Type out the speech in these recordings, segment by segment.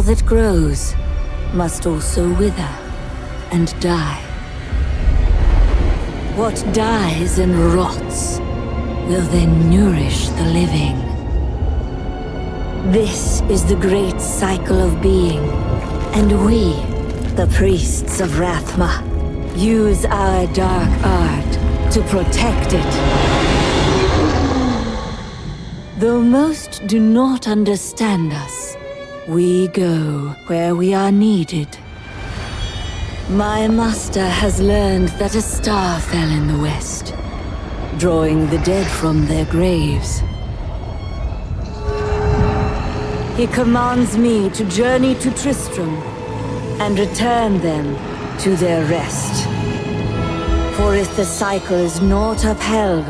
that grows must also wither and die. What dies and rots will then nourish the living. This is the great cycle of being, and we, the priests of Rathma, use our dark art to protect it. Though most do not understand us, we go where we are needed. My master has learned that a star fell in the west, drawing the dead from their graves. He commands me to journey to Tristram and return them to their rest. For if the cycle is not upheld,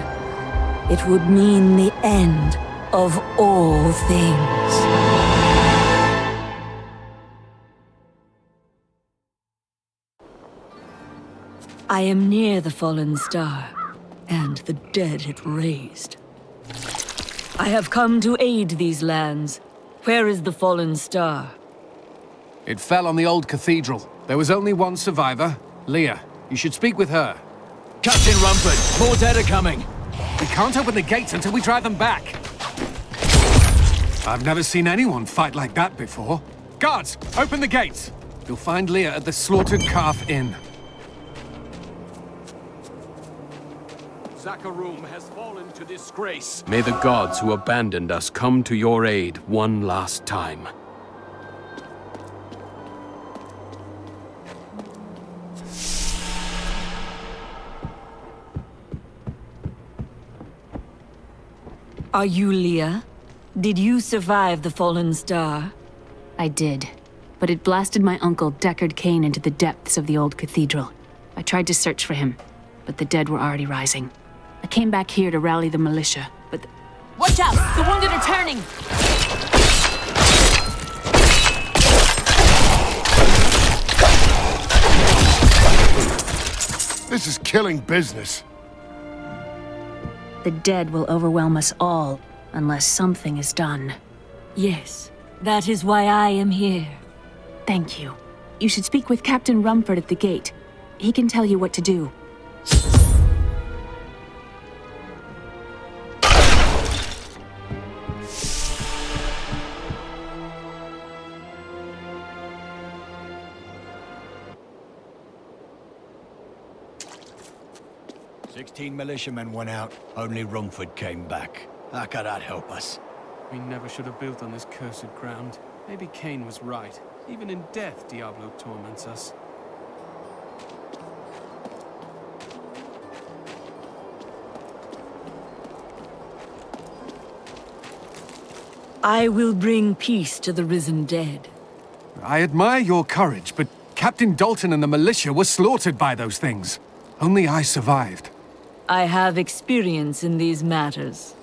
it would mean the end of all things. I am near the fallen star, and the dead it raised. I have come to aid these lands. Where is the fallen star? It fell on the old cathedral. There was only one survivor, Leah. You should speak with her. Captain Rumford, more dead are coming. We can't open the gates until we drive them back. I've never seen anyone fight like that before. Guards, open the gates! You'll find Leah at the Slaughtered Calf Inn. Zakharum has fallen to disgrace. May the gods who abandoned us come to your aid one last time. Are you Leah? Did you survive the fallen star? I did, but it blasted my uncle Deckard Cain into the depths of the old cathedral. I tried to search for him, but the dead were already rising. I came back here to rally the militia, but Watch out! The wounded are turning! This is killing business. the dead will overwhelm us all unless something is done. Yes, that is why I am here. Thank you. You should speak with Captain Rumford at the gate. He can tell you what to do. "16 militiamen went out. Only Rumford came back. How could that help us? We never should have built on this cursed ground. Maybe Cain was right. Even in death, Diablo torments us. I will bring peace to the risen dead. I admire your courage, but Captain Dalton and the militia were slaughtered by those things. Only I survived. I have experience in these matters.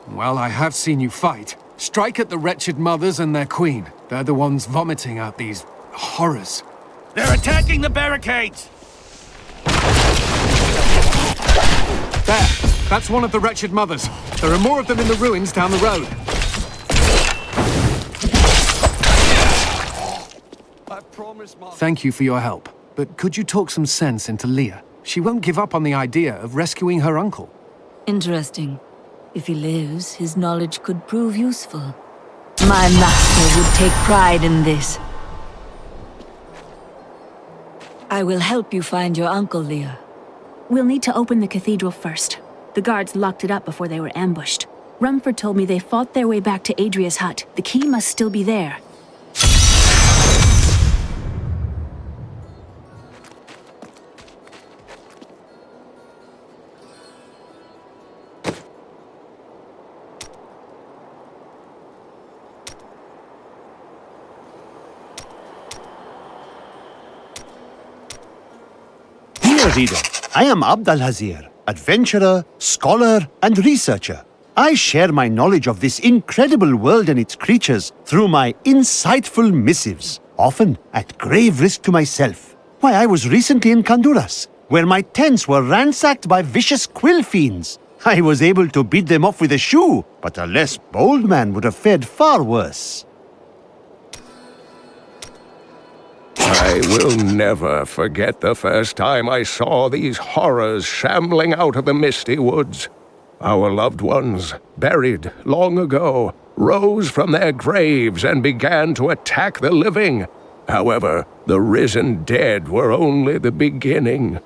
Well, I have seen you fight. Strike at the wretched mothers and their queen. They're the ones vomiting out these horrors. They're attacking the barricades! There! That's one of the wretched mothers. There are more of them in the ruins down the road. I promise, Master. Thank you for your help. But could you talk some sense into Leah? She won't give up on the idea of rescuing her uncle. Interesting. If he lives, his knowledge could prove useful. My master would take pride in this. I will help you find your uncle, Leah. We'll need to open the cathedral first. The guards locked it up before they were ambushed. Rumford told me they fought their way back to Adria's hut. The key must still be there. Reader, I am Abd al-Hazir, adventurer, scholar, and researcher. I share my knowledge of this incredible world and its creatures through my insightful missives, often at grave risk to myself. Why, I was recently in Kanduras, where my tents were ransacked by vicious quill fiends. I was able to beat them off with a shoe, but a less bold man would have fared far worse. I will never forget the first time I saw these horrors shambling out of the misty woods. Our loved ones, buried long ago, rose from their graves and began to attack the living. However, the risen dead were only the beginning.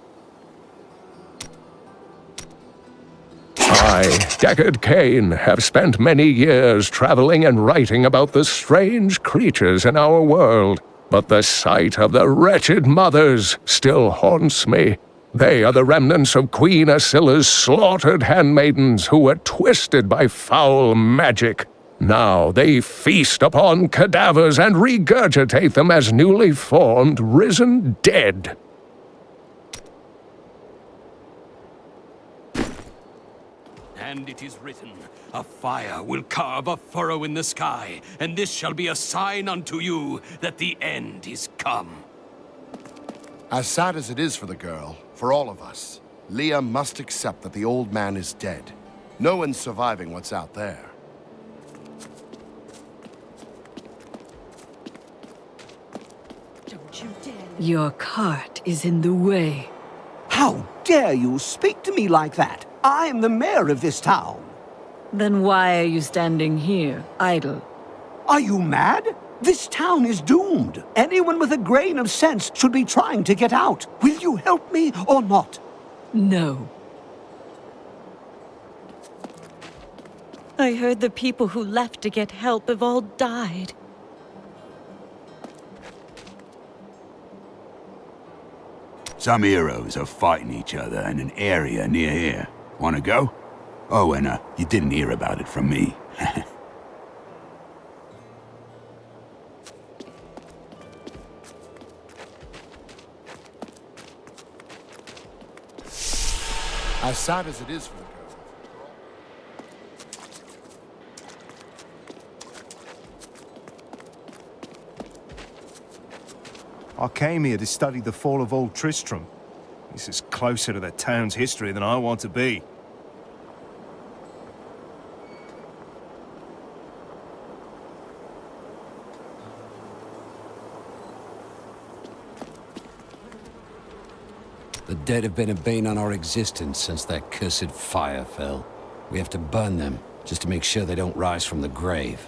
I, Deckard Cain, have spent many years traveling and writing about the strange creatures in our world, but the sight of the wretched mothers still haunts me. They are the remnants of Queen Asilla's slaughtered handmaidens who were twisted by foul magic. Now they feast upon cadavers and regurgitate them as newly formed, risen dead. And it is written, a fire will carve a furrow in the sky, and this shall be a sign unto you that the end is come. As sad as it is for the girl, for all of us, Leah must accept that the old man is dead. No one's surviving what's out there. Don't you dare. Your cart is in the way. How dare you speak to me like that? I am the mayor of this town. Then why are you standing here, idle? Are you mad? This town is doomed. Anyone with a grain of sense should be trying to get out. Will you help me or not? No. I heard the people who left to get help have all died. Some heroes are fighting each other in an area near here. Wanna go? Oh, and you didn't hear about it from me. As sad as it is for the girl. I came here to study the fall of old Tristram. This is closer to the town's history than I want to be. The dead have been a bane on our existence since that cursed fire fell. We have to burn them, just to make sure they don't rise from the grave.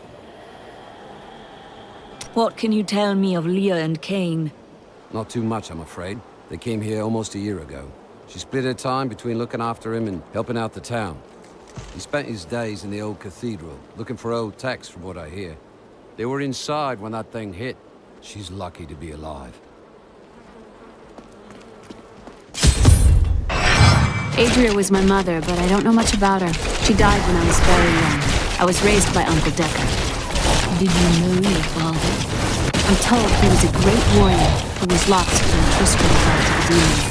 What can you tell me of Leah and Cain? Not too much, I'm afraid. They came here almost a year ago. She split her time between looking after him and helping out the town. He spent his days in the old cathedral, looking for old texts from what I hear. They were inside when that thing hit. She's lucky to be alive. Adria was my mother, but I don't know much about her. She died when I was very young. I was raised by Uncle Deckard. Did you know your father? I'm told he was a great warrior who was lost when Tristram fell to the demons.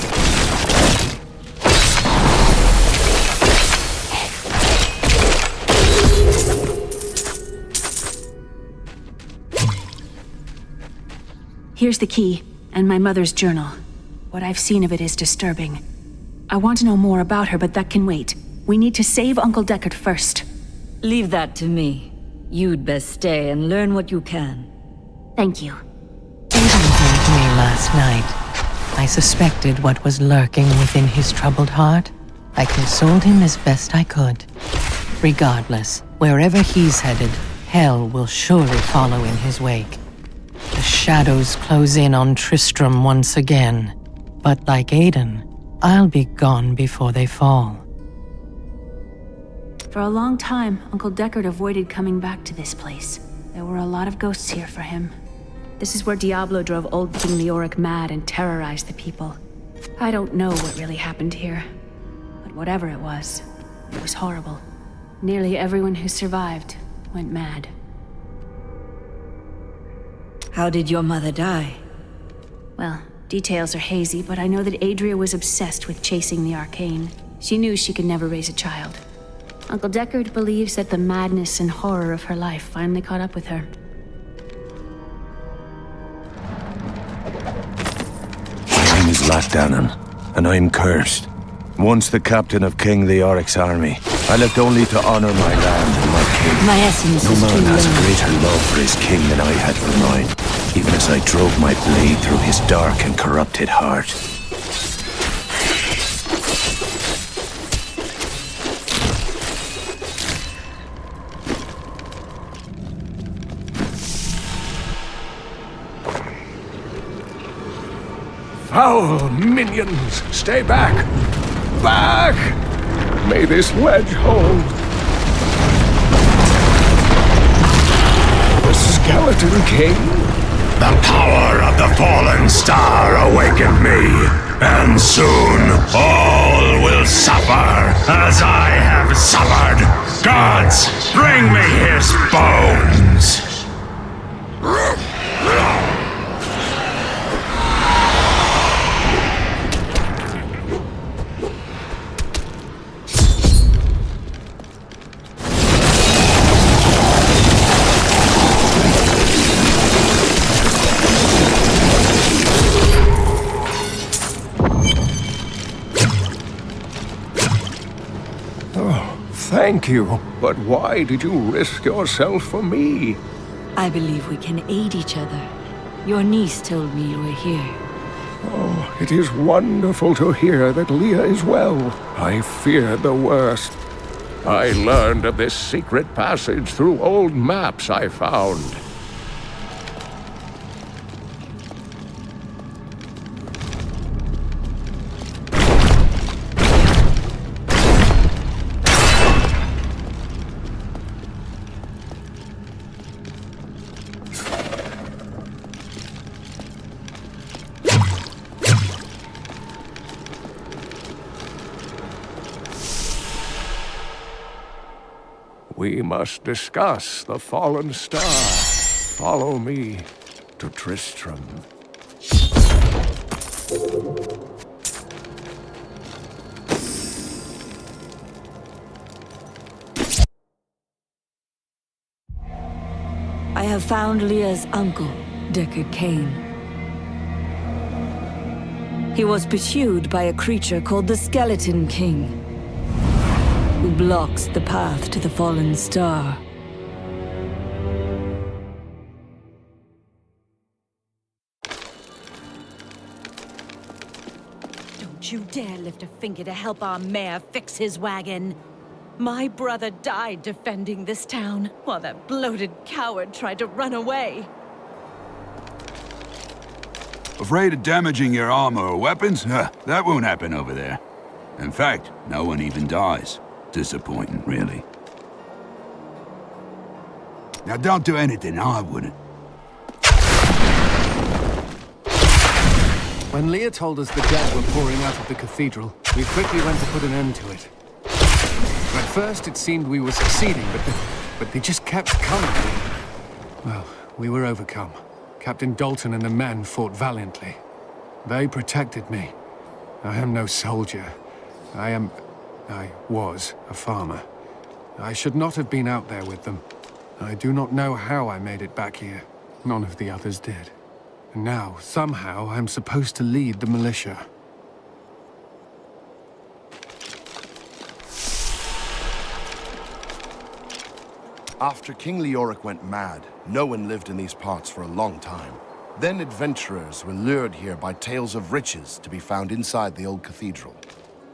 Here's the key, and my mother's journal. What I've seen of it is disturbing. I want to know more about her, but that can wait. We need to save Uncle Deckard first. Leave that to me. You'd best stay and learn what you can. Thank you. Aiden came to me last night. I suspected what was lurking within his troubled heart. I consoled him as best I could. Regardless, wherever he's headed, hell will surely follow in his wake. The shadows close in on Tristram once again. But like Aiden, I'll be gone before they fall. For a long time, Uncle Deckard avoided coming back to this place. There were a lot of ghosts here for him. This is where Diablo drove old King Leoric mad and terrorized the people. I don't know what really happened here, but whatever it was horrible. Nearly everyone who survived went mad. How did your mother die? Well, details are hazy, but I know that Adria was obsessed with chasing the arcane. She knew she could never raise a child. Uncle Deckard believes that the madness and horror of her life finally caught up with her. My name is Latdanan, and I'm cursed. Once the captain of King Leoric's army, I lived only to honor my land and my king. My essence no is man too has low. greater love for his king than I had for mine. even as I drove my blade through his dark and corrupted heart. Foul minions, stay back! Back! May this wedge hold. The Skeleton King? The power of the fallen star awakened me, and soon all will suffer as I have suffered. Gods, bring me his bones! Thank you, but why did you risk yourself for me? I believe we can aid each other. Your niece told me you were here. Oh, it is wonderful to hear that Leah is well. I feared the worst. I learned of this secret passage through old maps I found. We must discuss the fallen star. Follow me to Tristram. I have found Leah's uncle, Deckard Cain. He was pursued by a creature called the Skeleton King, who blocks the path to the fallen star. Don't you dare lift a finger to help our mayor fix his wagon. My brother died defending this town, while that bloated coward tried to run away. Afraid of damaging your armor or weapons? That won't happen over there. In fact, no one even dies. Disappointing, really. Now don't do anything I wouldn't. When Leah told us the dead were pouring out of the cathedral, we quickly went to put an end to it. At first it seemed we were succeeding, but they just kept coming. Well, we were overcome. Captain Dalton and the men fought valiantly. They protected me. I am no soldier. I was a farmer. I should not have been out there with them. I do not know how I made it back here. None of the others did. And now, somehow, I'm supposed to lead the militia. After King Leoric went mad, no one lived in these parts for a long time. Then adventurers were lured here by tales of riches to be found inside the old cathedral.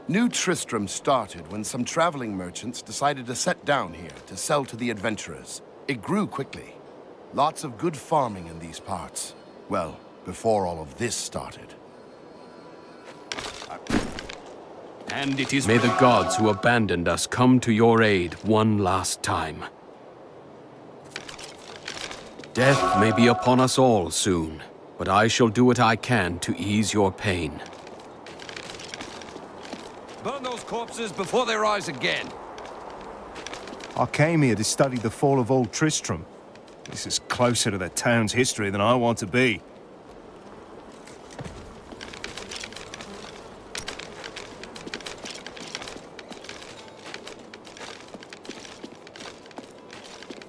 New Tristram started when some traveling merchants decided to set down here to sell to the adventurers. It grew quickly. Lots of good farming in these parts. Well, before all of this started. And it is... May the gods who abandoned us come to your aid one last time. Death may be upon us all soon, but I shall do what I can to ease your pain. Burn those corpses before they rise again. I came here to study the fall of old Tristram. This is closer to the town's history than I want to be.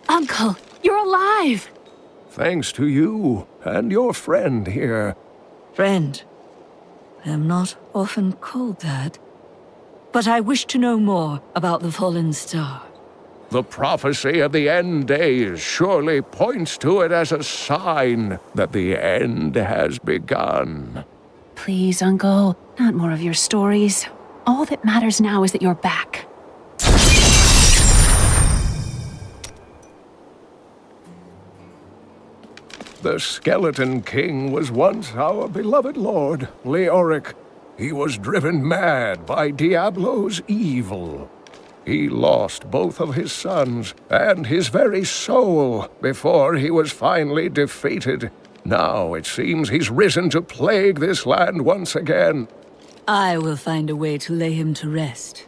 Uncle, you're alive! Thanks to you and your friend here. Friend, I am not often called that. But I wish to know more about the fallen star. The prophecy of the end days surely points to it as a sign that the end has begun. Please, Uncle, not more of your stories. All that matters now is that you're back. The Skeleton King was once our beloved lord, Leoric. He was driven mad by Diablo's evil. He lost both of his sons and his very soul before he was finally defeated. Now it seems he's risen to plague this land once again. I will find a way to lay him to rest.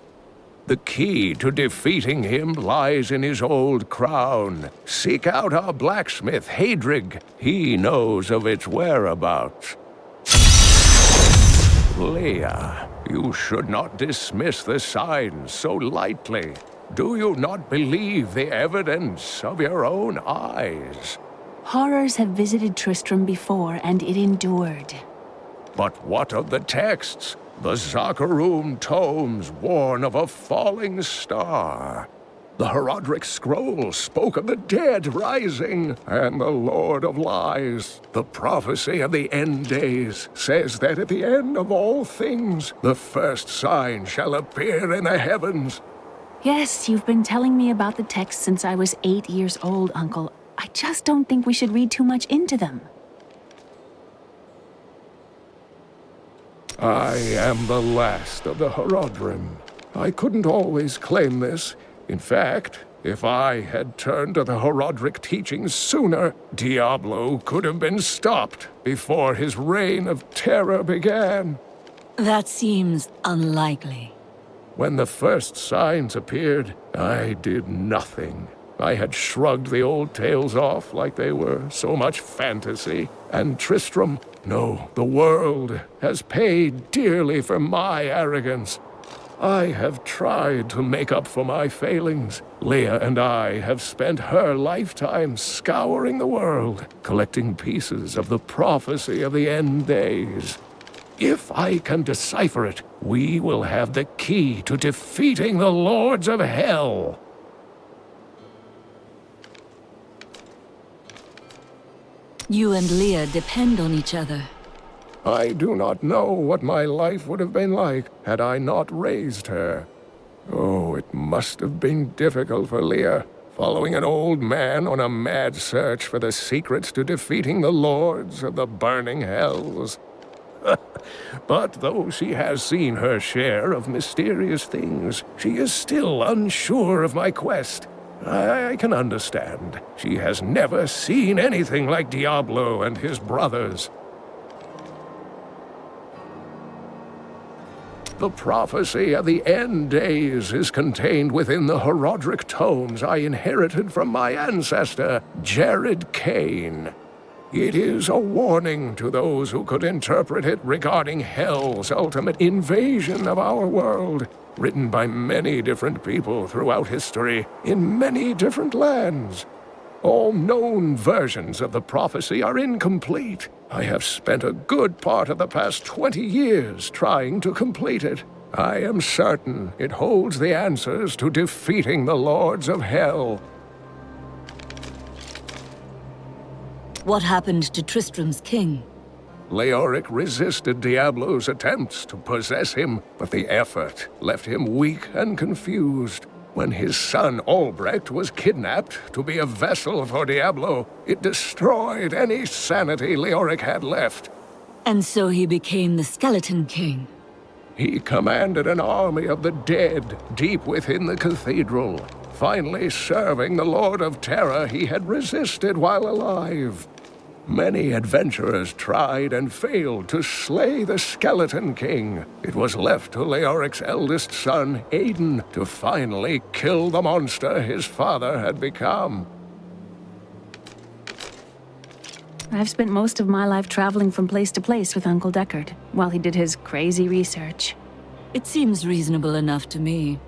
The key to defeating him lies in his old crown. Seek out our blacksmith, Hadrig. He knows of its whereabouts. Leah, you should not dismiss the signs so lightly. Do you not believe the evidence of your own eyes? Horrors have visited Tristram before, and it endured. But what of the texts? The Zakarum tomes warn of a falling star. The Herodric scroll spoke of the dead rising, and the Lord of Lies. The prophecy of the end days says that at the end of all things, the first sign shall appear in the heavens. Yes, you've been telling me about the texts since I was 8 years old, Uncle. I just don't think we should read too much into them. I am the last of the Herodrim. I couldn't always claim this. In fact, if I had turned to the Herodric teachings sooner, Diablo could have been stopped before his reign of terror began. That seems unlikely. When the first signs appeared, I did nothing. I had shrugged the old tales off like they were so much fantasy. And Tristram, no, the world has paid dearly for my arrogance. I have tried to make up for my failings. Leah and I have spent her lifetime scouring the world, collecting pieces of the prophecy of the end days. If I can decipher it, we will have the key to defeating the lords of hell. You and Leah depend on each other. I do not know what my life would have been like had I not raised her. Oh, it must have been difficult for Leah, following an old man on a mad search for the secrets to defeating the lords of the burning hells. But though she has seen her share of mysterious things, she is still unsure of my quest. I can understand. She has never seen anything like Diablo and his brothers. The prophecy of the end days is contained within the Herodric tomes I inherited from my ancestor, Jared Kane. It is a warning to those who could interpret it regarding Hell's ultimate invasion of our world, written by many different people throughout history, in many different lands. All known versions of the prophecy are incomplete. I have spent a good part of the past 20 years trying to complete it. I am certain it holds the answers to defeating the lords of hell. What happened to Tristram's king? Leoric resisted Diablo's attempts to possess him, but the effort left him weak and confused. When his son Albrecht was kidnapped to be a vessel for Diablo, it destroyed any sanity Leoric had left. And so he became the Skeleton King. He commanded an army of the dead deep within the cathedral, finally serving the Lord of Terror he had resisted while alive. Many adventurers tried and failed to slay the Skeleton King. It was left to Leoric's eldest son, Aiden, to finally kill the monster his father had become. I've spent most of my life traveling from place to place with Uncle Deckard, while he did his crazy research. It seems reasonable enough to me.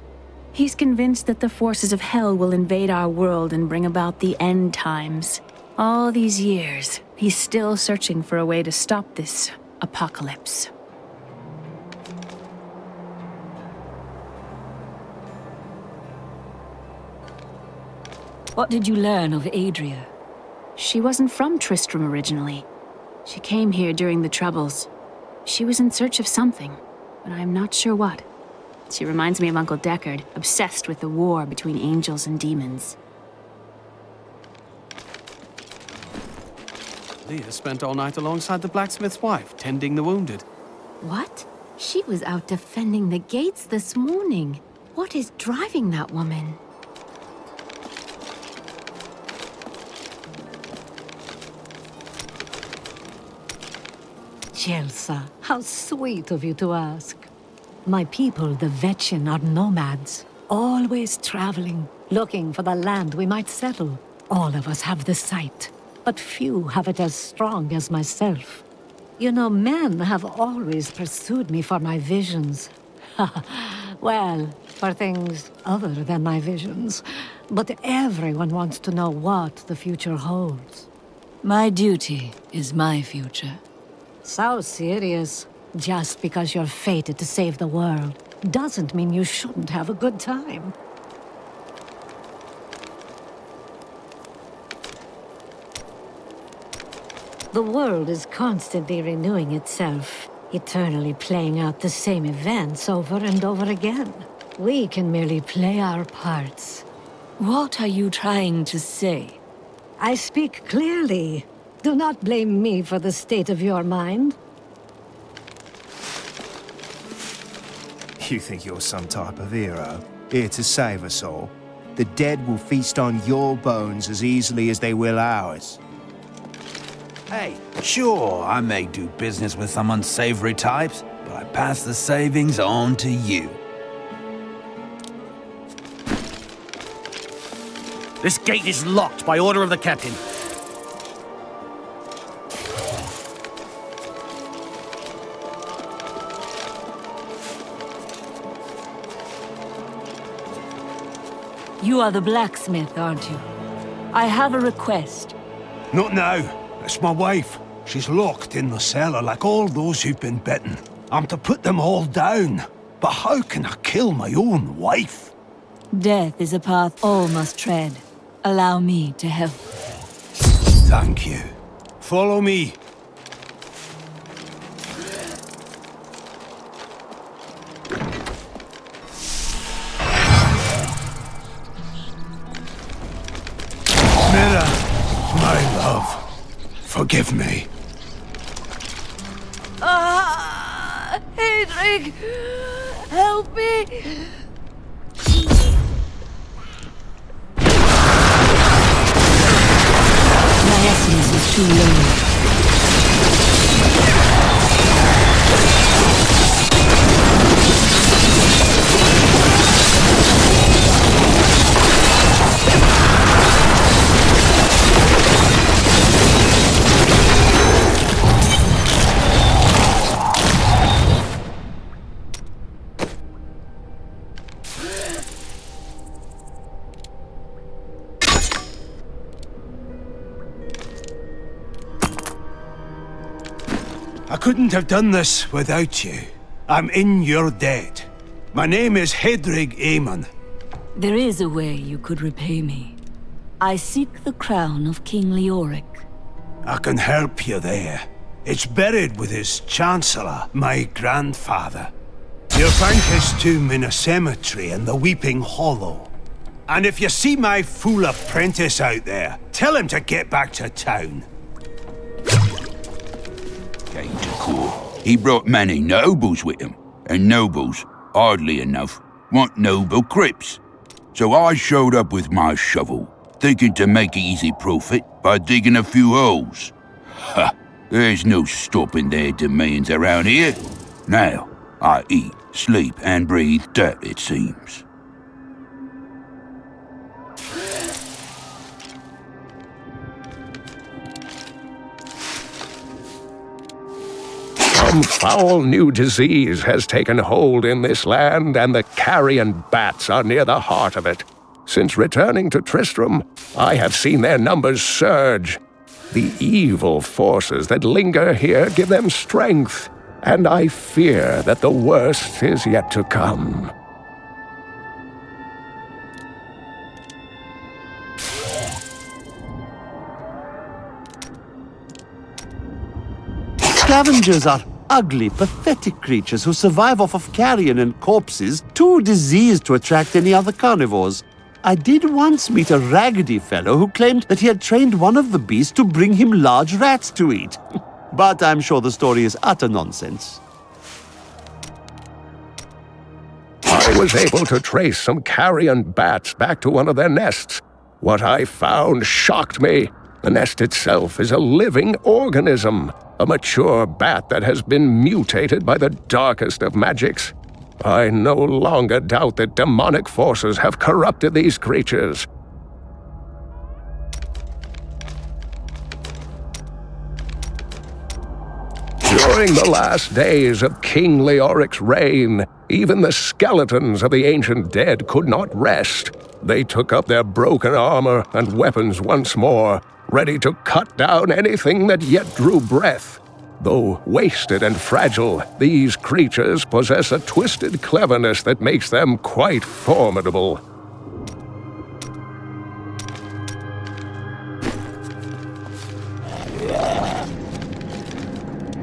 He's convinced that the forces of hell will invade our world and bring about the end times. All these years, he's still searching for a way to stop this apocalypse. What did you learn of Adria? She wasn't from Tristram originally. She came here during the Troubles. She was in search of something, but I'm not sure what. She reminds me of Uncle Deckard, obsessed with the war between angels and demons. Leah spent all night alongside the blacksmith's wife, tending the wounded. What? She was out defending the gates this morning. What is driving that woman? Chelsea, how sweet of you to ask. My people, the Vetchin, are nomads, always traveling, looking for the land we might settle. All of us have the sight, but few have it as strong as myself. You know, men have always pursued me for my visions. Well, for things other than my visions. But everyone wants to know what the future holds. My duty is my future. So serious. Just because you're fated to save the world doesn't mean you shouldn't have a good time. The world is constantly renewing itself, eternally playing out the same events over and over again. We can merely play our parts. What are you trying to say? I speak clearly. Do not blame me for the state of your mind. You think you're some type of hero, here to save us all? The dead will feast on your bones as easily as they will ours. Hey, sure, I may do business with some unsavory types, but I pass the savings on to you. This gate is locked by order of the captain. You are the blacksmith, aren't you? I have a request. Not now. It's my wife. She's locked in the cellar like all those who've been bitten. I'm to put them all down. But how can I kill my own wife? Death is a path all must tread. Allow me to help. Thank you. Follow me. Mira, my love, forgive me. Hedrig! Help me! My essence is too low. I couldn't have done this without you. I'm in your debt. My name is Hedrig Aemon. There is a way you could repay me. I seek the crown of King Leoric. I can help you there. It's buried with his chancellor, my grandfather. You'll find his tomb in a cemetery in the Weeping Hollow. And if you see my fool apprentice out there, tell him to get back to town. Came to court. He brought many nobles with him, and nobles, oddly enough, want noble crypts. So I showed up with my shovel, thinking to make easy profit by digging a few holes. Ha! There's no stopping their demands around here. Now, I eat, sleep, and breathe dirt, it seems. Some foul new disease has taken hold in this land, and the carrion bats are near the heart of it. Since returning to Tristram, I have seen their numbers surge. The evil forces that linger here give them strength, and I fear that the worst is yet to come. scavengers are ugly, pathetic creatures who survive off of carrion and corpses, too diseased to attract any other carnivores. I did once meet a raggedy fellow who claimed that he had trained one of the beasts to bring him large rats to eat. But I'm sure the story is utter nonsense. I was able to trace some carrion bats back to one of their nests. What I found shocked me. The nest itself is a living organism, a mature bat that has been mutated by the darkest of magics. I no longer doubt that demonic forces have corrupted these creatures. During the last days of King Leoric's reign, even the skeletons of the ancient dead could not rest. They took up their broken armor and weapons once more, ready to cut down anything that yet drew breath. Though wasted and fragile, these creatures possess a twisted cleverness that makes them quite formidable.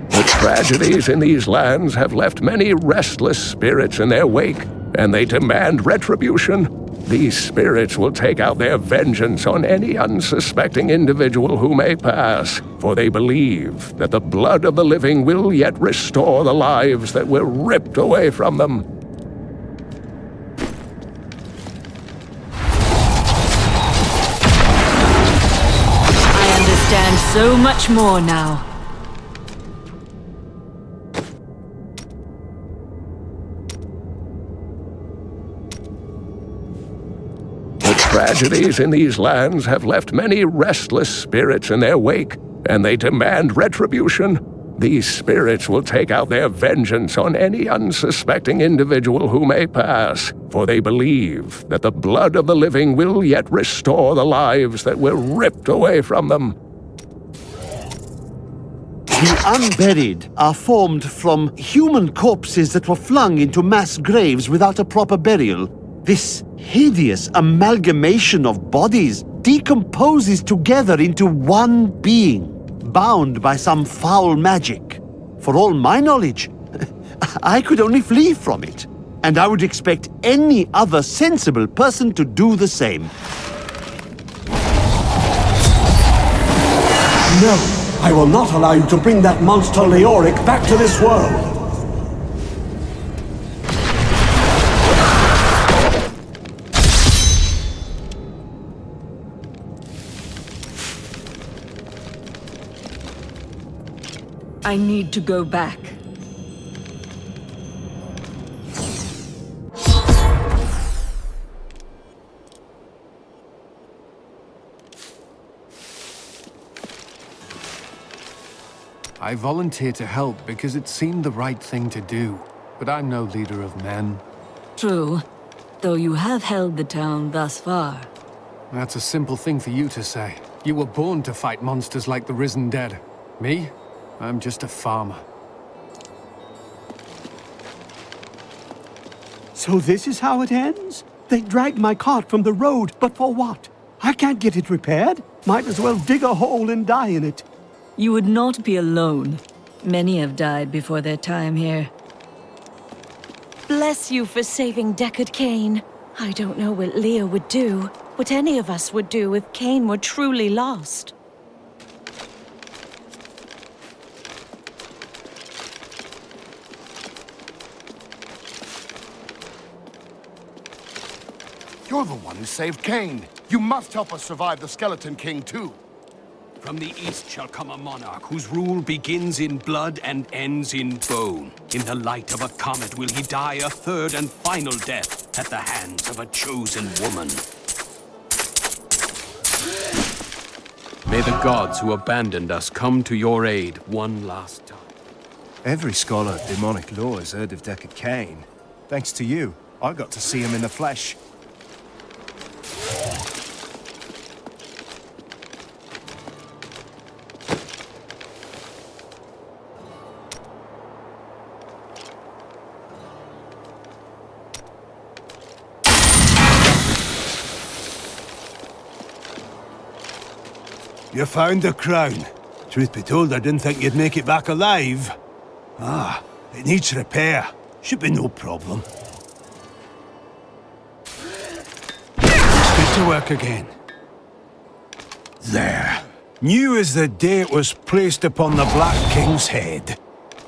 The tragedies in these lands have left many restless spirits in their wake, and they demand retribution. These spirits will take out their vengeance on any unsuspecting individual who may pass, for they believe that the blood of the living will yet restore the lives that were ripped away from them. I understand so much more now. Tragedies in these lands have left many restless spirits in their wake, and they demand retribution. These spirits will take out their vengeance on any unsuspecting individual who may pass, for they believe that the blood of the living will yet restore the lives that were ripped away from them. The unburied are formed from human corpses that were flung into mass graves without a proper burial. This hideous amalgamation of bodies decomposes together into one being, bound by some foul magic. For all my knowledge, I could only flee from it, and I would expect any other sensible person to do the same. No, I will not allow you to bring that monster Leoric back to this world. I need to go back. I volunteered to help because it seemed the right thing to do. But I'm no leader of men. True, though you have held the town thus far. That's a simple thing for you to say. You were born to fight monsters like the risen dead. Me? I'm just a farmer. So this is how it ends? They dragged my cart from the road, but for what? I can't get it repaired. Might as well dig a hole and die in it. You would not be alone. Many have died before their time here. Bless you for saving Deckard Cain. I don't know what Leah would do, what any of us would do if Cain were truly lost. You're the one who saved Cain. You must help us survive the Skeleton King, too. From the east shall come a monarch whose rule begins in blood and ends in bone. In the light of a comet will he die a third and final death at the hands of a chosen woman. May the gods who abandoned us come to your aid one last time. Every scholar of demonic lore has heard of Deckard Cain. Thanks to you, I got to see him in the flesh. You found the crown. Truth be told, I didn't think you'd make it back alive. Ah, it needs repair. Should be no problem. Let's get to work again. There. New as the day it was placed upon the Black King's head.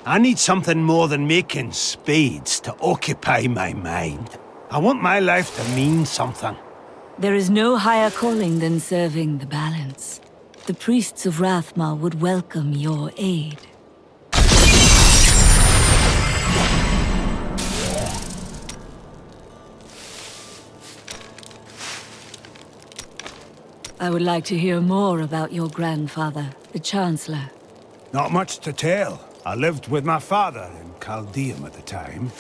I need something more than making spades to occupy my mind. I want my life to mean something. There is no higher calling than serving the balance. The priests of Rathmar would welcome your aid. I would like to hear more about your grandfather, the Chancellor. Not much to tell. I lived with my father in Chaldeum at the time.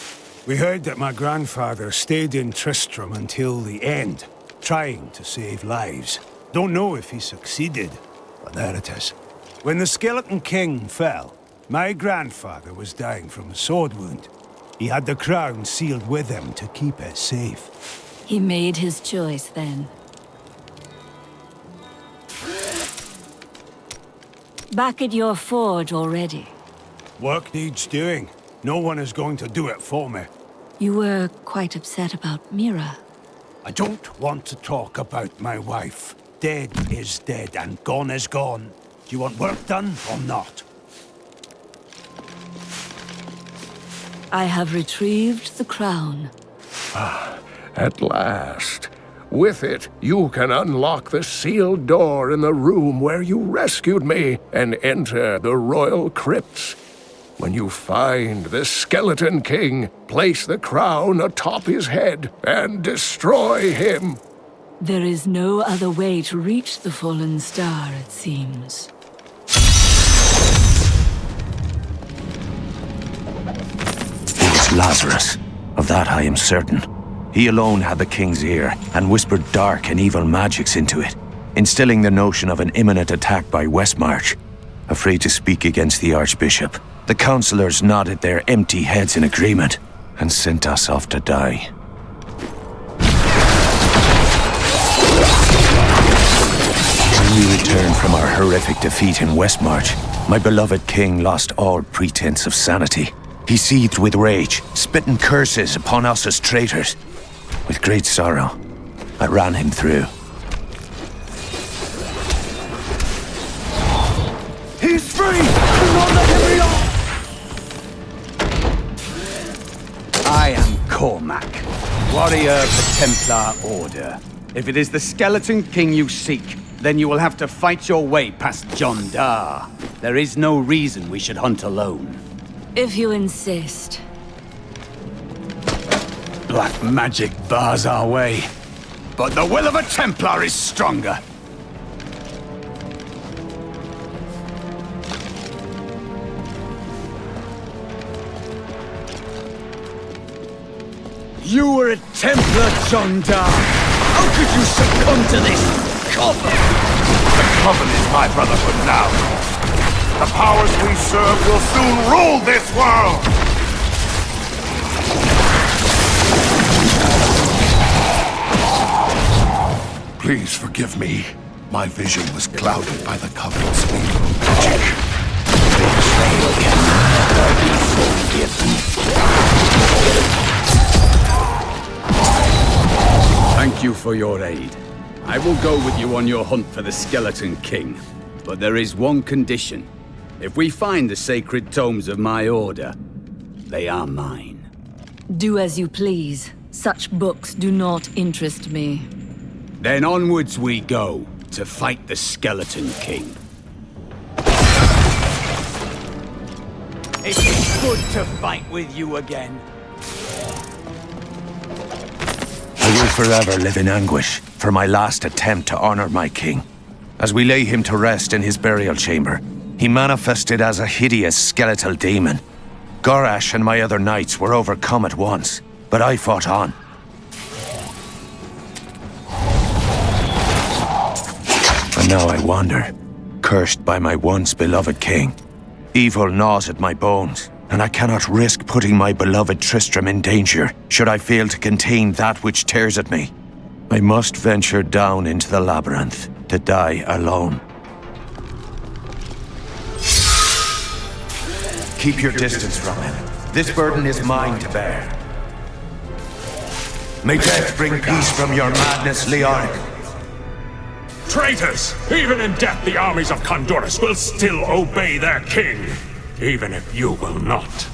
We heard that my grandfather stayed in Tristram until the end, trying to save lives. Don't know if he succeeded, but there it is. When the Skeleton King fell, my grandfather was dying from a sword wound. He had the crown sealed with him to keep it safe. He made his choice then. Back at your forge already. Work needs doing. No one is going to do it for me. You were quite upset about Mira. I don't want to talk about my wife. Dead is dead and gone is gone. Do you want work done or not? I have retrieved the crown. Ah, at last. With it, you can unlock the sealed door in the room where you rescued me and enter the royal crypts. When you find the Skeleton King, place the crown atop his head and destroy him. There is no other way to reach the fallen star, it seems. It was Lazarus. Of that I am certain. He alone had the king's ear, and whispered dark and evil magics into it, instilling the notion of an imminent attack by Westmarch. Afraid to speak against the Archbishop, the councillors nodded their empty heads in agreement, and sent us off to die. When we returned from our horrific defeat in Westmarch, my beloved king lost all pretense of sanity. He seethed with rage, spitting curses upon us as traitors. With great sorrow, I ran him through. He's free! Do not let him be off! I am Cormac, warrior of the Templar Order. If it is the Skeleton King you seek, then you will have to fight your way past John Dar. There is no reason we should hunt alone. If you insist. Black magic bars our way, but the will of a Templar is stronger. You were a Templar, John Dar. How could you succumb to this coven? The coven is my brotherhood now. The powers we serve will soon rule this world! Please forgive me. My vision was clouded by the coven's evil magic. Betrayal can never be forgiven. Thank you for your aid. I will go with you on your hunt for the Skeleton King. But there is one condition. If we find the sacred tomes of my order, they are mine. Do as you please. Such books do not interest me. Then onwards we go, to fight the Skeleton King. It is good to fight with you again. I will forever live in anguish for my last attempt to honor my king. As we lay him to rest in his burial chamber, he manifested as a hideous skeletal demon. Gorash and my other knights were overcome at once, but I fought on. And now I wander, cursed by my once beloved king. Evil gnaws at my bones, and I cannot risk putting my beloved Tristram in danger should I fail to contain that which tears at me. I must venture down into the labyrinth to die alone. Keep your distance from him. This burden is mine to bear. May death bring peace from your madness, Leoric. Traitors! Even in death, the armies of Condorus will still obey their king, even if you will not.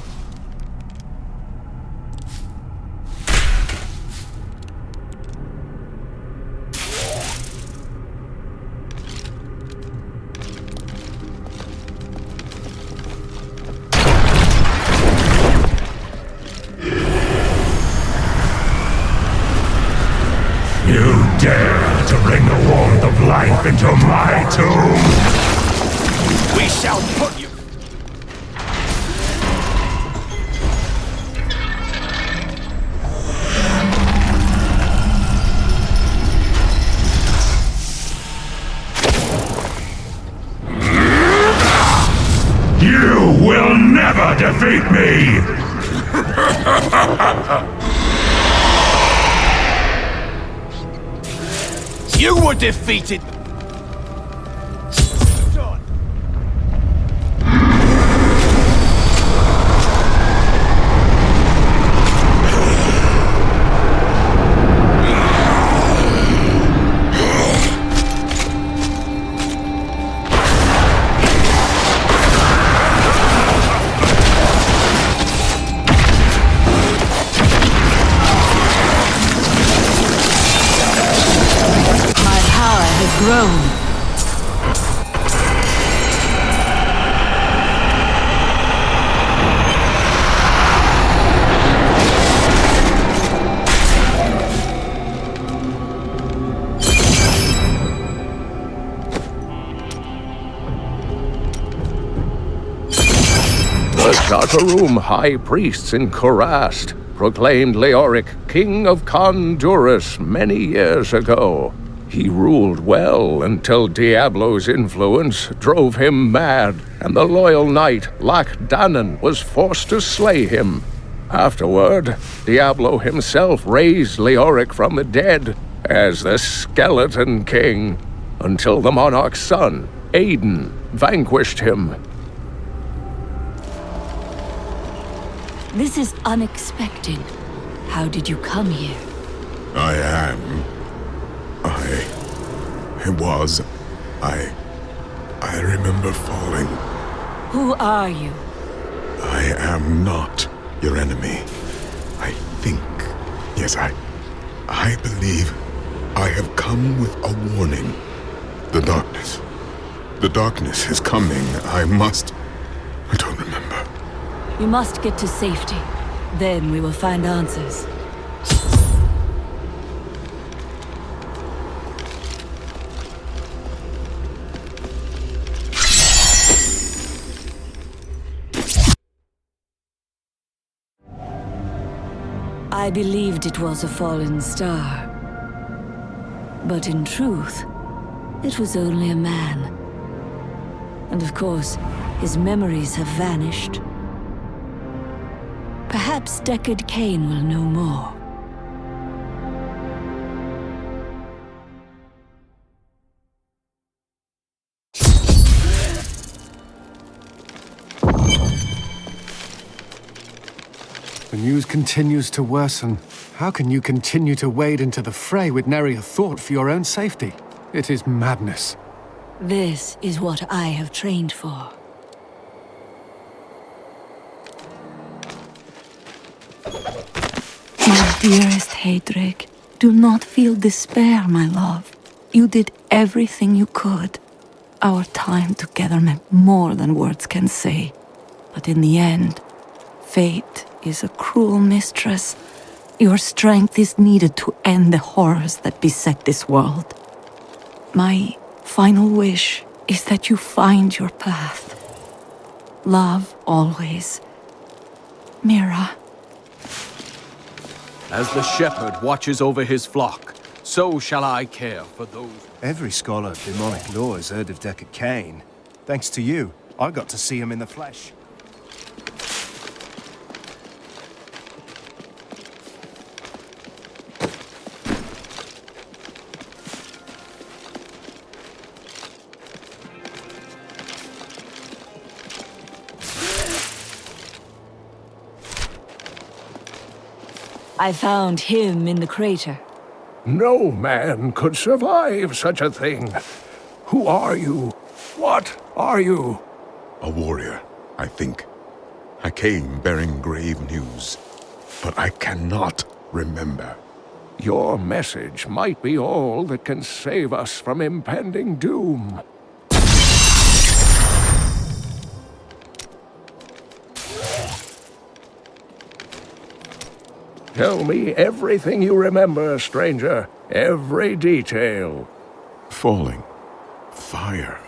Dare to bring the warmth of life into my tomb! We shall put you... You will never defeat me! You were defeated! Grown. The Shataroom high priests in Kurast proclaimed Leoric king of Condurus many years ago. He ruled well until Diablo's influence drove him mad, and the loyal knight Lac Danan was forced to slay him. Afterward, Diablo himself raised Leoric from the dead as the Skeleton King, until the monarch's son, Aiden, vanquished him. This is unexpected. How did you come here? I remember falling. Who are you? I am not your enemy. I think, yes, I believe I have come with a warning. The darkness is coming. I don't remember. You must get to safety. Then we will find answers. I believed it was a fallen star. But in truth, it was only a man. And of course, his memories have vanished. Perhaps Deckard Cain will know more. The news continues to worsen. How can you continue to wade into the fray with nary a thought for your own safety? It is madness. This is what I have trained for. My dearest Heydrich, do not feel despair, my love. You did everything you could. Our time together meant more than words can say. But in the end, fate is a cruel mistress. Your strength is needed to end the horrors that beset this world. My final wish is that you find your path. Love always. Mira. As the shepherd watches over his flock, so shall I care for those... Every scholar of demonic lore has heard of Deckard Cain. Thanks to you, I got to see him in the flesh. I found him in the crater. No man could survive such a thing. Who are you? What are you? A warrior, I think. I came bearing grave news, but I cannot remember. Your message might be all that can save us from impending doom. Tell me everything you remember, stranger. Every detail. Falling. Fire.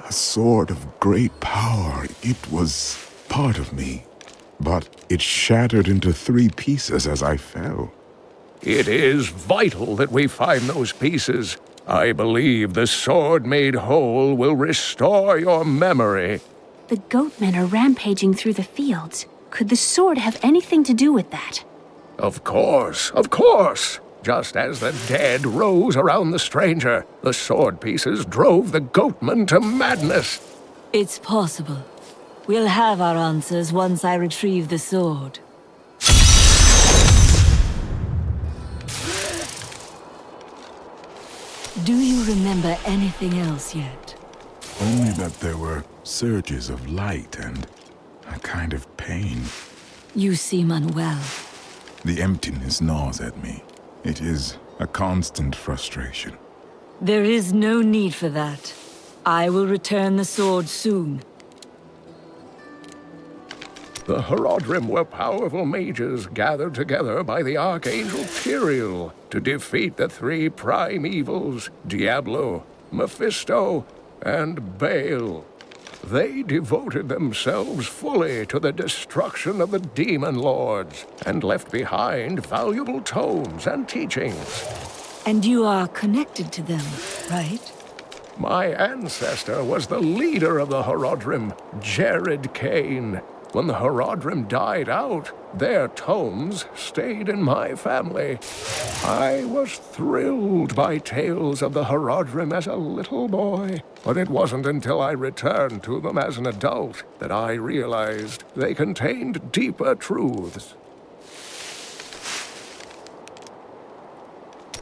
A sword of great power. It was part of me. But it shattered into 3 pieces as I fell. It is vital that we find those pieces. I believe the sword made whole will restore your memory. The goatmen are rampaging through the fields. Could the sword have anything to do with that? Of course, of course. Just as the dead rose around the stranger, the sword pieces drove the goatmen to madness. It's possible. We'll have our answers once I retrieve the sword. Do you remember anything else yet? Only that there were surges of light and a kind of pain. You seem unwell. The emptiness gnaws at me. It is a constant frustration. There is no need for that. I will return the sword soon. The Horodrim were powerful mages gathered together by the Archangel Tyrael to defeat the 3 prime evils, Diablo, Mephisto, and Baal. They devoted themselves fully to the destruction of the demon lords and left behind valuable tomes and teachings. And you are connected to them, right? My ancestor was the leader of the Horodrim, Jared Kane. When the Horodrim died out, their tomes stayed in my family. I was thrilled by tales of the Horodrim as a little boy, but it wasn't until I returned to them as an adult that I realized they contained deeper truths.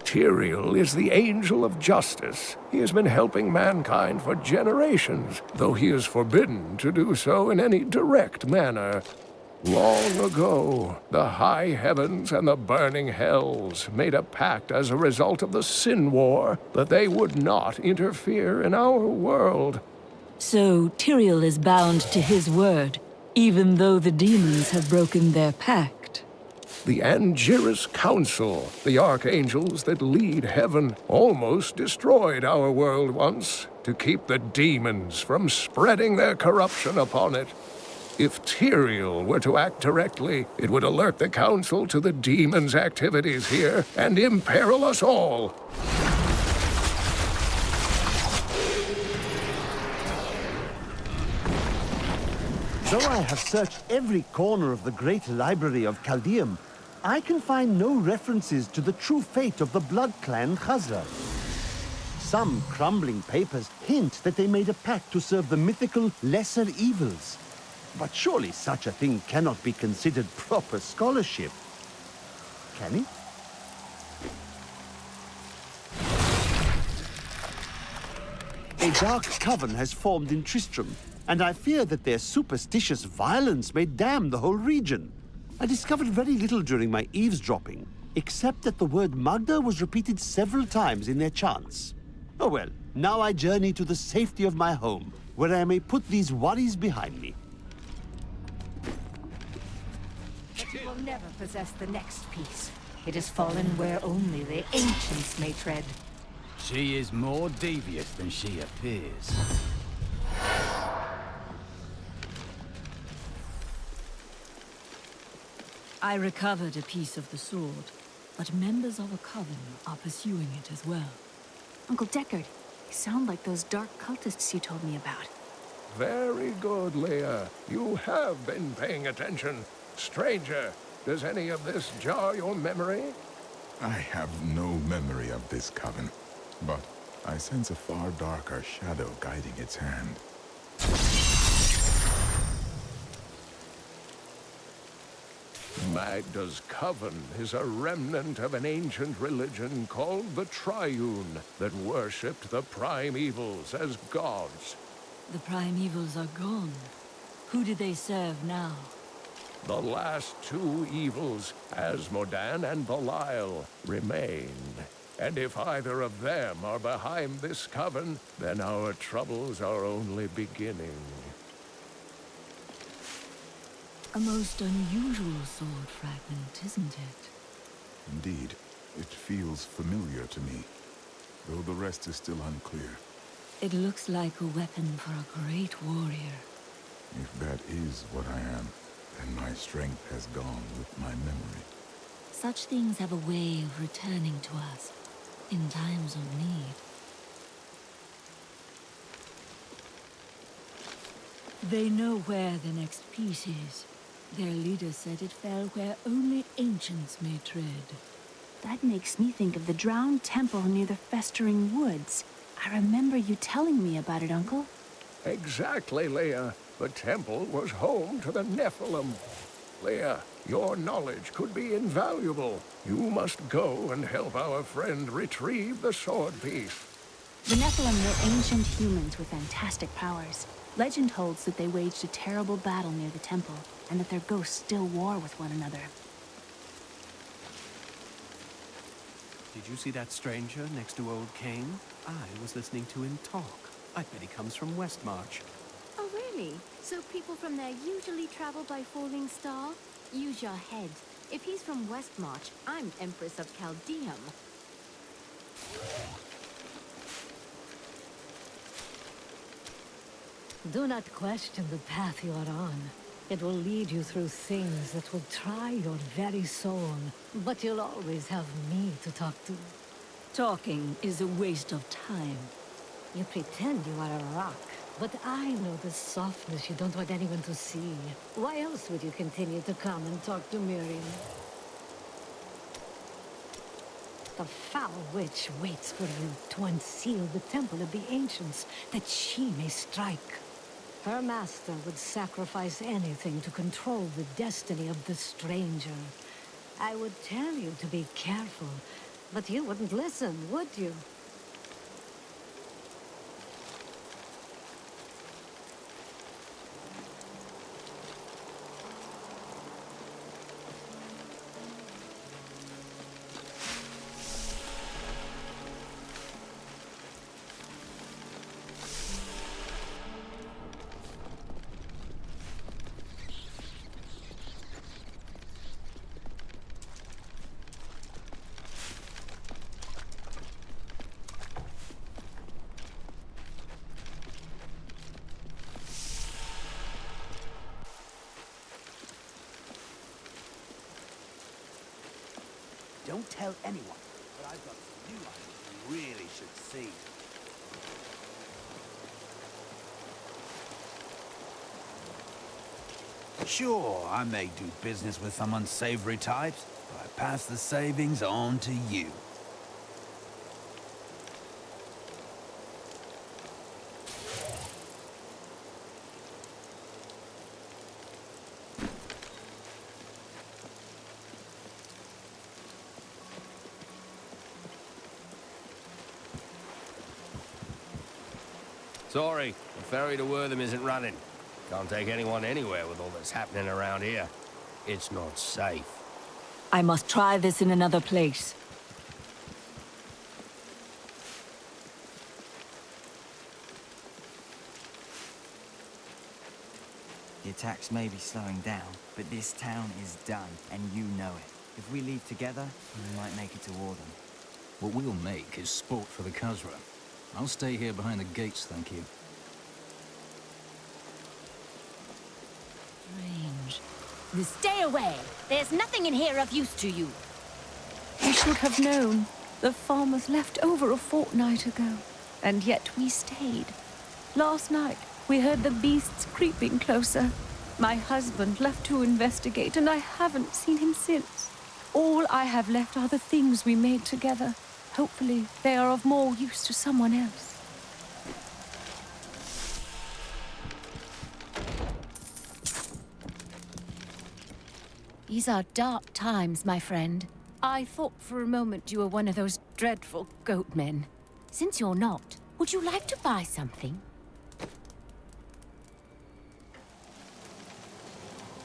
Tyrael is the angel of justice. He has been helping mankind for generations, though he is forbidden to do so in any direct manner. Long ago, the high heavens and the burning hells made a pact as a result of the Sin War that they would not interfere in our world. So Tyrael is bound to his word, even though the demons have broken their pact. The Angiris Council, the archangels that lead heaven, almost destroyed our world once to keep the demons from spreading their corruption upon it. If Tyrael were to act directly, it would alert the Council to the demons' activities here and imperil us all. Though I have searched every corner of the great library of Chaldeum, I can find no references to the true fate of the Blood Clan Khazra. Some crumbling papers hint that they made a pact to serve the mythical lesser evils. But surely such a thing cannot be considered proper scholarship. Can it? A dark coven has formed in Tristram, and I fear that their superstitious violence may damn the whole region. I discovered very little during my eavesdropping, except that the word Magda was repeated several times in their chants. Oh well, now I journey to the safety of my home, where I may put these worries behind me. But you will never possess the next piece. It has fallen where only the ancients may tread. She is more devious than she appears. I recovered a piece of the sword, but members of a coven are pursuing it as well. Uncle Deckard, you sound like those dark cultists you told me about. Very good, Leah. You have been paying attention. Stranger, does any of this jar your memory? I have no memory of this coven, but I sense a far darker shadow guiding its hand. Magda's coven is a remnant of an ancient religion called the Triune that worshipped the primevals as gods. The primevals are gone. Who do they serve now? The last two evils, Asmodan and Belial, remain. And if either of them are behind this coven, then our troubles are only beginning. A most unusual sword fragment, isn't it? Indeed, it feels familiar to me, though the rest is still unclear. It looks like a weapon for a great warrior. If that is what I am, then my strength has gone with my memory. Such things have a way of returning to us in times of need. They know where the next piece is. Their leader said it fell where only ancients may tread. That makes me think of the drowned temple near the festering woods. I remember you telling me about it, Uncle. Exactly, Leah. The temple was home to the Nephilim. Leah, your knowledge could be invaluable. You must go and help our friend retrieve the sword piece. The Nephilim were ancient humans with fantastic powers. Legend holds that they waged a terrible battle near the temple, and that their ghosts still war with one another. Did you see that stranger next to old Cain? I was listening to him talk. I bet he comes from Westmarch. Oh, really? So people from there usually travel by falling star? Use your head. If he's from Westmarch, I'm Empress of Chaldeum. Do not question the path you are on. It will lead you through things that will try your very soul. But you'll always have me to talk to. Talking is a waste of time. You pretend you are a rock, but I know the softness you don't want anyone to see. Why else would you continue to come and talk to Miriam? The foul witch waits for you to unseal the temple of the ancients, that she may strike. Her master would sacrifice anything to control the destiny of the stranger. I would tell you to be careful, but you wouldn't listen, would you? Don't tell anyone, but I've got some new items you really should see. Sure, I may do business with some unsavory types, but I pass the savings on to you. Sorry, the ferry to Wortham isn't running. Can't take anyone anywhere with all that's happening around here. It's not safe. I must try this in another place. The attacks may be slowing down, but this town is done, and you know it. If we leave together, we might make it to Wortham. What we'll make is sport for the Khazra. I'll stay here behind the gates, thank you. Strange. Stay away! There's nothing in here of use to you. We should have known. The farmers left over a fortnight ago, and yet we stayed. Last night, we heard the beasts creeping closer. My husband left to investigate, and I haven't seen him since. All I have left are the things we made together. Hopefully, they are of more use to someone else. These are dark times, my friend. I thought for a moment you were one of those dreadful goat men. Since you're not, would you like to buy something?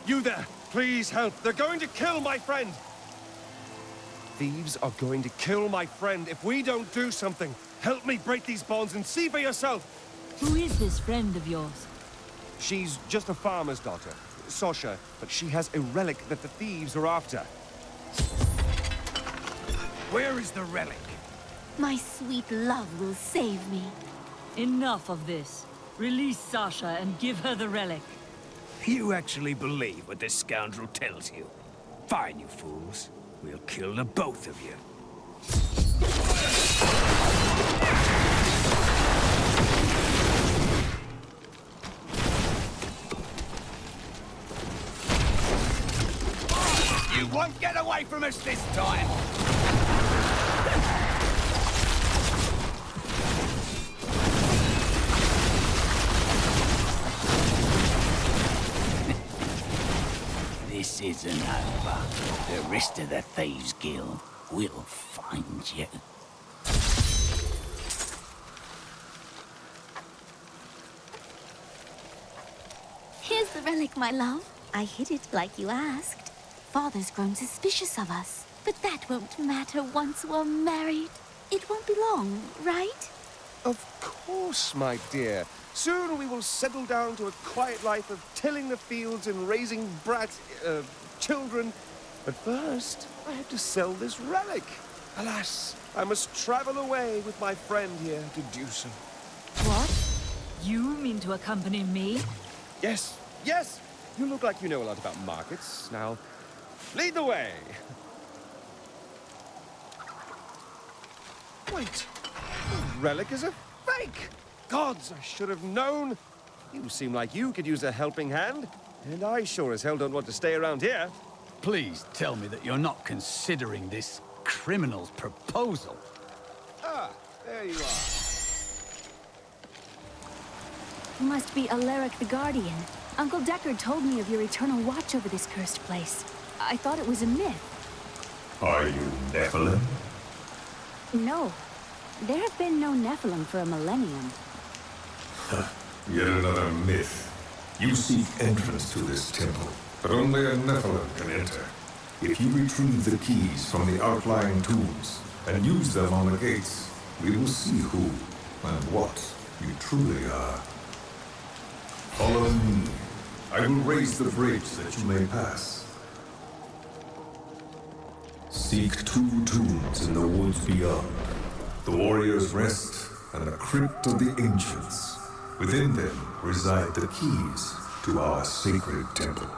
You there! Please help! They're going to kill my friend! Thieves are going to kill my friend if we don't do something. Help me break these bonds and see for yourself! Who is this friend of yours? She's just a farmer's daughter, Sasha, but she has a relic that the thieves are after. Where is the relic? My sweet love will save me. Enough of this. Release Sasha and give her the relic. You actually believe what this scoundrel tells you? Fine, you fools. We'll kill the both of you. You won't get away from us this time! This isn't over. The rest of the Thieves' Guild will find you. Here's the relic, my love. I hid it like you asked. Father's grown suspicious of us, but that won't matter once we're married. It won't be long, right? Of course, my dear. Soon we will settle down to a quiet life of tilling the fields and raising children. But first, I have to sell this relic. Alas, I must travel away with my friend here to do so. What? You mean to accompany me? Yes, yes! You look like you know a lot about markets. Now, lead the way! Wait! The relic is a fake! Gods, I should have known! You seem like you could use a helping hand. And I sure as hell don't want to stay around here. Please tell me that you're not considering this criminal's proposal. Ah, there you are. You must be Alaric the Guardian. Uncle Deckard told me of your eternal watch over this cursed place. I thought it was a myth. Are you Nephilim? No. There have been no Nephilim for a millennium. Yet another myth. You seek entrance to this temple, but only a Nephilim can enter. If you retrieve the keys from the outlying tombs and use them on the gates, we will see who and what you truly are. Follow me. I will raise the bridge that you may pass. Seek 2 tombs in the woods beyond. The Warrior's Rest and the Crypt of the Ancients. Within them reside the keys to our sacred temple.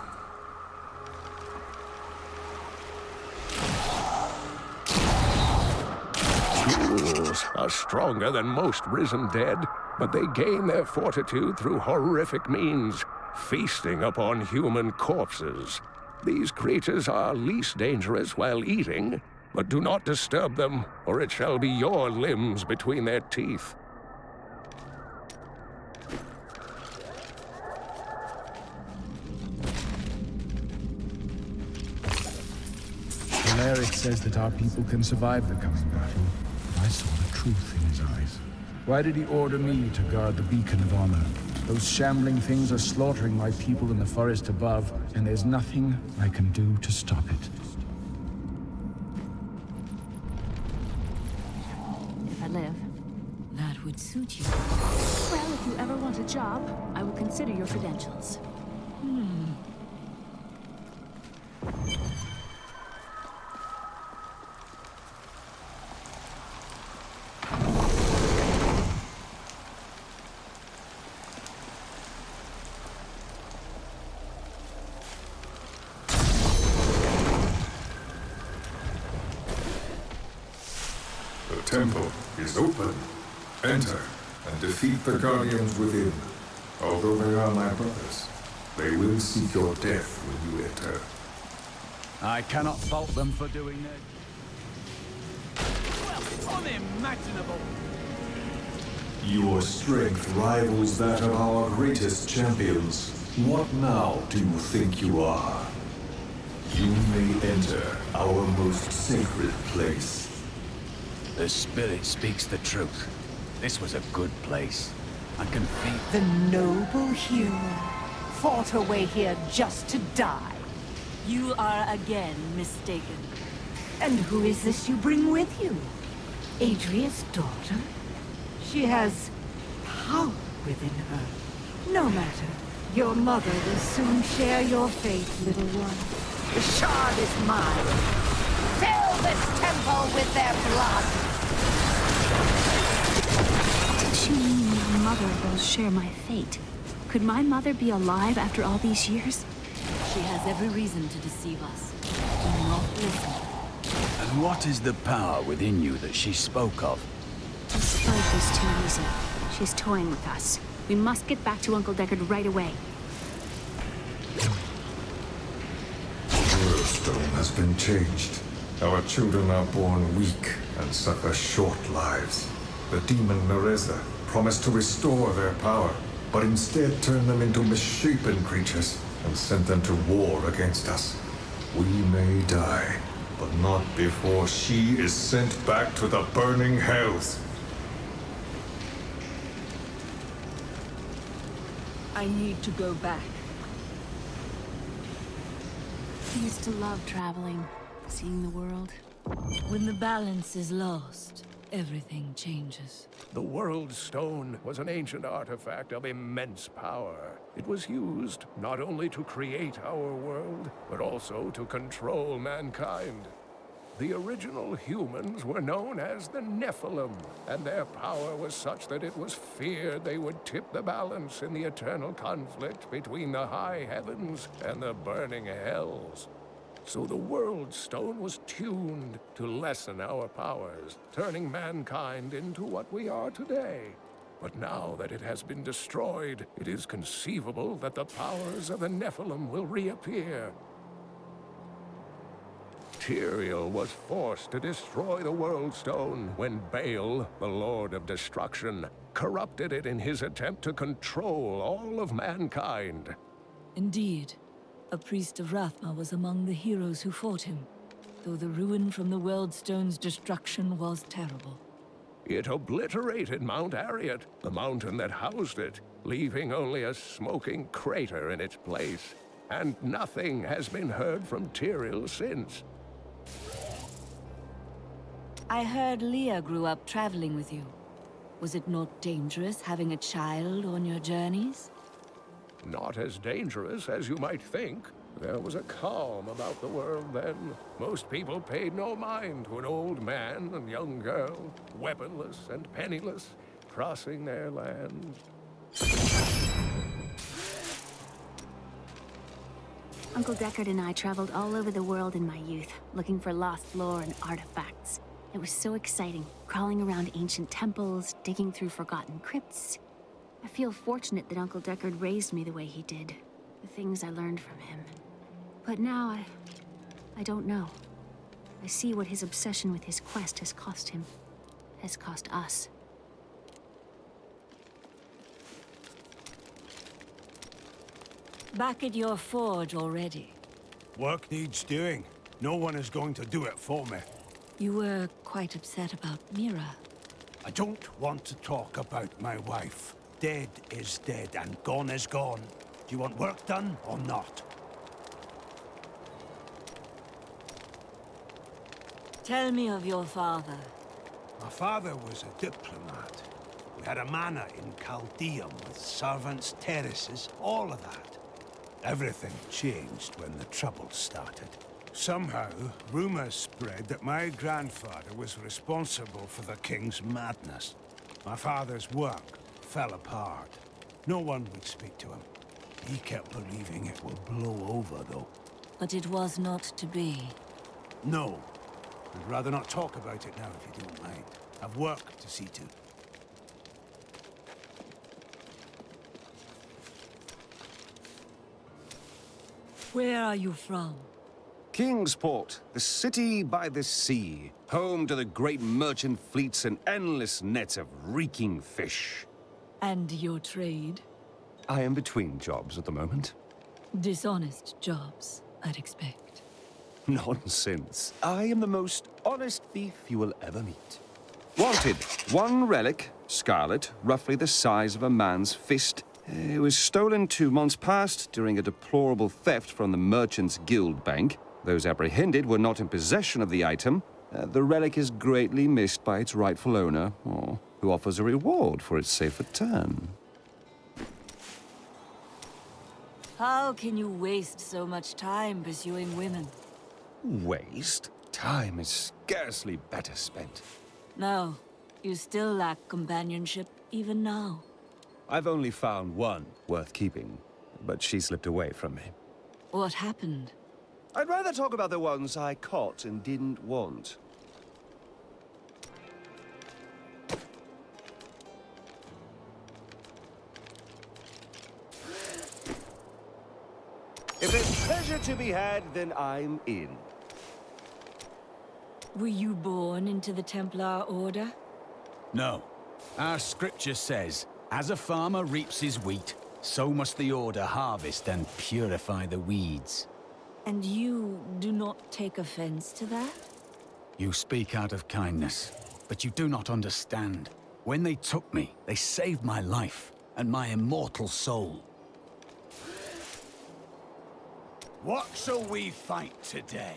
Ghouls are stronger than most risen dead, but they gain their fortitude through horrific means, feasting upon human corpses. These creatures are least dangerous while eating, but do not disturb them, or it shall be your limbs between their teeth. Alaric says that our people can survive the coming battle. I saw the truth in his eyes. Why did he order me to guard the beacon of honor? Those shambling things are slaughtering my people in the forest above, and there's nothing I can do to stop it. If I live. That would suit you. Well, if you ever want a job, I will consider your credentials. The temple is open. Enter and defeat the guardians within. Although they are my brothers, they will seek your death when you enter. I cannot fault them for doing their... Well, unimaginable! Your strength rivals that of our greatest champions. What now do you think you are? You may enter our most sacred place. The spirit speaks the truth. This was a good place. I can feel... The noble hero fought her way here just to die. You are again mistaken. And who is this you bring with you? Adria's daughter? She has power within her. No matter. Your mother will soon share your fate, little one. The shard is mine. Fill this temple with their blood! Did you mean my mother will share my fate? Could my mother be alive after all these years? She has every reason to deceive us. Do not listen. And what is the power within you that she spoke of? This fight is too easy. She's toying with us. We must get back to Uncle Deckard right away. The stone has been changed. Our children are born weak and suffer short lives. The demon Nereza promised to restore their power, but instead turned them into misshapen creatures and sent them to war against us. We may die, but not before she is sent back to the burning hells. I need to go back. I used to love traveling, seeing the world. When the balance is lost, everything changes. The World Stone was an ancient artifact of immense power. It was used not only to create our world, but also to control mankind. The original humans were known as the Nephilim, and their power was such that it was feared they would tip the balance in the eternal conflict between the high heavens and the burning hells. So the World Stone was tuned to lessen our powers, turning mankind into what we are today. But now that it has been destroyed, it is conceivable that the powers of the Nephilim will reappear. Tyrael was forced to destroy the World Stone when Baal, the Lord of Destruction, corrupted it in his attempt to control all of mankind. Indeed, a priest of Rathma was among the heroes who fought him, though the ruin from the World Stone's destruction was terrible. It obliterated Mount Arreat, the mountain that housed it, leaving only a smoking crater in its place. And nothing has been heard from Tyrael since. I heard Leah grew up traveling with you. Was it not dangerous having a child on your journeys? Not as dangerous as you might think. There was a calm about the world then. Most people paid no mind to an old man and young girl, weaponless and penniless, crossing their land. Uncle Deckard and I traveled all over the world in my youth, looking for lost lore and artifacts. It was so exciting, crawling around ancient temples, digging through forgotten crypts. I feel fortunate that Uncle Deckard raised me the way he did, the things I learned from him. But now I don't know. I see what his obsession with his quest has cost him, has cost us. Back at your forge already. Work needs doing. No one is going to do it for me. You were quite upset about Mira. I don't want to talk about my wife. Dead is dead and gone is gone. Do you want work done or not? Tell me of your father. My father was a diplomat. We had a manor in Chaldeum with servants, terraces, all of that. Everything changed when the trouble started. Somehow, rumors spread that my grandfather was responsible for the king's madness. My father's work fell apart. No one would speak to him. He kept believing it would blow over, though. But it was not to be. No. I'd rather not talk about it now, if you don't mind. I've work to see to. Where are you from? Kingsport, the city by the sea, home to the great merchant fleets and endless nets of reeking fish. And your trade? I am between jobs at the moment. Dishonest jobs, I'd expect. Nonsense. I am the most honest thief you will ever meet. Wanted. One relic, scarlet, roughly the size of a man's fist. It was stolen 2 months past during a deplorable theft from the Merchants Guild Bank. Those apprehended were not in possession of the item. The relic is greatly missed by its rightful owner, who offers a reward for its safe return. How can you waste so much time pursuing women? Waste? Time is scarcely better spent. No, you still lack companionship even now. I've only found one worth keeping, but she slipped away from me. What happened? I'd rather talk about the ones I caught and didn't want. If there's pleasure to be had, then I'm in. Were you born into the Templar Order? No. Our scripture says, as a farmer reaps his wheat, so must the Order harvest and purify the weeds. And you do not take offense to that? You speak out of kindness, but you do not understand. When they took me, they saved my life and my immortal soul. What shall we fight today?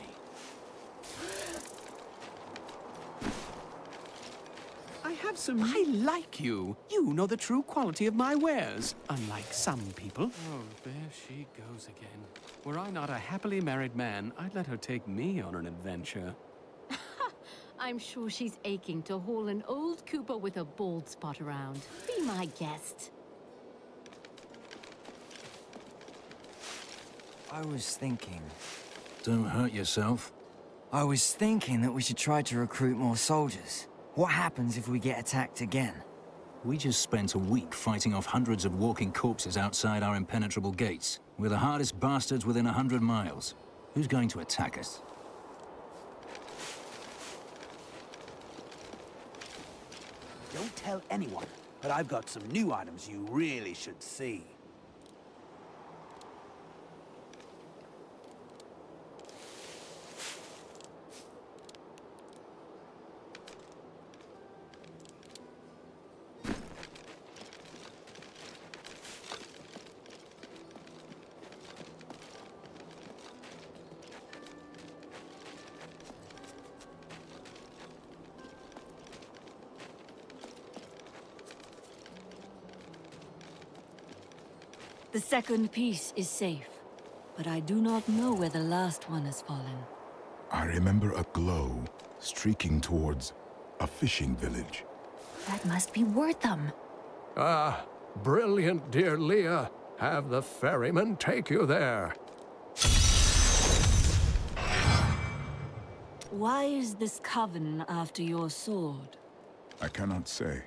I like you. You know the true quality of my wares, unlike some people. Oh, there she goes again. Were I not a happily married man, I'd let her take me on an adventure. I'm sure she's aching to haul an old Cooper with a bald spot around. Be my guest. I was thinking... Don't hurt yourself. I was thinking that we should try to recruit more soldiers. What happens if we get attacked again? We just spent a week fighting off hundreds of walking corpses outside our impenetrable gates. We're the hardest bastards within 100 miles. Who's going to attack us? Don't tell anyone, but I've got some new items you really should see. The second piece is safe, but I do not know where the last one has fallen. I remember a glow streaking towards a fishing village. That must be Wortham. Ah, brilliant, dear Leah. Have the ferryman take you there. Why is this coven after your sword? I cannot say,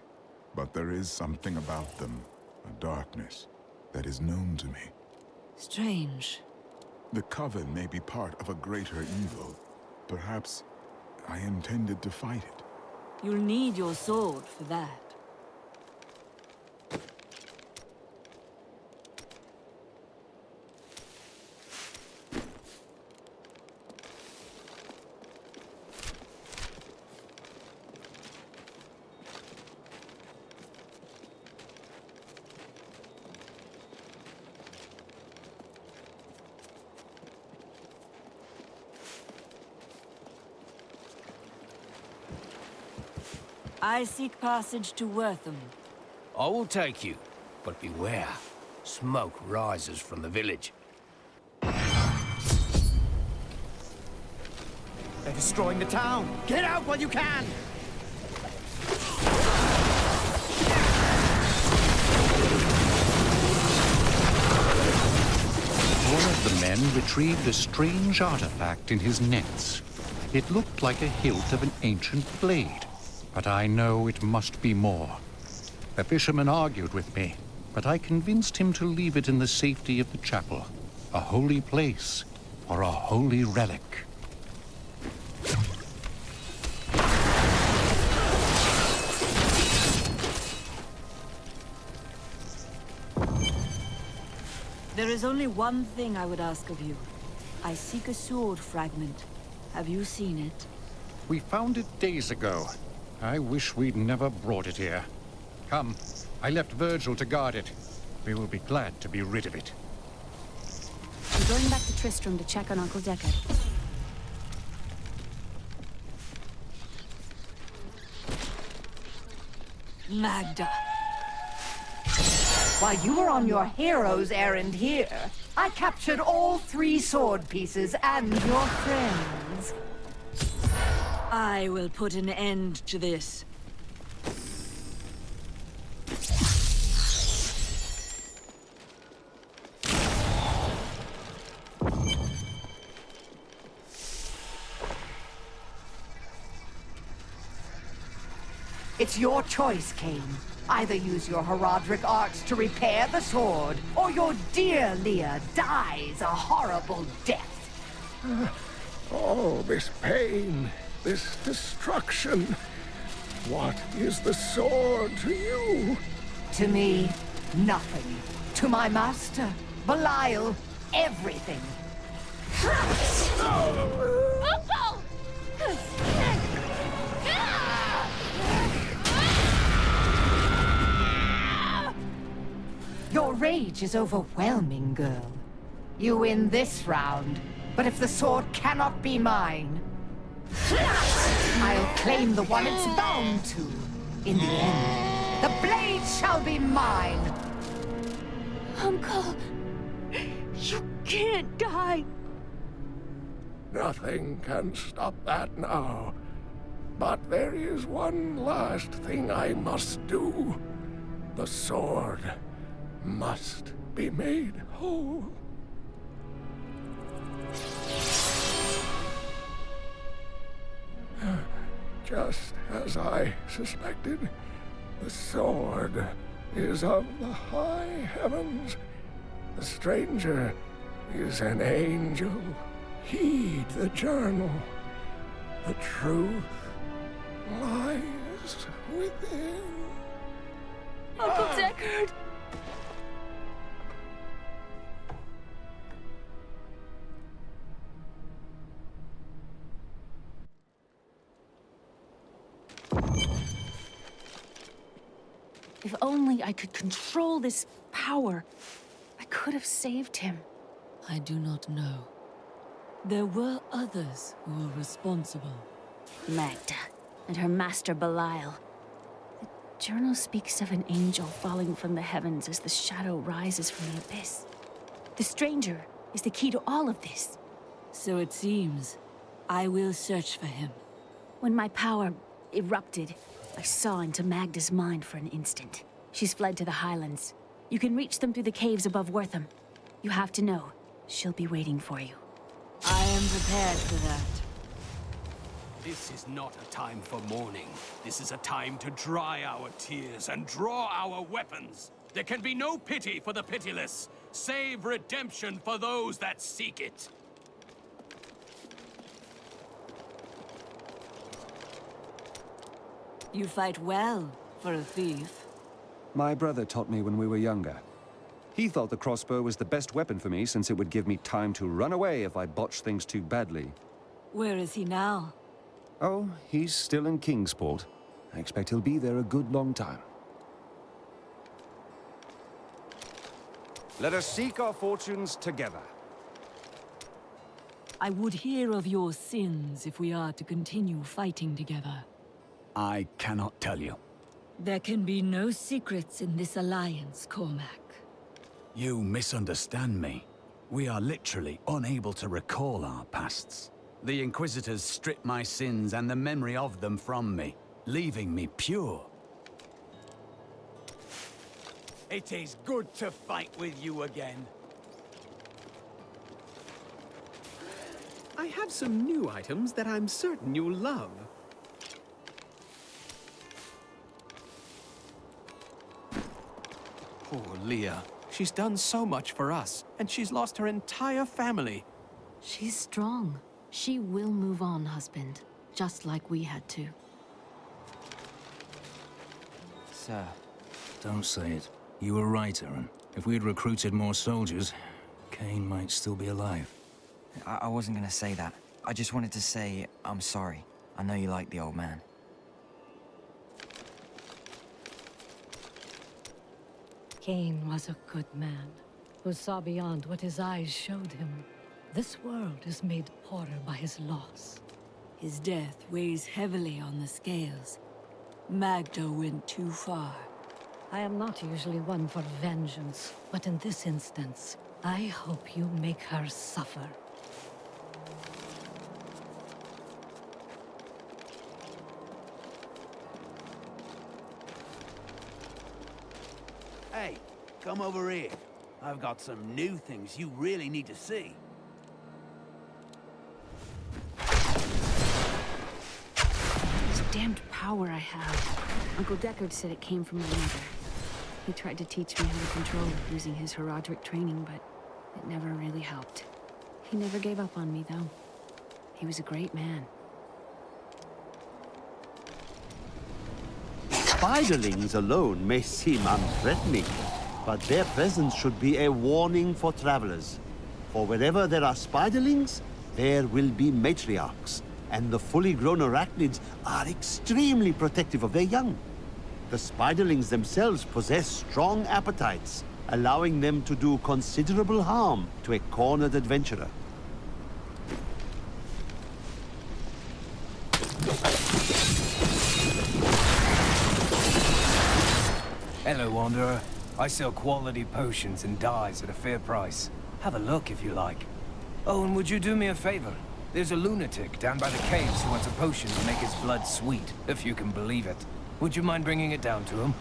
but there is something about them, a darkness, that is known to me. Strange. The coven may be part of a greater evil. Perhaps I intended to fight it. You'll need your sword for that. I seek passage to Wortham. I will take you, but beware. Smoke rises from the village. They're destroying the town! Get out while you can! One of the men retrieved a strange artifact in his nets. It looked like a hilt of an ancient blade, but I know it must be more. The fisherman argued with me, but I convinced him to leave it in the safety of the chapel, a holy place for a holy relic. There is only one thing I would ask of you. I seek a sword fragment. Have you seen it? We found it days ago. I wish we'd never brought it here. Come, I left Virgil to guard it. We will be glad to be rid of it. I'm going back to Tristram to check on Uncle Deckard. Magda. While you were on your hero's errand here, I captured all 3 sword pieces and your friends. I will put an end to this. It's your choice, Cain. Either use your Herodric arts to repair the sword, or your dear Leah dies a horrible death. Oh, this pain, this destruction. What is the sword to you? To me, nothing. To my master, Belial, everything. Uncle! Your rage is overwhelming, girl. You win this round, but if the sword cannot be mine, I'll claim the one it's bound to. In the end, the blade shall be mine. Uncle, you can't die. Nothing can stop that now. But there is one last thing I must do. The sword must be made whole. Just as I suspected, the sword is of the high heavens. The stranger is an angel. Heed the journal. The truth lies within. Uncle Deckard! If only I could control this power, I could have saved him. I do not know. There were others who were responsible. Magda and her master Belial. The journal speaks of an angel falling from the heavens as the shadow rises from the abyss. The stranger is the key to all of this. So it seems. I will search for him. When my power erupted, I saw into Magda's mind for an instant. She's fled to the highlands. You can reach them through the caves above Wortham. You have to know, she'll be waiting for you. I am prepared for that. This is not a time for mourning. This is a time to dry our tears and draw our weapons. There can be no pity for the pitiless, save redemption for those that seek it. You fight well for a thief. My brother taught me when we were younger. He thought the crossbow was the best weapon for me since it would give me time to run away if I botched things too badly. Where is he now? Oh, he's still in Kingsport. I expect he'll be there a good long time. Let us seek our fortunes together. I would hear of your sins if we are to continue fighting together. I cannot tell you. There can be no secrets in this alliance, Cormac. You misunderstand me. We are literally unable to recall our pasts. The Inquisitors stripped my sins and the memory of them from me, leaving me pure. It is good to fight with you again. I have some new items that I'm certain you'll love. Poor Leah. She's done so much for us, and she's lost her entire family. She's strong. She will move on, husband. Just like we had to. Sir. Don't say it. You were right, Aaron. If we had recruited more soldiers, Cain might still be alive. I wasn't gonna say that. I just wanted to say I'm sorry. I know you like the old man. Cain was a good man, who saw beyond what his eyes showed him. This world is made poorer by his loss. His death weighs heavily on the scales. Magda went too far. I am not usually one for vengeance, but in this instance, I hope you make her suffer. Hey, come over here. I've got some new things you really need to see. This damned power I have. Uncle Deckard said it came from my mother. He tried to teach me how to control it using his Herodric training, but it never really helped. He never gave up on me, though. He was a great man. Spiderlings alone may seem unthreatening, but their presence should be a warning for travelers. For wherever there are spiderlings, there will be matriarchs, and the fully grown arachnids are extremely protective of their young. The spiderlings themselves possess strong appetites, allowing them to do considerable harm to a cornered adventurer. Hello, Wanderer. I sell quality potions and dyes at a fair price. Have a look if you like. Oh, and would you do me a favor? There's a lunatic down by the caves who wants a potion to make his blood sweet, if you can believe it. Would you mind bringing it down to him?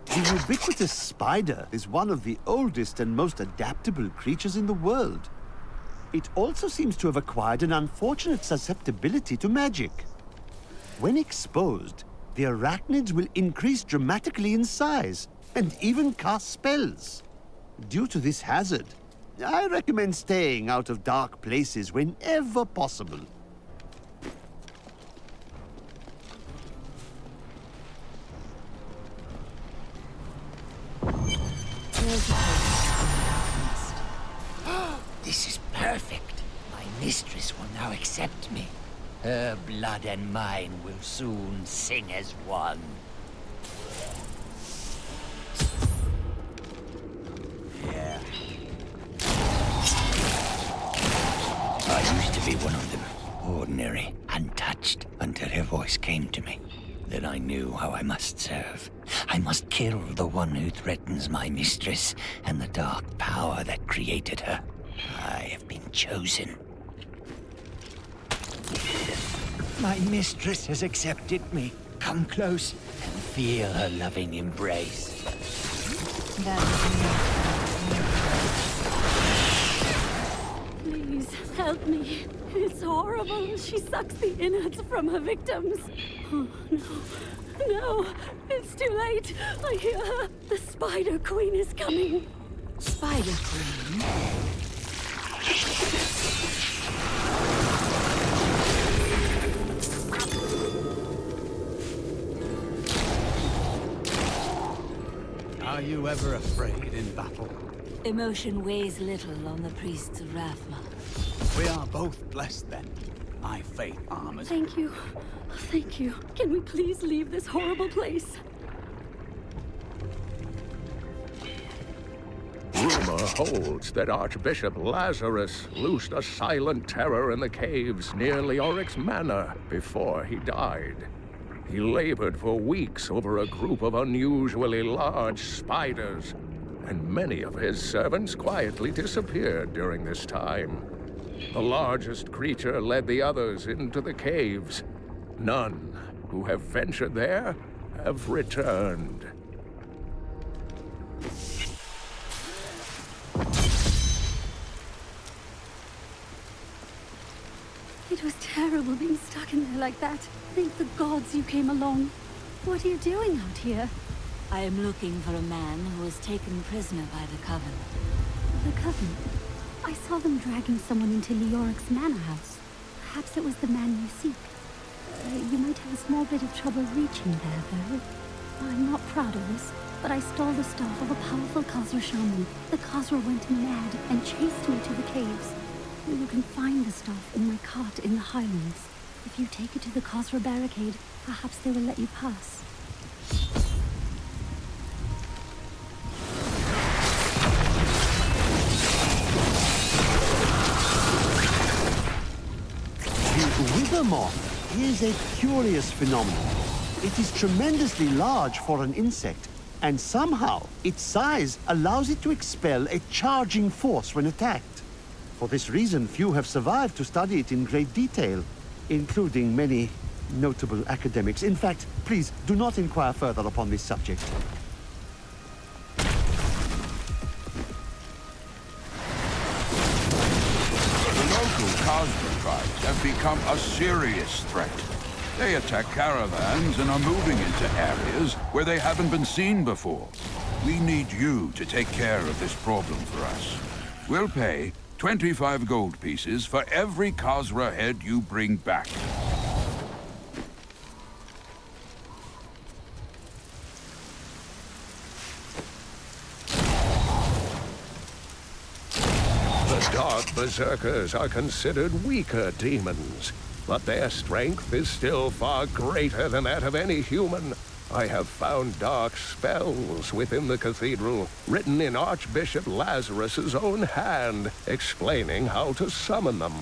The ubiquitous spider is one of the oldest and most adaptable creatures in the world. It also seems to have acquired an unfortunate susceptibility to magic. When exposed, the arachnids will increase dramatically in size and even cast spells. Due to this hazard, I recommend staying out of dark places whenever possible. This is perfect. My mistress will now accept me. Her blood and mine will soon sing as one. Yeah. I used to be one of them. Ordinary, untouched, until her voice came to me. Then I knew how I must serve. I must kill the one who threatens my mistress and the dark power that created her. I have been chosen. My mistress has accepted me. Come close and feel her loving embrace. Please, help me. It's horrible. She sucks the innards from her victims. Oh, no. No, it's too late. I hear her. The Spider Queen is coming. Spider Queen? Are you ever afraid in battle? Emotion weighs little on the priests of Rathma. We are both blessed then. My faith armors. Thank you. Thank you. Can we please leave this horrible place? Rumor holds that Archbishop Lazarus loosed a silent terror in the caves near Leoric's manor before he died. He labored for weeks over a group of unusually large spiders, and many of his servants quietly disappeared during this time. The largest creature led the others into the caves. None who have ventured there have returned. It was terrible being stuck in there like that. Thank the gods you came along. What are you doing out here? I am looking for a man who was taken prisoner by the Coven. The Coven? I saw them dragging someone into Leoric's manor house. Perhaps it was the man you seek. You might have a small bit of trouble reaching there, though. I'm not proud of this, but I stole the stuff of a powerful Khazra shaman. The Khazra went mad and chased me to the caves. You can find the stuff in my cart in the Highlands. If you take it to the Khazra barricade, perhaps they will let you pass. The wither moth is a curious phenomenon. It is tremendously large for an insect, and somehow its size allows it to expel a charging force when attacked. For this reason, few have survived to study it in great detail, including many notable academics. In fact, please do not inquire further upon this subject. The local Khazra tribes have become a serious threat. They attack caravans and are moving into areas where they haven't been seen before. We need you to take care of this problem for us. We'll pay 25 gold pieces for every Khazra head you bring back. The Dark Berserkers are considered weaker demons, but their strength is still far greater than that of any human. I have found dark spells within the cathedral, written in Archbishop Lazarus's own hand, explaining how to summon them.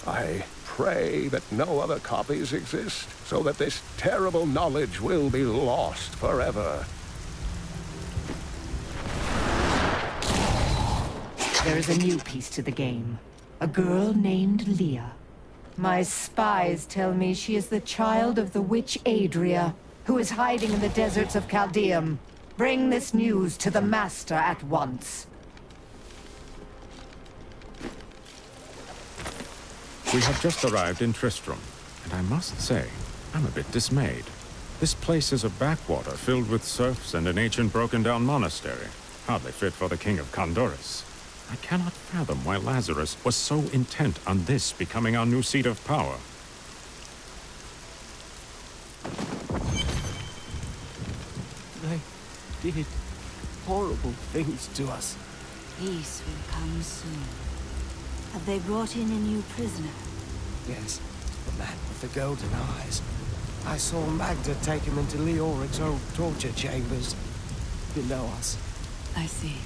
I pray that no other copies exist, so that this terrible knowledge will be lost forever. There is a new piece to the game. A girl named Leah. My spies tell me she is the child of the witch Adria, who is hiding in the deserts of Chaldeum. Bring this news to the Master at once. We have just arrived in Tristram, and I must say, I'm a bit dismayed. This place is a backwater filled with serfs and an ancient broken-down monastery, hardly fit for the King of Condorus. I cannot fathom why Lazarus was so intent on this becoming our new seat of power. They did horrible things to us. Peace will come soon. Have they brought in a new prisoner? Yes, the man with the golden eyes. I saw Magda take him into Leoric's old torture chambers below us. I see.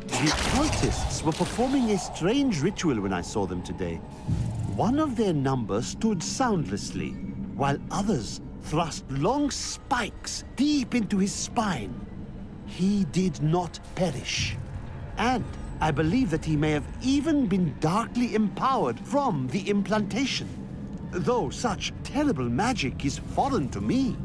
The cultists were performing a strange ritual when I saw them today. One of their number stood soundlessly, while others thrust long spikes deep into his spine. He did not perish. And I believe that he may have even been darkly empowered from the implantation, though such terrible magic is foreign to me.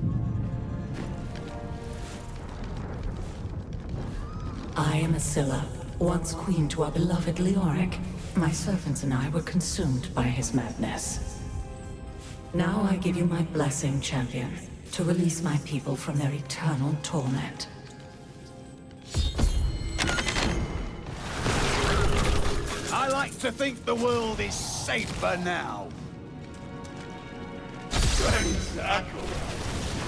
I am Asilla, once queen to our beloved Leoric. My servants and I were consumed by his madness. Now I give you my blessing, champion, to release my people from their eternal torment. I like to think the world is safer now.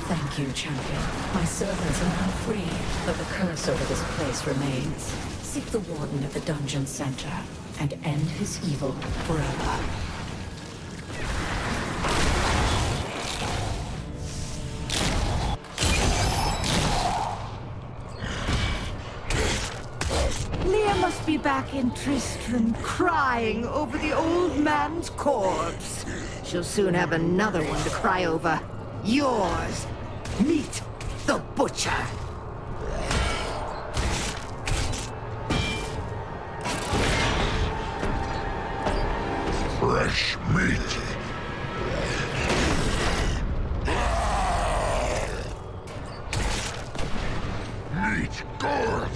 Thank you, champion. My servants are now free, but the curse over this place remains. Seek the warden at the dungeon center and end his evil forever. Leah must be back in Tristram, crying over the old man's corpse. She'll soon have another one to cry over. Yours. Meet the butcher. Fresh meat. Meat guard.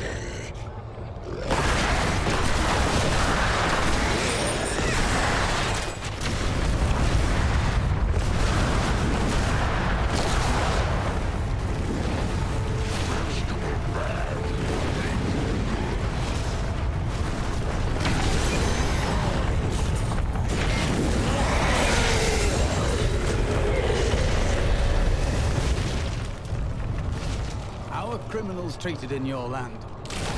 criminals treated in your land?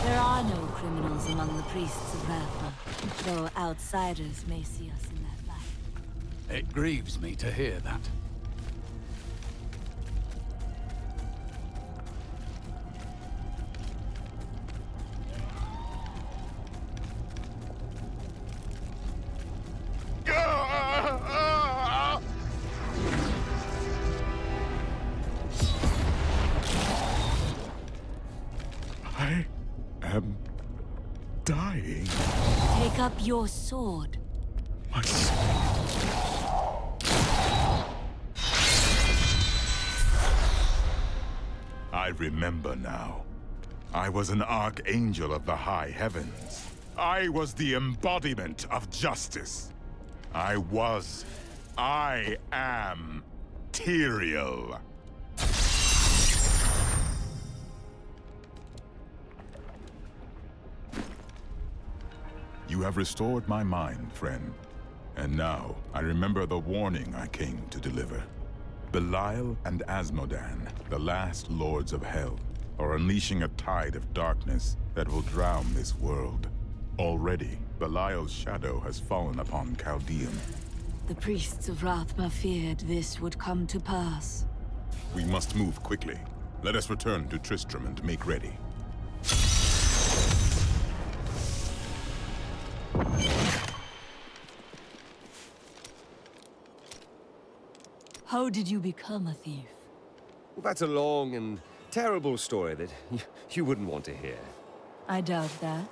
There are no criminals among the priests of Rathma, though outsiders may see us in that light. It grieves me to hear that. I am dying. Take up your sword. My I remember now. I was an archangel of the high heavens. I was the embodiment of justice. I am Tyrael. You have restored my mind, friend. And now, I remember the warning I came to deliver. Belial and Asmodan, the last lords of Hell, are unleashing a tide of darkness that will drown this world. Already, Belial's shadow has fallen upon Chaldeum. The priests of Rathma feared this would come to pass. We must move quickly. Let us return to Tristram and make ready. How did you become a thief? Well, that's a long and terrible story that you wouldn't want to hear. I doubt that.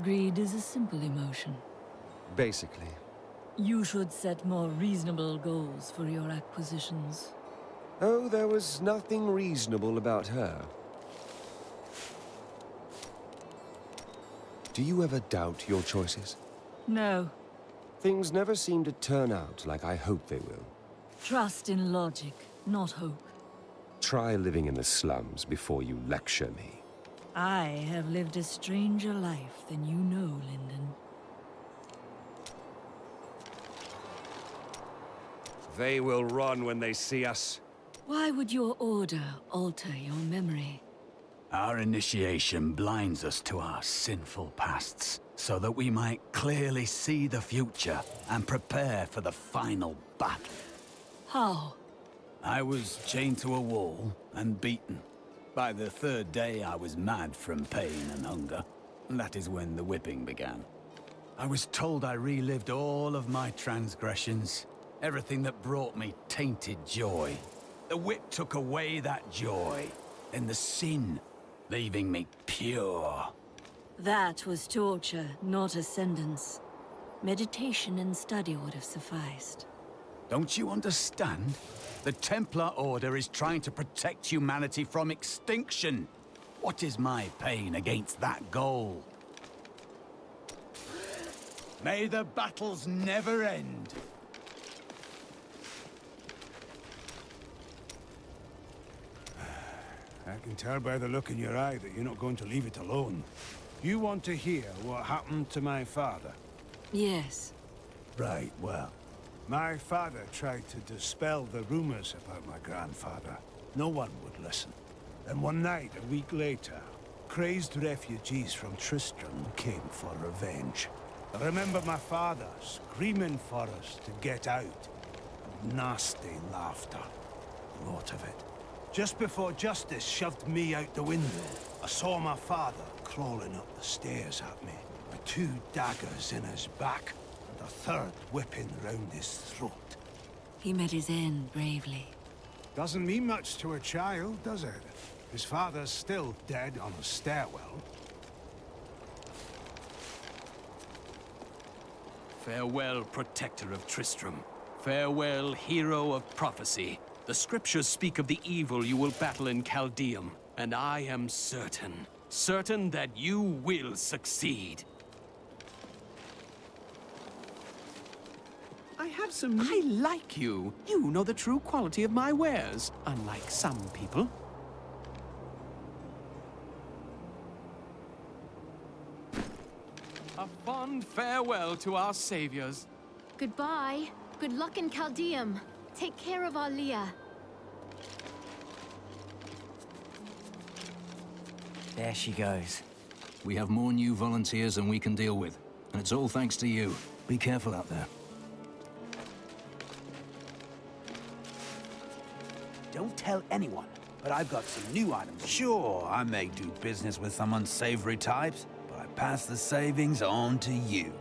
Greed is a simple emotion. Basically. You should set more reasonable goals for your acquisitions. Oh, there was nothing reasonable about her. Do you ever doubt your choices? No. Things never seem to turn out like I hope they will. Trust in logic, not hope. Try living in the slums before you lecture me. I have lived a stranger life than you know, Lyndon. They will run when they see us. Why would your order alter your memory? Our initiation blinds us to our sinful pasts, so that we might clearly see the future and prepare for the final battle. How? I was chained to a wall and beaten. By the third day, I was mad from pain and hunger. And that is when the whipping began. I was told I relived all of my transgressions, everything that brought me tainted joy. The whip took away that joy, and the sin, leaving me pure. That was torture, not ascendance. Meditation and study would have sufficed. Don't you understand? The Templar Order is trying to protect humanity from extinction. What is my pain against that goal? May the battles never end. I can tell by the look in your eye that you're not going to leave it alone. You want to hear what happened to my father? Yes. Right, well. My father tried to dispel the rumors about my grandfather. No one would listen. Then one night, a week later, crazed refugees from Tristram came for revenge. I remember my father screaming for us to get out. Nasty laughter. A lot of it. Just before justice shoved me out the window, I saw my father crawling up the stairs at me, with 2 daggers in his back, and a 3rd whipping round his throat. He met his end bravely. Doesn't mean much to a child, does it? His father's still dead on a stairwell. Farewell, protector of Tristram. Farewell, hero of prophecy. The scriptures speak of the evil you will battle in Chaldeum, and I am certain that you will succeed. I like you. You know the true quality of my wares, unlike some people. A fond farewell to our saviors. Goodbye. Good luck in Chaldeum. Take care of Alia. There she goes. We have more new volunteers than we can deal with. And it's all thanks to you. Be careful out there. Don't tell anyone, but I've got some new items. Sure, I may do business with some unsavory types, but I pass the savings on to you.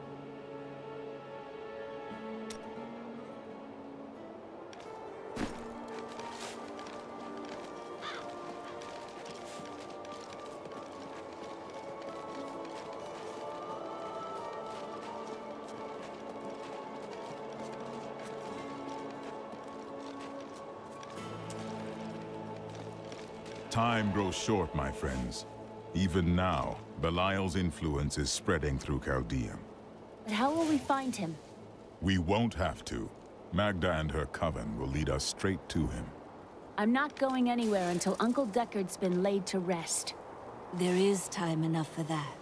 Time grows short, my friends. Even now, Belial's influence is spreading through Chaldeum. But how will we find him? We won't have to. Magda and her coven will lead us straight to him. I'm not going anywhere until Uncle Deckard's been laid to rest. There is time enough for that.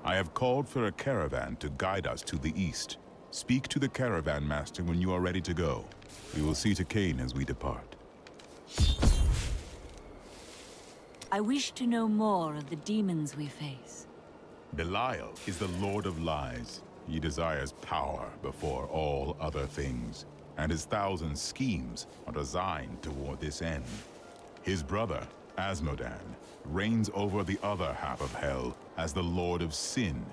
I have called for a caravan to guide us to the east. Speak to the caravan master when you are ready to go. We will see to Cain as we depart. I wish to know more of the demons we face. Belial is the Lord of Lies. He desires power before all other things, and his thousand schemes are designed toward this end. His brother, Asmodan, reigns over the other half of Hell as the Lord of Sin.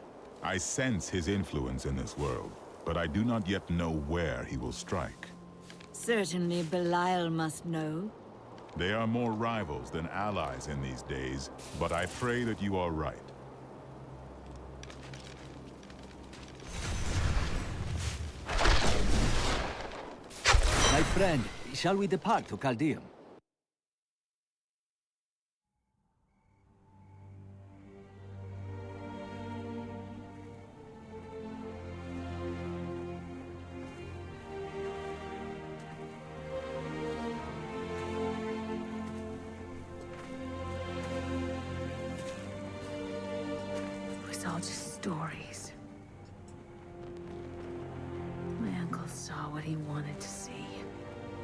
I sense his influence in this world, but I do not yet know where he will strike. Certainly Belial must know. They are more rivals than allies in these days, but I pray that you are right. My friend, shall we depart to Chaldeum? It was all just stories. My uncle saw what he wanted to see.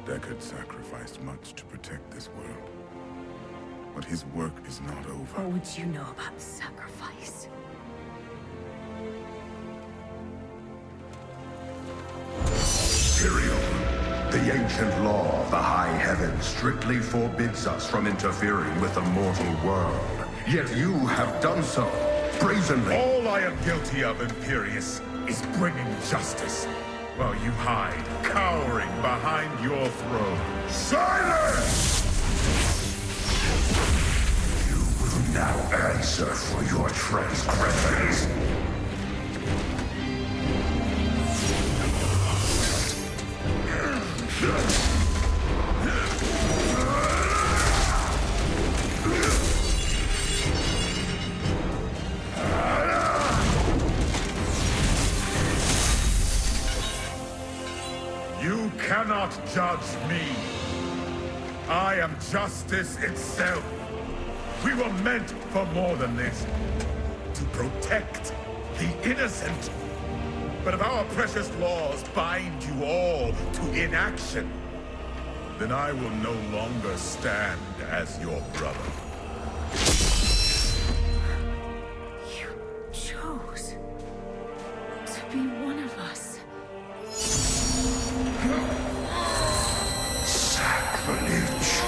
Deckard sacrificed much to protect this world. But his work is not over. What would you know about sacrifice? Imperial. The ancient law of the high heavens strictly forbids us from interfering with the mortal world. Yet you have done so, brazenly. All I am guilty of, Imperius, is bringing justice, while you hide, cowering behind your throne. Silence! You will now answer for your transgressions. You cannot judge me. I am justice itself. We were meant for more than this. To protect the innocent. But if our precious laws bind you all to inaction, then I will no longer stand as your brother. You chose to be one of us. Sacrilege.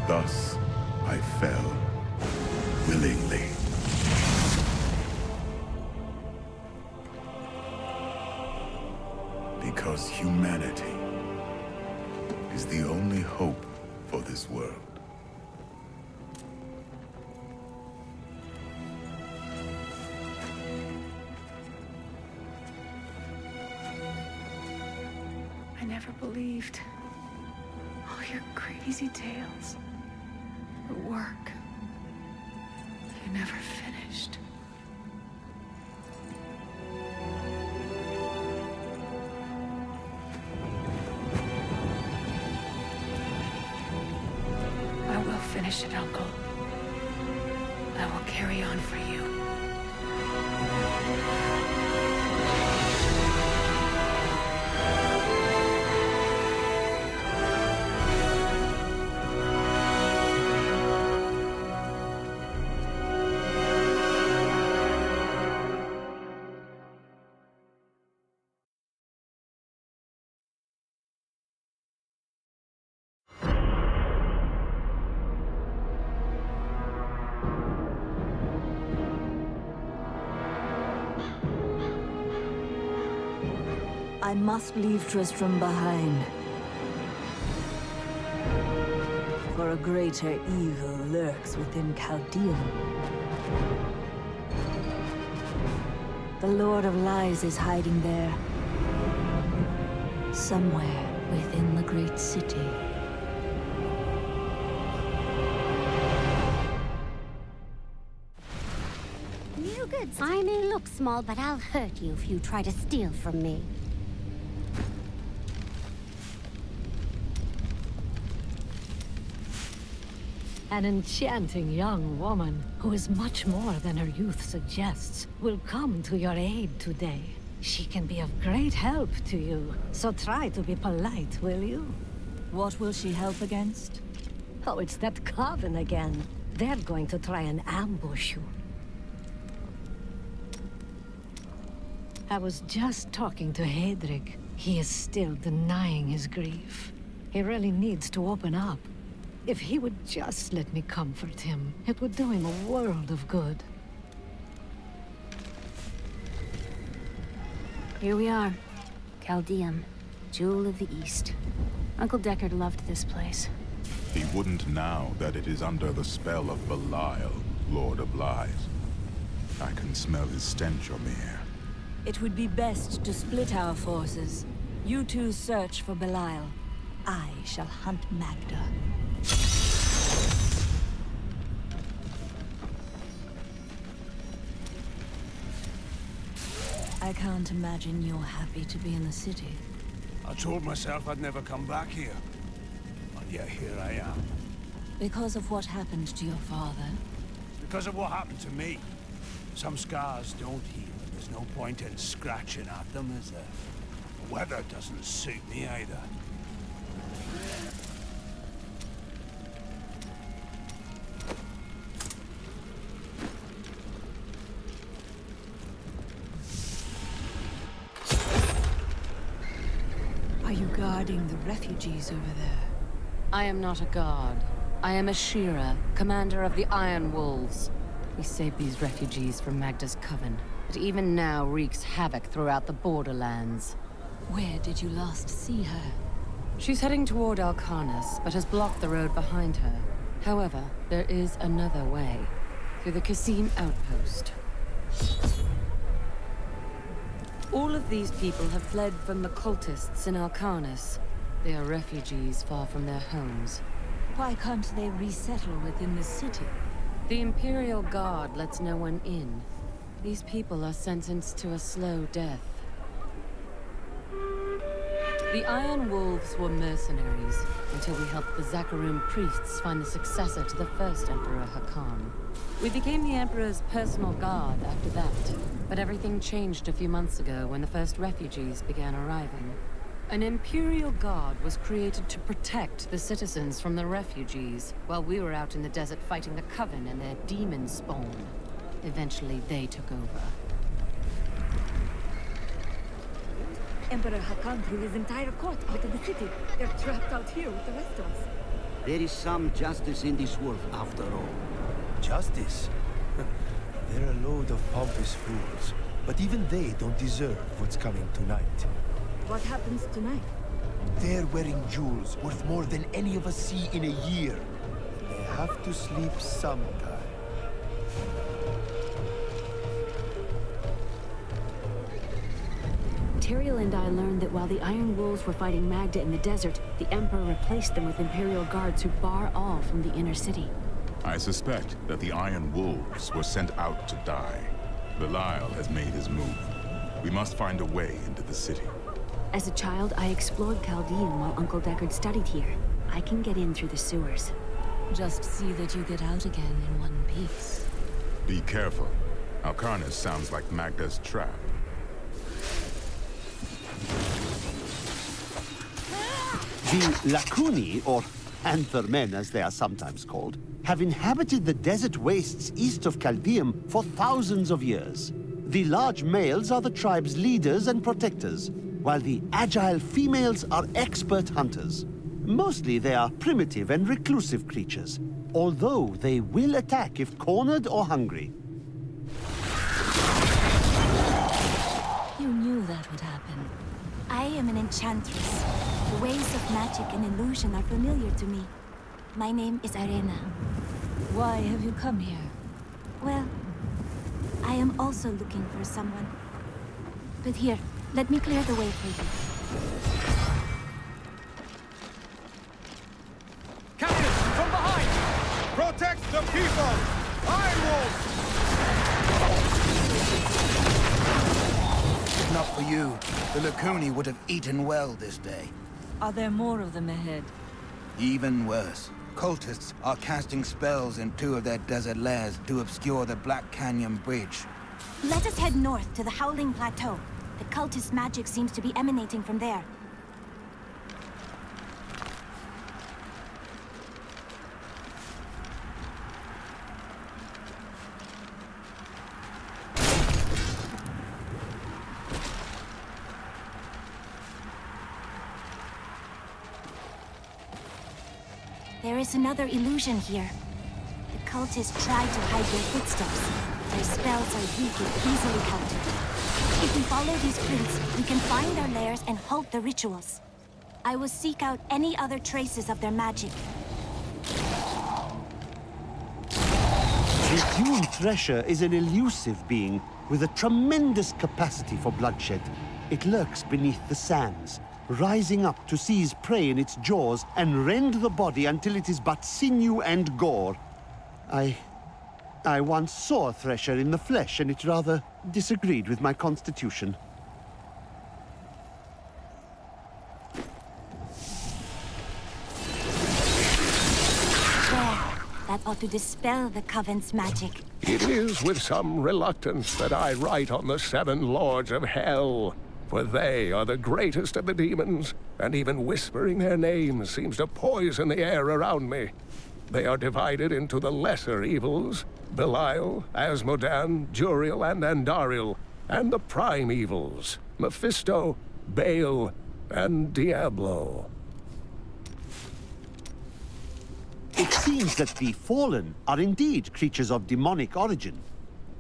Thus, I fell, willingly. Because humanity is the only hope for this world. I never believed all your crazy tales. The work. You never finished. finish it, Uncle. I will carry on for you. I must leave Tristram behind. For a greater evil lurks within Chaldean. The Lord of Lies is hiding there. Somewhere within the great city. You good. I may look small, but I'll hurt you if you try to steal from me. An enchanting young woman, who is much more than her youth suggests, will come to your aid today. She can be of great help to you, so try to be polite, will you? What will she help against? Oh, it's that coven again. They're going to try and ambush you. I was just talking to Hedrick. He is still denying his grief. He really needs to open up. If he would just let me comfort him, it would do him a world of good. Here we are. Chaldeum, Jewel of the East. Uncle Deckard loved this place. He wouldn't now that it is under the spell of Belial, Lord of Lies. I can smell his stench on the air. It would be best to split our forces. You two search for Belial. I shall hunt Magda. I can't imagine you're happy to be in the city. I told myself I'd never come back here. And yet here I am. Because of what happened to your father? Because of what happened to me. Some scars don't heal. There's no point in scratching at them, is there? The weather doesn't suit me either. Are you guarding the refugees over there? I am not a guard. I am a Shira, commander of the Iron Wolves. We saved these refugees from Magda's coven, but even now wreaks havoc throughout the borderlands. Where did you last see her? She's heading toward Alcarnus, but has blocked the road behind her. However, there is another way, through the Kasim outpost. All of these people have fled from the cultists in Alcarnus. They are refugees far from their homes. Why can't they resettle within the city? The Imperial Guard lets no one in. These people are sentenced to a slow death. The Iron Wolves were mercenaries, until we helped the Zakharum priests find the successor to the first Emperor Hakan. We became the Emperor's personal guard after that, but everything changed a few months ago when the first refugees began arriving. An Imperial Guard was created to protect the citizens from the refugees, while we were out in the desert fighting the Coven and their demon spawn. Eventually, they took over. Emperor Hakan threw his entire court out of the city. They're trapped out here with the rest of us. There is some justice in this world, after all. Justice? They're a load of pompous fools. But even they don't deserve what's coming tonight. What happens tonight? They're wearing jewels worth more than any of us see in a year. They have to sleep sometime. Tyrael and I learned that while the Iron Wolves were fighting Magda in the desert, the Emperor replaced them with Imperial guards who bar all from the inner city. I suspect that the Iron Wolves were sent out to die. Belial has made his move. We must find a way into the city. As a child, I explored Chaldean while Uncle Deckard studied here. I can get in through the sewers. Just see that you get out again in one piece. Be careful. Alcarnus sounds like Magda's trap. The Lacuni, or Anther men as they are sometimes called, have inhabited the desert wastes east of Caldeum for thousands of years. The large males are the tribe's leaders and protectors, while the agile females are expert hunters. Mostly they are primitive and reclusive creatures, although they will attack if cornered or hungry. You knew that would happen. I am an enchantress. The ways of magic and illusion are familiar to me. My name is Arena. Why have you come here? Well, I am also looking for someone. But here, let me clear the way for you. Captain, from behind! Protect the people! Iron Wolf! If not for you, the Lacuni would have eaten well this day. Are there more of them ahead? Even worse. Cultists are casting spells in 2 of their desert lairs to obscure the Black Canyon Bridge. Let us head north to the Howling Plateau. The cultist magic seems to be emanating from there. There is another illusion here. The cultists try to hide their footsteps. Their spells are weak and easily countered. If we follow these prints, we can find their lairs and halt the rituals. I will seek out any other traces of their magic. The Dune Thresher is an elusive being with a tremendous capacity for bloodshed. It lurks beneath the sands, rising up to seize prey in its jaws and rend the body until it is but sinew and gore. I once saw a Thresher in the flesh, and it rather disagreed with my constitution. There. That ought to dispel the Coven's magic. It is with some reluctance that I write on the 7 Lords of Hell, for they are the greatest of the demons, and even whispering their names seems to poison the air around me. They are divided into the lesser evils, Belial, Asmodan, Juriel, and Andariel, and the prime evils, Mephisto, Baal, and Diablo. It seems that the Fallen are indeed creatures of demonic origin.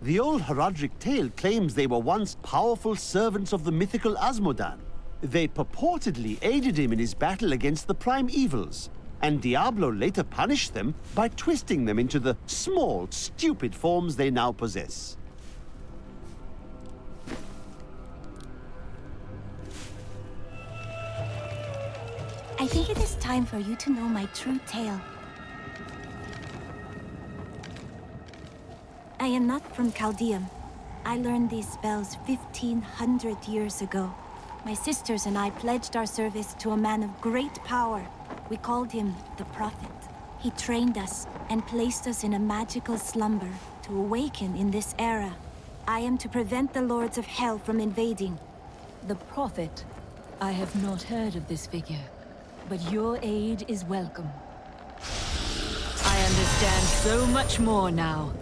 The old heraldic tale claims they were once powerful servants of the mythical Asmodan. They purportedly aided him in his battle against the prime evils, and Diablo later punished them by twisting them into the small, stupid forms they now possess. I think it is time for you to know my true tale. I am not from Caldeum. I learned these spells 1,500 years ago. My sisters and I pledged our service to a man of great power. We called him the Prophet. He trained us and placed us in a magical slumber to awaken in this era. I am to prevent the Lords of Hell from invading. The Prophet? I have not heard of this figure, but your aid is welcome. I understand so much more now.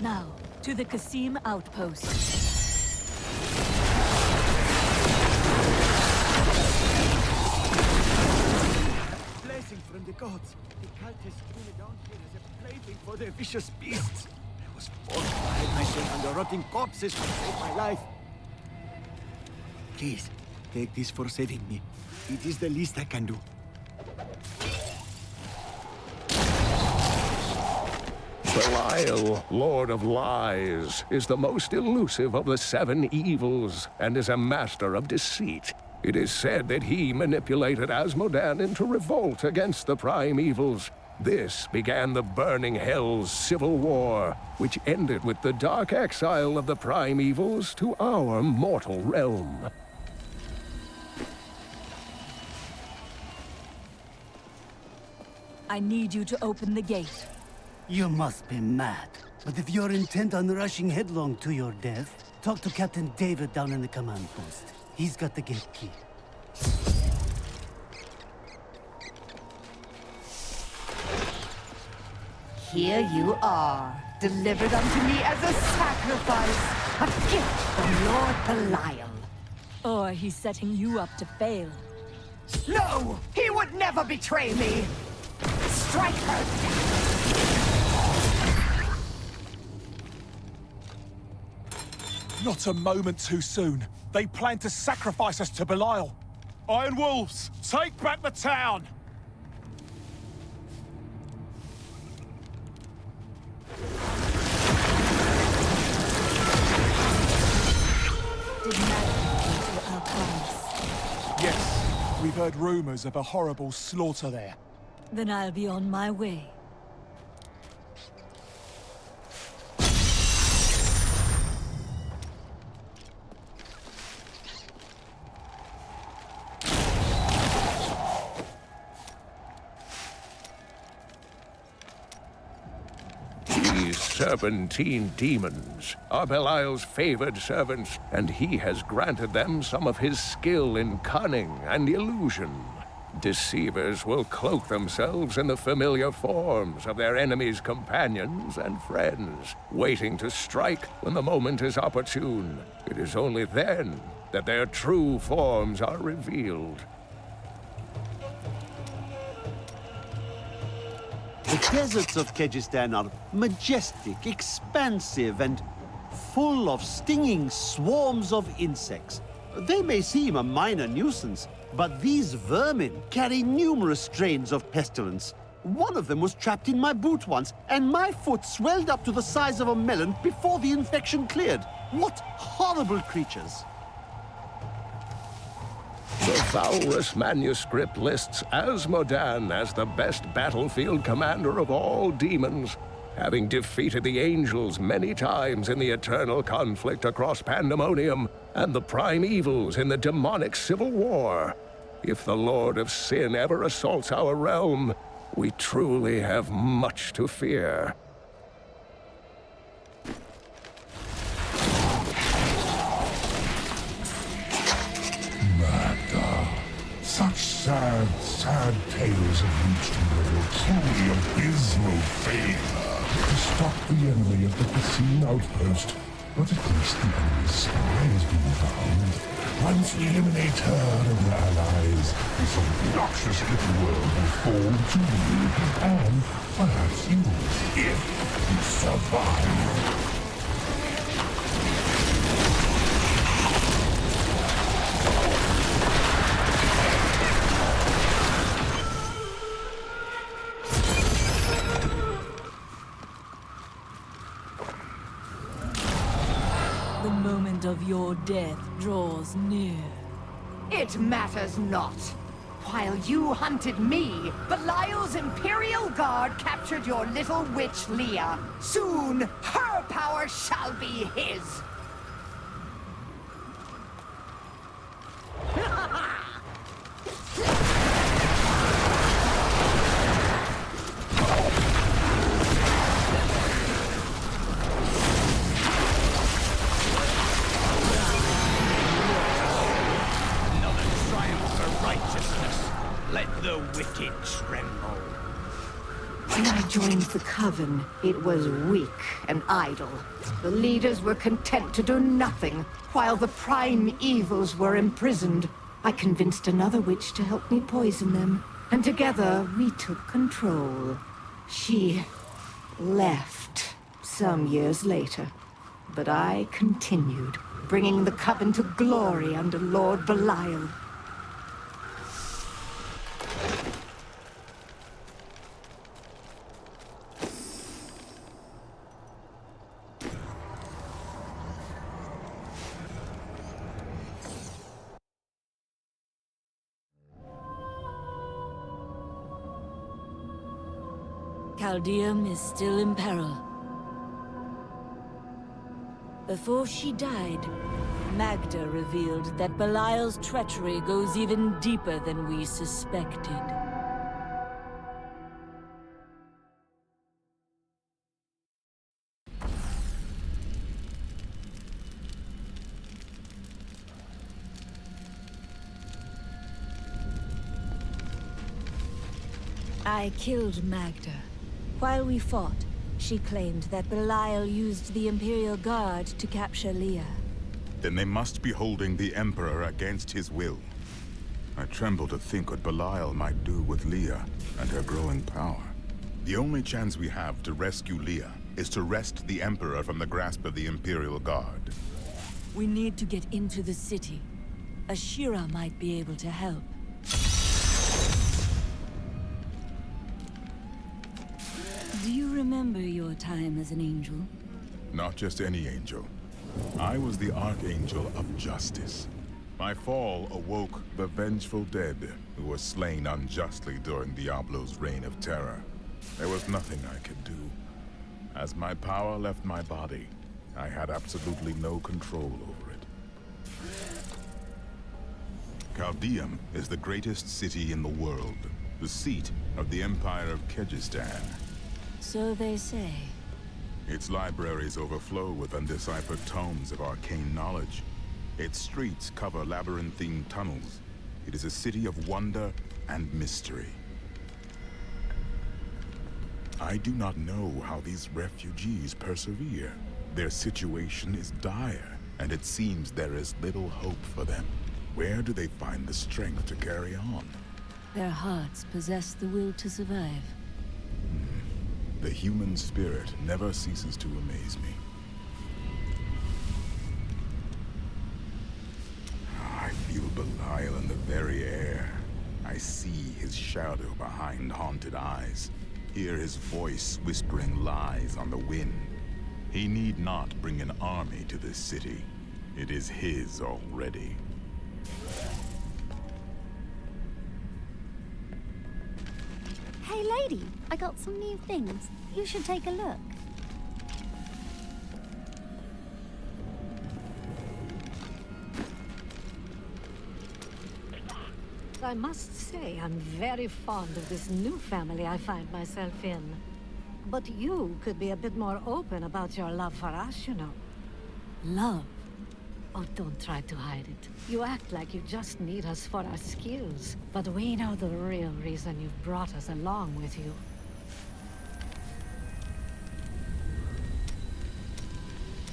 Now, to the Qasim outpost. Blessing from the gods. The cultists threw me down here as a plaything for their vicious beasts. I was forced to hide myself under rotting corpses to save my life. Please, take this for saving me. It is the least I can do. Belial, Lord of Lies, is the most elusive of the 7 evils, and is a master of deceit. It is said that he manipulated Asmodan into revolt against the prime evils. This began the Burning Hell's civil war, which ended with the dark exile of the prime evils to our mortal realm. I need you to open the gate. You must be mad. But if you're intent on rushing headlong to your death, talk to Captain David down in the command post. He's got the gate key. Here you are, delivered unto me as a sacrifice, a gift from Lord Belial. Or he's setting you up to fail. No! He would never betray me! Strike her! Not a moment too soon. They plan to sacrifice us to Belial. Iron Wolves, take back the town! Did Magda go to Alcanis? Yes, we've heard rumors of a horrible slaughter there. Then I'll be on my way. These serpentine demons are Belial's favored servants, and he has granted them some of his skill in cunning and illusion. Deceivers will cloak themselves in the familiar forms of their enemies' companions and friends, waiting to strike when the moment is opportune. It is only then that their true forms are revealed. The deserts of Kyrgyzstan are majestic, expansive, and full of stinging swarms of insects. They may seem a minor nuisance, but these vermin carry numerous strains of pestilence. One of them was trapped in my boot once, and my foot swelled up to the size of a melon before the infection cleared. What horrible creatures! The Valrus manuscript lists Asmodan as the best battlefield commander of all demons, having defeated the angels many times in the eternal conflict across Pandemonium and the prime evils in the demonic civil war. If the Lord of Sin ever assaults our realm, we truly have much to fear. Such sad, sad tales have reached me of your truly abysmal failure to stop the enemy at the Cassine outpost. But at least the enemy's spy has been found. Once we eliminate her and her allies, this obnoxious little world will fall to you, and perhaps you, if you survive. The moment of your death draws near. It matters not. While you hunted me, Belial's Imperial Guard captured your little witch Leah. Soon, her power shall be his. Let the wicked tremble. When I joined the Coven, it was weak and idle. The leaders were content to do nothing, while the prime evils were imprisoned. I convinced another witch to help me poison them, and together we took control. She left some years later, but I continued, bringing the Coven to glory under Lord Belial. Caldeum is still in peril. Before she died, Magda revealed that Belial's treachery goes even deeper than we suspected. I killed Magda. While we fought, she claimed that Belial used the Imperial Guard to capture Leah. Then they must be holding the Emperor against his will. I tremble to think what Belial might do with Leah and her growing power. The only chance we have to rescue Leah is to wrest the Emperor from the grasp of the Imperial Guard. We need to get into the city. Ashira might be able to help. Do you remember your time as an angel? Not just any angel. I was the Archangel of Justice. My fall awoke the vengeful dead who were slain unjustly during Diablo's reign of terror. There was nothing I could do. As my power left my body, I had absolutely no control over it. Caldeum is the greatest city in the world, the seat of the Empire of Kyrgyzstan. So they say. Its libraries overflow with undeciphered tomes of arcane knowledge. Its streets cover labyrinthine tunnels. It is a city of wonder and mystery. I do not know how these refugees persevere. Their situation is dire, and it seems there is little hope for them. Where do they find the strength to carry on? Their hearts possess the will to survive. The human spirit never ceases to amaze me. I feel Belial in the very air. I see his shadow behind haunted eyes. Hear his voice whispering lies on the wind. He need not bring an army to this city. It is his already. Hey lady, I got some new things. You should take a look. I must say, I'm very fond of this new family I find myself in. But you could be a bit more open about your love for us, you know. Love? Oh, don't try to hide it. You act like you just need us for our skills. But we know the real reason you've brought us along with you.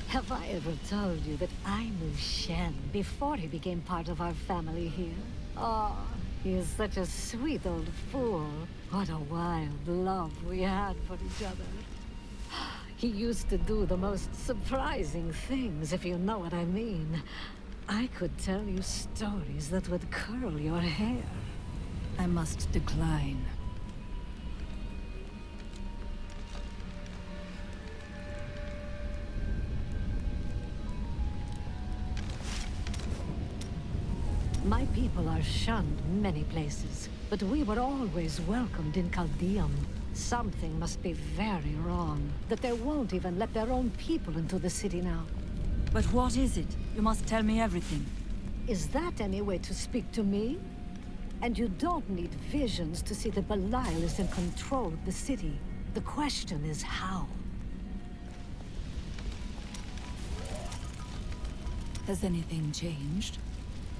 Have I ever told you that I knew Shen before he became part of our family here? Oh, he is such a sweet old fool. What a wild love we had for each other. He used to do the most surprising things, if you know what I mean. I could tell you stories that would curl your hair. I must decline. My people are shunned many places, but we were always welcomed in Caldeum. Something must be very wrong, that they won't even let their own people into the city now. But what is it? You must tell me everything. Is that any way to speak to me? And you don't need visions to see that Belial is in control of the city. The question is how? Has anything changed?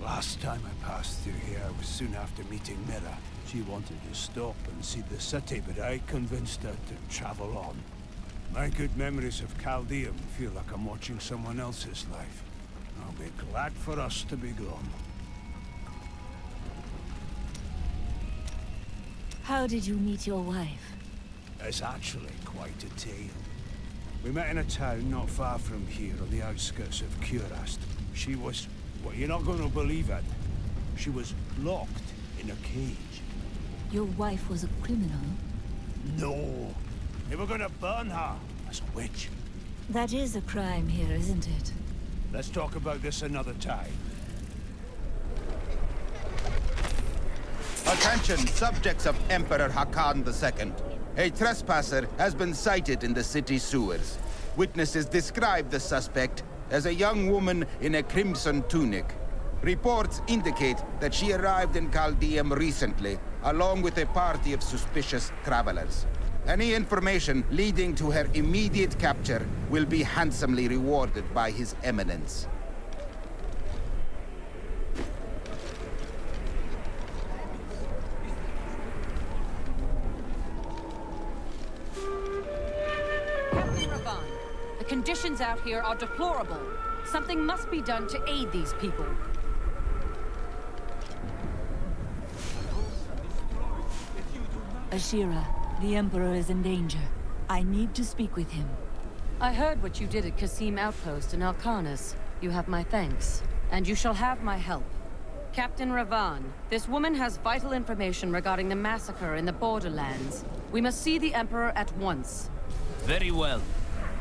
Last time I passed through here was soon after meeting Mira. She wanted to stop and see the city, but I convinced her to travel on. My good memories of Caldeum feel like I'm watching someone else's life. I'll be glad for us to be gone. How did you meet your wife? It's actually quite a tale. We met in a town not far from here on the outskirts of Kurast. She was... well, you're not going to believe it. She was locked in a cage. Your wife was a criminal? No. They were going to burn her as a witch. That is a crime here, isn't it? Let's talk about this another time. Attention, subjects of Emperor Hakan II. A trespasser has been sighted in the city sewers. Witnesses describe the suspect as a young woman in a crimson tunic. Reports indicate that she arrived in Caldeum recently, along with a party of suspicious travelers. Any information leading to her immediate capture will be handsomely rewarded by His Eminence. conditions out here are deplorable. Something must be done to aid these people. Ashira, the Emperor is in danger. I need to speak with him. I heard what you did at Qasim Outpost in Alcarnus. You have my thanks. And you shall have my help. Captain Ravan, this woman has vital information regarding the massacre in the Borderlands. We must see the Emperor at once. Very well,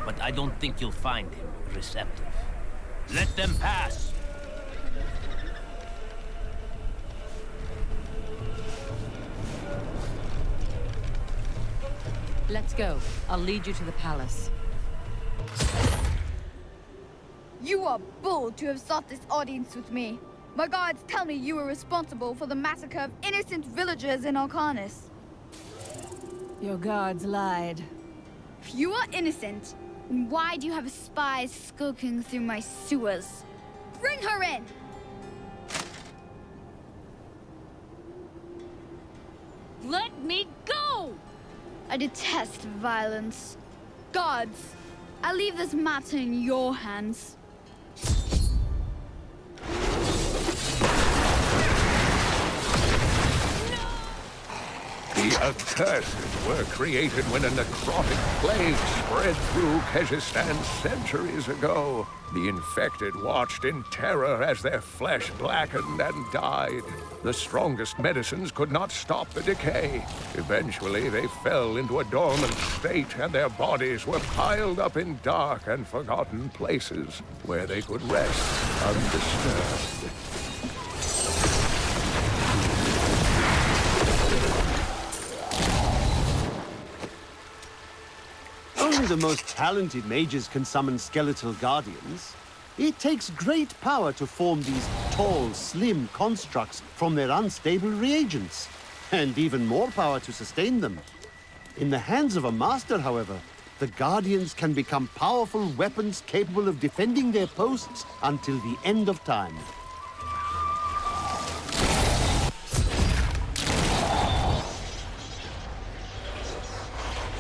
but I don't think you'll find him receptive. Let them pass! Let's go. I'll lead you to the palace. You are bold to have sought this audience with me. My guards tell me you were responsible for the massacre of innocent villagers in Alcarnus. Your guards lied. If you are innocent, then why do you have spies skulking through my sewers? Bring her in! Let me go! I detest violence. Guards, I leave this matter in your hands. The accursed were created when a necrotic plague spread through Kyrgyzstan centuries ago. The infected watched in terror as their flesh blackened and died. The strongest medicines could not stop the decay. Eventually, they fell into a dormant state, and their bodies were piled up in dark and forgotten places where they could rest undisturbed. Only the most talented mages can summon skeletal guardians. It takes great power to form these tall, slim constructs from their unstable reagents, and even more power to sustain them. In the hands of a master, however, the guardians can become powerful weapons capable of defending their posts until the end of time.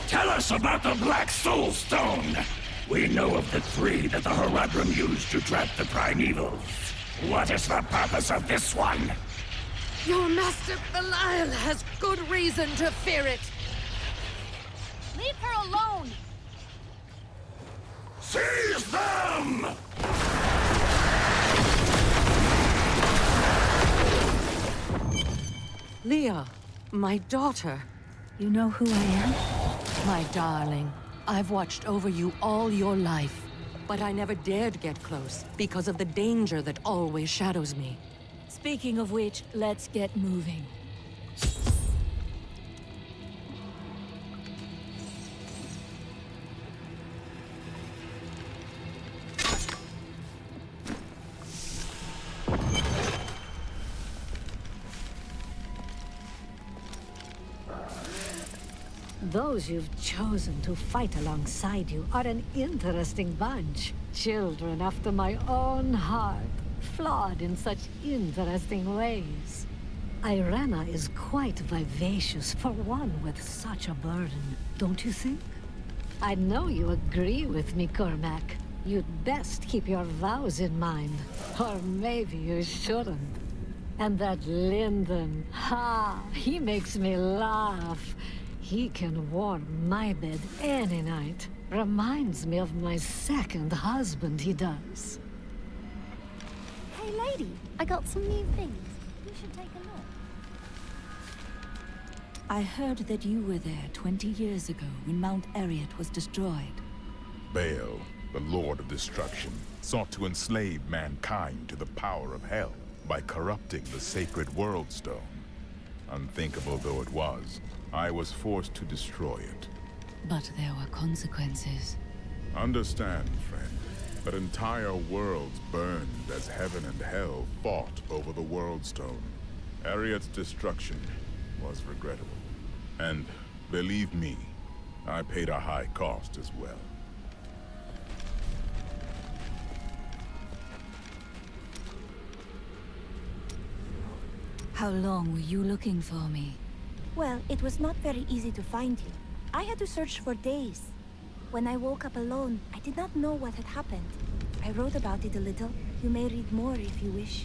Tell us about the Black Soul Stone! We know of the three that the Horadrim used to trap the Primevals. What is the purpose of this one? Your master Belial has good reason to fear it. Leave her alone! Seize them! Leah, my daughter. You know who I am? My darling, I've watched over you all your life, but I never dared get close because of the danger that always shadows me. Speaking of which, let's get moving. Those you've chosen to fight alongside you are an interesting bunch. Children after my own heart, flawed in such interesting ways. Irena is quite vivacious for one with such a burden, don't you think? I know you agree with me, Cormac. You'd best keep your vows in mind, or maybe you shouldn't. And that Lyndon, he makes me laugh. He can warm my bed any night. Reminds me of my second husband, he does. Hey lady, I got some new things. You should take a look. I heard that you were there 20 years ago when Mount Ariat was destroyed. Baal, the Lord of Destruction, sought to enslave mankind to the power of hell by corrupting the sacred World Stone. Unthinkable though it was, I was forced to destroy it. But there were consequences. Understand, friend, that entire worlds burned as heaven and hell fought over the World Stone. Ariat's destruction was regrettable. And, believe me, I paid a high cost as well. How long were you looking for me? Well, it was not very easy to find you. I had to search for days. When I woke up alone, I did not know what had happened. I wrote about it a little. You may read more if you wish.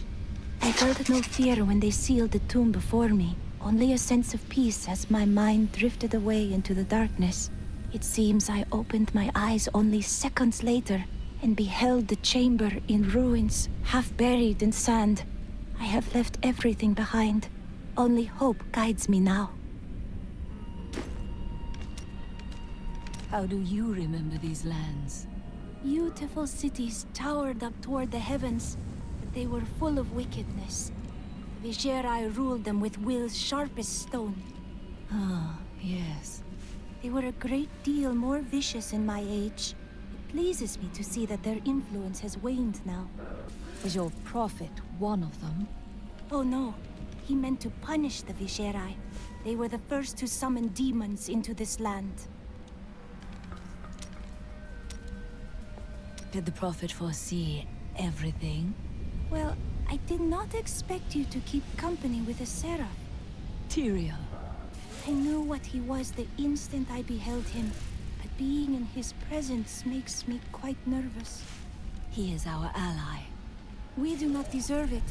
I felt no fear when they sealed the tomb before me, only a sense of peace as my mind drifted away into the darkness. It seems I opened my eyes only seconds later and beheld the chamber in ruins, half buried in sand. I have left everything behind. Only hope guides me now. How do you remember these lands? Beautiful cities towered up toward the heavens, but they were full of wickedness. Viserai ruled them with will's sharpest stone. Ah, yes. They were a great deal more vicious in my age. It pleases me to see that their influence has waned now. Was your prophet one of them? Oh no. He meant to punish the Viserai. They were the first to summon demons into this land. Did the prophet foresee everything? Well, I did not expect you to keep company with a seraph. Tyrael. I knew what he was the instant I beheld him, but being in his presence makes me quite nervous. He is our ally. We do not deserve it.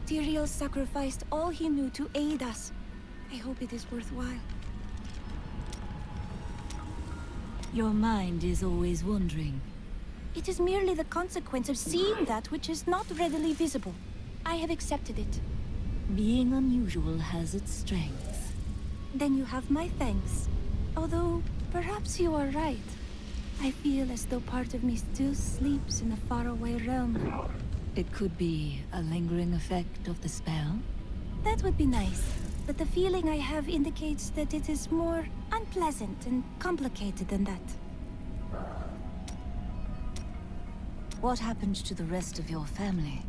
Tyrael sacrificed all he knew to aid us. I hope it is worthwhile. Your mind is always wandering. It is merely the consequence of seeing that which is not readily visible. I have accepted it. Being unusual has its strengths. Then you have my thanks. Although, perhaps you are right. I feel as though part of me still sleeps in a faraway realm. It could be a lingering effect of the spell? That would be nice, but the feeling I have indicates that it is more unpleasant and complicated than that. What happened to the rest of your family?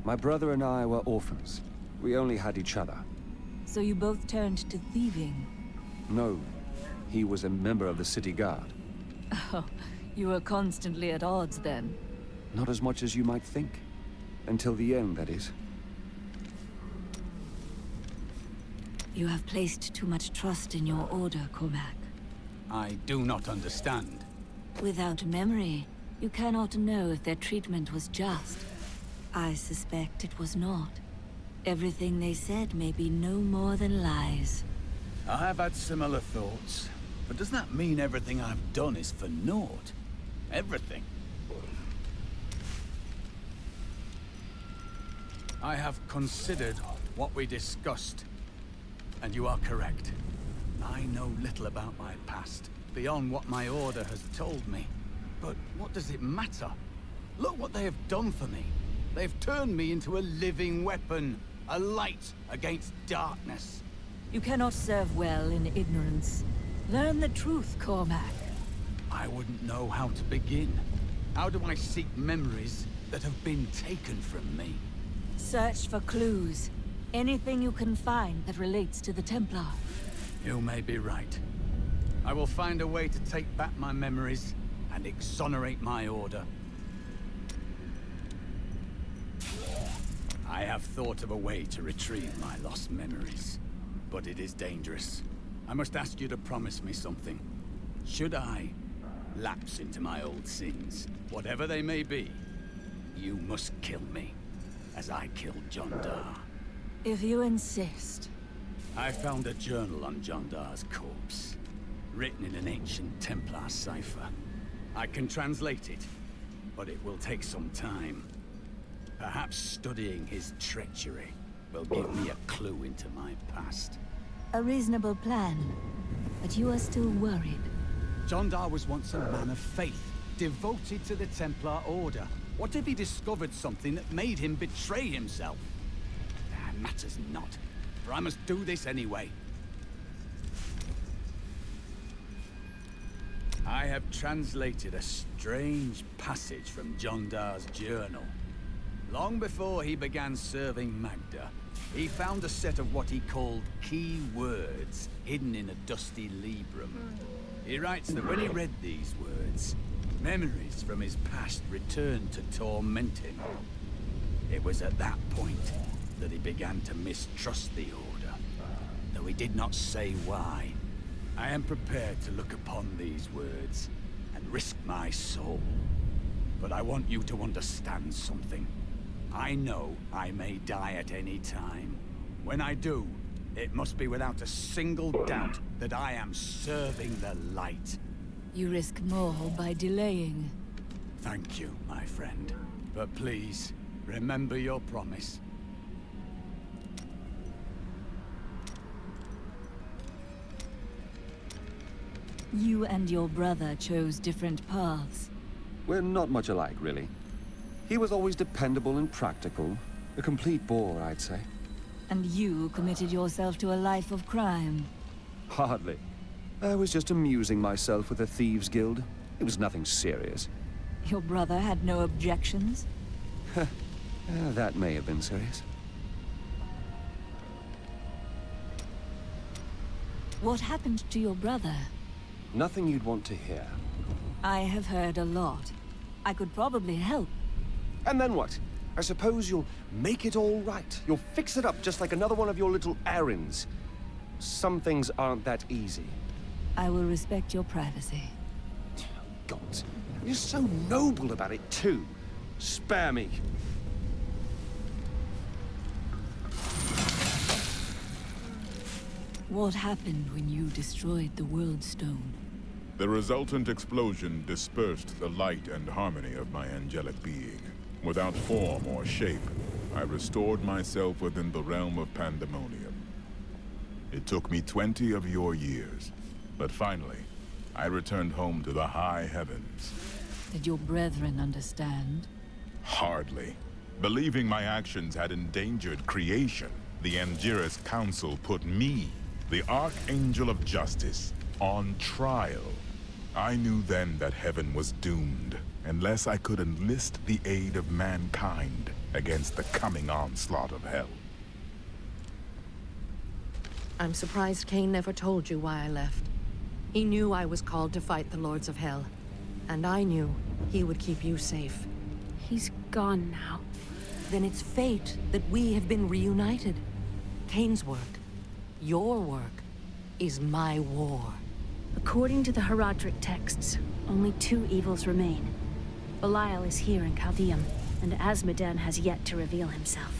My brother and I were orphans. We only had each other. So you both turned to thieving? No, he was a member of the city guard. Oh, you were constantly at odds then? Not as much as you might think. Until the end, that is. You have placed too much trust in your order, Cormac. I do not understand. Without memory, you cannot know if their treatment was just. I suspect it was not. Everything they said may be no more than lies. I have had similar thoughts, but does that mean everything I've done is for naught? Everything. I have considered what we discussed, and you are correct. I know little about my past, beyond what my order has told me. But what does it matter? Look what they have done for me. They've turned me into a living weapon, a light against darkness. You cannot serve well in ignorance. Learn the truth, Cormac. I wouldn't know how to begin. How do I seek memories that have been taken from me? Search for clues. Anything you can find that relates to the Templar. You may be right. I will find a way to take back my memories and exonerate my order. I have thought of a way to retrieve my lost memories, but it is dangerous. I must ask you to promise me something. Should I lapse into my old sins, whatever they may be, you must kill me, as I killed John Dar. If you insist. I found a journal on John Dar's corpse, written in an ancient Templar cipher. I can translate it, but it will take some time. Perhaps studying his treachery will give me a clue into my past. A reasonable plan, but you are still worried. John Dar was once a man of faith, devoted to the Templar Order. What if he discovered something that made him betray himself? That matters not, for I must do this anyway. I have translated a strange passage from John Dar's journal. Long before he began serving Magda, he found a set of what he called key words hidden in a dusty librum. He writes that when he read these words, memories from his past returned to torment him. It was at that point that he began to mistrust the Order, though he did not say why. I am prepared to look upon these words and risk my soul. But I want you to understand something. I know I may die at any time. When I do, it must be without a single doubt that I am serving the light. You risk more by delaying. Thank you, my friend. But please, remember your promise. You and your brother chose different paths. We're not much alike, really. He was always dependable and practical. A complete bore, I'd say. And you committed yourself to a life of crime. Hardly. I was just amusing myself with the Thieves' Guild. It was nothing serious. Your brother had no objections? That may have been serious. What happened to your brother? Nothing you'd want to hear. I have heard a lot. I could probably help. And then what? I suppose you'll make it all right. You'll fix it up just like another one of your little errands. Some things aren't that easy. I will respect your privacy. God, you're so noble about it too. Spare me. What happened when you destroyed the World Stone? The resultant explosion dispersed the light and harmony of my angelic being. Without form or shape, I restored myself within the realm of pandemonium. It took me 20 of your years, but finally, I returned home to the high heavens. Did your brethren understand? Hardly. Believing my actions had endangered creation, the Angiras Council put me, the Archangel of Justice, on trial. I knew then that heaven was doomed, unless I could enlist the aid of mankind against the coming onslaught of hell. I'm surprised Cain never told you why I left. He knew I was called to fight the Lords of Hell, and I knew he would keep you safe. He's gone now. Then it's fate that we have been reunited. Cain's work, your work, is my war. According to the Herodric texts, only 2 evils remain. Belial is here in Chaldeum, and Azmodan has yet to reveal himself.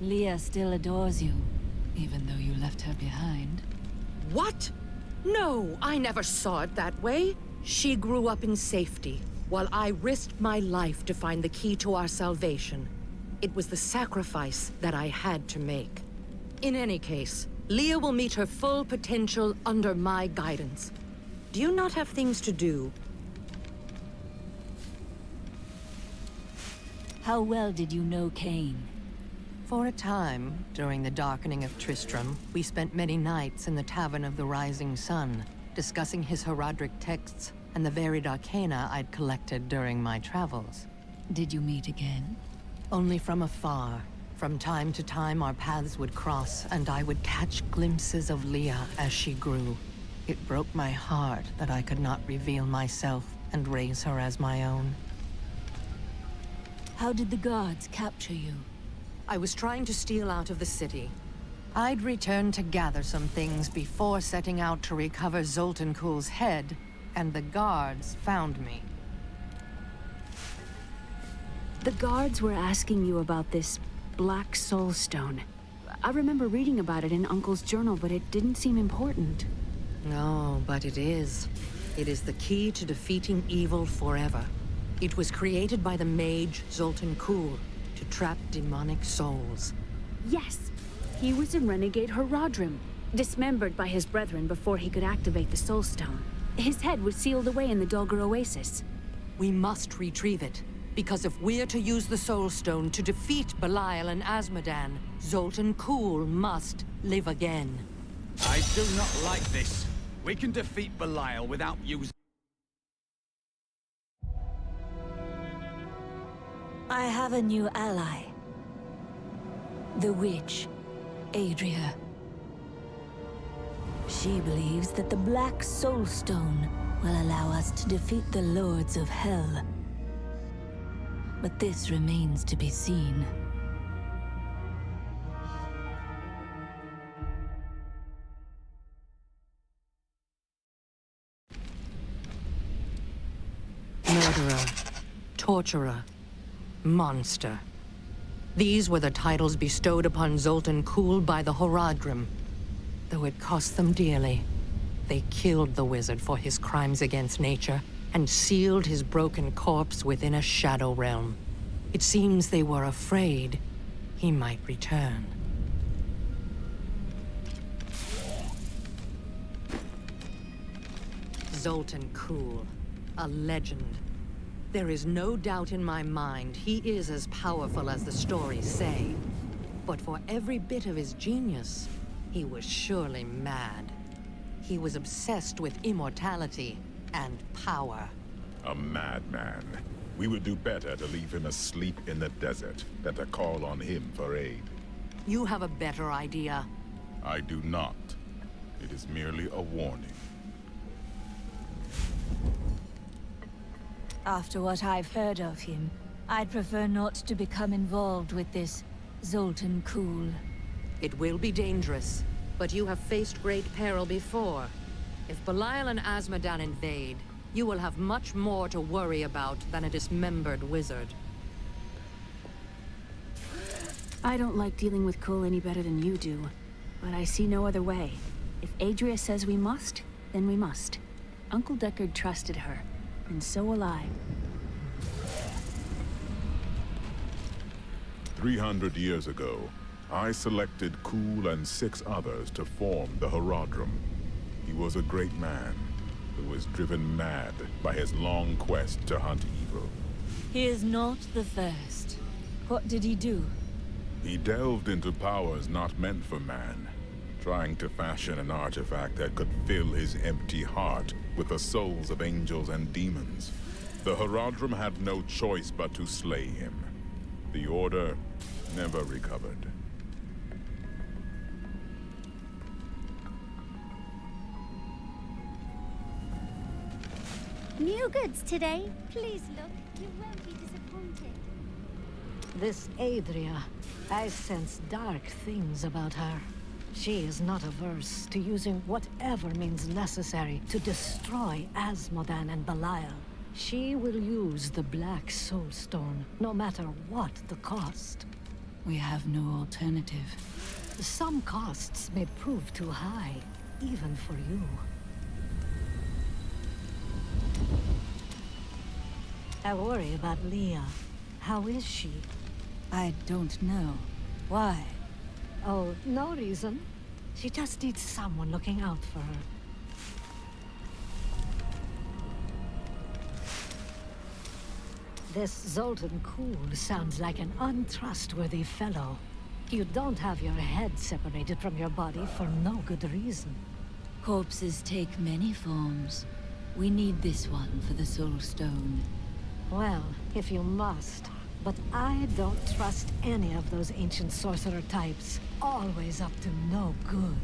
Leah still adores you, even though you left her behind. What? No, I never saw it that way. She grew up in safety, while I risked my life to find the key to our salvation. It was the sacrifice that I had to make. In any case, Leah will meet her full potential under my guidance. Do you not have things to do? How well did you know Cain? For a time, during the darkening of Tristram, we spent many nights in the Tavern of the Rising Sun, discussing his Herodric texts and the varied arcana I'd collected during my travels. Did you meet again? Only from afar. From time to time, our paths would cross, and I would catch glimpses of Leah as she grew. It broke my heart that I could not reveal myself and raise her as my own. How did the guards capture you? I was trying to steal out of the city. I'd returned to gather some things before setting out to recover Zoltan Kuhl's head, and the guards found me. The guards were asking you about this Black Soul Stone. I remember reading about it in Uncle's journal, but it didn't seem important. No, but it is. It is the key to defeating evil forever. It was created by the mage Zoltan Kuhl to trap demonic souls. Yes, he was in Renegade Herodrim, dismembered by his brethren before he could activate the Soul Stone. His head was sealed away in the Dulgar Oasis. We must retrieve it, because if we're to use the Soul Stone to defeat Belial and Azmodan, Zoltan Kuhl must live again. I do not like this. We can defeat Belial without using... I have a new ally. The witch, Adria. She believes that the Black Soul Stone will allow us to defeat the Lords of Hell. But this remains to be seen. Murderer, torturer, monster. These were the titles bestowed upon Zoltan Kuhl by the Horadrim. Though it cost them dearly, they killed the wizard for his crimes against nature and sealed his broken corpse within a shadow realm. It seems they were afraid he might return. Zoltan Kuhl, a legend. There is no doubt in my mind he is as powerful as the stories say. But for every bit of his genius, he was surely mad. He was obsessed with immortality and power. A madman. We would do better to leave him asleep in the desert than to call on him for aid. You have a better idea. I do not. It is merely a warning. After what I've heard of him, I'd prefer not to become involved with this Zoltan Kuhl. It will be dangerous, but you have faced great peril before. If Belial and Azmodan invade, you will have much more to worry about than a dismembered wizard. I don't like dealing with Kuhl any better than you do, but I see no other way. If Adria says we must, then we must. Uncle Deckard trusted her, and so will I. 300 years ago, I selected Kuhl and 6 others to form the Horadrim. He was a great man who was driven mad by his long quest to hunt evil. He is not the first. What did he do? He delved into powers not meant for man, trying to fashion an artifact that could fill his empty heart with the souls of angels and demons. The Horadrim had no choice but to slay him. The Order never recovered. New goods today. Please look. You won't be disappointed. This Adria, I sense dark things about her. She is not averse to using whatever means necessary to destroy Azmodan and Belial. She will use the Black Soul Stone, no matter what the cost. We have no alternative. Some costs may prove too high, even for you. I worry about Leah. How is she? I don't know. Why? Oh, no reason. She just needs someone looking out for her. This Zoltan Kuhl sounds like an untrustworthy fellow. You don't have your head separated from your body for no good reason. Corpses take many forms. We need this one for the Soul Stone. Well, if you must. But I don't trust any of those ancient sorcerer types. Always up to no good.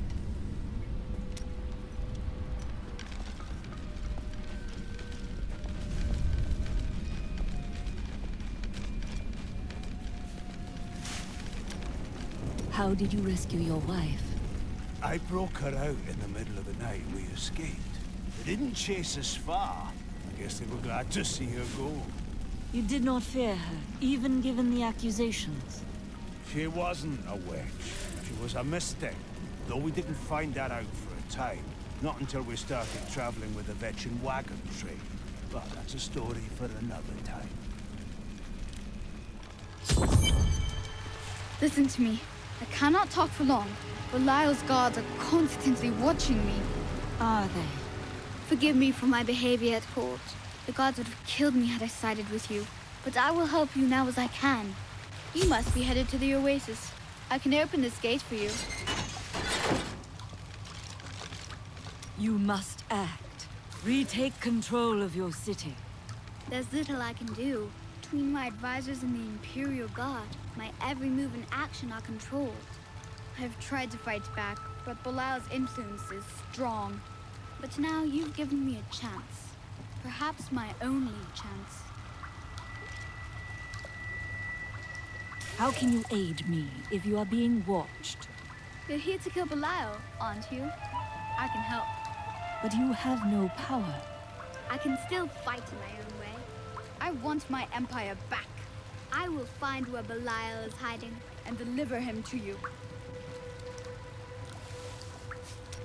How did you rescue your wife? I broke her out in the middle of the night and we escaped. They didn't chase us far. I guess they were glad to see her go. You did not fear her, even given the accusations. She wasn't a witch. She was a mystic. Though we didn't find that out for a time. Not until we started traveling with the Vetchin wagon trade. But that's a story for another time. Listen to me. I cannot talk for long. Belial's guards are constantly watching me. Are they? Forgive me for my behavior at court. The gods would have killed me had I sided with you. But I will help you now as I can. You must be headed to the Oasis. I can open this gate for you. You must act. Retake control of your city. There's little I can do. Between my advisors and the Imperial Guard, my every move and action are controlled. I've tried to fight back, but Belial's influence is strong. But now you've given me a chance. Perhaps my only chance. How can you aid me if you are being watched? You're here to kill Belial, aren't you? I can help. But you have no power. I can still fight in my own way. I want my empire back. I will find where Belial is hiding and deliver him to you.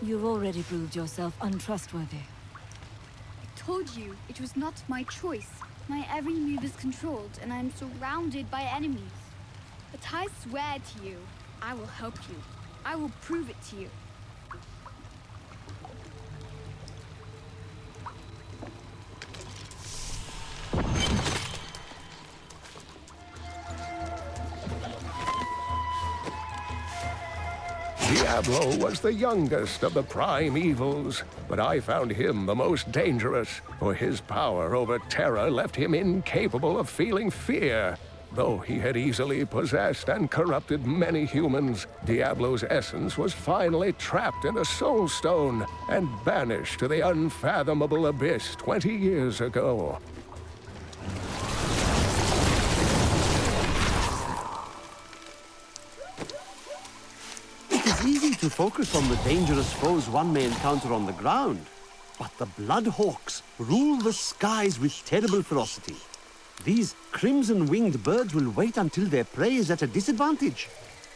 You've already proved yourself untrustworthy. I told you, it was not my choice. My every move is controlled, and I am surrounded by enemies. But I swear to you, I will help you. I will prove it to you. Diablo was the youngest of the prime evils, but I found him the most dangerous, for his power over terror left him incapable of feeling fear. Though he had easily possessed and corrupted many humans, Diablo's essence was finally trapped in a soul stone and banished to the unfathomable abyss 20 years ago. Easy to focus on the dangerous foes one may encounter on the ground, but the Bloodhawks rule the skies with terrible ferocity. These crimson-winged birds will wait until their prey is at a disadvantage,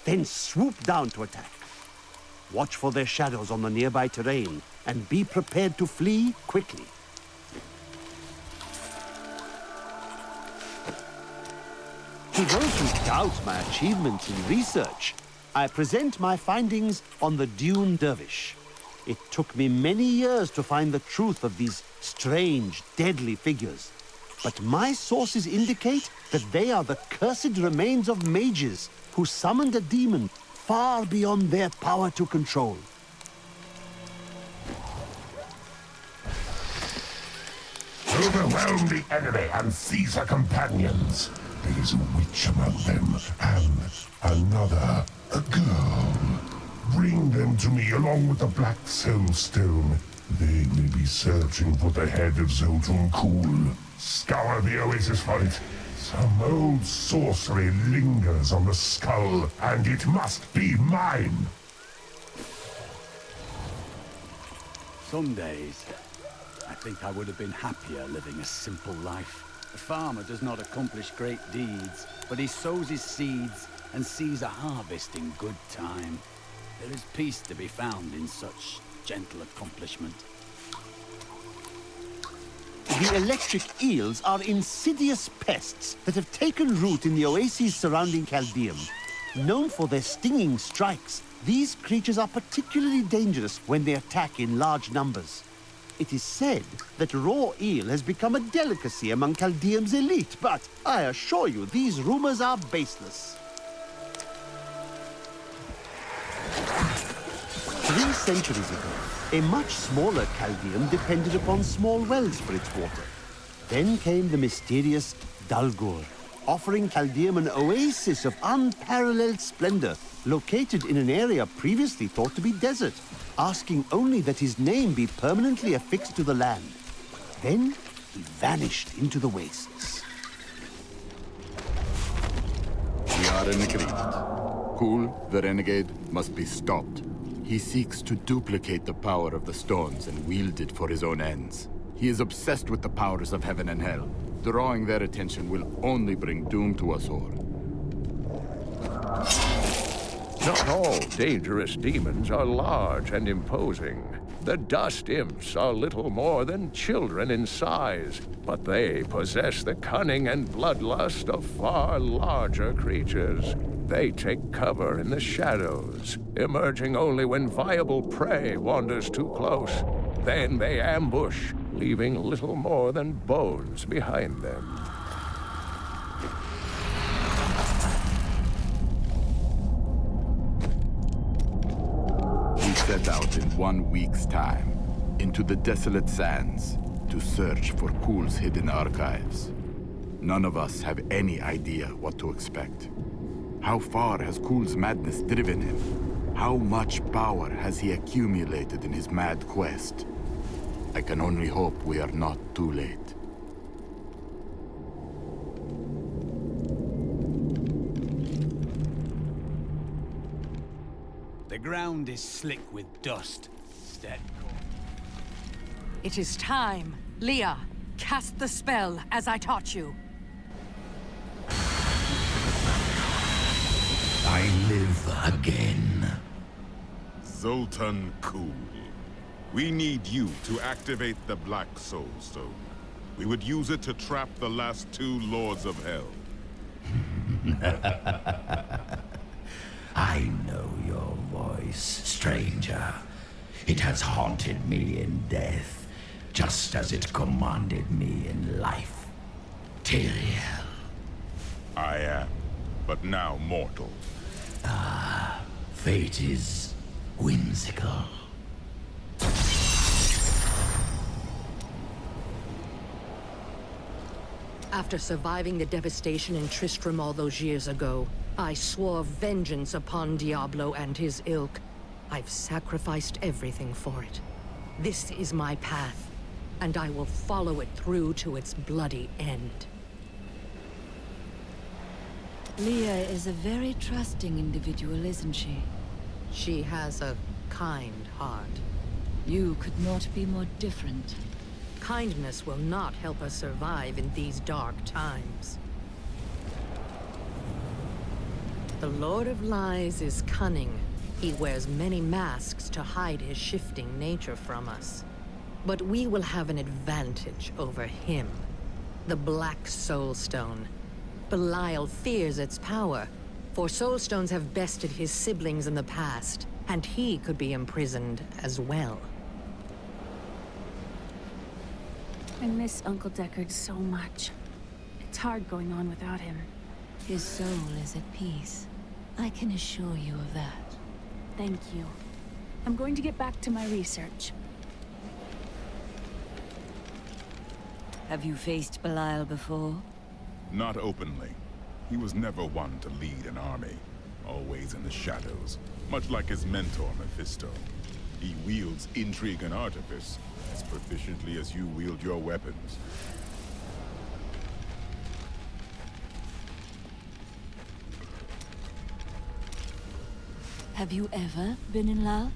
then swoop down to attack. Watch for their shadows on the nearby terrain, and be prepared to flee quickly. To those who doubt my achievements in research, I present my findings on the Dune Dervish. It took me many years to find the truth of these strange, deadly figures. But my sources indicate that they are the cursed remains of mages who summoned a demon far beyond their power to control. Overwhelm the enemy and seize her companions. There is a witch among them, and another, a girl. Bring them to me along with the Black Soul Stone. They may be searching for the head of Zoltun Kull. Scour the oasis for it. Some old sorcery lingers on the skull, and it must be mine. Some days, I think I would have been happier living a simple life. A farmer does not accomplish great deeds, but he sows his seeds and sees a harvest in good time. There is peace to be found in such gentle accomplishment. The electric eels are insidious pests that have taken root in the oases surrounding Caldeum. Known for their stinging strikes, these creatures are particularly dangerous when they attack in large numbers. It is said that raw eel has become a delicacy among Caldeum's elite, but I assure you these rumors are baseless. 3 centuries ago, a much smaller Caldeum depended upon small wells for its water. Then came the mysterious Dalgur, offering Caldeum an oasis of unparalleled splendor, located in an area previously thought to be desert, asking only that his name be permanently affixed to the land. Then he vanished into the wastes. We are in agreement. Kull, the renegade, must be stopped. He seeks to duplicate the power of the stones and wield it for his own ends. He is obsessed with the powers of heaven and hell. Drawing their attention will only bring doom to us all. Not all dangerous demons are large and imposing. The dust imps are little more than children in size, but they possess the cunning and bloodlust of far larger creatures. They take cover in the shadows, emerging only when viable prey wanders too close. Then they ambush, leaving little more than bones behind them. We set out in 1 week's time, into the desolate sands, to search for Kull's hidden archives. None of us have any idea what to expect. How far has Kull's madness driven him? How much power has he accumulated in his mad quest? I can only hope we are not too late. The ground is slick with dust. Stead. It is time. Leah, Cast the spell as I taught you. I live again. Zoltan Kuhl. We need you to activate the Black Soul Stone. We would use it to trap the last two Lords of Hell. I know your voice, stranger. It has haunted me in death, just as it commanded me in life. Tyrael. I am, but now mortal. Ah, fate is whimsical. After surviving the devastation in Tristram all those years ago, I swore vengeance upon Diablo and his ilk. I've sacrificed everything for it. This is my path, and I will follow it through to its bloody end. Leah is a very trusting individual, isn't she? She has a kind heart. You could not be more different. Kindness will not help us survive in these dark times. The Lord of Lies is cunning. He wears many masks to hide his shifting nature from us. But we will have an advantage over him. The Black Soul Stone. Belial fears its power, for Soul Stones have bested his siblings in the past, and he could be imprisoned as well. I miss Uncle Deckard so much. It's hard going on without him. His soul is at peace. I can assure you of that. Thank you. I'm going to get back to my research. Have you faced Belial before? Not openly. He was never one to lead an army. Always in the shadows, much like his mentor, Mephisto. He wields intrigue and artifice as proficiently as you wield your weapons. Have you ever been in love?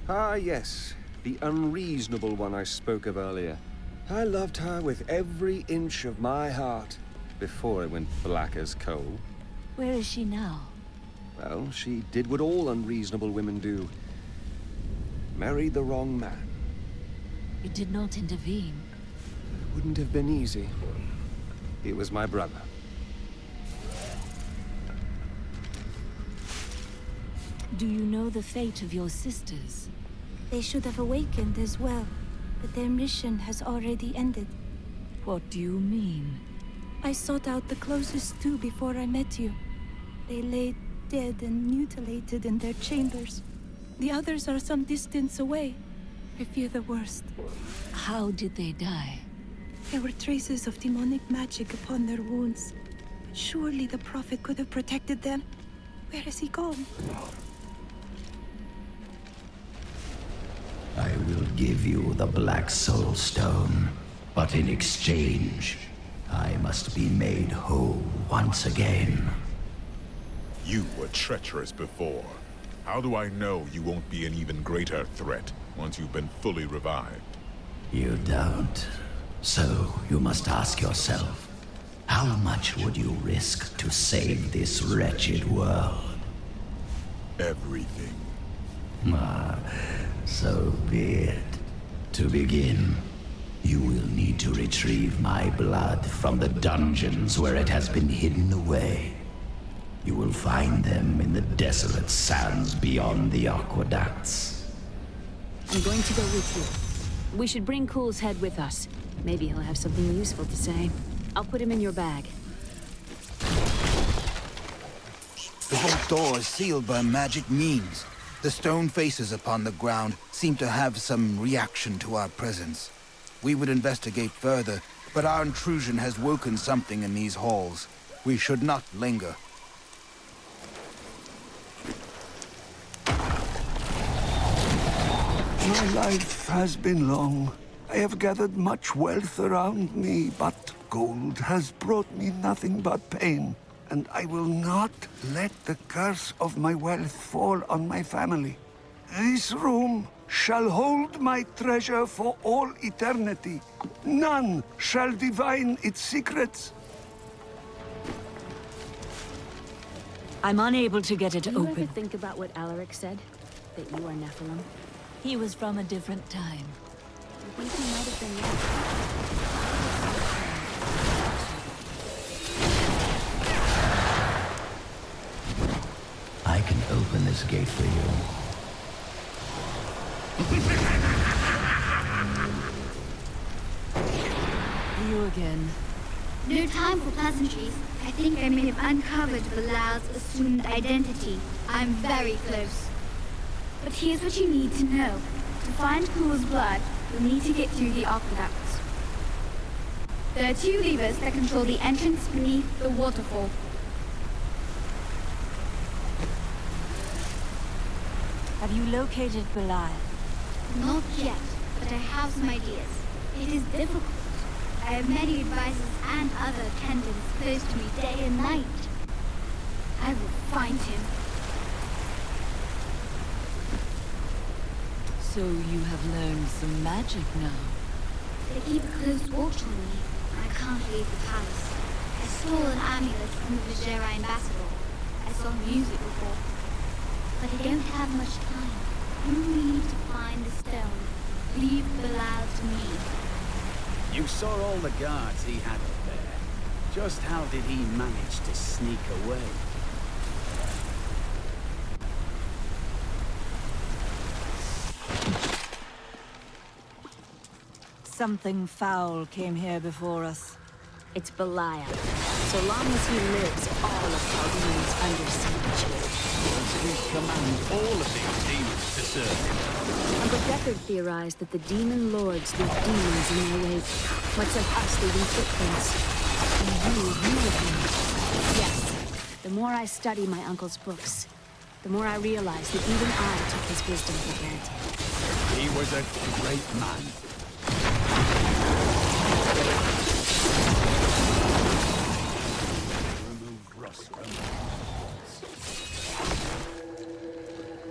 Ah, yes. The unreasonable one I spoke of earlier. I loved her with every inch of my heart, before it went black as coal. Where is she now? Well, she did what all unreasonable women do. Married the wrong man. You did not intervene. Wouldn't have been easy. He was my brother. Do you know the fate of your sisters? They should have awakened as well, but their mission has already ended. What do you mean? I sought out the closest two before I met you. They lay dead and mutilated in their chambers. The others are some distance away. I fear the worst. How did they die? There were traces of demonic magic upon their wounds. But surely the Prophet could have protected them. Where has he gone? I will give you the Black Soul Stone, but in exchange, I must be made whole once again. You were treacherous before. How do I know you won't be an even greater threat once you've been fully revived? You don't. So you must ask yourself, how much would you risk to save this wretched world? Everything. Ah, so be it. To begin, you will need to retrieve my blood from the dungeons where it has been hidden away. You will find them in the desolate sands beyond the aqueducts. I'm going to go with you. We should bring Cool's head with us. Maybe he'll have something useful to say. I'll put him in your bag. The vault door is sealed by magic means. The stone faces upon the ground seem to have some reaction to our presence. We would investigate further, but our intrusion has woken something in these halls. We should not linger. My life has been long. I have gathered much wealth around me, but gold has brought me nothing but pain. And I will not let the curse of my wealth fall on my family. This room shall hold my treasure for all eternity. None shall divine its secrets. I'm unable to get it Do you open. ever think about what Alaric said? That you are Nephilim? He was from a different time. I think he might have been right. I can open this gate for you. You again. No time for pleasantries. I think I may have uncovered Bilal's assumed identity. I'm very close. But here's what you need to know. To find Kul's blood, you'll need to get through the aqueducts. There are 2 levers that control the entrance beneath the waterfall. Have you located Bilal? Not yet, but I have some ideas. It is difficult. I have many advisors and other attendants close to me day and night. I will find him. So you have learned some magic now. They keep a close watch on me. I can't leave the palace. I stole an amulet from the Vizera ambassador. I saw music before. But I don't have much time. You need to find the stone. Leave Bilal to me. You saw all the guards he had up there. Just how did he manage to sneak away? Something foul came here before us. It's Belial. So long as he lives, all of Chaldean is under siege. We command all of these demons to serve him. Uncle Deckard theorized that the demon lords leave demons in their wake, much like us leaving footprints. And you with me. Yes. The more I study my uncle's books, the more I realize that even I took his wisdom for granted. He was a great man.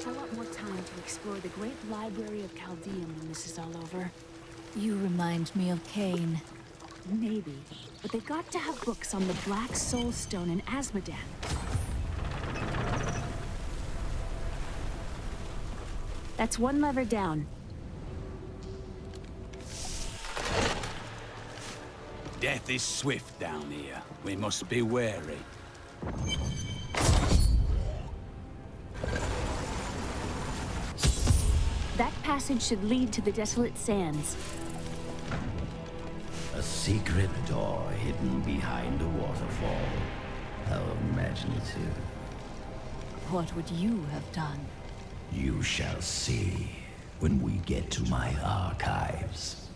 I want more time to explore the great library of Chaldean when this is all over. You remind me of Cain. Maybe, but they got to have books on the Black Soul Stone in Asmodan. That's 1 lever down. Death is swift down here. We must be wary. That passage should lead to the Desolate Sands. A secret door hidden behind a waterfall. How imaginative. What would you have done? You shall see when we get to my archives.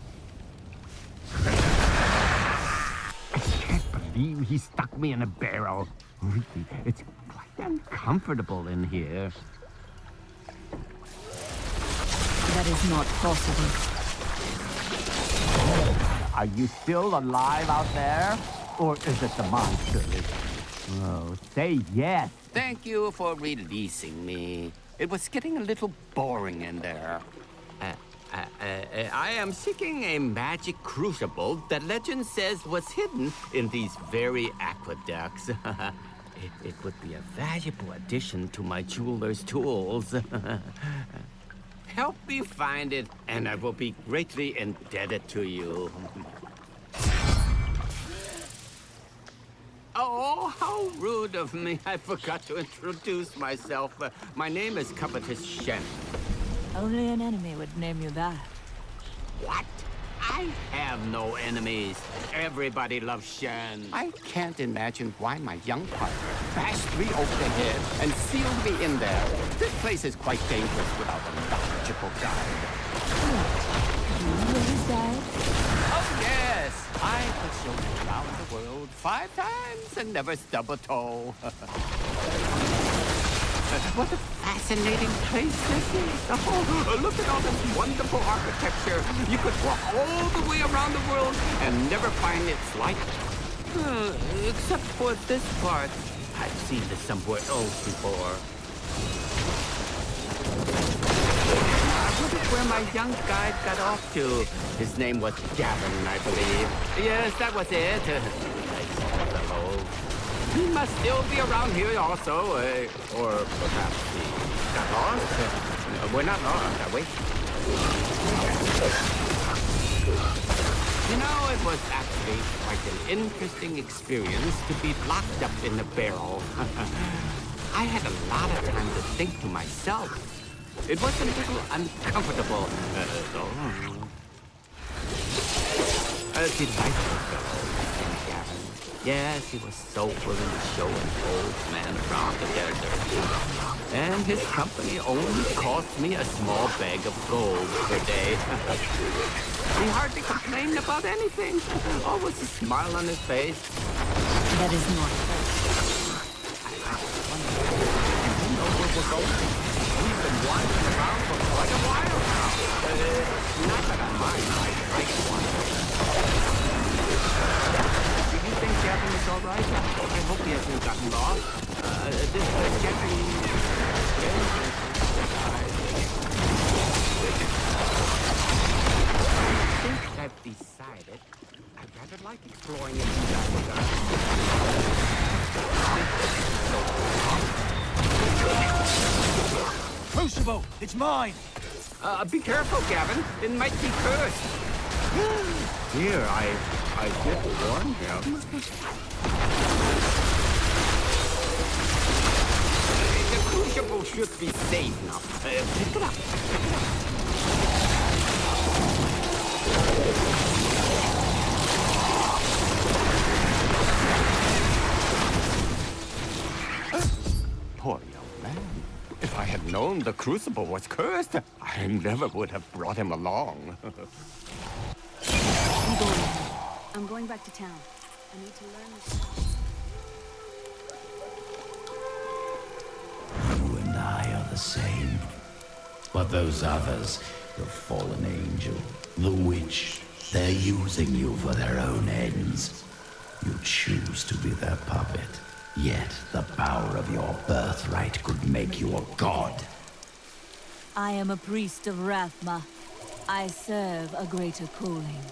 I can't believe he stuck me in a barrel. Really, it's quite uncomfortable in here. That is not possible. Are you still alive out there? Or is it the monsters? Oh, say yes. Thank you for releasing me. It was getting a little boring in there. I am seeking a magic crucible that legend says was hidden in these very aqueducts. It would be a valuable addition to my jeweler's tools. Help me find it, and I will be greatly indebted to you. Oh, how rude of me. I forgot to introduce myself. My name is Covetous Shen. Only an enemy would name you that. What? I have no enemies. Everybody loves Shen. I can't imagine why my young partner bashed me over the head and sealed me in there. This place is quite dangerous without a knowledgeable guide. You were his guide? Oh, yes. I patrolled around the world 5 times and never stubbed a toe. What a fascinating place this is. Oh, look at all this wonderful architecture. You could walk all the way around the world and never find its like. Except for this part. I've seen this somewhere else before. Where my young guide got off to. His name was Gavin, I believe. Yes, that was it. Nice fellow. He must still be around here also, or perhaps he got lost. We're not lost, are we? You know, it was actually quite an interesting experience to be locked up in a barrel. I had a lot of time to think to myself. It was a little uncomfortable, though. A delightful fellow, Gavin. Yes, he was so willing to show an old man around the desert. And his company only cost me a small bag of gold per day. He hardly complained about anything. Always a smile on his face. That is not. You know where we're going? We've been wandering around for quite a while now. Not that I mind, I like wandering. Do you think Gavin is all right? I hope he hasn't gotten lost. This Gavin... I think I've decided I'd rather like exploring in Diablo. Crucible! It's mine! Be careful, Gavin. It might be cursed. Here, I did warn him. The crucible should be safe now. Pick it up. Poor young man. If I had known the crucible was cursed, I never would have brought him along. I'm going back to town. I need to learn this. You and I are the same. But those others, the fallen angel, the witch, they're using you for their own ends. You choose to be their puppet. Yet the power of your birthright could make you a god. I am a priest of Rathma. I serve a greater calling.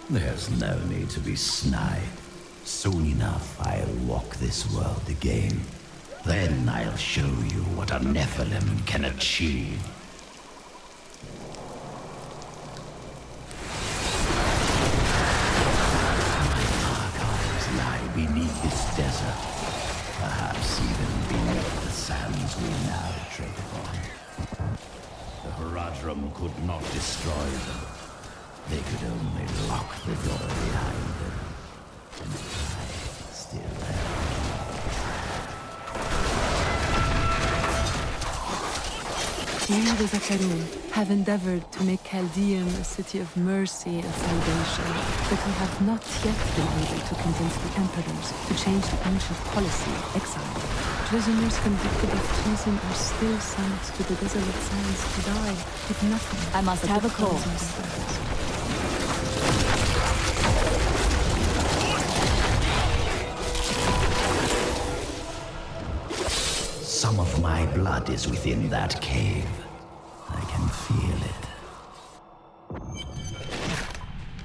There's no need to be snide. Soon enough, I'll walk this world again. Then I'll show you what a Nephilim can achieve. My archives lie beneath this desert. Perhaps even beneath the sands we now tread upon. The Haradrim could not destroy them. They could only lock the door behind them. And I still have. We, the Zakarum, have endeavored to make Chaldean a city of mercy and salvation, but we have not yet been able to convince the emperors to change the ancient policy of exile. Prisoners convicted of treason are still sent to the desolate sands to die with nothing. I must have a corpse. Some of my blood is within that cave. I can feel it.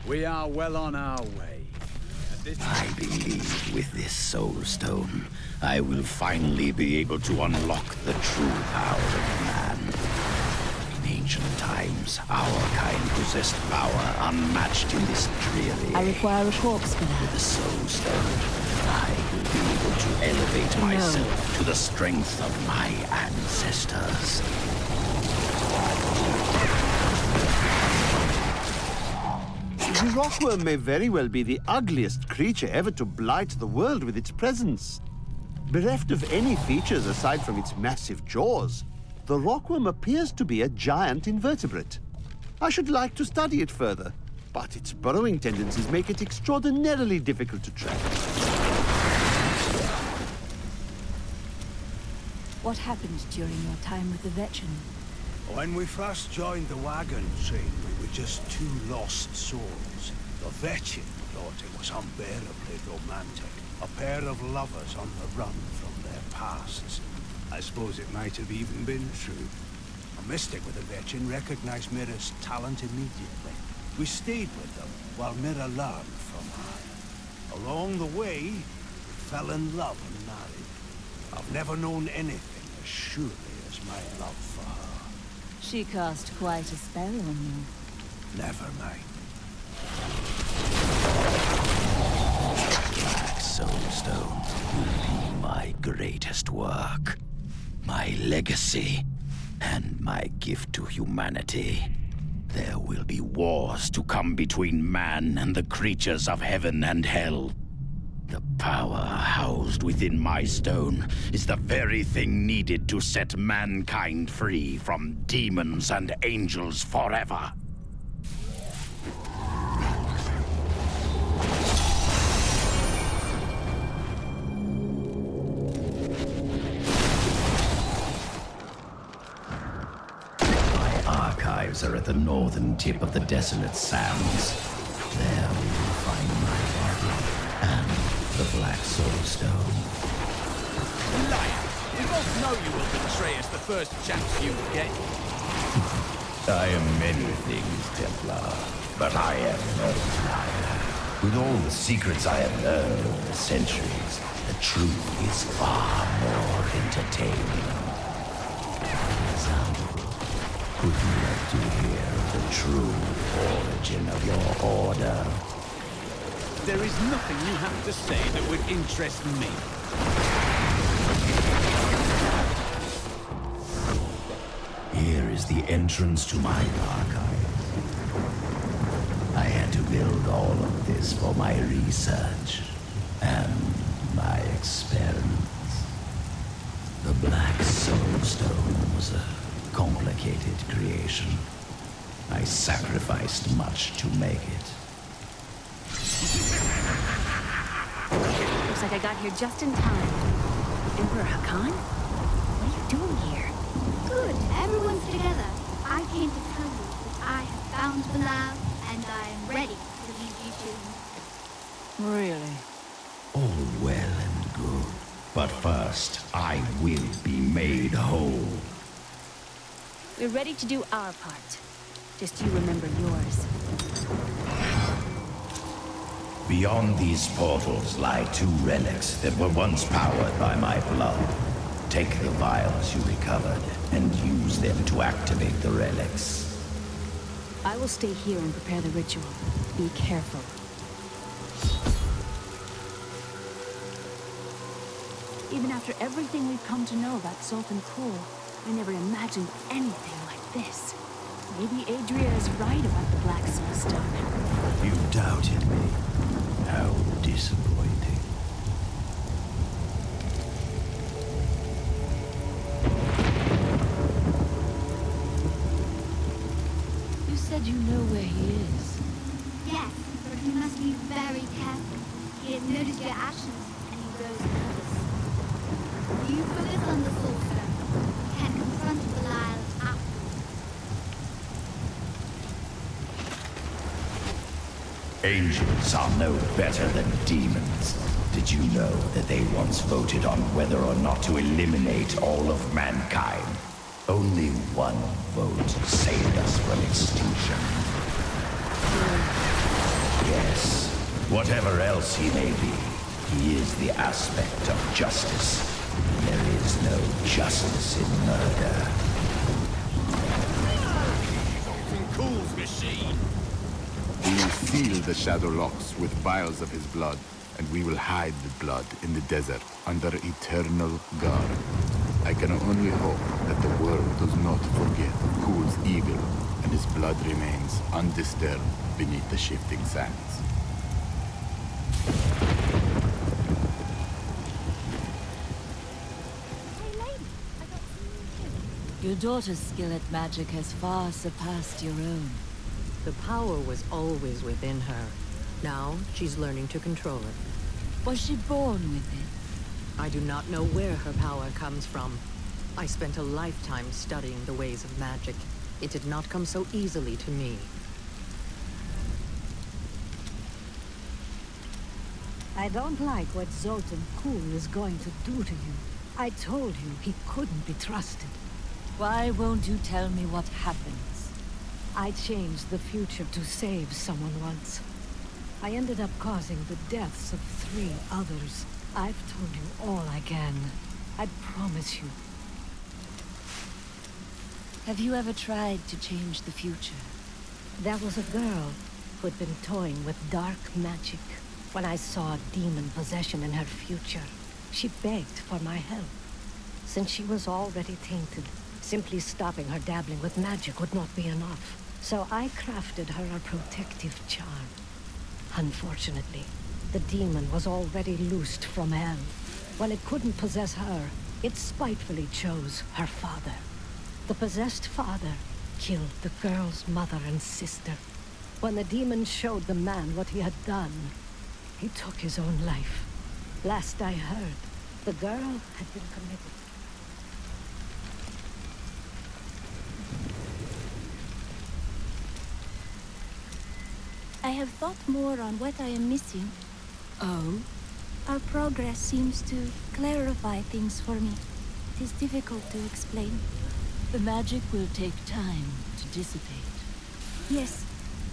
We are well on our way. I believe with this soul stone, I will finally be able to unlock the true power of man. In ancient times, our kind possessed power unmatched in this dreary I require a corpse for that. With the soul stone, I will be able to elevate myself to the strength of my ancestors. The rockworm may very well be the ugliest creature ever to blight the world with its presence. Bereft of any features aside from its massive jaws, the rockworm appears to be a giant invertebrate. I should like to study it further, but its burrowing tendencies make it extraordinarily difficult to track. What happened during your time with the veteran? When we first joined the wagon train, we were just two lost souls. The veteran thought it was unbearably romantic. A pair of lovers on the run from their pasts. I suppose it might have even been true. A mystic with the Virgin recognized Mira's talent immediately. We stayed with them while Mira learned from her. Along the way, we fell in love and married. I've never known anything as surely as my love for her. She cast quite a spell on you. Never mind. Black Soulstone will be my greatest work, my legacy, and my gift to humanity. There will be wars to come between man and the creatures of heaven and hell. The power housed within my stone is the very thing needed to set mankind free from demons and angels forever. My archives are at the northern tip of the desolate sands. There we will find my body and the Black Soulstone. Liar! We both know you will betray us the first chance you get. I am many things, Templar, but I am no liar. With all the secrets I have learned over the centuries, the truth is far more entertaining. For example, would you like to hear the true origin of your order? There is nothing you have to say that would interest me. Here is the entrance to my archive. I had to build all of this for my research and my experiments. The Black Soulstone was a complicated creation. I sacrificed much to make it. Looks like I got here just in time. Emperor Hakan? What are you doing here? Good, everyone's together. I came to tell you that I have found Bilal, and I am ready to lead you to him. Really? All well and good. But first, I will be made whole. We're ready to do our part. Just you remember yours. Beyond these portals lie two relics that were once powered by my blood. Take the vials you recovered and use them to activate the relics. I will stay here and prepare the ritual. Be careful. Even after everything we've come to know about Sultan Kul, I never imagined anything like this. Maybe Adria is right about the Black Soulstone. You doubted me. How disappointing. You said you know where he is. Yes, but you must be very careful. He has noticed your actions, and he grows nervous. If you focus on the Soulstone, you can confront Bilal afterwards. Angels are no better than demons. Did you know that they once voted on whether or not to eliminate all of mankind? Only one vote saved us from extinction. Yes, whatever else he may be, he is the aspect of justice. There is no justice in murder. Kul's machine. We will seal the Shadow Locks with vials of his blood, and we will hide the blood in the desert under eternal guard. I can only hope that the world does not forget Kul's evil, and his blood remains undisturbed beneath the shifting sands. Your daughter's skill at magic has far surpassed your own. The power was always within her. Now, she's learning to control it. Was she born with it? I do not know where her power comes from. I spent a lifetime studying the ways of magic. It did not come so easily to me. I don't like what Zoltan Kul is going to do to you. I told you he couldn't be trusted. Why won't you tell me what happens? I changed the future to save someone once. I ended up causing the deaths of 3 others. I've told you all I can. I promise you. Have you ever tried to change the future? There was a girl who'd been toying with dark magic. When I saw demon possession in her future, she begged for my help. Since she was already tainted, simply stopping her dabbling with magic would not be enough. So I crafted her a protective charm. Unfortunately, the demon was already loosed from hell. When it couldn't possess her, it spitefully chose her father. The possessed father killed the girl's mother and sister. When the demon showed the man what he had done, he took his own life. Last I heard, the girl had been committed. I have thought more on what I am missing. Oh? Our progress seems to clarify things for me. It is difficult to explain. The magic will take time to dissipate. Yes,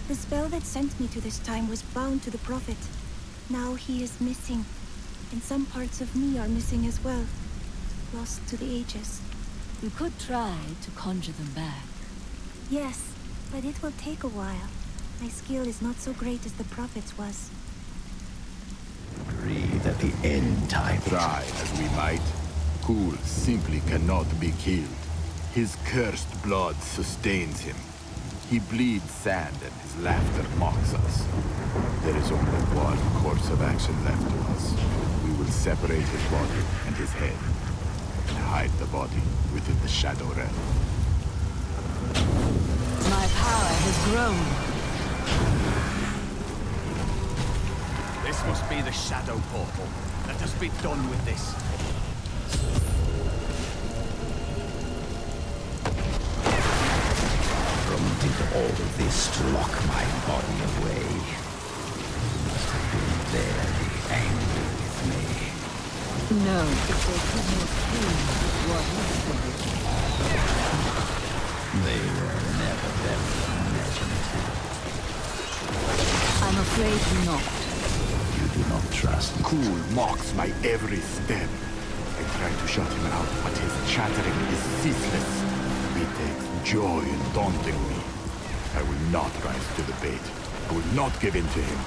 the spell that sent me to this time was bound to the Prophet. Now he is missing, and some parts of me are missing as well. Lost to the ages. You could try to conjure them back. Yes, but it will take a while. My skill is not so great as the Prophet's was. Breathe at the end time. Try as we might, Kul simply cannot be killed. His cursed blood sustains him. He bleeds sand and his laughter mocks us. There is only one course of action left to us. We will separate his body and his head, and hide the body within the Shadow Realm. My power has grown. This must be the Shadow Portal. Let us be done with this. Did all of this to lock my body away. You must have been very angry with me. No, if they could not prove what you They were never very imaginative. I'm afraid not. You do not trust me. Kul mocks my every step. I try to shut him out, but his chattering is ceaseless. He takes joy in daunting me. I will not rise to the bait. I will not give in to him.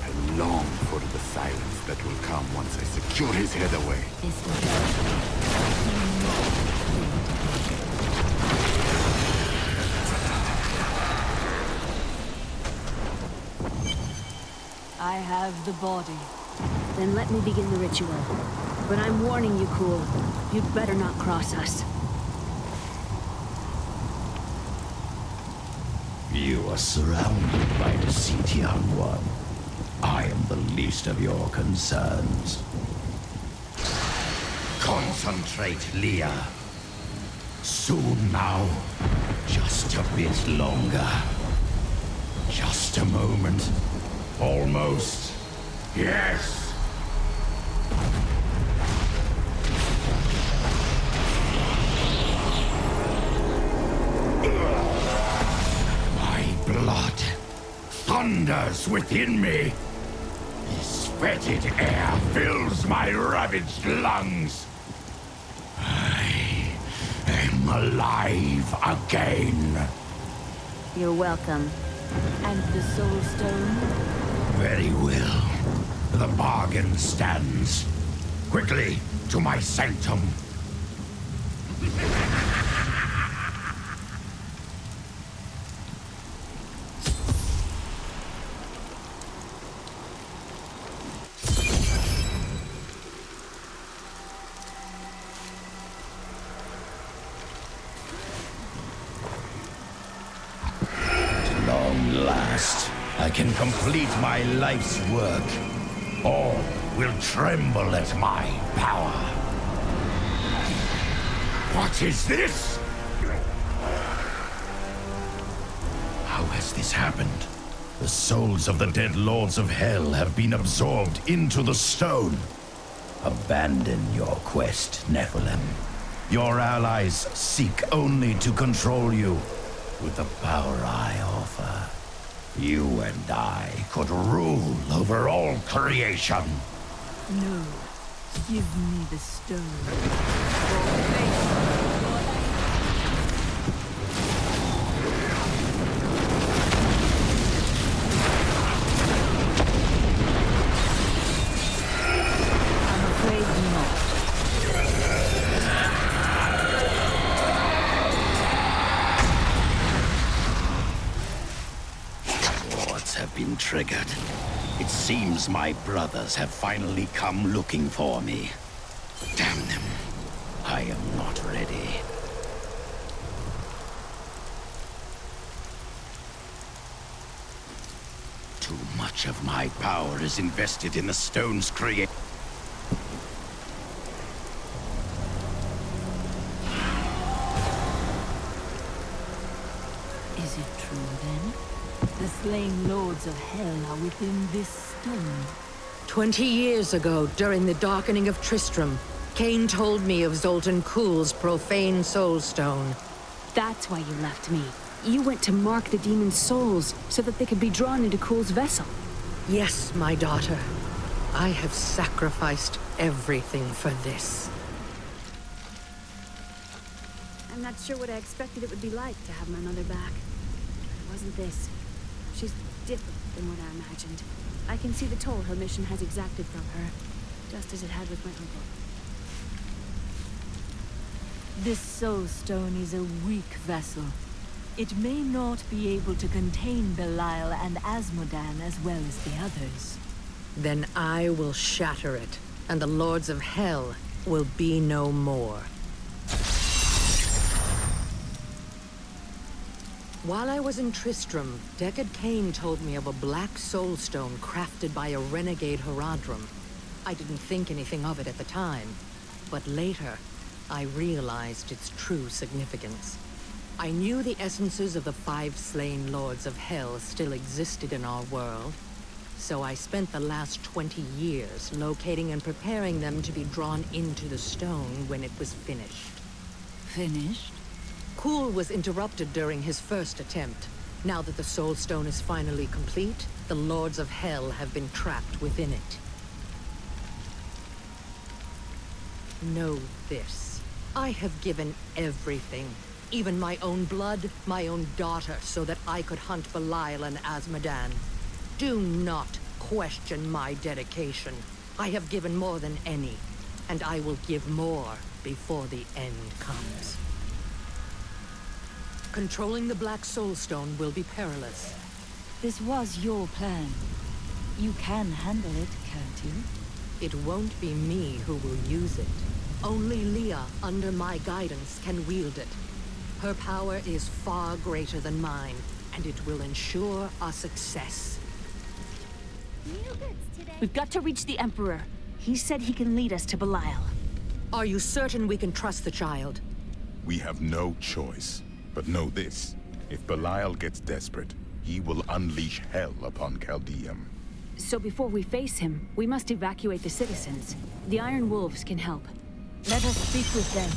I long for the silence that will come once I secure his head away. I have the body. Then let me begin the ritual. But I'm warning you, Kul. You'd better not cross us. You are surrounded by deceit, young one. I am the least of your concerns. Concentrate, Leah. Soon now. Just a bit longer. Just a moment. Almost. Yes! Blood thunders within me. This fetid air fills my ravaged lungs. I am alive again. You're welcome. And the Soul Stone? Very well. The bargain stands. Quickly, to my sanctum. I can complete my life's work. All will tremble at my power. What is this? How has this happened? The souls of the dead lords of hell have been absorbed into the stone. Abandon your quest, Nephilim. Your allies seek only to control you. With the power I offer, you and I could rule over all creation. No. Give me the stone. I'm afraid not. Wards have been triggered. It seems my brothers have finally come looking for me. Damn them. I am not ready. Too much of my power is invested in the stone's creation. Is it true then? The slain lords of hell are within this stone. 20 years ago, during the darkening of Tristram, Cain told me of Zoltan Kuhl's profane soul stone. That's why you left me. You went to mark the demon's souls so that they could be drawn into Kuhl's vessel. Yes, my daughter. I have sacrificed everything for this. I'm not sure what I expected it would be like to have my mother back. It wasn't this. She's different than what I imagined. I can see the toll her mission has exacted from her, just as it had with my uncle. This soul stone is a weak vessel. It may not be able to contain Belial and Asmodan as well as the others. Then I will shatter it, and the lords of hell will be no more. While I was in Tristram, Deckard Cain told me of a black soulstone crafted by a renegade Haradrim. I didn't think anything of it at the time, but later, I realized its true significance. I knew the essences of the 5 slain lords of hell still existed in our world, so I spent the last 20 years locating and preparing them to be drawn into the stone when it was finished. Finished? Kuhl was interrupted during his first attempt. Now that the Soul Stone is finally complete, the Lords of Hell have been trapped within it. Know this. I have given everything. Even my own blood, my own daughter, so that I could hunt Belial and Asmodan. Do not question my dedication. I have given more than any, and I will give more before the end comes. Controlling the Black Soulstone will be perilous. This was your plan. You can handle it, can't you? It won't be me who will use it. Only Leah, under my guidance, can wield it. Her power is far greater than mine, and it will ensure our success. We've got to reach the Emperor. He said he can lead us to Belial. Are you certain we can trust the child? We have no choice. But know this, if Belial gets desperate, he will unleash hell upon Caldeum. So before we face him, we must evacuate the citizens. The Iron Wolves can help. Let us speak with them.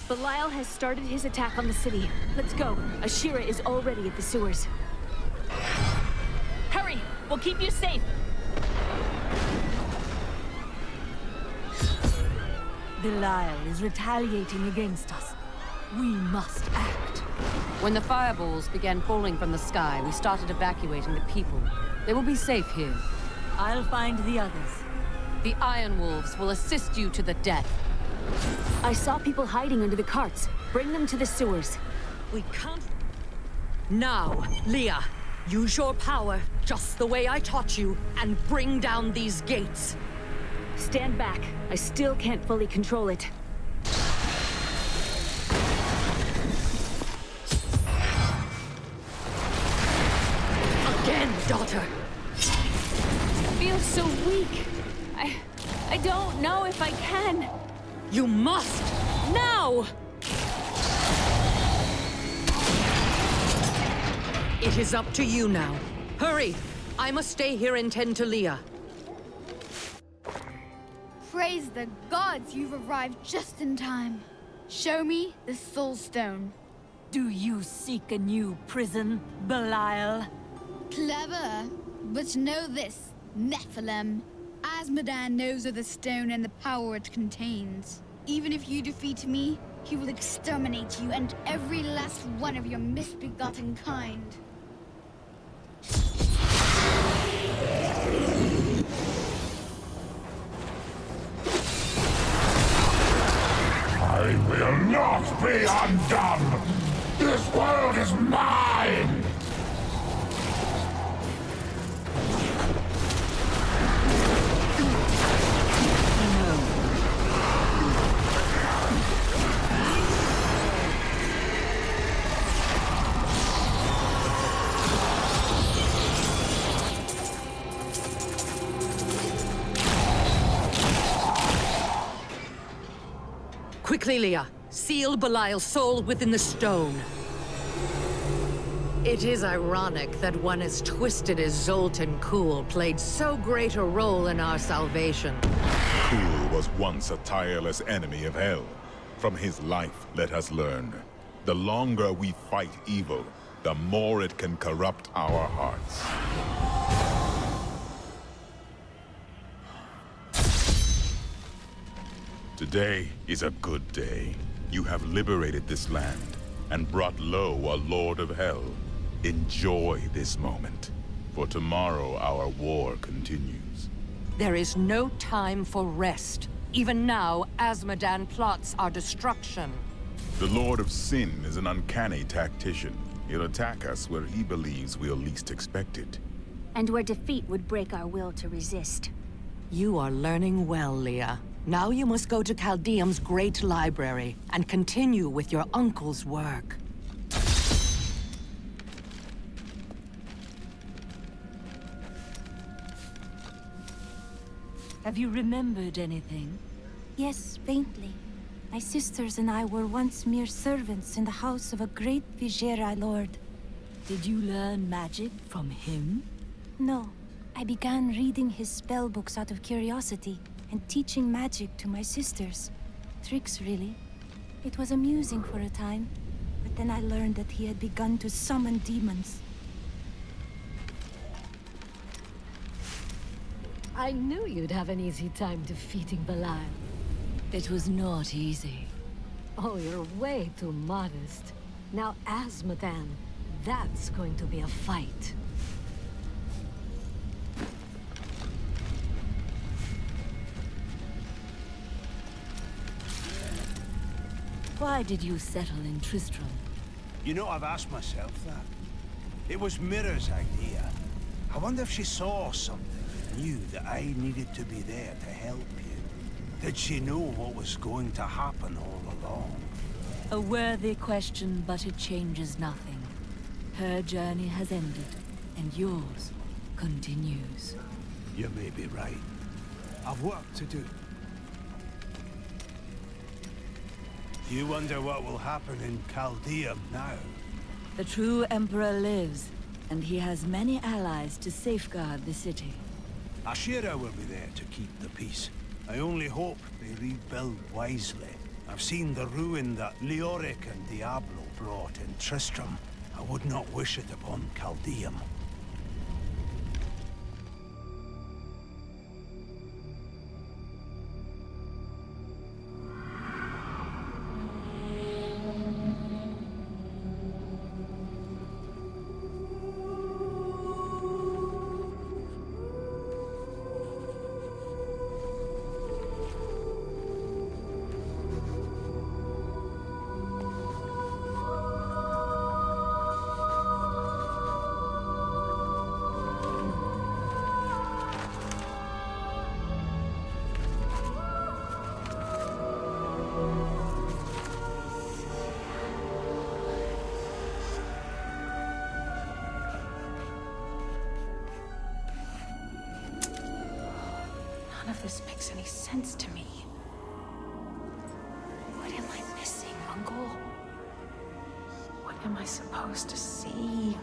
Belial has started his attack on the city. Let's go. Ashira is already at the sewers. Hurry! We'll keep you safe! Belial is retaliating against us. We must act. When the fireballs began falling from the sky, we started evacuating the people. They will be safe here. I'll find the others. The Iron Wolves will assist you to the death. I saw people hiding under the carts. Bring them to the sewers. We can't... Now, Leah, use your power just the way I taught you, and bring down these gates. Stand back. I still can't fully control it. Again, daughter! I feel so weak. I don't know if I can. You must! Now! It is up to you now. Hurry! I must stay here and tend to Leah. Praise the gods, you've arrived just in time. Show me the Soul Stone. Do you seek a new prison, Belial? Clever. But know this, Nephilim. Azmodan knows of the stone and the power it contains. Even if you defeat me, he will exterminate you and every last one of your misbegotten kind. I will not be undone! This world is mine! Quickly, Leah. Seal Belial's soul within the stone. It is ironic that one as twisted as Zoltan Kuhl played so great a role in our salvation. Kuhl was once a tireless enemy of hell. From his life, let us learn. The longer we fight evil, the more it can corrupt our hearts. Today is a good day. You have liberated this land and brought low a Lord of Hell. Enjoy this moment, for tomorrow our war continues. There is no time for rest. Even now, Azmodan plots our destruction. The Lord of Sin is an uncanny tactician. He'll attack us where he believes we'll least expect it. And where defeat would break our will to resist. You are learning well, Leah. Now you must go to Caldeum's great library and continue with your uncle's work. Have you remembered anything? Yes, faintly. My sisters and I were once mere servants in the house of a great Vizier lord. Did you learn magic from him? No. I began reading his spell books out of curiosity and teaching magic to my sisters. Tricks, really. It was amusing for a time, but then I learned that he had begun to summon demons. I knew you'd have an easy time defeating Belial. It was not easy. Oh, you're way too modest. Now, Azmodan, that's going to be a fight. Why did you settle in Tristram? You know, I've asked myself that. It was Mira's idea. I wonder if she saw something, knew that I needed to be there to help you. Did she know what was going to happen all along? A worthy question, but it changes nothing. Her journey has ended, and yours continues. You may be right. I've work to do. You wonder what will happen in Caldeum now? The true Emperor lives, and he has many allies to safeguard the city. Ashira will be there to keep the peace. I only hope they rebuild wisely. I've seen the ruin that Leoric and Diablo brought in Tristram. I would not wish it upon Caldeum. None of this makes any sense to me. What am I missing, Uncle? What am I supposed to see?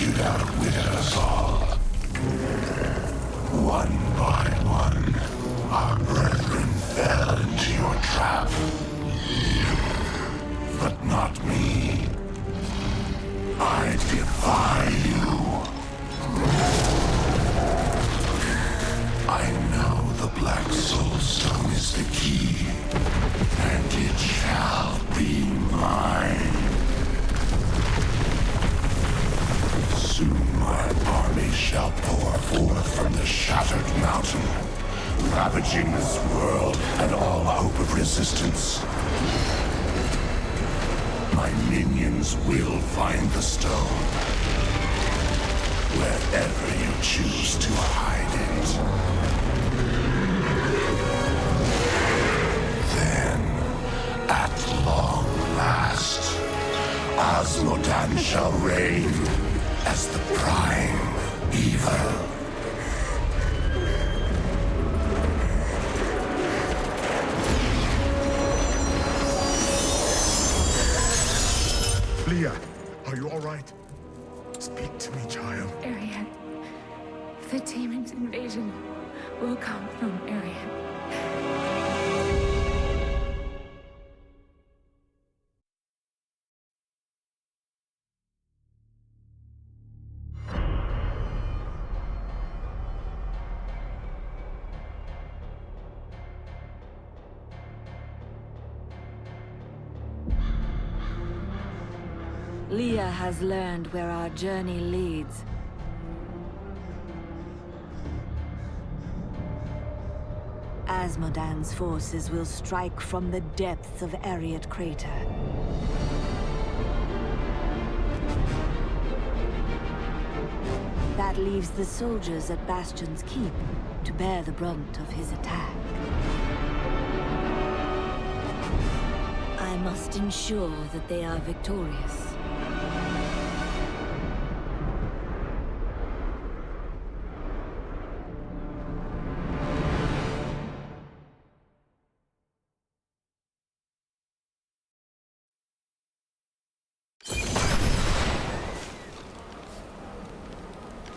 you'd outwitted us all. One by one, our brethren fell into your trap. But not me. I defy you. I know the Black Soul Stone is the key, and it shall be mine. Soon my army shall pour forth from the shattered mountain, ravaging this world and all hope of resistance. My minions will find the stone, wherever you choose to hide it. Then, at long last, Osmodan shall reign as the prime evil. Leah, are you all right? Speak to me, child. Arian. The demon's invasion will come from Arian. Leah has learned where our journey leads. Asmodan's forces will strike from the depths of Ariat Crater. That leaves the soldiers at Bastion's Keep to bear the brunt of his attack. I must ensure that they are victorious.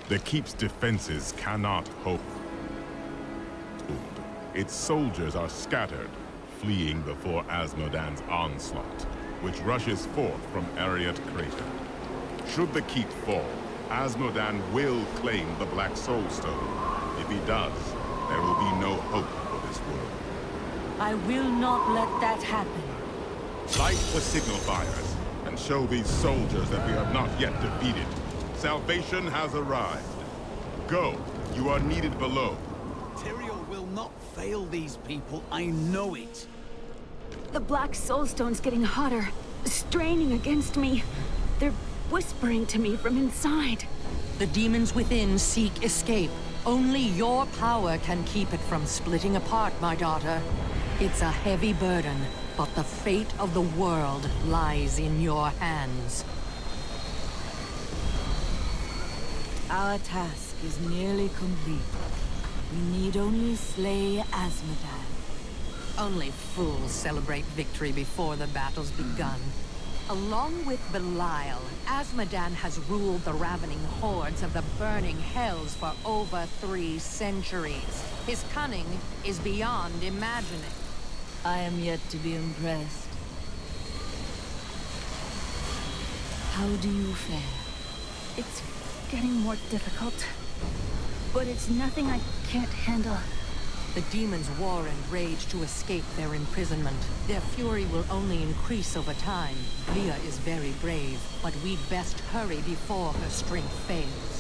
The Keep's defenses cannot hold. Its soldiers are scattered, fleeing before Asmodan's onslaught, which rushes forth from Ariat Crater. Should the Keep fall, Asmodan will claim the Black Soul Stone. If he does, there will be no hope for this world. I will not let that happen. Light the signal fires, and show these soldiers that we have not yet defeated. Salvation has arrived. Go, you are needed below. Tyrael will not fail these people, I know it. The Black Soulstone's getting hotter, straining against me. They're whispering to me from inside. The demons within seek escape. Only your power can keep it from splitting apart, my daughter. It's a heavy burden, but the fate of the world lies in your hands. Our task is nearly complete. We need only slay Asmodan. Only fools celebrate victory before the battle's begun. Along with Belial, Asmodan has ruled the ravening hordes of the burning hells for over 3 centuries. His cunning is beyond imagining. I am yet to be impressed. How do you fare? It's getting more difficult, but it's nothing I can't handle. The demons war and rage to escape their imprisonment. Their fury will only increase over time. Leah is very brave, but we'd best hurry before her strength fails.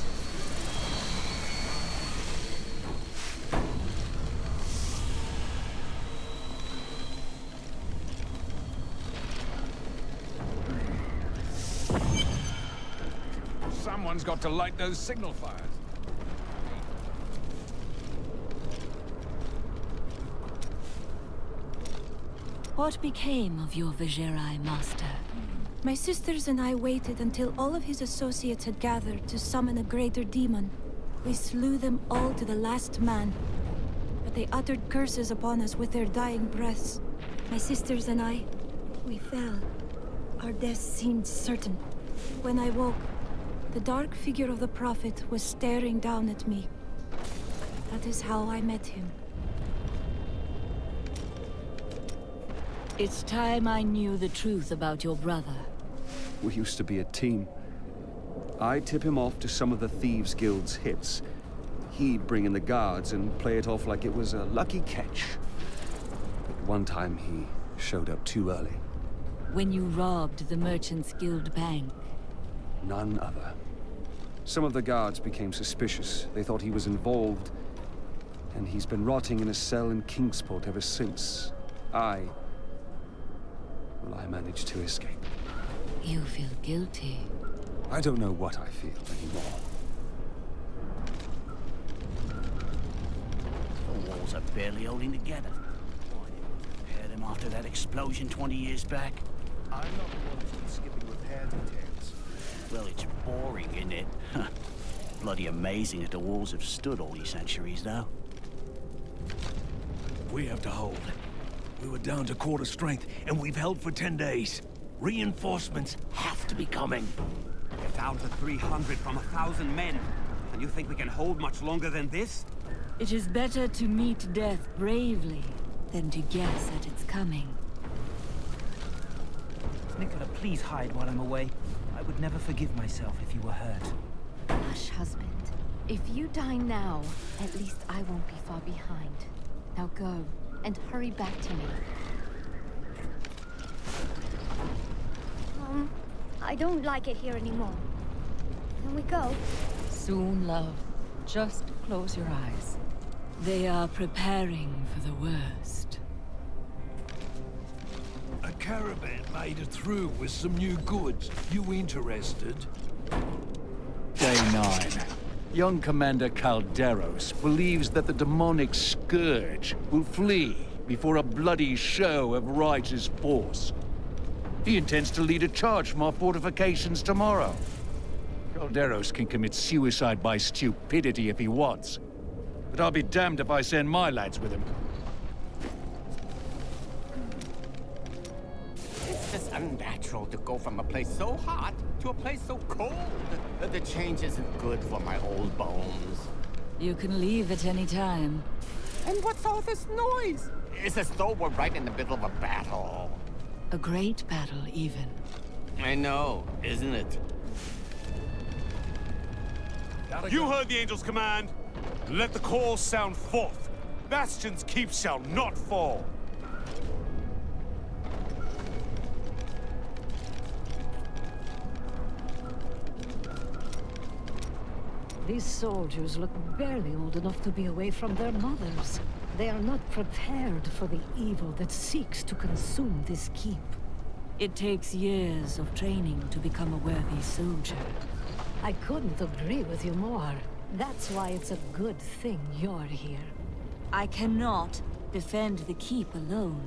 Someone's got to light those signal fires. What became of your Vigerai master? My sisters and I waited until all of his associates had gathered to summon a greater demon. We slew them all to the last man. But they uttered curses upon us with their dying breaths. My sisters and I, we fell. Our deaths seemed certain. When I woke, The dark figure of the Prophet was staring down at me. That is how I met him. It's time I knew the truth about your brother. We used to be a team. I'd tip him off to some of the Thieves Guild's hits. He'd bring in the guards and play it off like it was a lucky catch. But one time he showed up too early. When you robbed the Merchants Guild bank. None other. Some of the guards became suspicious. They thought he was involved. And he's been rotting in a cell in Kingsport ever since. I managed to escape. You feel guilty. I don't know what I feel anymore. The walls are barely holding together. Why didn't you repair them after that explosion 20 years back? I'm not the one who's been skipping repair details. Well, it's boring, isn't it? Bloody amazing that the walls have stood all these centuries, though. We have to hold. We were down to quarter strength, and we've held for 10 days. Reinforcements have to be coming. We're down to 300 from 1,000 men. And you think we can hold much longer than this? It is better to meet death bravely than to guess at its coming. Nicola, please hide while I'm away. I would never forgive myself if you were hurt. Hush, husband. If you die now, at least I won't be far behind. Now go, and hurry back to me. I don't like it here anymore. Can we go? Soon, love. Just close your eyes. They are preparing for the worst. A caravan made it through with some new goods. You interested? Day 9. Young Commander Calderos believes that the demonic scourge will flee before a bloody show of righteous force. He intends to lead a charge from our fortifications tomorrow. Calderos can commit suicide by stupidity if he wants. But I'll be damned if I send my lads with him. It's just unnatural to go from a place so hot to a place so cold. The change isn't good for my old bones. You can leave at any time. And what's all this noise? It's as though we're right in the middle of a battle. A great battle, even. I know, isn't it? You heard the Angel's command. Let the call sound forth. Bastion's keep shall not fall. These soldiers look barely old enough to be away from their mothers. They are not prepared for the evil that seeks to consume this keep. It takes years of training to become a worthy soldier. I couldn't agree with you more. That's why it's a good thing you're here. I cannot defend the keep alone.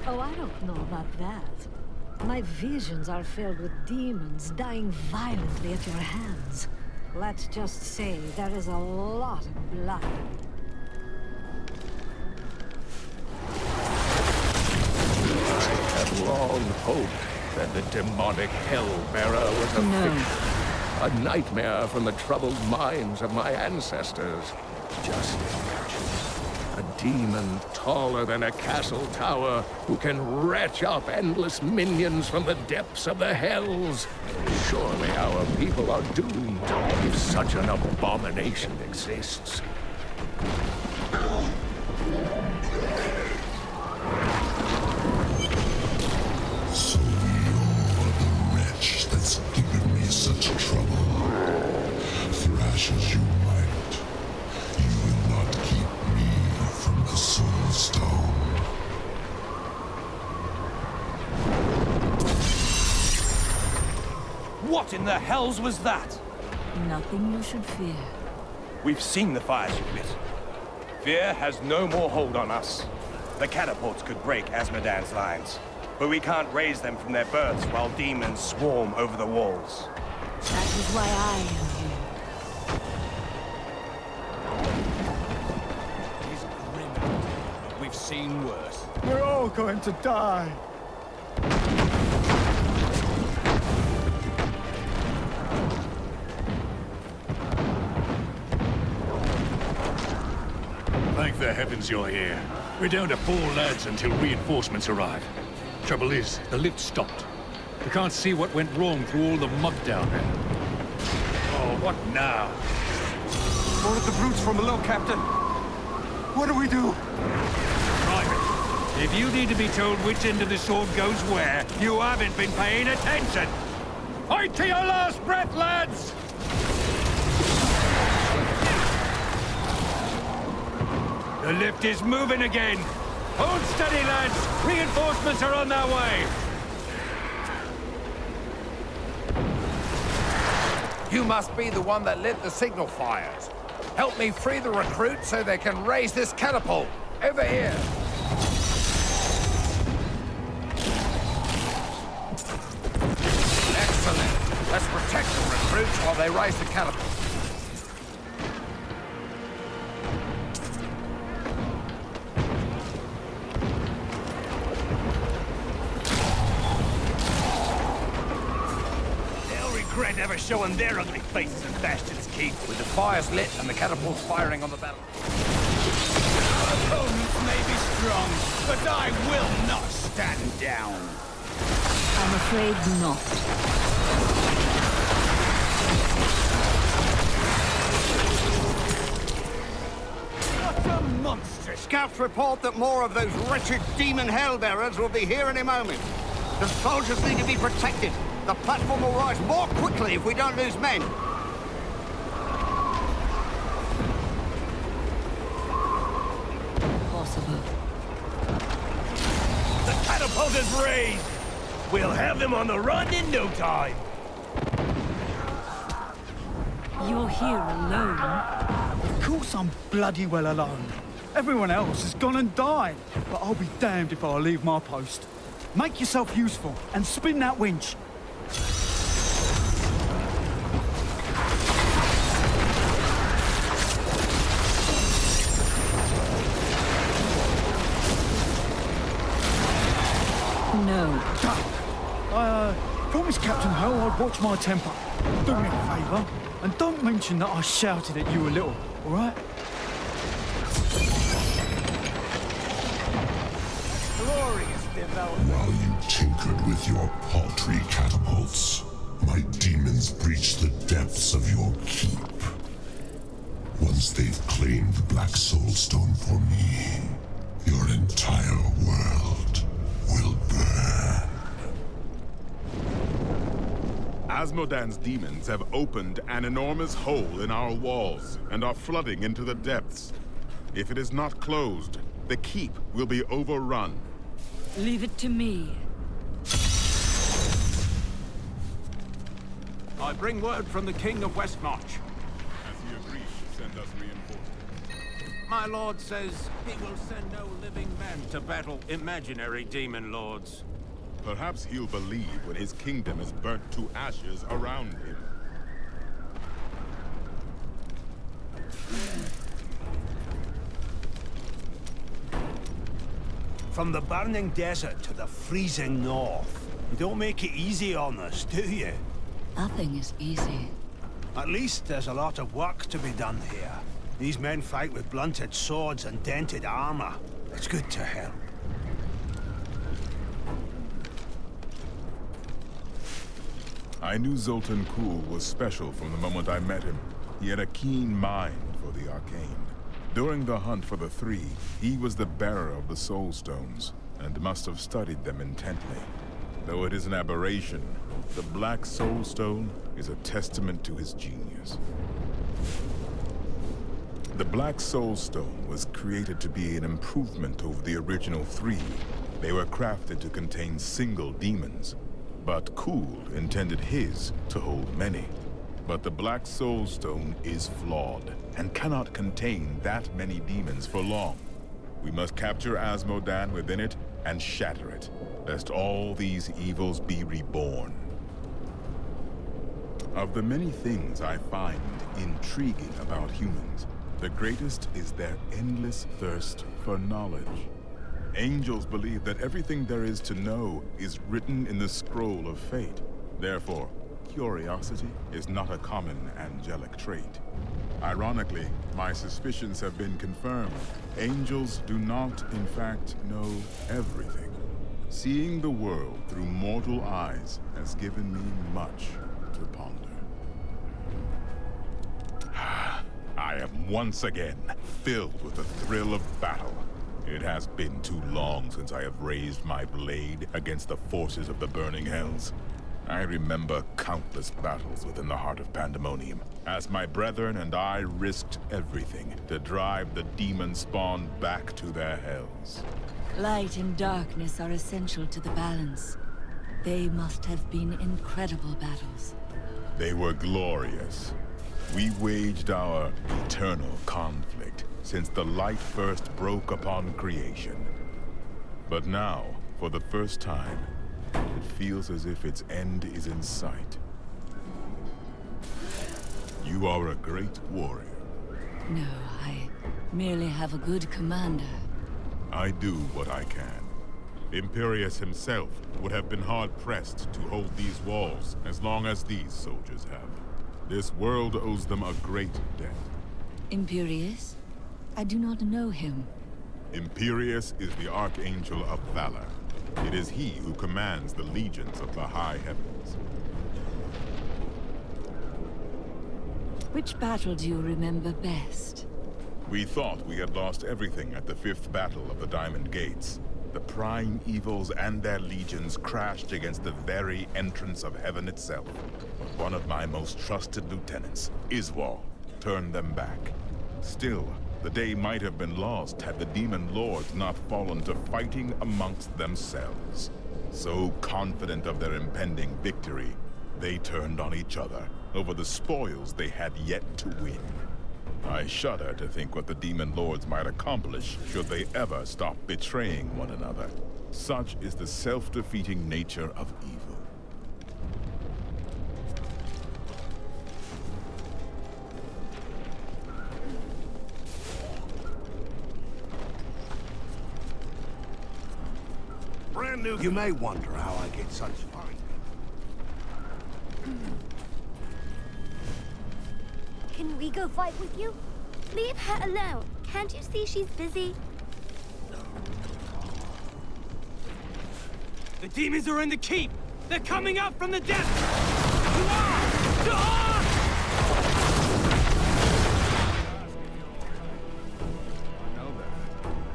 Oh, I don't know about that. My visions are filled with demons dying violently at your hands. Let's just say there is a lot of blood. I have long hoped that the demonic Hellbearer was a fiction. A nightmare from the troubled minds of my ancestors. Just imagine. A demon taller than a castle tower who can retch up endless minions from the depths of the hells. Surely our people are doomed if such an abomination exists. So you're the wretch that's given me such trouble. Thrash as you might, you will not keep me from the Soul Stone. What in the hells was that? Nothing you should fear. We've seen the fires you've lit. Fear has no more hold on us. The catapults could break Asmodan's lines, but we can't raise them from their berths while demons swarm over the walls. That is why I am here. He's grim, but we've seen worse. We're all going to die. the heavens you're here. We're down to 4 lads until reinforcements arrive. Trouble is, the lift stopped. We can't see what went wrong through all the mud down there. Oh, what now? More of the brutes from below, Captain. What do we do? Private, if you need to be told which end of the sword goes where, you haven't been paying attention! Fight to your last breath, lads! The lift is moving again! Hold steady, lads! Reinforcements are on their way! You must be the one that lit the signal fires. Help me free the recruits so they can raise this catapult. Over here. Excellent. Let's protect the recruits while they raise the catapult. Regret ever showing their ugly faces in Bastion's Keep. With the fires lit and the catapults firing on the battle. Our opponents may be strong, but I will not stand down. I'm afraid not. What a monster! Scouts report that more of those wretched demon hellbearers will be here any moment. The soldiers need to be protected. The platform will rise more quickly if we don't lose men. Possible. The catapult is raised! We'll have them on the run in no time! You're here alone? Of course I'm bloody well alone. Everyone else has gone and died. But I'll be damned if I'll leave my post. Make yourself useful and spin that winch. No. I promised Captain Hell I'd watch my temper. Do me a favour, and don't mention that I shouted at you a little, all right? Glorious development. While you tinkered with your paltry catapults, my demons breached the depths of your keep. Once they've claimed the Black Soul Stone for me, your entire world will burn. Asmodan's demons have opened an enormous hole in our walls and are flooding into the depths. If it is not closed, the keep will be overrun. Leave it to me. I bring word from the King of Westmarch. Has he agreed to send us reinforcements? My lord says he will send no living men to battle imaginary demon lords. Perhaps he'll believe when his kingdom is burnt to ashes around him. From the burning desert to the freezing north. You don't make it easy on us, do you? Nothing is easy. At least there's a lot of work to be done here. These men fight with blunted swords and dented armor. It's good to help. I knew Zoltan Kuhl was special from the moment I met him. He had a keen mind for the arcane. During the hunt for the Three, he was the bearer of the Soul Stones, and must have studied them intently. Though it is an aberration, the Black Soul Stone is a testament to his genius. The Black Soul Stone was created to be an improvement over the original Three. They were crafted to contain single demons, but Kuhl intended his to hold many. But the Black Soul Stone is flawed, and cannot contain that many demons for long. We must capture Asmodan within it and shatter it, lest all these evils be reborn. Of the many things I find intriguing about humans, the greatest is their endless thirst for knowledge. Angels believe that everything there is to know is written in the scroll of fate. Therefore, curiosity is not a common angelic trait. Ironically, my suspicions have been confirmed. Angels do not, in fact, know everything. Seeing the world through mortal eyes has given me much to ponder. I am once again filled with the thrill of battle. It has been too long since I have raised my blade against the forces of the burning hells. I remember countless battles within the heart of Pandemonium, as my brethren and I risked everything to drive the demon spawn back to their hells. Light and darkness are essential to the balance. They must have been incredible battles. They were glorious. We waged our eternal conflict since the light first broke upon creation. But now, for the first time, it feels as if its end is in sight. You are a great warrior. No, I merely have a good commander. I do what I can. Imperius himself would have been hard-pressed to hold these walls as long as these soldiers have. This world owes them a great debt. Imperius? I do not know him. Imperius is the Archangel of Valor. It is he who commands the legions of the high heavens. Which battle do you remember best? We thought we had lost everything at the 5th Battle of the Diamond Gates. The prime evils and their legions crashed against the very entrance of heaven itself. But one of my most trusted lieutenants, Iswal, turned them back. Still, the day might have been lost had the demon lords not fallen to fighting amongst themselves. So confident of their impending victory, they turned on each other over the spoils they had yet to win. I shudder to think what the demon lords might accomplish should they ever stop betraying one another. Such is the self-defeating nature of evil. Brand new. You may wonder how I get such fine. Can we go fight with you? Leave her alone. Can't you see she's busy? The demons are in the keep! They're coming out from the depths!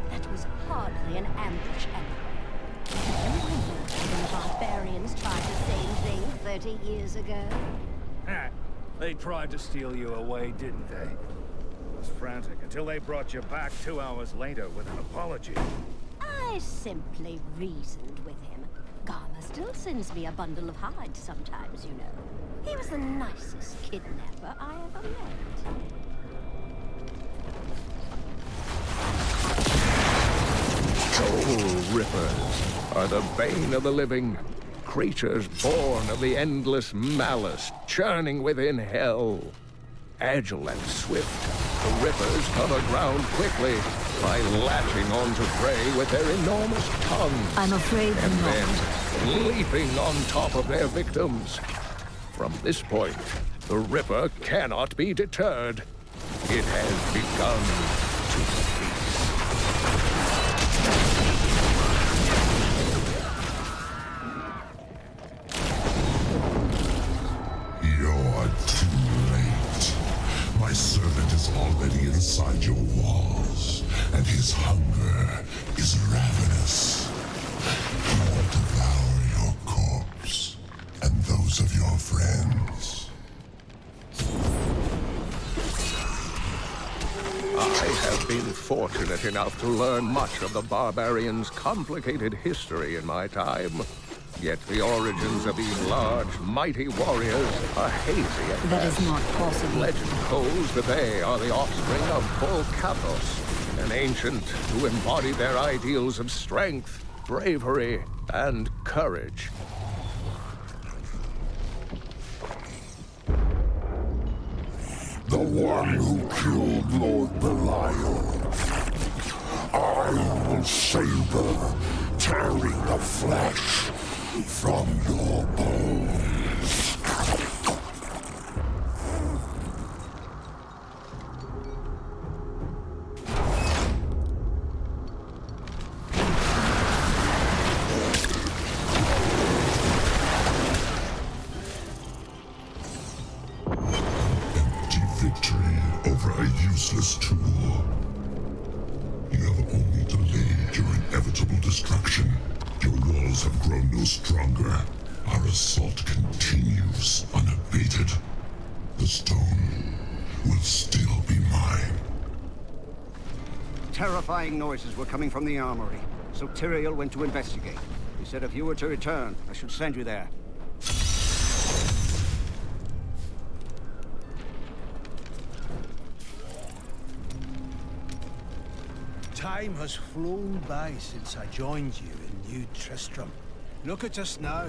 That was hardly an ambush, anyway. Do you remember when the barbarians tried the same thing 30 years ago? They tried to steal you away, didn't they? I was frantic until they brought you back 2 hours later with an apology. I simply reasoned with him. Garma still sends me a bundle of hides sometimes, you know. He was the nicest kidnapper I ever met. Soul Rippers are the bane of the living. Creatures born of the endless malice churning within hell. Agile and swift, the Rippers cover ground quickly by latching onto prey with their enormous tongues. I'm afraid and not. then leaping on top of their victims. From this point, the Ripper cannot be deterred. It has begun to feast. You're too late. My servant is already inside your walls, and his hunger is ravenous. He will devour your corpse, and those of your friends. I have been fortunate enough to learn much of the barbarians' complicated history in my time. Yet the origins of these large, mighty warriors are hazy at That best. is not possible. Legend holds that they are the offspring of Volcathos, an ancient who embodied their ideals of strength, bravery, and courage. The one who killed Lord Belial. I will savor, tearing the flesh from your bones. victory over a useless tool. You have only delayed your inevitable destruction. Your walls have grown no stronger. Our assault continues unabated. The stone will still be mine. Terrifying noises were coming from the armory, so Tyrael went to investigate. He said if you were to return, I should send you there. Time has flown by since I joined you in New Tristram. Look at us now.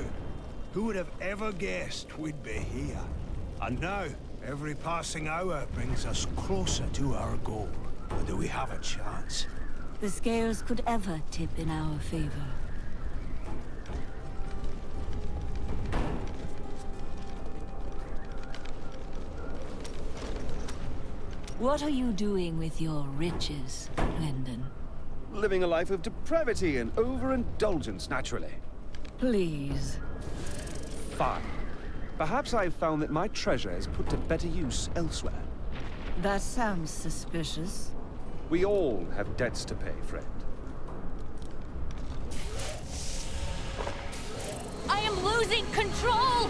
Who would have ever guessed we'd be here? And now, every passing hour brings us closer to our goal. Or do we have a chance? The scales could ever tip in our favor. What are you doing with your riches, Glendon? Living a life of depravity and overindulgence, naturally. Please. Fine. Perhaps I've found that my treasure is put to better use elsewhere. That sounds suspicious. We all have debts to pay, friend. I am losing control!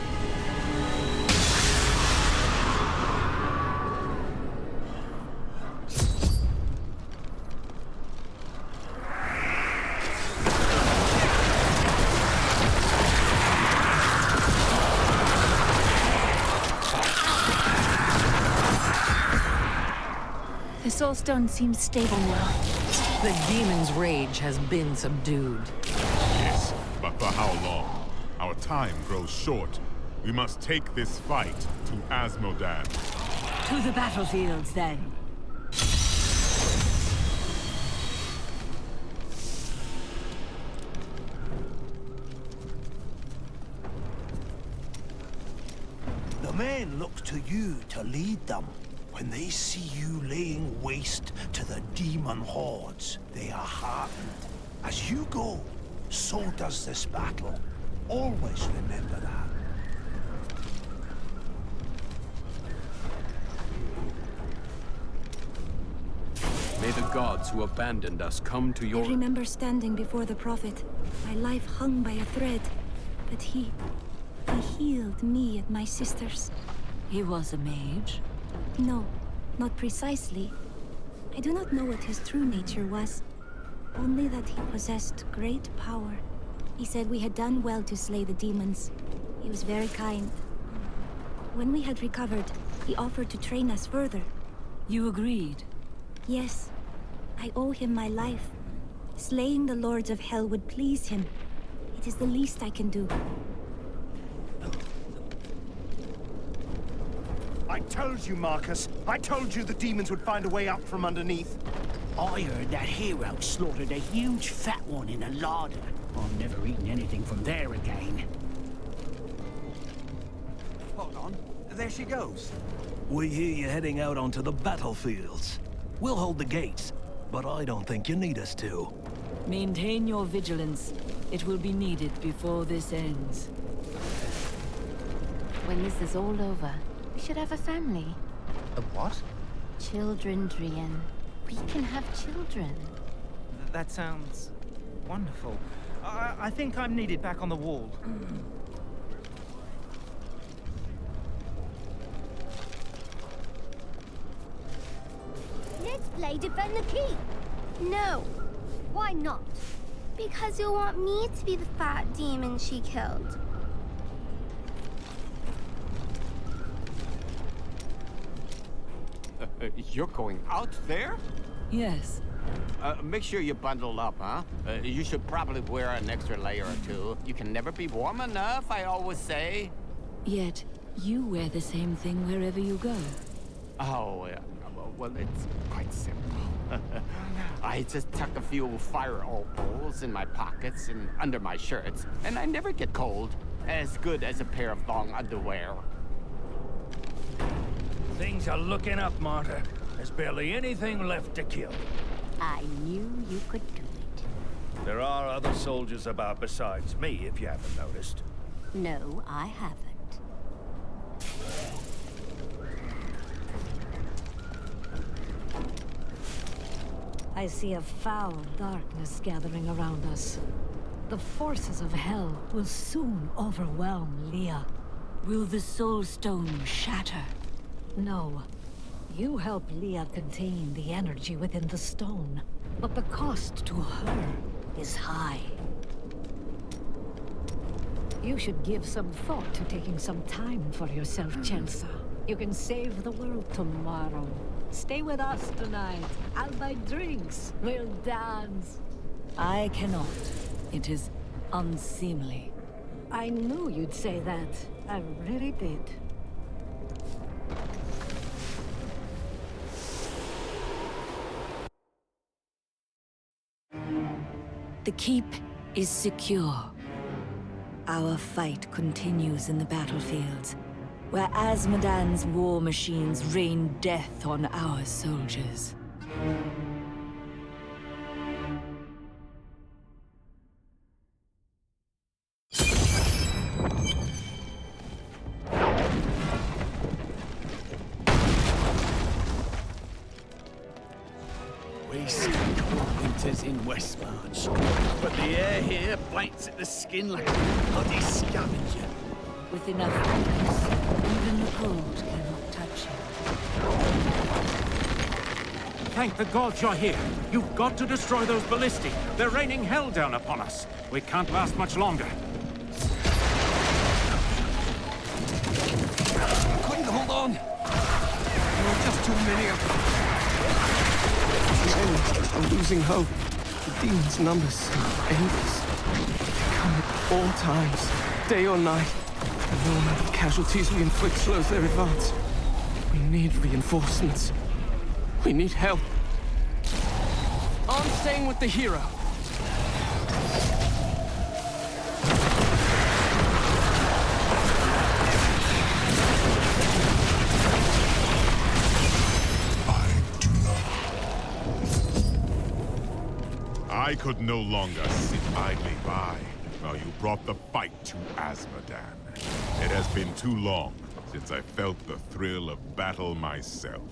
The Soul Stone seems stable now. The demon's rage has been subdued. Yes, but for how long? Our time grows short. We must take this fight to Asmodan. To the battlefields, then. The men look to you to lead them. When they see you laying waste to the demon hordes, they are heartened. As you go, so does this battle. Always remember that. May the gods who abandoned us come to your... I remember standing before the Prophet, my life hung by a thread. But he healed me and my sisters. He was a mage? No, not precisely. I do not know what his true nature was. Only that he possessed great power. He said we had done well to slay the demons. He was very kind. When we had recovered, he offered to train us further. You agreed? Yes. I owe him my life. Slaying the lords of hell would please him. It is the least I can do. I told you, Marcus. I told you the demons would find a way up from underneath. I heard that hero slaughtered a huge fat one in a larder. I'm never eating anything from there again. Hold on. There she goes. We hear you heading out onto the battlefields. We'll hold the gates, but I don't think you need us to. Maintain your vigilance. It will be needed before this ends. When this is all over, we should have a family. A what? Children, Drian. We can have children. That sounds wonderful. I think I'm needed back on the wall. Let's play Defend the Keep. No. Why not? Because you'll want me to be the fat demon she killed. You're going out there? Yes. Make sure you bundle up, huh? You should probably wear an extra layer or two. You can never be warm enough, I always say. Yet, you wear the same thing wherever you go. Oh, well, it's quite simple. I just tuck a few fire opals in my pockets and under my shirts, and I never get cold. As good as a pair of long underwear. Things are looking up, Martyr. There's barely anything left to kill. I knew you could do it. There are other soldiers about besides me, if you haven't noticed. No, I haven't. I see a foul darkness gathering around us. The forces of hell will soon overwhelm Leah. Will the Soul Stone shatter? No. You help Leah contain the energy within the stone, but the cost to her is high. You should give some thought to taking some time for yourself, Chelsea. You can save the world tomorrow. Stay with us tonight. I'll buy drinks. We'll dance. I cannot. It is unseemly. I knew you'd say that. I really did. The keep is secure. Our fight continues in the battlefields, where Azmodan's war machines rain death on our soldiers. We spend cold winters in Westmarch, but the air here bites at the skin like a bloody scavenger. With enough focus, even the cold cannot touch him. Thank the gods you're here. You've got to destroy those ballistae. They're raining hell down upon us. We can't last much longer. Couldn't hold on. There were just too many of them. I'm losing hope. The demons' numbers are endless. They come at all times, day or night. And no amount of casualties we inflict slows their advance. We need reinforcements. We need help. I'm staying with the hero. I could no longer sit idly by while you brought the fight to Azmodan. It has been too long since I felt the thrill of battle myself.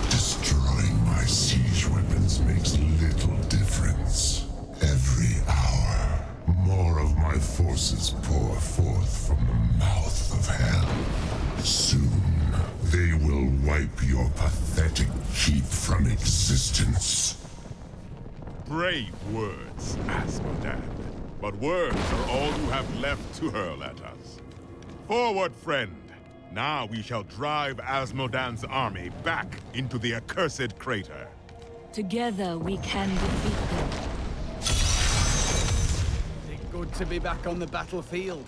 Destroying my siege weapons makes little difference. Every hour, more of my forces pour forth from the mouth of hell. Soon, they will wipe your pathetic keep from existence. Brave words, Azmodan. But words are all you have left to hurl at us. Forward, friend! Now we shall drive Azmodan's army back into the accursed crater. Together we can defeat them. Is it good to be back on the battlefield?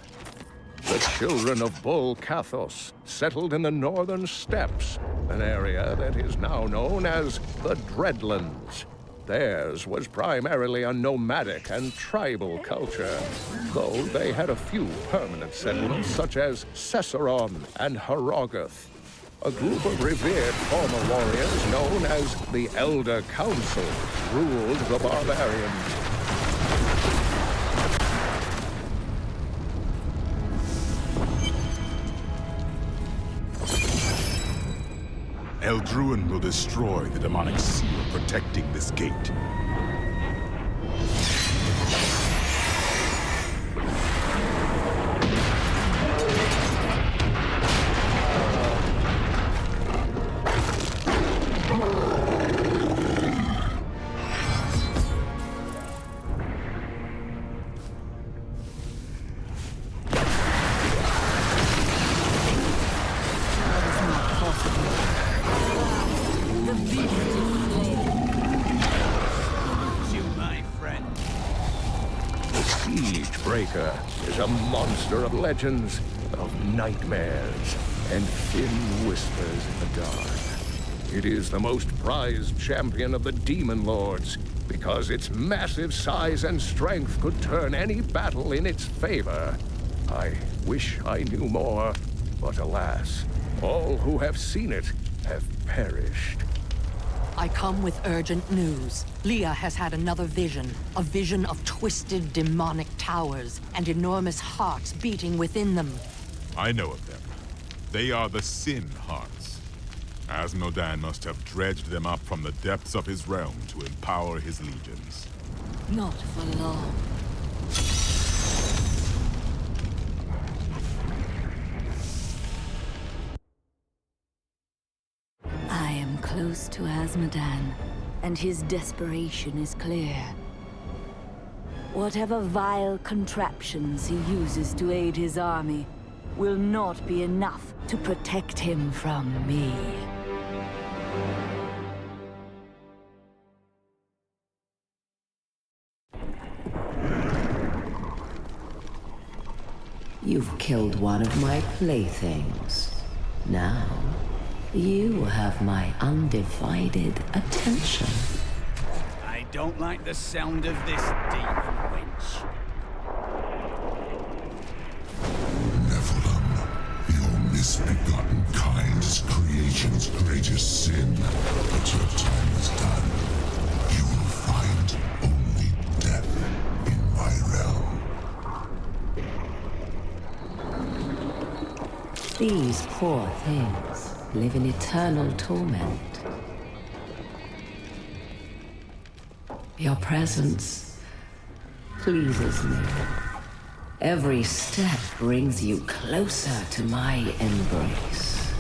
The children of Bull Kathos settled in the northern steppes, an area that is now known as the Dreadlands. Theirs was primarily a nomadic and tribal culture, though they had a few permanent settlements such as Cesseron and Harogoth. A group of revered former warriors known as the Elder Council ruled the barbarians. Eldruin will destroy the demonic seal protecting this gate. Is a monster of legends, of nightmares, and thin whispers in the dark. It is the most prized champion of the Demon Lords, because its massive size and strength could turn any battle in its favor. I wish I knew more, but alas, all who have seen it have perished. I come with urgent news. Leah has had another vision. A vision of twisted demonic towers and enormous hearts beating within them. I know of them. They are the Sin Hearts. Asmodan must have dredged them up from the depths of his realm to empower his legions. Not for long. I am close to Asmodan, and his desperation is clear. Whatever vile contraptions he uses to aid his army will not be enough to protect him from me. You've killed one of my playthings. Now, you have my undivided attention. I don't like the sound of this demon wench. Your misbegotten kind is creation's greatest sin. But your time is done. You will find only death in my realm. These poor things live in eternal torment. Your presence pleases me. Every step brings you closer to my embrace.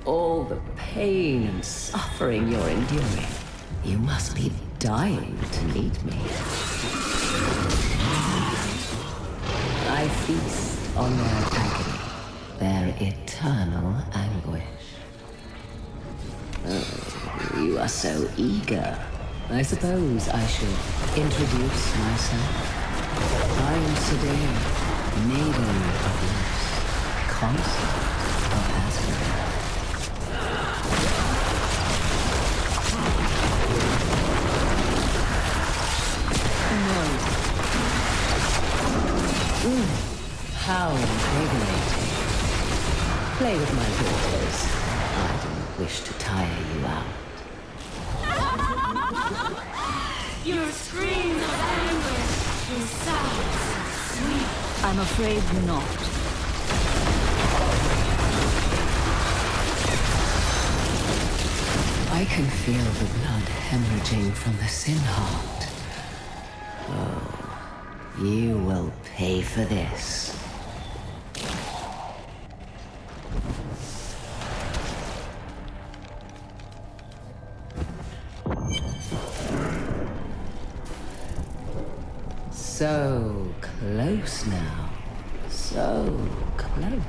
All the pain and suffering you're enduring, you must be dying to meet me. I feast on their agony, their eternal anguish. Oh, you are so eager. I suppose I should introduce myself. I am Sedair, maiden of Luz, consort of Asgard. How invigorating. Play with my daughters. I didn't wish to tire you out. Your screams of anguish will sound so sweet. I'm afraid not. I can feel the blood hemorrhaging from the sin heart. Oh, you will pay for this. So close now. So close.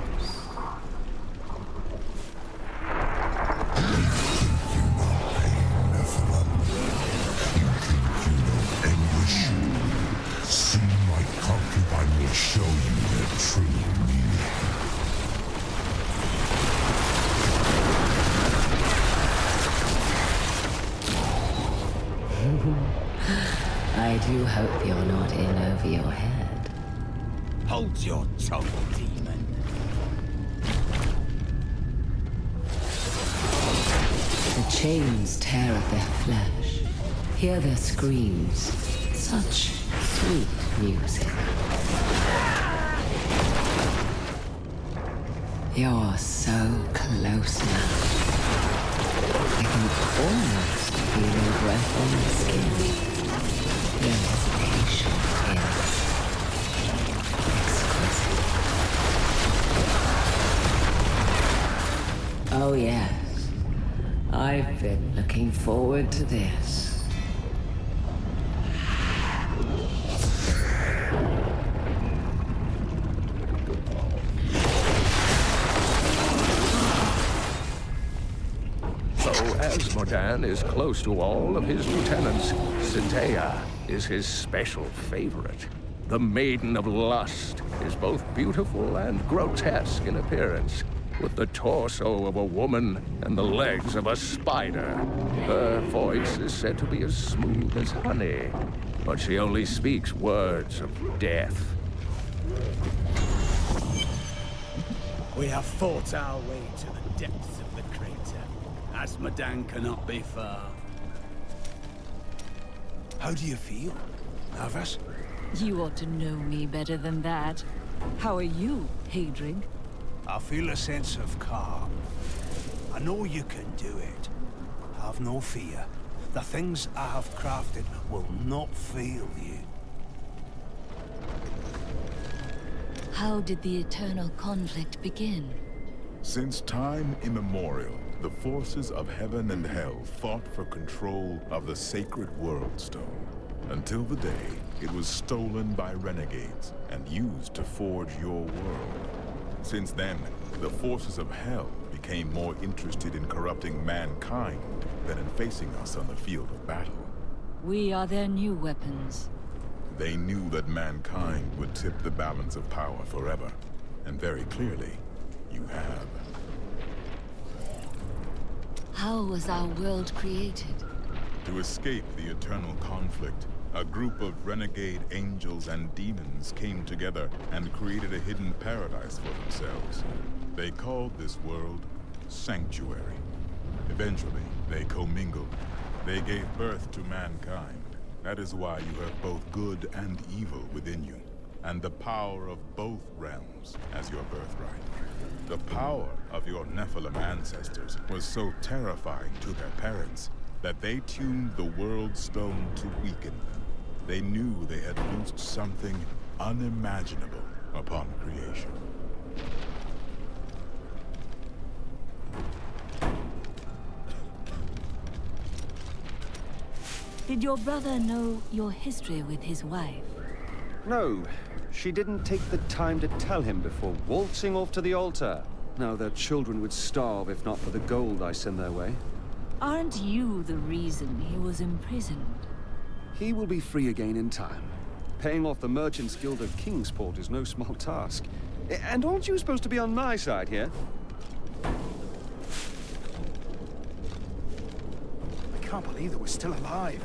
Soon my concubine will show you their true meaning. I do hope you're not in over your head. Hold your tongue, demon. The chains tear at their flesh. Hear their screams. Such sweet music. You're so close now. I can almost feel your breath on my skin. Your hesitation is exquisite. Oh yes, I've been looking forward to this. Asmodan is close to all of his lieutenants. Sedair is his special favorite. The Maiden of Lust is both beautiful and grotesque in appearance, with the torso of a woman and the legs of a spider. Her voice is said to be as smooth as honey, but she only speaks words of death. We have fought our way to the depths of the crater. Asmodan cannot be far. How do you feel? Nervous? You ought to know me better than that. How are you, Hadrig? I feel a sense of calm. I know you can do it. Have no fear. The things I have crafted will not fail you. How did the eternal conflict begin? Since time immemorial, the forces of heaven and hell fought for control of the sacred World Stone, until the day it was stolen by renegades and used to forge your world. Since then, the forces of hell became more interested in corrupting mankind than in facing us on the field of battle. We are their new weapons. They knew that mankind would tip the balance of power forever, and very clearly, you have. How was our world created? To escape the eternal conflict, a group of renegade angels and demons came together and created a hidden paradise for themselves. They called this world Sanctuary. Eventually, they commingled. They gave birth to mankind. That is why you have both good and evil within you, and the power of both realms as your birthright. The power of your Nephilim ancestors was so terrifying to their parents that they tuned the World Stone to weaken them. They knew they had loosed something unimaginable upon creation. Did your brother know your history with his wife? No, she didn't take the time to tell him before waltzing off to the altar. Now their children would starve if not for the gold I send their way. Aren't you the reason he was imprisoned? He will be free again in time. Paying off the Merchants Guild of Kingsport is no small task. And aren't you supposed to be on my side here? I can't believe that we're still alive.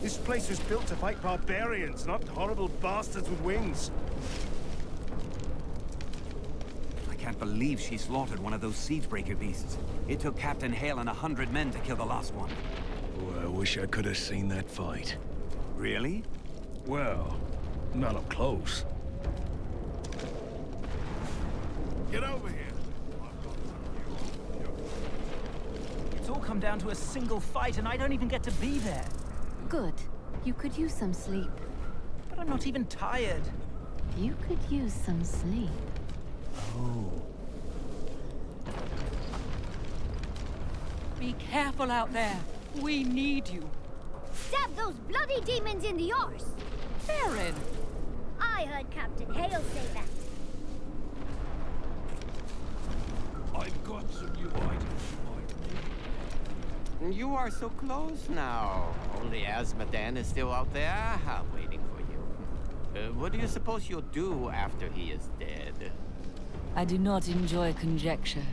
This place was built to fight barbarians, not horrible bastards with wings. I can't believe she slaughtered one of those Siegebreaker beasts. It took Captain Hale and 100 men to kill the last one. Oh, I wish I could have seen that fight. Really? Well, not up close. Get over here! It's all come down to a single fight, and I don't even get to be there. Good. You could use some sleep. But I'm not even tired. You could use some sleep. Oh. Be careful out there. We need you. Stab those bloody demons in the arse! Farron! I heard Captain Hale say that. I've got some new items. You are so close now. Only Azmodan is still out there, waiting for you. What do you suppose you'll do after he is dead? I do not enjoy conjecture.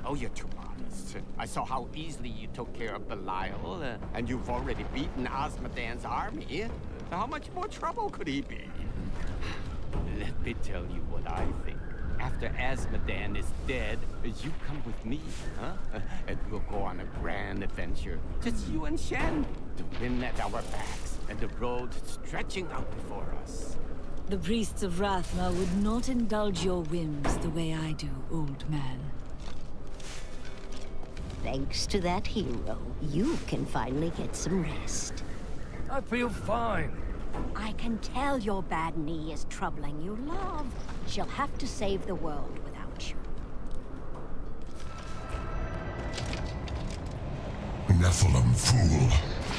Oh, you're too modest. I saw how easily you took care of Belial, and you've already beaten Azmodan's army. How much more trouble could he be? Let me tell you what I think. After Azmodan is dead, you come with me, huh? And we'll go on a grand adventure. Just you and Shen. The wind at our backs, and the road stretching out before us. The priests of Rathma would not indulge your whims the way I do, old man. Thanks to that hero, you can finally get some rest. I feel fine. I can tell your bad knee is troubling you, love. She'll have to save the world without you. Nephilim fool.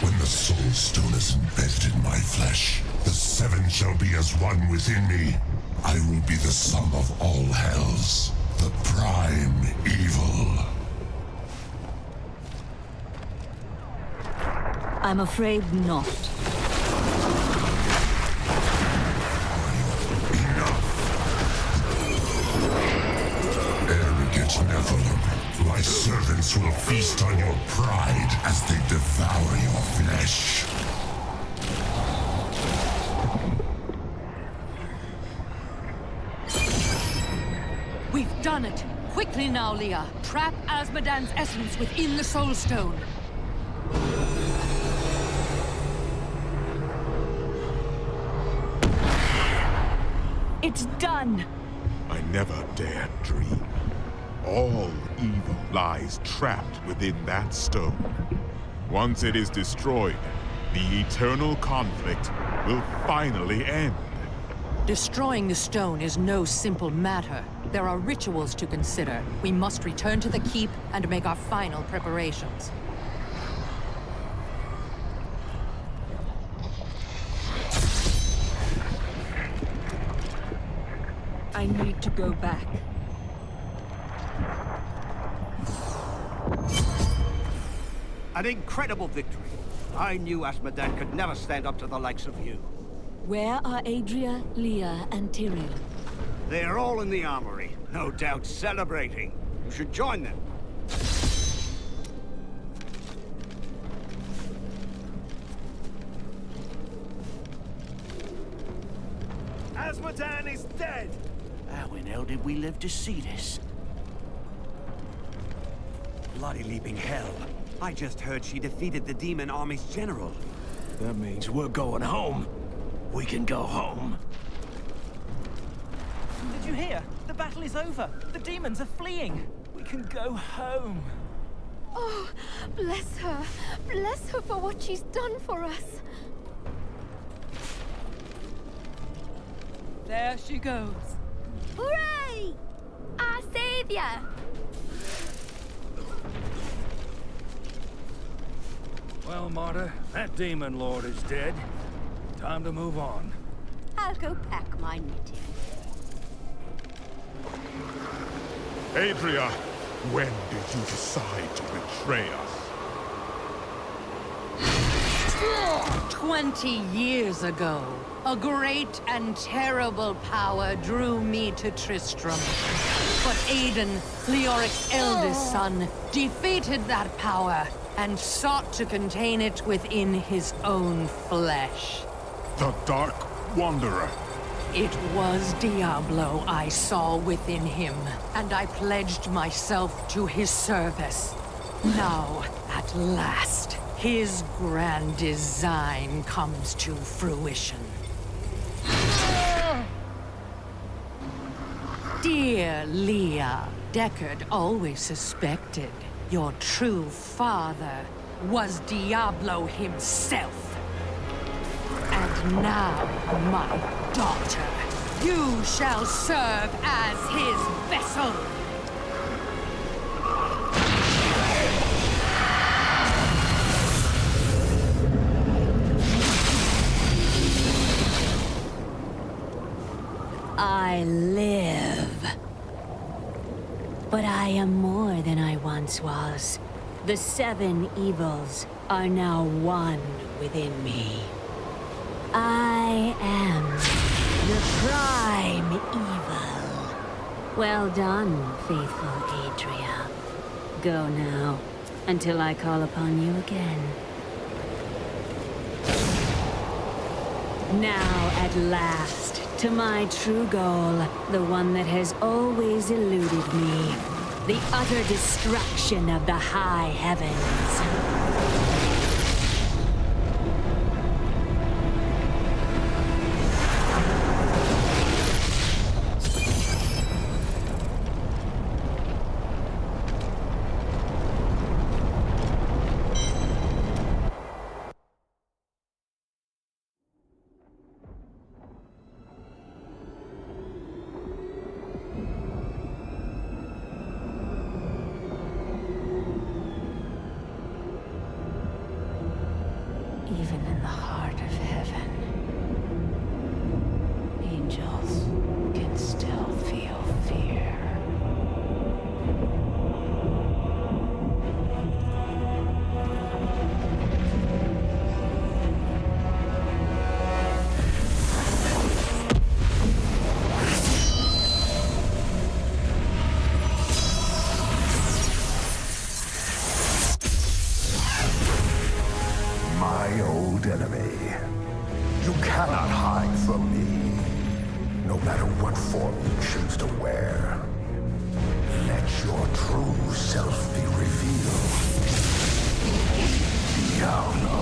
When the Soul Stone is embedded in my flesh, the seven shall be as one within me. I will be the sum of all hells, the prime evil. I'm afraid not. Arrogant Nephilim, my servants will feast on your pride as they devour your flesh. We've done it! Quickly now, Leah! Trap Azmodan's essence within the Soul Stone! It's done! I never dared dream. All evil lies trapped within that stone. Once it is destroyed, the eternal conflict will finally end. Destroying the stone is no simple matter. There are rituals to consider. We must return to the keep and make our final preparations. I need to go back. An incredible victory. I knew Asmodan could never stand up to the likes of you. Where are Adria, Leah, and Tyrell? They are all in the armory, no doubt celebrating. You should join them. Asmodan is dead! How in hell did we live to see this? Bloody leaping hell. I just heard she defeated the demon army's general. That means we're going home. We can go home. Did you hear? The battle is over. The demons are fleeing. We can go home. Oh, bless her. Bless her for what she's done for us. There she goes. Hooray! Our savior! Well, Marta, that demon lord is dead. Time to move on. I'll go pack my knitting. Adria, when did you decide to betray us? 20 years ago, a great and terrible power drew me to Tristram. But Aiden, Leoric's eldest son, defeated that power and sought to contain it within his own flesh. The Dark Wanderer. It was Diablo I saw within him, and I pledged myself to his service. Now, at last, his grand design comes to fruition. Dear Leah, Deckard always suspected your true father was Diablo himself. And now, my daughter, you shall serve as his vessel. I live. But I am more than I once was. The 7 evils are now one within me. I am the prime evil. Well done, faithful Adria. Go now, until I call upon you again. Now, at last, to my true goal, the one that has always eluded me. The utter destruction of the high heavens. Even in the heart of heaven, angels can still feel fear. My old enemy. You cannot hide from me, no matter what form you choose to wear. Let your true self be revealed. Diablo.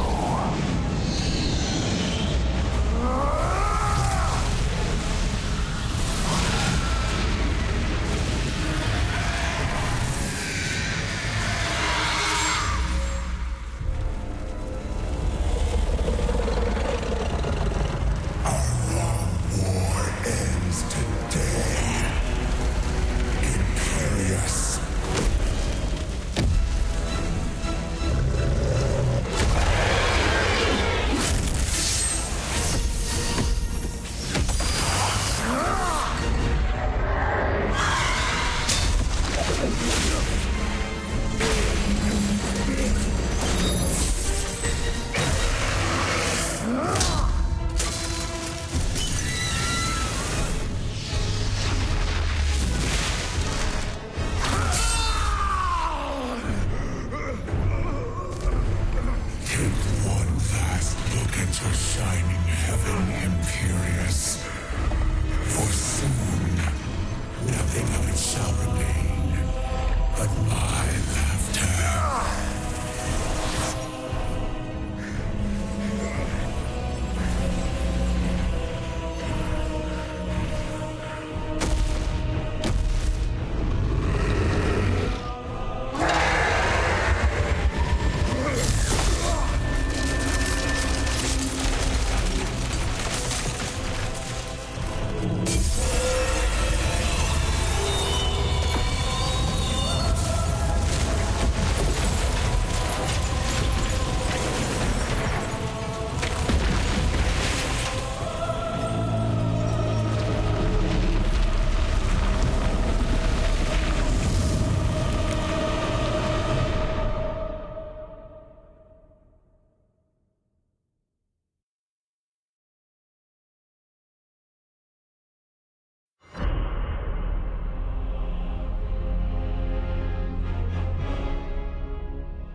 shining heaven, Imperious. For soon, nothing of it shall remain but my laughter.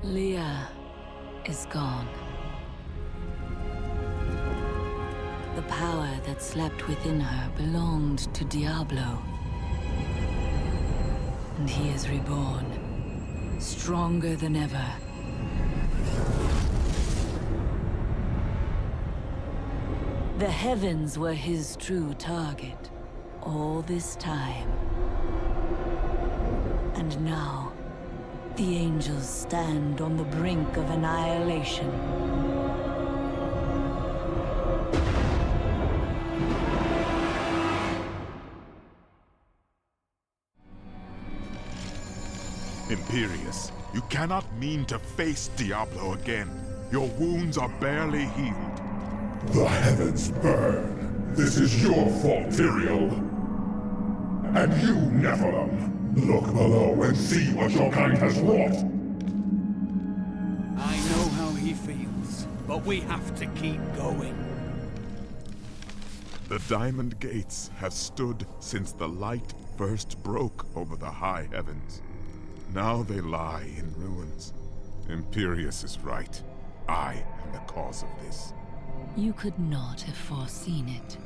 Leah is gone. The power that slept within her belonged to Diablo. And he is reborn, stronger than ever. The heavens were his true target all this time. And now, the angels stand on the brink of annihilation. Imperious, you cannot mean to face Diablo again. Your wounds are barely healed. The heavens burn. This is your fault, Tyrael. And you, Nephilim, look below and see what your kind has wrought. I know how he feels, but we have to keep going. The Diamond Gates have stood since the light first broke over the high heavens. Now they lie in ruins. Imperious is right. I am the cause of this. You could not have foreseen it.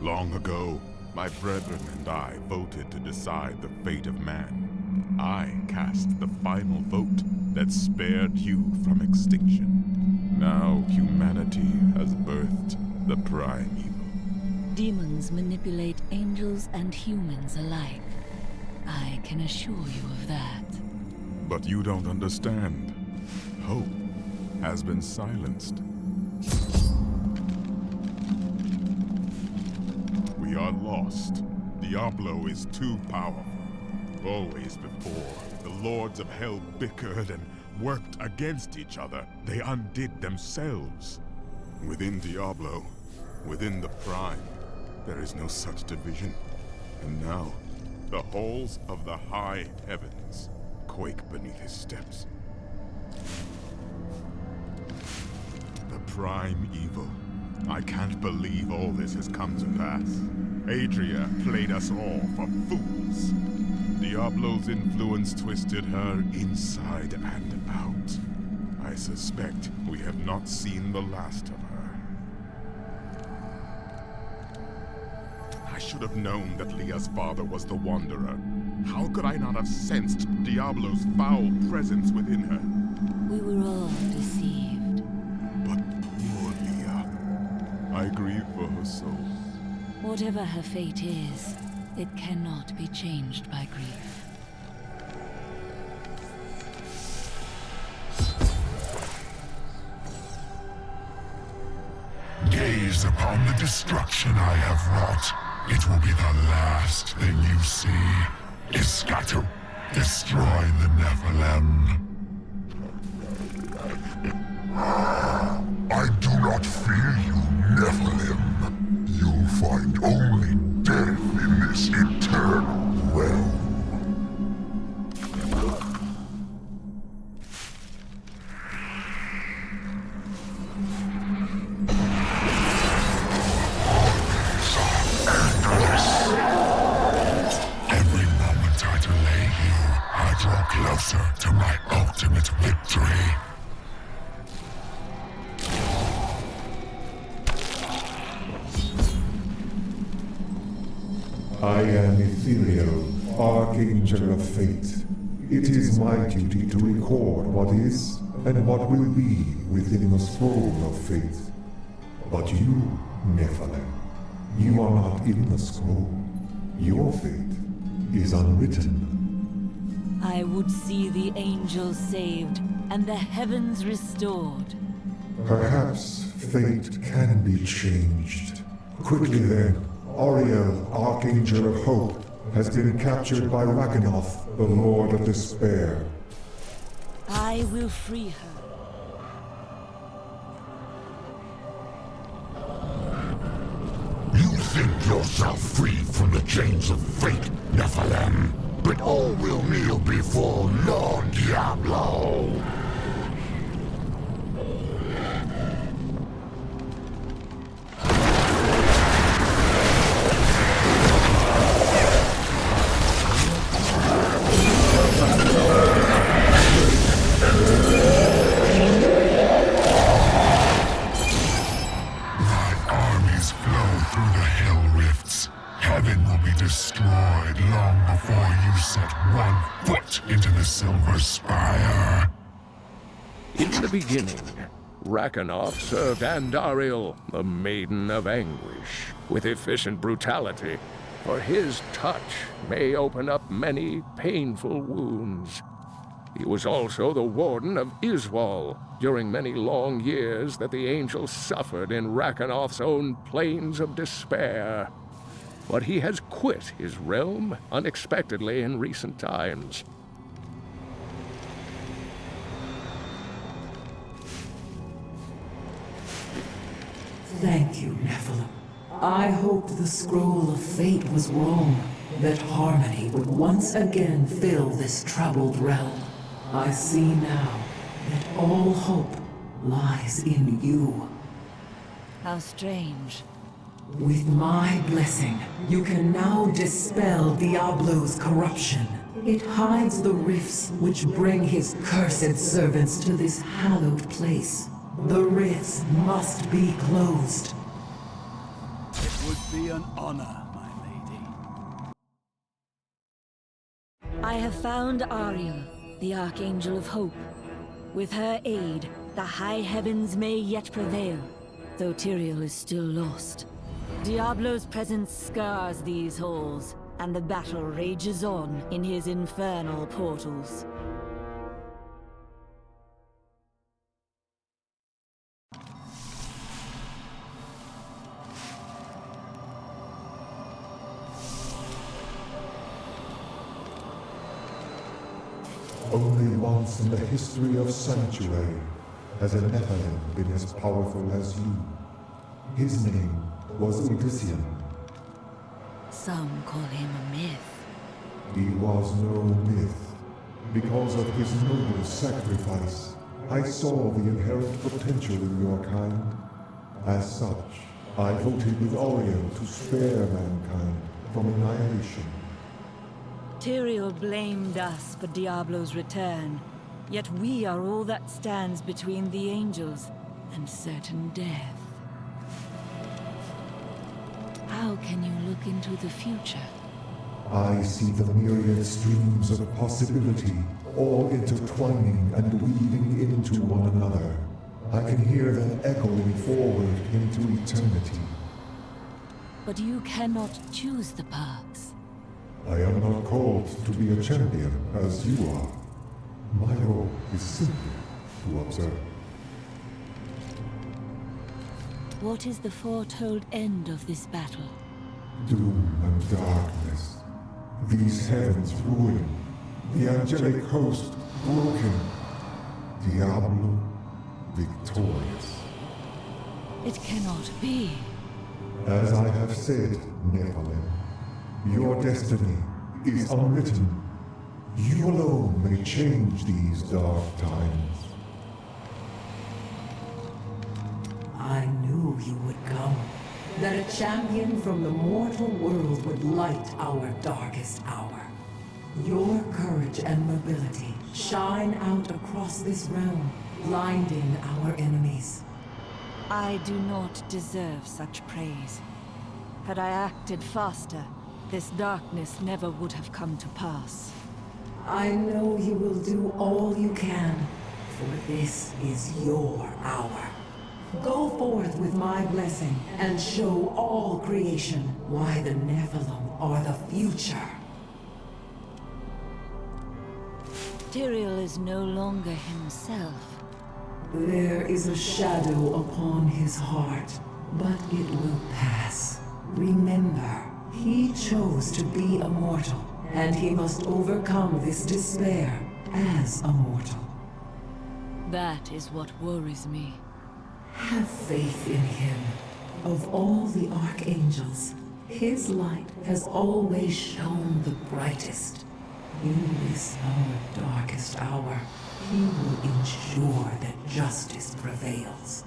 Long ago, my brethren and I voted to decide the fate of man. I cast the final vote that spared you from extinction. Now humanity has birthed the prime evil. Demons manipulate angels and humans alike. I can assure you of that. But you don't understand. Hope has been silenced. We are lost. Diablo is too powerful. Always before, the Lords of Hell bickered and worked against each other. They undid themselves. Within Diablo, within the Prime, there is no such division. And now, the halls of the high heavens quake beneath his steps. The prime evil. I can't believe all this has come to pass. Adria played us all for fools. Diablo's influence twisted her inside and out. I suspect we have not seen the last of her. I should have known that Leah's father was the Wanderer. How could I not have sensed Diablo's foul presence within her? We were all deceived. But poor Leah. I grieve for her soul. Whatever her fate is, it cannot be changed by grief. Gaze upon the destruction I have wrought. It will be the last thing you see. Iskatu, destroy the Nephilim. I do not fear you, Nephilim. You'll find only death in this eternal realm. Every moment I delay you, I draw closer to my ultimate victory. I am Ethereal, Archangel of Fate. It is my duty to record what is and what will be within the scroll of fate. But you, Nephilim, you are not in the scroll. Your fate is unwritten. I would see the angels saved and the heavens restored. Perhaps fate can be changed. Quickly then, Auriel, Archangel of Hope, has been captured by Rakanoth, the Lord of Despair. I will free her. You think yourself free from the chains of fate, Nephilim, but all will kneel before Lord Diablo. Destroyed long before you set one foot into the Silver Spire. In the beginning, Rakanoth served Andariel, the Maiden of Anguish, with efficient brutality, for his touch may open up many painful wounds. He was also the warden of Iswal during many long years that the angels suffered in Rakanoth's own plains of despair. But he has quit his realm unexpectedly in recent times. Thank you, Nephilim. I hoped the scroll of fate was wrong, that harmony would once again fill this troubled realm. I see now that all hope lies in you. How strange. With my blessing, you can now dispel Diablo's corruption. It hides the rifts which bring his cursed servants to this hallowed place. The rifts must be closed. It would be an honor, my lady. I have found Ariel, the Archangel of Hope. With her aid, the high heavens may yet prevail, though Tyrael is still lost. Diablo's presence scars these halls, and the battle rages on in his infernal portals. Only once in the history of Sanctuary has a Nephilim been as powerful as you. His name was Odyssean. Some call him a myth. He was no myth. Because of his noble sacrifice, I saw the inherent potential in your kind. As such, I voted with Auriel to spare mankind from annihilation. Tyrael blamed us for Diablo's return, yet we are all that stands between the angels and certain death. How can you look into the future? I see the myriad streams of possibility, all intertwining and weaving into one another. I can hear them echoing forward into eternity. But you cannot choose the paths. I am not called to be a champion, as you are. My role is simply to observe. What is the foretold end of this battle? Doom and darkness. These heavens ruined. The angelic host broken. Diablo victorious. It cannot be. As I have said, Nephilim, your destiny is unwritten. You alone may change these dark times. I knew you would come. That a champion from the mortal world would light our darkest hour. Your courage and mobility shine out across this realm, blinding our enemies. I do not deserve such praise. Had I acted faster, this darkness never would have come to pass. I know you will do all you can, for this is your hour. Go forth with my blessing and show all creation why the Nephilim are the future. Tyrael is no longer himself. There is a shadow upon his heart, but it will pass. Remember, he chose to be a mortal, and he must overcome this despair as a mortal. That is what worries me. Have faith in him. Of all the archangels, his light has always shone the brightest. In this our darkest hour, he will ensure that justice prevails.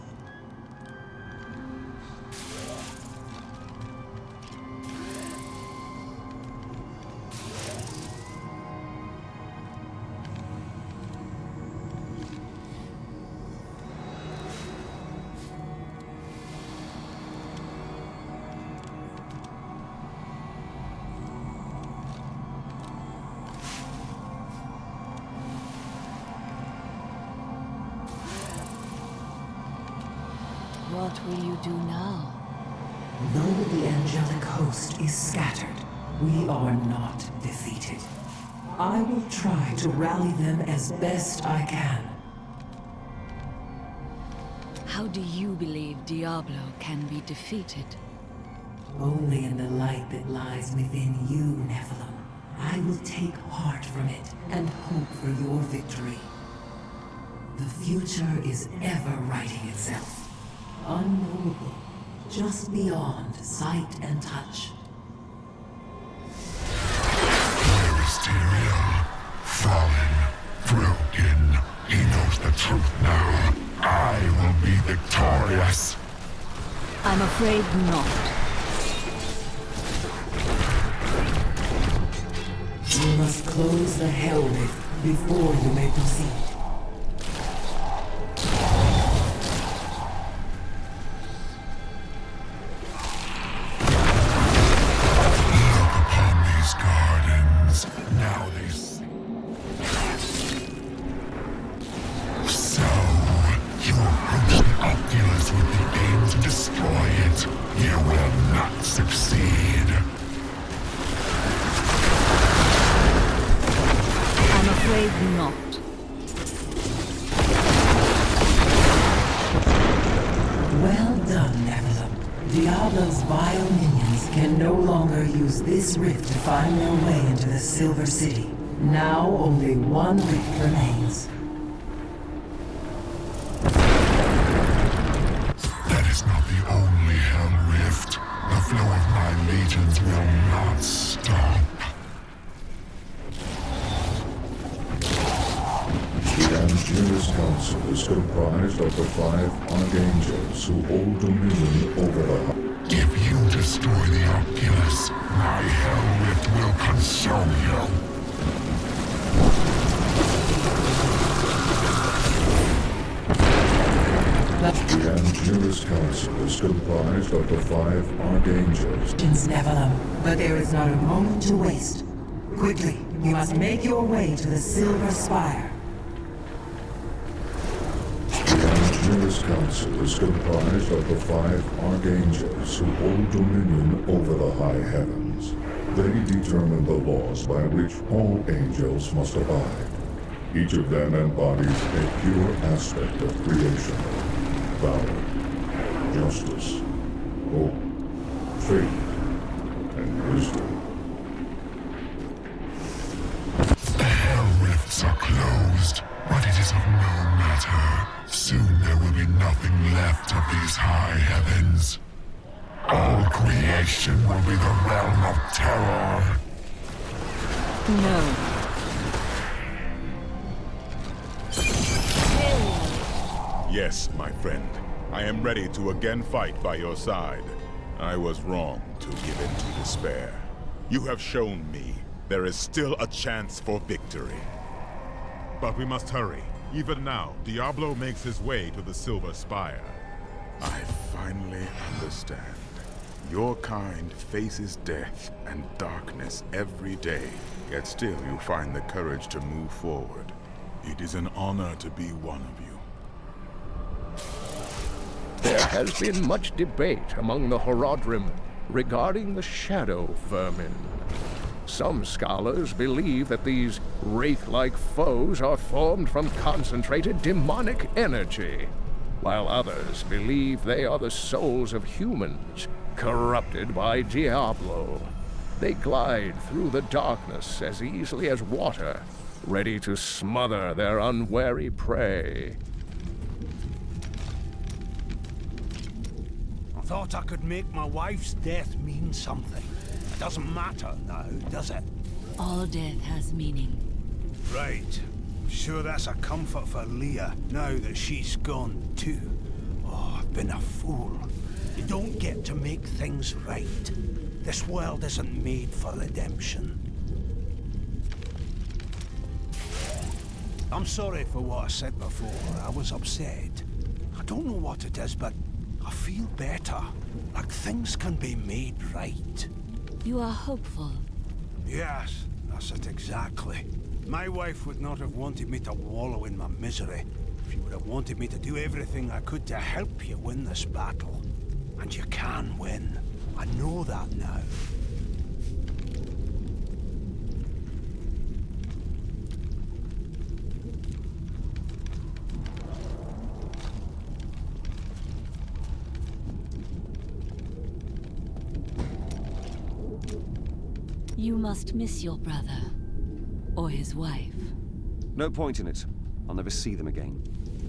What will you do now? Though the angelic host is scattered, we are not defeated. I will try to rally them as best I can. How do you believe Diablo can be defeated? Only in the light that lies within you, Nephilim. I will take heart from it and hope for your victory. The future is ever writing itself. Unknowable, just beyond sight and touch. Where is Tyrael? Fallen, broken. He knows the truth now. I will be victorious. I'm afraid not. You must close the Hell Rift before you may proceed. Diablo's vile minions can no longer use this rift to find their way into the Silver City. Now only one rift remains. That is not the only Hell Rift. The flow of my legions will not stop. The Angelus Council is comprised of the 5 Archangels who hold dominion over the... If you destroy the Oculus, my Hell Rift will consume you. The Angelus Council is comprised of the 5 Archangels. Nephilim, but there is not a moment to waste. Quickly, you must make your way to the Silver Spire. The Angelus Council is comprised of the 5 Archangels who hold dominion over the high heavens. They determine the laws by which all angels must abide. Each of them embodies a pure aspect of creation. Valor, justice, hope, faith, and wisdom. The Hell Rifts are closed, but it is of no matter. Soon there will be nothing left of these high heavens. All creation will be the realm of terror. No. Yes, my friend. I am ready to again fight by your side. I was wrong to give in to despair. You have shown me there is still a chance for victory. But we must hurry. Even now, Diablo makes his way to the Silver Spire. I finally understand. Your kind faces death and darkness every day, yet still you find the courage to move forward. It is an honor to be one of you. There has been much debate among the Horadrim regarding the shadow vermin. Some scholars believe that these wraith-like foes are formed from concentrated demonic energy, while others believe they are the souls of humans, corrupted by Diablo. They glide through the darkness as easily as water, ready to smother their unwary prey. I thought I could make my wife's death mean something. It doesn't matter now, does it? All death has meaning. Right. Sure that's a comfort for Leah, now that she's gone too. Oh, I've been a fool. You don't get to make things right. This world isn't made for redemption. I'm sorry for what I said before. I was upset. I don't know what it is, but I feel better. Like things can be made right. You are hopeful. Yes, that's it exactly. My wife would not have wanted me to wallow in my misery. She would have wanted me to do everything I could to help you win this battle. And you can win. I know that now. You must miss your brother. Or his wife. No point in it. I'll never see them again.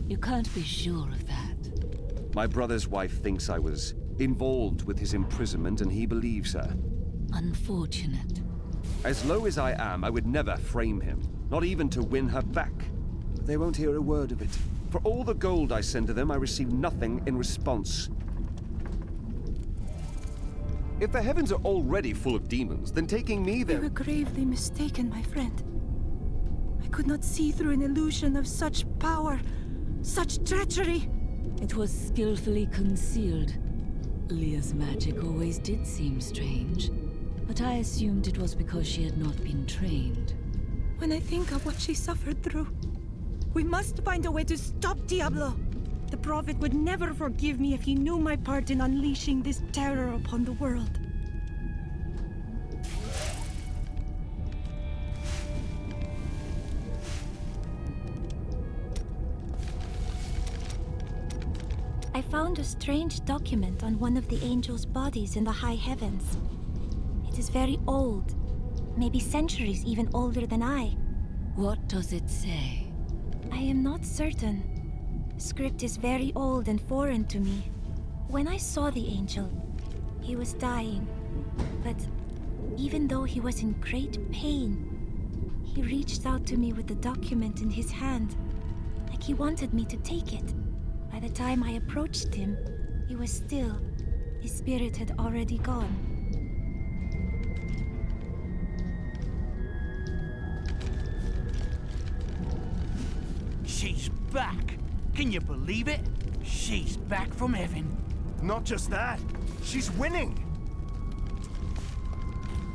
You can't be sure of that. My brother's wife thinks I was involved with his imprisonment, and he believes her. Unfortunate. As low as I am, I would never frame him. Not even to win her back. But they won't hear a word of it. For all the gold I send to them, I receive nothing in response. If the heavens are already full of demons, then taking me there... You were gravely mistaken, my friend. I could not see through an illusion of such power, such treachery. It was skillfully concealed. Leah's magic always did seem strange, but I assumed it was because she had not been trained. When I think of what she suffered through, we must find a way to stop Diablo. The Prophet would never forgive me if he knew my part in unleashing this terror upon the world. I found a strange document on one of the angels' bodies in the high heavens. It is very old, maybe centuries even older than I. What does it say? I am not certain. The script is very old and foreign to me. When I saw the angel, he was dying. But even though he was in great pain, he reached out to me with the document in his hand, like he wanted me to take it. By the time I approached him, he was still. His spirit had already gone. She's back! Can you believe it? She's back from heaven. Not just that, she's winning!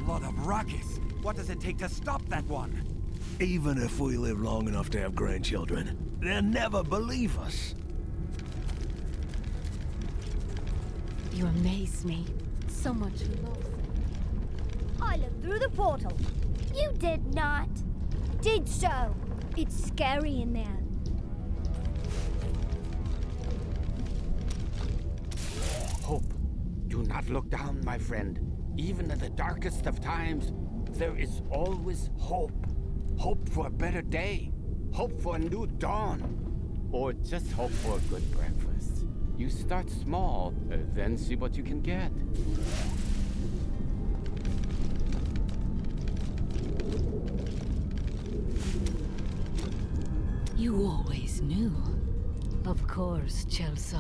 Lot of ruckus. What does it take to stop that one? Even if we live long enough to have grandchildren, they'll never believe us. You amaze me. So much love. I looked through the portal. You did not. Did so. It's scary in there. Hope. Do not look down, my friend. Even in the darkest of times, there is always hope. Hope for a better day. Hope for a new dawn. Or just hope for a good breakfast. You start small, then see what you can get. You always knew. Of course, Chelsea.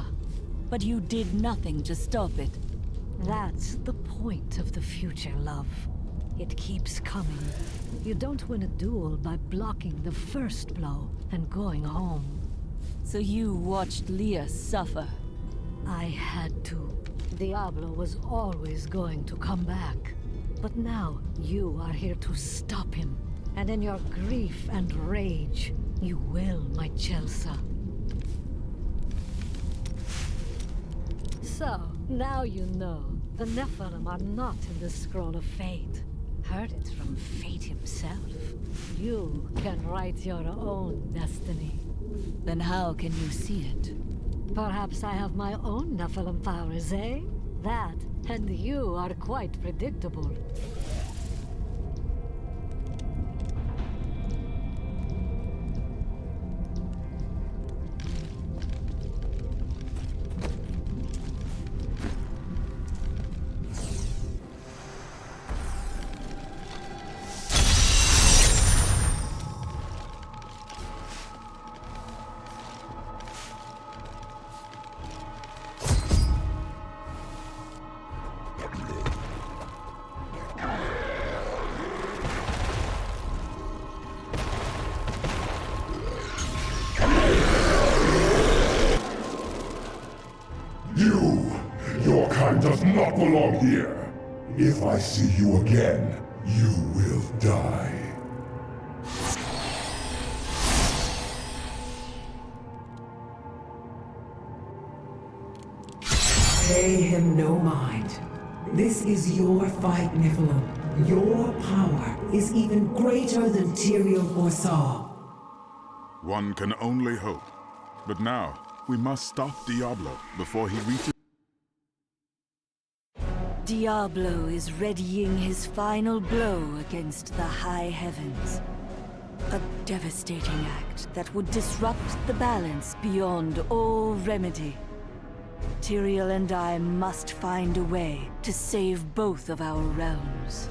But you did nothing to stop it. That's the point of the future, love. It keeps coming. You don't win a duel by blocking the first blow and going home. So you watched Leah suffer? I had to. Diablo was always going to come back. But now, you are here to stop him. And in your grief and rage, you will, my Chelsea. So, now you know. The Nephilim are not in the Scroll of Fate. Heard it from Fate himself. You can write your own destiny. Then how can you see it? Perhaps I have my own Nephilim powers, eh? That, and you are quite predictable. Your kind does not belong here. If I see you again, you will die. Pay him no mind. This is your fight, Nephilim. Your power is even greater than Tyrael foresaw. One can only hope. But now, we must stop Diablo before he reaches... Diablo is readying his final blow against the high heavens. A devastating act that would disrupt the balance beyond all remedy. Tyrael and I must find a way to save both of our realms.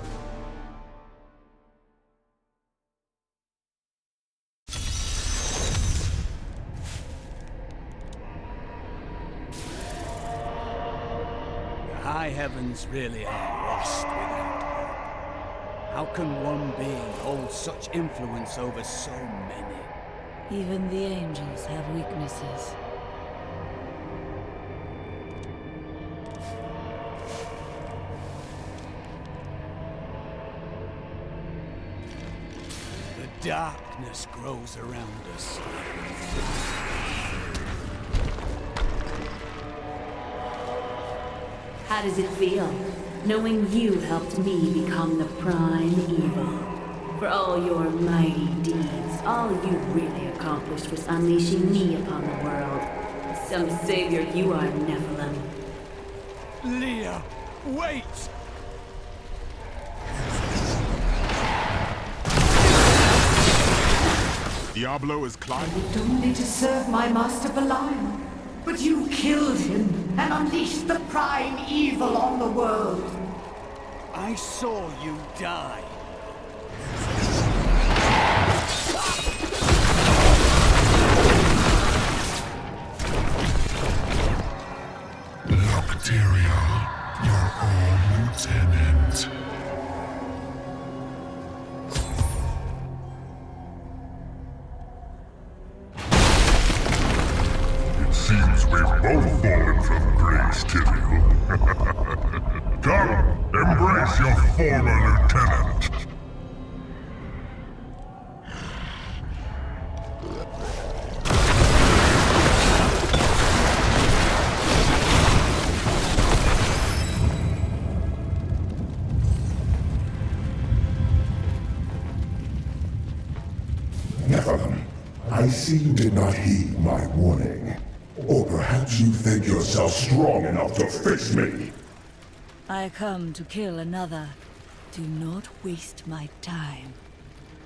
The high heavens really are lost without hope. How can one being hold such influence over so many? Even the angels have weaknesses. The darkness grows around us. How does it feel, knowing you helped me become the prime evil? For all your mighty deeds, all you really accomplished was unleashing me upon the world. Some savior you are, Nephilim. Leah, wait! Diablo is climbing. Only to serve my master Belial. But you killed him and unleashed the prime evil on the world. I saw you die. Tyrael, your old lieutenant. Seems we've both fallen from grace, Tyrael. Come, embrace your former lieutenant. Nephilim, I see you did not heed my warning. Or perhaps you think yourself strong enough to face me. I come to kill another. Do not waste my time.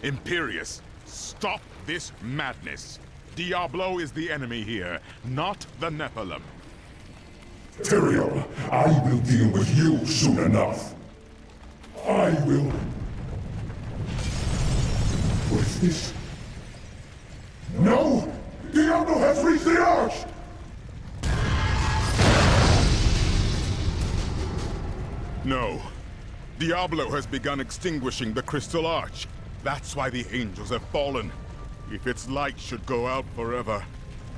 Imperius, stop this madness. Diablo is the enemy here, not the Nephilim. Tyrael, I will deal with you soon enough. I will... What is this? No! Diablo has reached the arch! No. Diablo has begun extinguishing the Crystal Arch. That's why the angels have fallen. If its light should go out forever,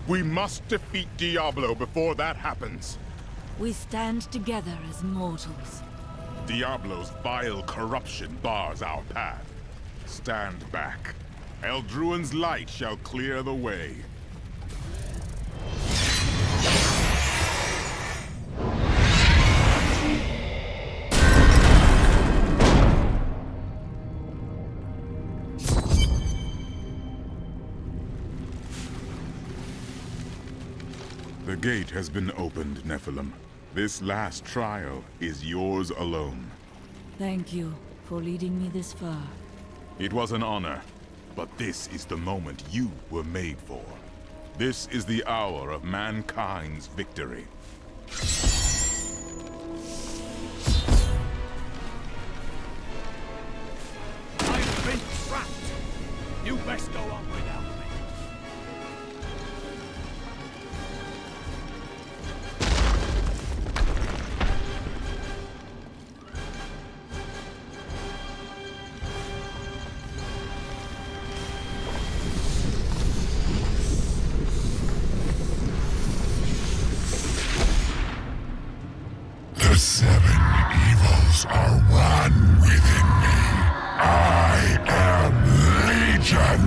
we must defeat Diablo before that happens. We stand together as mortals. Diablo's vile corruption bars our path. Stand back. Eldruin's light shall clear the way. The gate has been opened, Nephilim. This last trial is yours alone. Thank you for leading me this far. It was an honor, but this is the moment you were made for. This is the hour of mankind's victory. I've been trapped! You best go on without me. The seven evils are one within me. I am Legion.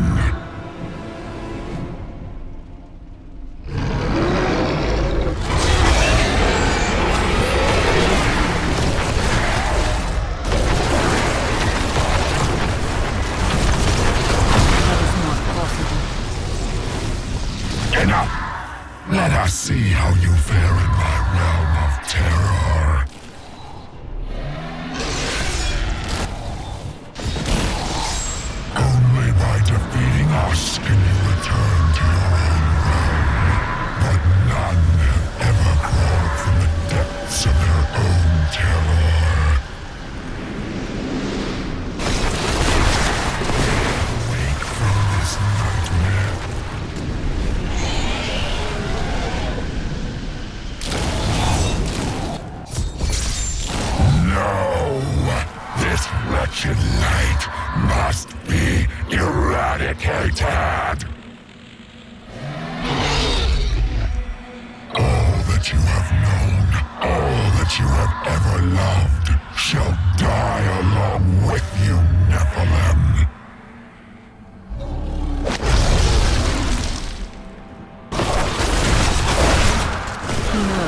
Enough! Let us see how you fare in my realm of terror. Only by defeating us can you return to your own realm. But none have ever crawled from the depths of their own terror. Wake from this nightmare. No! This wretched light must be eradicated! All that you have known, all that you have ever loved, shall die along with you, Nephilim. No.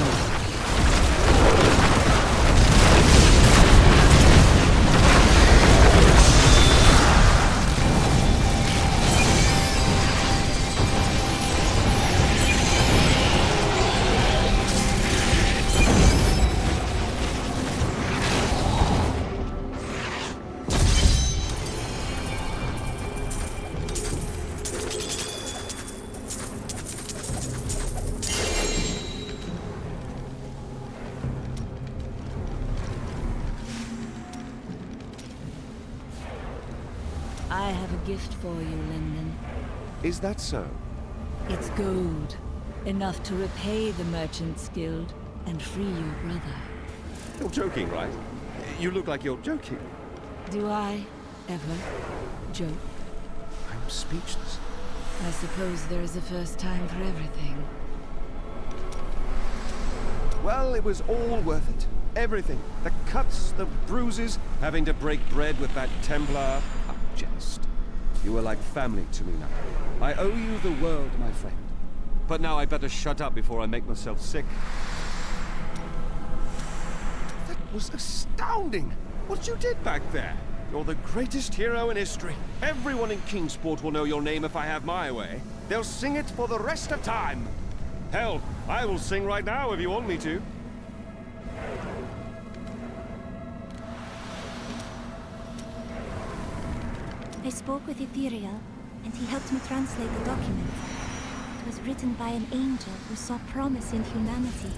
I have a gift for you, Linden. Is that so? It's gold. Enough to repay the Merchant's Guild and free your brother. You're joking, right? You look like you're joking. Do I ever joke? I'm speechless. I suppose there is a first time for everything. Well, it was all worth it. Everything. The cuts, the bruises, having to break bread with that Templar. A jest. You are like family to me now. I owe you the world, my friend. But now I better shut up before I make myself sick. That was astounding. What you did back there. You're the greatest hero in history. Everyone in Kingsport will know your name if I have my way. They'll sing it for the rest of time. Hell, I will sing right now if you want me to. I spoke with Ethereal, and he helped me translate the document. It was written by an angel who saw promise in humanity.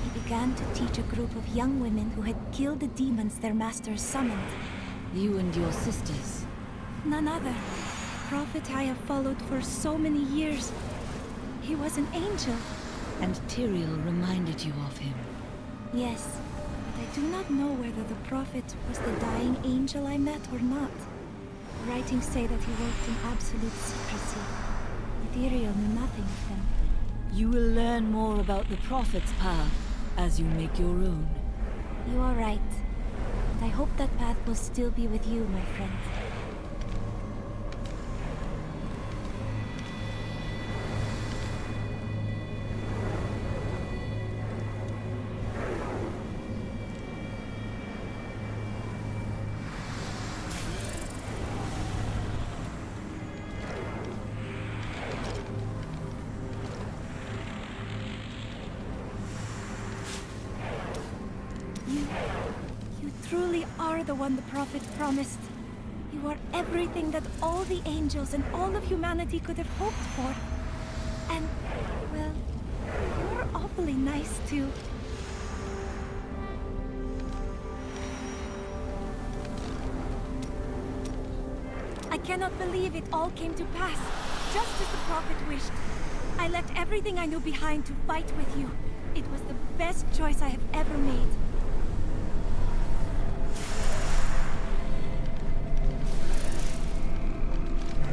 He began to teach a group of young women who had killed the demons their masters summoned. You and your sisters? None other. Prophet I have followed for so many years. He was an angel. And Tyrael reminded you of him? Yes, but I do not know whether the prophet was the dying angel I met or not. Writings say that he worked in absolute secrecy. Ethereal knew nothing of him. You will learn more about the prophet's path as you make your own. You are right. And I hope that path will still be with you, my friend. You truly are the one the Prophet promised. You are everything that all the angels and all of humanity could have hoped for. And, well, you're awfully nice too. I cannot believe it all came to pass, just as the Prophet wished. I left everything I knew behind to fight with you. It was the best choice I have ever made.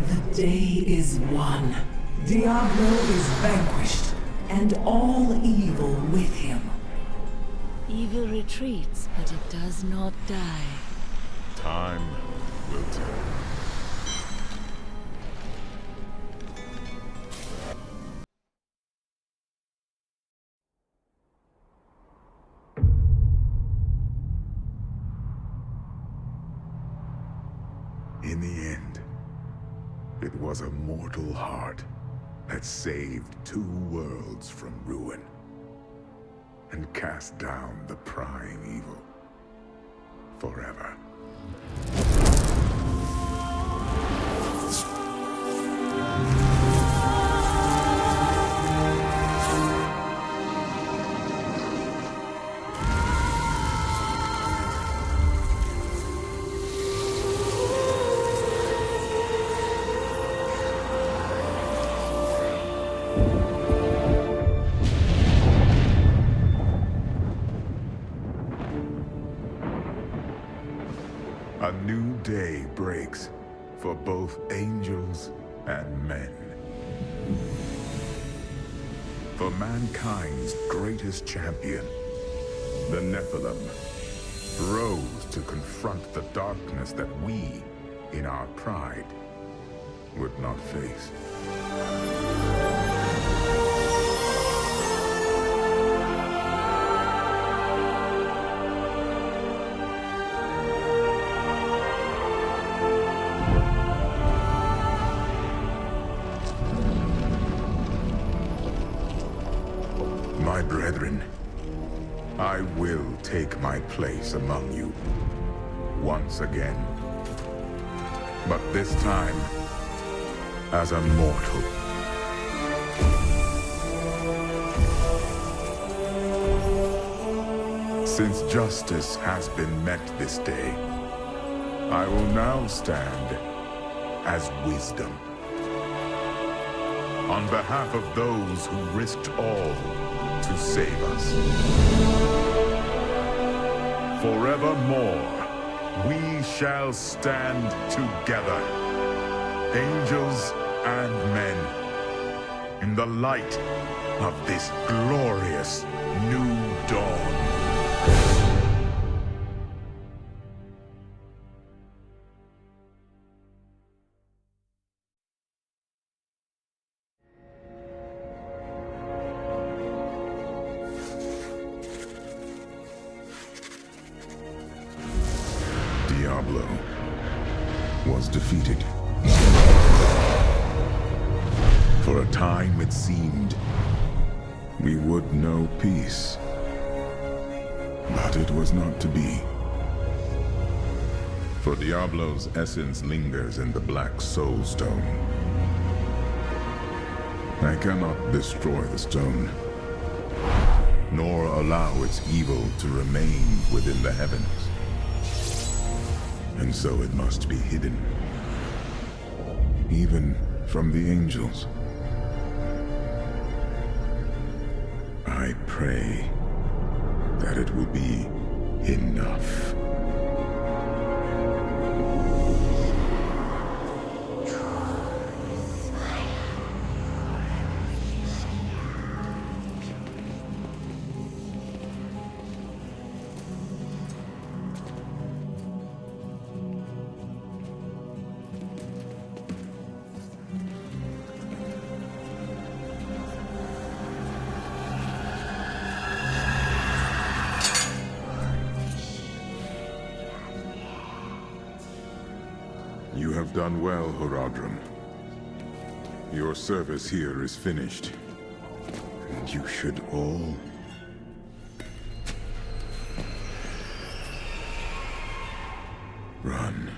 The day is won. Diablo is vanquished, and all evil with him. Evil retreats, but it does not die. Time will tell. In the end, it was a mortal heart that saved 2 worlds from ruin and cast down the prying evil forever. A new day breaks for both angels and men. For mankind's greatest champion, the Nephilim, rose to confront the darkness that we, in our pride, would not face. My brethren, I will take my place among you once again. But this time, as a mortal. Since justice has been met this day, I will now stand as wisdom. On behalf of those who risked all to save us. Forevermore, we shall stand together, angels and men, in the light of this glorious new dawn. Diablo was defeated. For a time it seemed we would know peace. But it was not to be. For Diablo's essence lingers in the Black Soul Stone. I cannot destroy the stone, nor allow its evil to remain within the heavens. And so it must be hidden, even from the angels. I pray that it will be enough. You have done well, Horadrim. Your service here is finished. And you should all... run.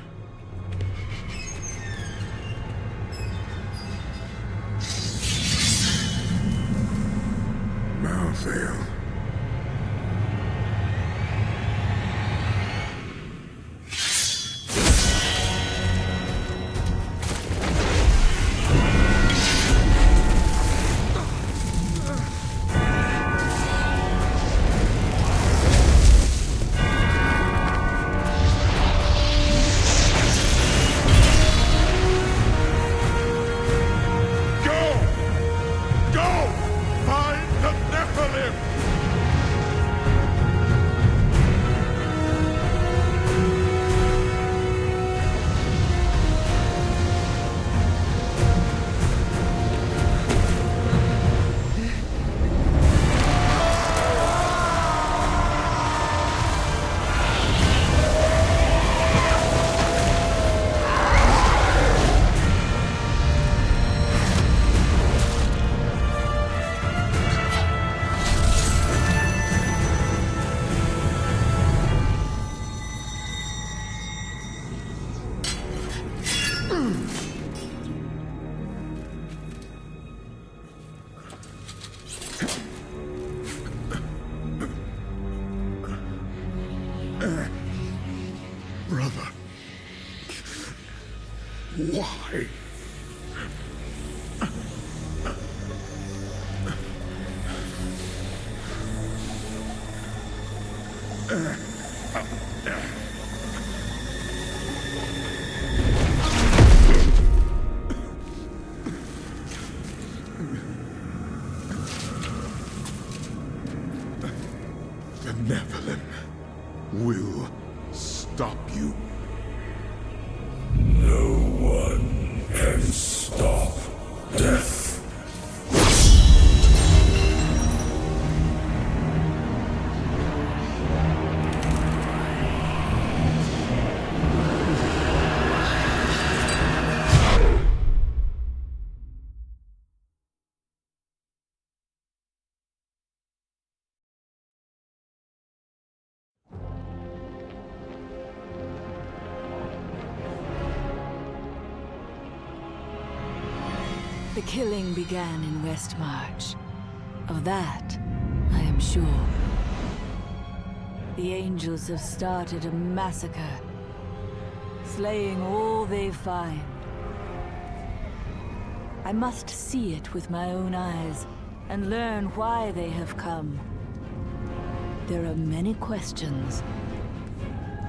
Malthael. Brother. Why? The Nephilim will stop you. No one can stop death. The killing began in Westmarch. Of that, I am sure. The angels have started a massacre, slaying all they find. I must see it with my own eyes and learn why they have come. There are many questions,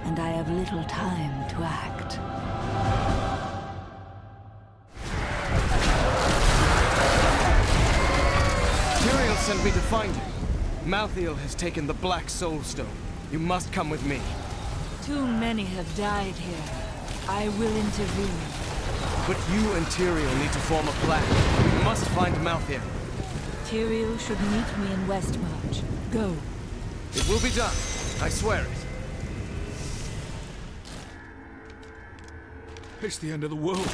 and I have little time to act. Tyrael sent me to find you. Malthael has taken the Black Soul Stone. You must come with me. Too many have died here. I will intervene. But you and Tyrael need to form a plan. We must find Malthael. Tyrael should meet me in Westmarch. Go. It will be done. I swear it. It's the end of the world.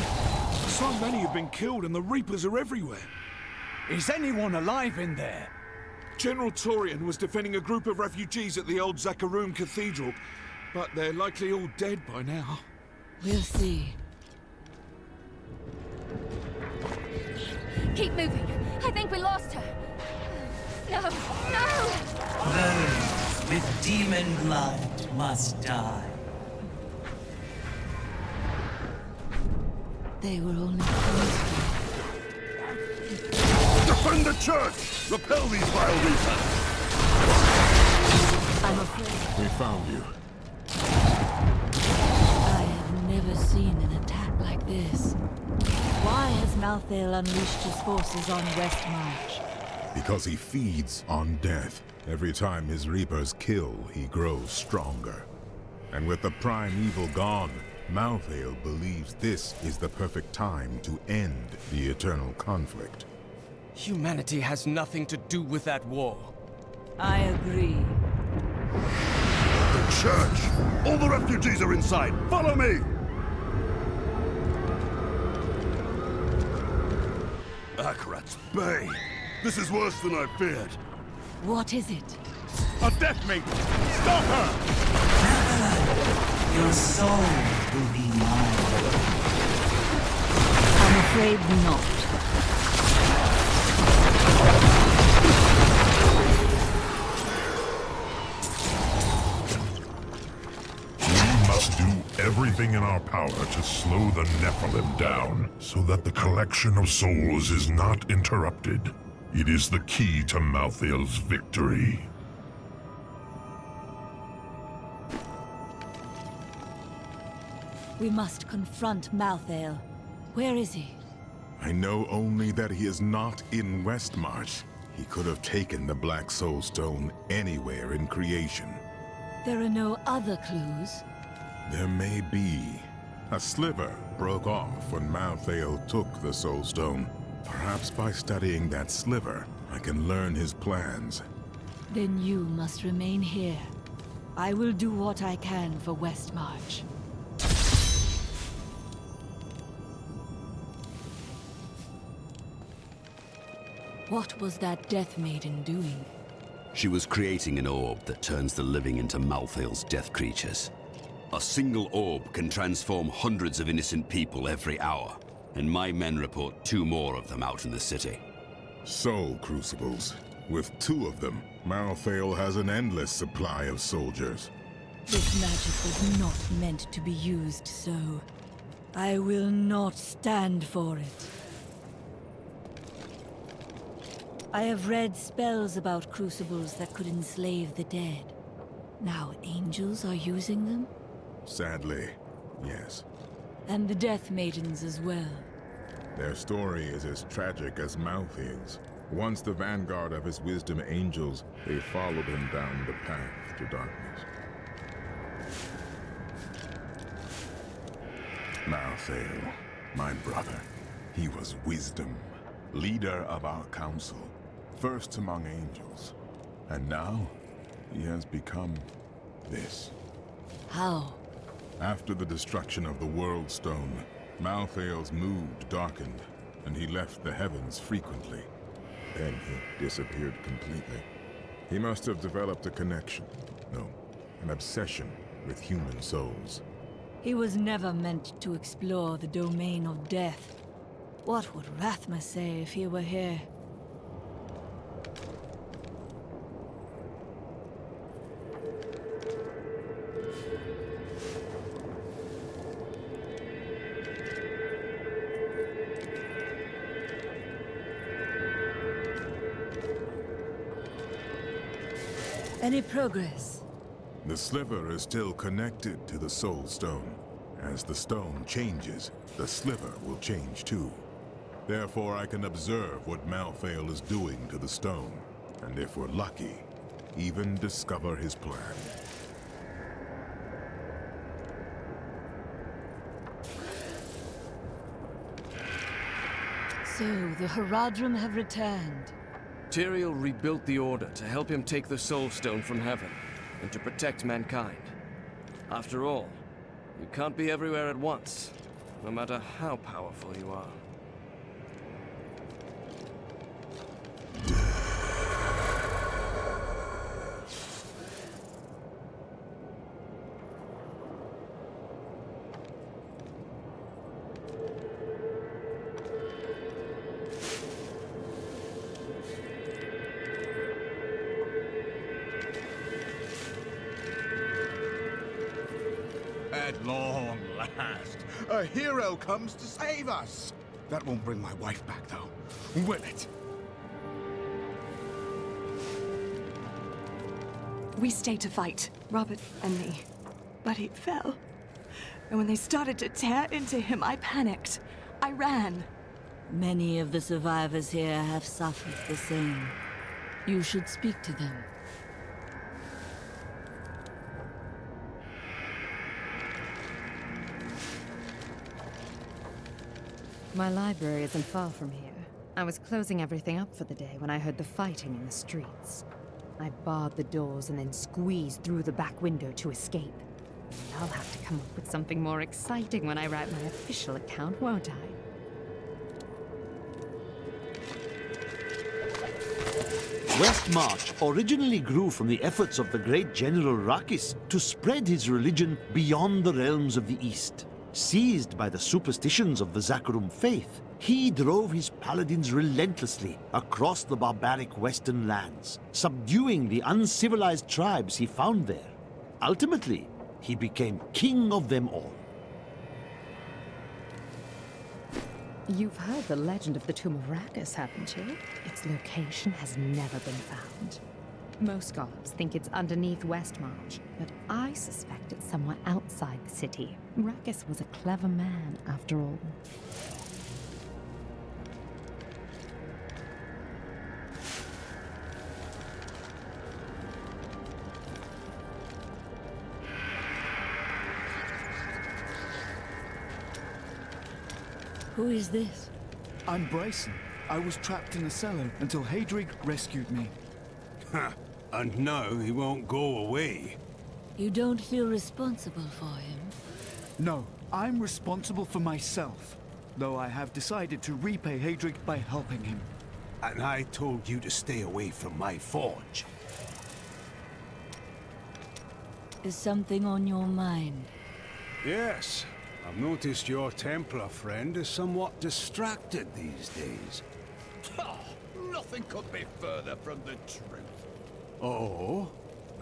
So many have been killed and the Reapers are everywhere. Is anyone alive in there? General Torian was defending a group of refugees at the old Zakharoom Cathedral, but they're likely all dead by now. We'll see. Keep moving. I think we lost her. No, no! Those with demon blood must die. They were only Defend the church! Repel these vile Reapers! I'm afraid. We found you. I have never seen an attack like this. Why has Malthael unleashed his forces on Westmarch? Because he feeds on death. Every time his Reapers kill, he grows stronger. And with the prime evil gone, Malthael believes this is the perfect time to end the eternal conflict. Humanity has nothing to do with that war. I agree. The church! All the refugees are inside! Follow me! Akarat's Bay! This is worse than I feared. What is it? A death maiden! Stop her! Your soul will be mine. I'm afraid not. We must do everything in our power to slow the Nephilim down, so that the collection of souls is not interrupted. It is the key to Malthael's victory. We must confront Malthael. Where is he? I know only that he is not in Westmarch. He could have taken the Black Soul Stone anywhere in creation. There are no other clues. There may be. A sliver broke off when Malthael took the Soul Stone. Perhaps by studying that sliver, I can learn his plans. Then you must remain here. I will do what I can for Westmarch. What was that Death Maiden doing? She was creating an orb that turns the living into Malthael's death creatures. A single orb can transform hundreds of innocent people every hour, and my men report 2 more of them out in the city. Soul Crucibles. With 2 of them, Malthael has an endless supply of soldiers. This magic was not meant to be used so. I will not stand for it. I have read spells about crucibles that could enslave the dead. Now angels are using them? Sadly, yes. And the Death Maidens as well. Their story is as tragic as Malthael's. Once the vanguard of his wisdom angels, they followed him down the path to darkness. Malthael, my brother, he was wisdom, leader of our council, first among angels. And now, he has become this. How? After the destruction of the World Stone, Malthael's mood darkened, and he left the heavens frequently. Then he disappeared completely. He must have developed a connection, no, an obsession with human souls. He was never meant to explore the domain of death. What would Rathma say if he were here? Any progress? The sliver is still connected to the Soul Stone. As the stone changes, the sliver will change too. Therefore, I can observe what Malthael is doing to the stone, and if we're lucky, even discover his plan. So, the Haradrim have returned. Tyrael rebuilt the Order to help him take the Soul Stone from heaven, and to protect mankind. After all, you can't be everywhere at once, no matter how powerful you are. At long last, a hero comes to save us. That won't bring my wife back, though, will it? We stayed to fight, Robert and me. But he fell. And when they started to tear into him, I panicked. I ran. Many of the survivors here have suffered the same. You should speak to them. My library isn't far from here. I was closing everything up for the day when I heard the fighting in the streets. I barred the doors and then squeezed through the back window to escape. And I'll have to come up with something more exciting when I write my official account, won't I? Westmarch originally grew from the efforts of the great General Rakis to spread his religion beyond the realms of the East. Seized by the superstitions of the Zakarum faith, he drove his paladins relentlessly across the barbaric western lands, subduing the uncivilized tribes he found there. Ultimately, he became king of them all. You've heard the legend of the Tomb of Rakis, haven't you? Its location has never been found. Most scholars think it's underneath Westmarch, but I suspect it's somewhere outside the city. Rakis was a clever man, after all. Who is this? I'm Bryson. I was trapped in a cellar until Hadrig rescued me. Ha! And now he won't go away. You don't feel responsible for him? No, I'm responsible for myself. Though I have decided to repay Hadrig by helping him. And I told you to stay away from my forge. Is something on your mind? Yes. I've noticed your Templar friend is somewhat distracted these days. Oh, nothing could be further from the truth. Oh?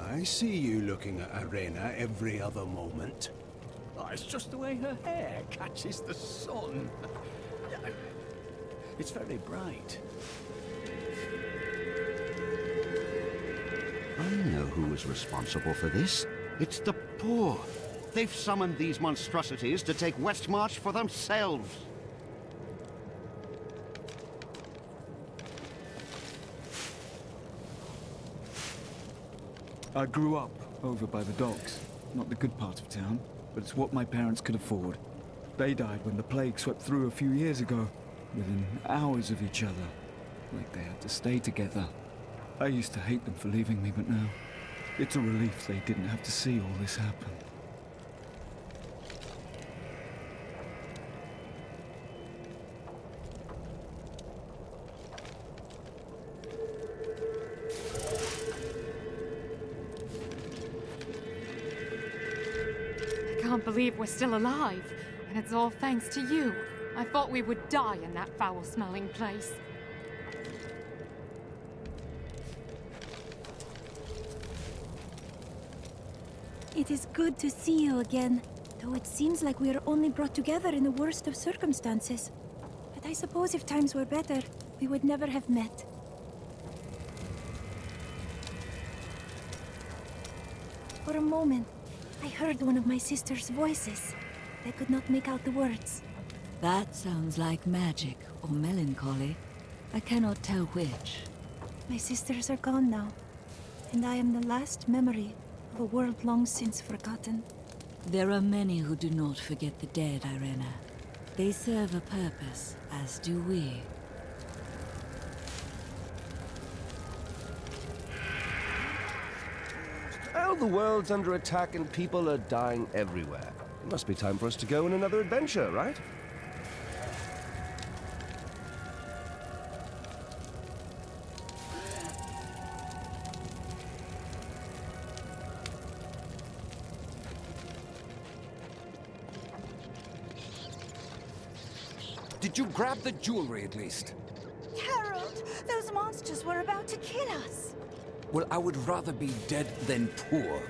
I see you looking at Arena every other moment. Oh, it's just the way her hair catches the sun. It's very bright. I know who is responsible for this. It's the poor. They've summoned these monstrosities to take Westmarch for themselves. I grew up over by the docks. Not the good part of town, but it's what my parents could afford. They died when the plague swept through a few years ago, within hours of each other. Like they had to stay together. I used to hate them for leaving me, but now it's a relief they didn't have to see all this happen. I can't believe we're still alive, and it's all thanks to you. I thought we would die in that foul-smelling place. It is good to see you again, though it seems like we are only brought together in the worst of circumstances. But I suppose if times were better, we would never have met. For a moment, I heard one of my sister's voices. I could not make out the words. That sounds like magic or melancholy. I cannot tell which. My sisters are gone now, and I am the last memory of a world long since forgotten. There are many who do not forget the dead, Irena. They serve a purpose, as do we. Well, the world's under attack and people are dying everywhere. It must be time for us to go on another adventure, right? Did you grab the jewelry at least? Harold, those monsters were about to kill us. Well, I would rather be dead than poor.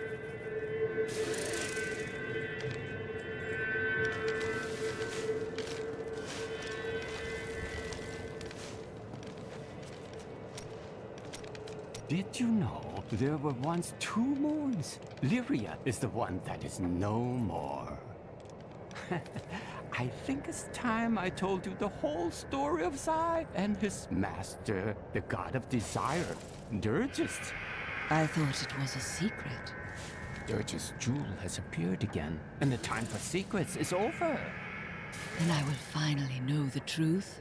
Did you know there were once two moons? Lyria is the one that is no more. I think it's time I told you the whole story of Zai and his master, the god of desire, Dirgist. I thought it was a secret. Dirgist's jewel has appeared again, and the time for secrets is over. Then I will finally know the truth.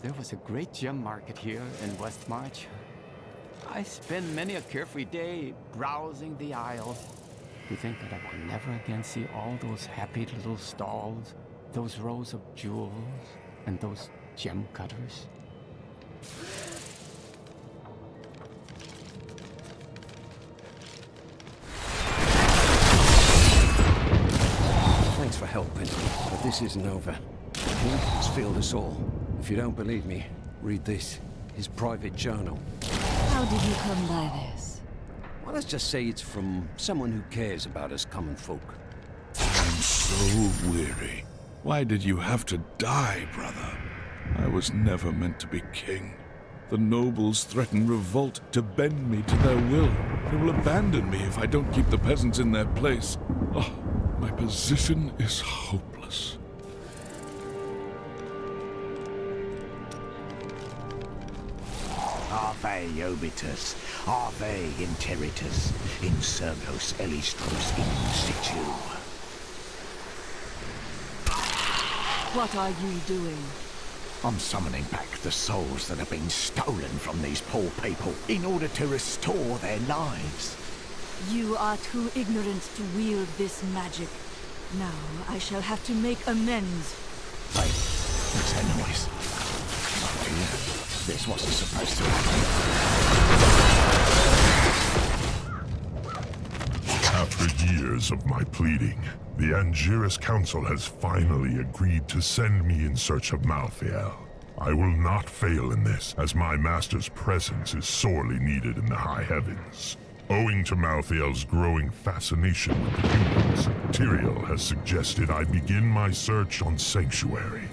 There was a great gem market here in Westmarch. I spent many a carefree day browsing the aisles. To think that I will never again see all those happy little stalls, those rows of jewels, and those gem cutters. Thanks for helping, but this isn't over. The king has failed us all. If you don't believe me, read this. His private journal. How did you come by this? Well, let's just say it's from someone who cares about us common folk. I'm so weary. Why did you have to die, brother? I was never meant to be king. The nobles threaten revolt to bend me to their will. They will abandon me if I don't keep the peasants in their place. Oh, my position is hopeless. Ave obitus, ave interitus, insurgos elistros in situ. What are you doing? I'm summoning back the souls that have been stolen from these poor people in order to restore their lives. You are too ignorant to wield this magic. Now I shall have to make amends. Wait, what's that noise? Oh dear. This wasn't supposed to happen. After years of my pleading, the Angiris Council has finally agreed to send me in search of Malthael. I will not fail in this, as my master's presence is sorely needed in the high heavens. Owing to Malthael's growing fascination with the humans, Tyrael has suggested I begin my search on Sanctuary.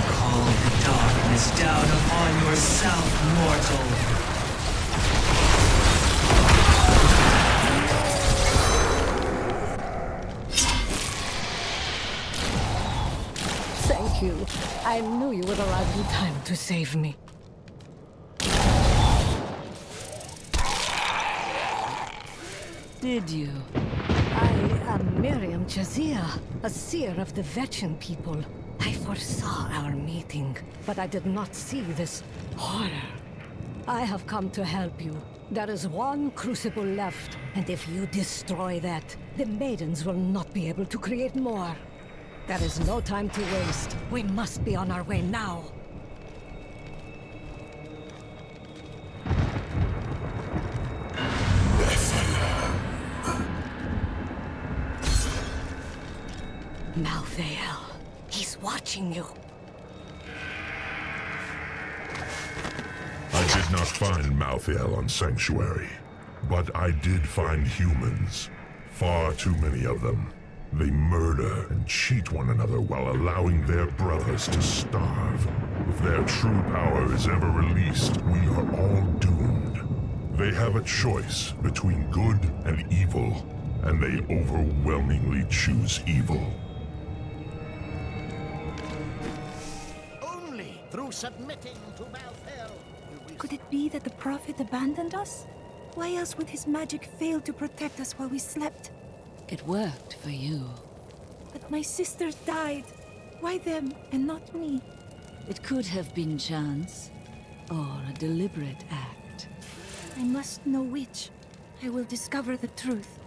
Call the darkness down upon yourself, mortal. Thank you. I knew you would arrive in time to save me. Did you? I am Miriam Jazia, a seer of the Vetchin people. I foresaw our meeting, but I did not see this horror. I have come to help you. There is one crucible left, and if you destroy that, the maidens will not be able to create more. There is no time to waste. We must be on our way now. Malthael, he's watching you. I did not find Malthael on Sanctuary, but I did find humans. Far too many of them. They murder and cheat one another while allowing their brothers to starve. If their true power is ever released, we are all doomed. They have a choice between good and evil, and they overwhelmingly choose evil. Only through submitting to Malthael. Could it be that the Prophet abandoned us? Why else would his magic fail to protect us while we slept? It worked for you. But my sisters died. Why them and not me? It could have been chance, or a deliberate act. I must know which. I will discover the truth.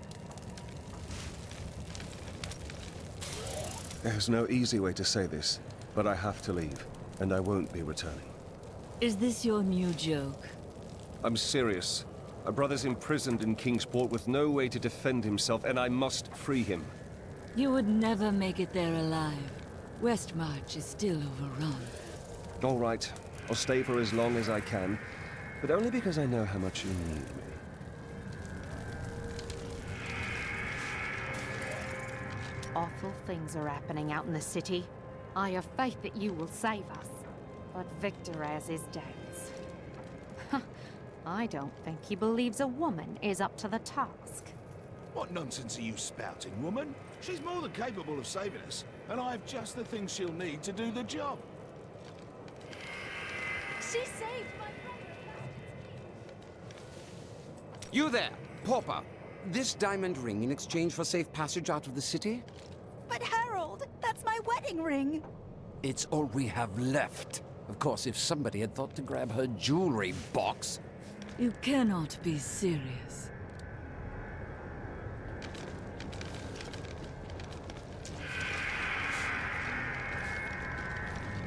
There's no easy way to say this, but I have to leave, and I won't be returning. Is this your new joke? I'm serious. My brother's imprisoned in Kingsport with no way to defend himself, and I must free him. You would never make it there alive. Westmarch is still overrun. All right. I'll stay for as long as I can, but only because I know how much you need me. Awful things are happening out in the city. I have faith that you will save us. But Victor has his doubts. I don't think he believes a woman is up to the task. What nonsense are you spouting, woman? She's more than capable of saving us, and I have just the things she'll need to do the job. She saved my brother. You there, pauper. This diamond ring in exchange for safe passage out of the city? But Harold, that's my wedding ring. It's all we have left. Of course, if somebody had thought to grab her jewelry box. You cannot be serious.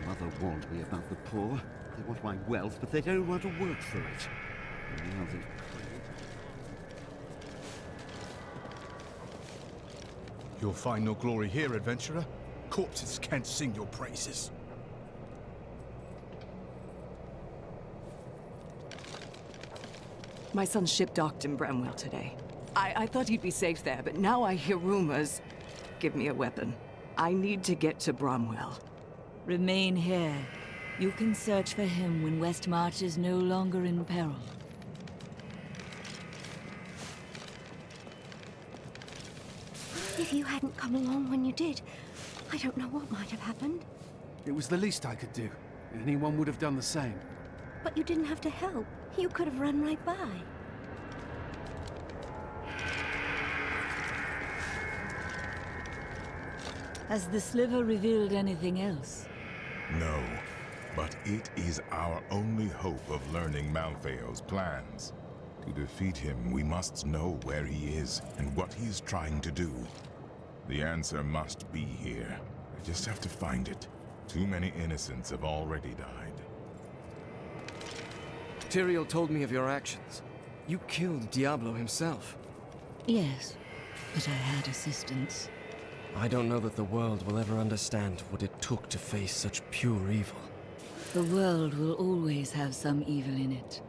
Mother warned me about the poor. They want my wealth, but they don't want to work for it. And now they... You'll find no glory here, adventurer. Corpses can't sing your praises. My son's ship docked in Bramwell today. I thought he'd be safe there, but now I hear rumors. Give me a weapon. I need to get to Bramwell. Remain here. You can search for him when Westmarch is no longer in peril. If you hadn't come along when you did, I don't know what might have happened. It was the least I could do. Anyone would have done the same. But you didn't have to help. You could have run right by. Has the sliver revealed anything else? No, but it is our only hope of learning Malthael's plans. To defeat him, we must know where he is and what he is trying to do. The answer must be here. I just have to find it. Too many innocents have already died. Tyrael told me of your actions. You killed Diablo himself. Yes, but I had assistance. I don't know that the world will ever understand what it took to face such pure evil. The world will always have some evil in it,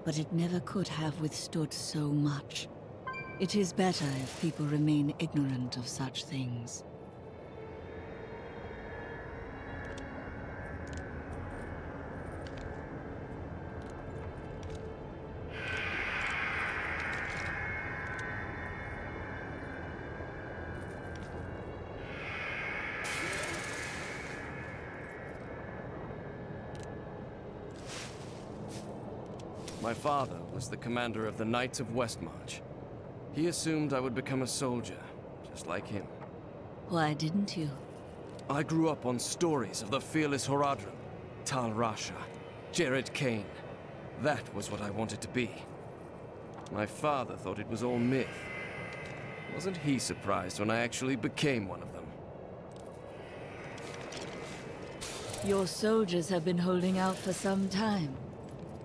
but it never could have withstood so much. It is better if people remain ignorant of such things. My father was the commander of the Knights of Westmarch. He assumed I would become a soldier, just like him. Why didn't you? I grew up on stories of the fearless Horadrim, Tal Rasha, Jared Kane. That was what I wanted to be. My father thought it was all myth. Wasn't he surprised when I actually became one of them? Your soldiers have been holding out for some time.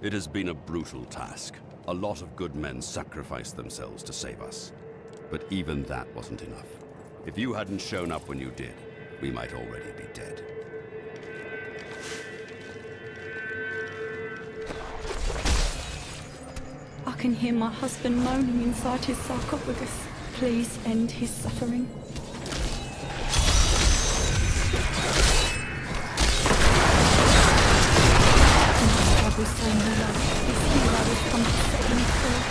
It has been a brutal task. A lot of good men sacrificed themselves to save us. But even that wasn't enough. If you hadn't shown up when you did, we might already be dead. I can hear my husband moaning inside his sarcophagus. Please end his suffering. Was so mellow. This hero has come to set me free.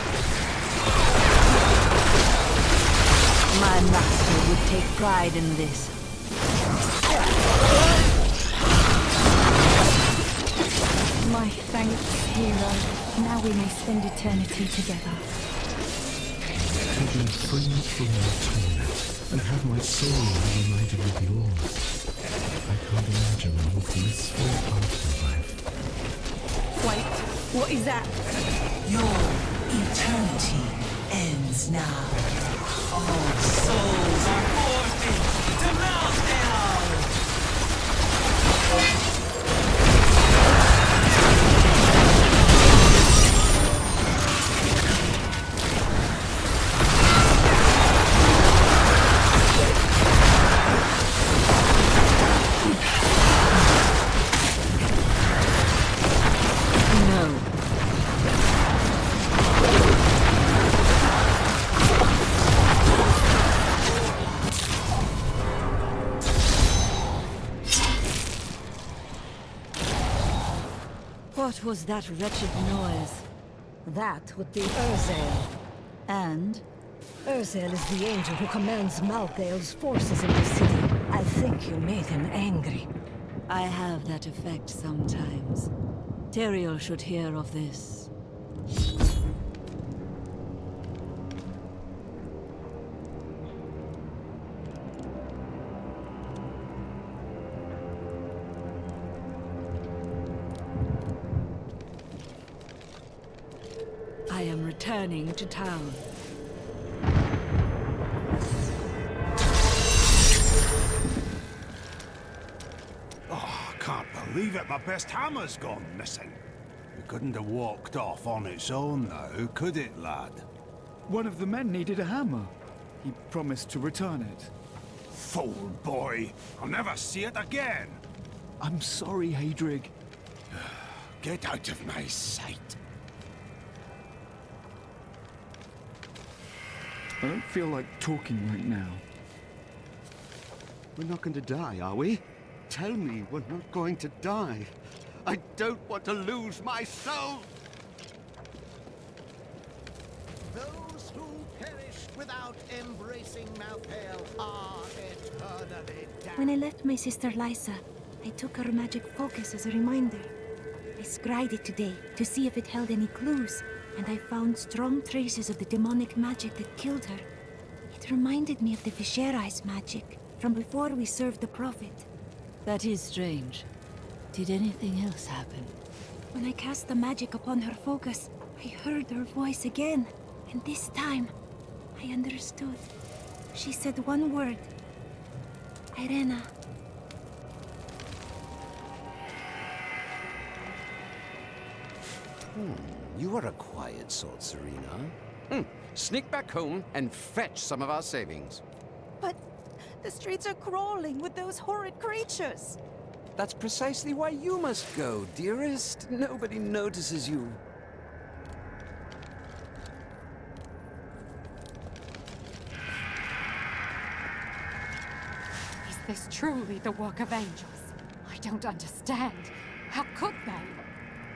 My master would take pride in this. My thanks, hero. Now we may spend eternity together. To be freed from my torment and have my soul reunited with yours. I can't imagine a more blissful afterlife. Wait, what is that? Your eternity ends now. All souls are forfeit to Malthael! What was that wretched noise? That would be Urzael. And? Urzael is the angel who commands Malthael's forces in the city. I think you made him angry. I have that effect sometimes. Tyrael should hear of this. I am returning to town. Oh, I can't believe it. My best hammer's gone missing. It couldn't have walked off on its own now, could it, lad? One of the men needed a hammer. He promised to return it. Fool boy! I'll never see it again! I'm sorry, Hadrig. Get out of my sight. I don't feel like talking right now. We're not going to die, are we? Tell me we're not going to die. I don't want to lose my soul! Those who perished without embracing Malphael are eternally damned. When I left my sister Lysa, I took her magic focus as a reminder. I scryed it today to see if it held any clues, and I found strong traces of the demonic magic that killed her. It reminded me of the Viserys magic from before we served the Prophet. That is strange. Did anything else happen? When I cast the magic upon her focus, I heard her voice again, and this time, I understood. She said one word. Irena. You are a quiet sort, Serena. Sneak back home and fetch some of our savings. But the streets are crawling with those horrid creatures. That's precisely why you must go, dearest. Nobody notices you. Is this truly the work of angels? I don't understand. How could they?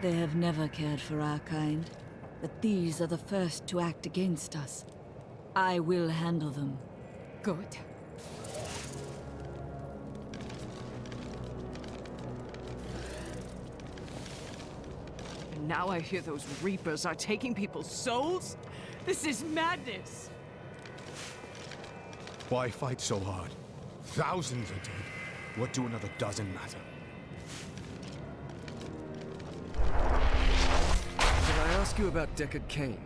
They have never cared for our kind, but these are the first to act against us. I will handle them. Good. And now I hear those Reapers are taking people's souls? This is madness! Why fight so hard? Thousands are dead. What do another dozen matter? Did I ask you about Deckard Cain?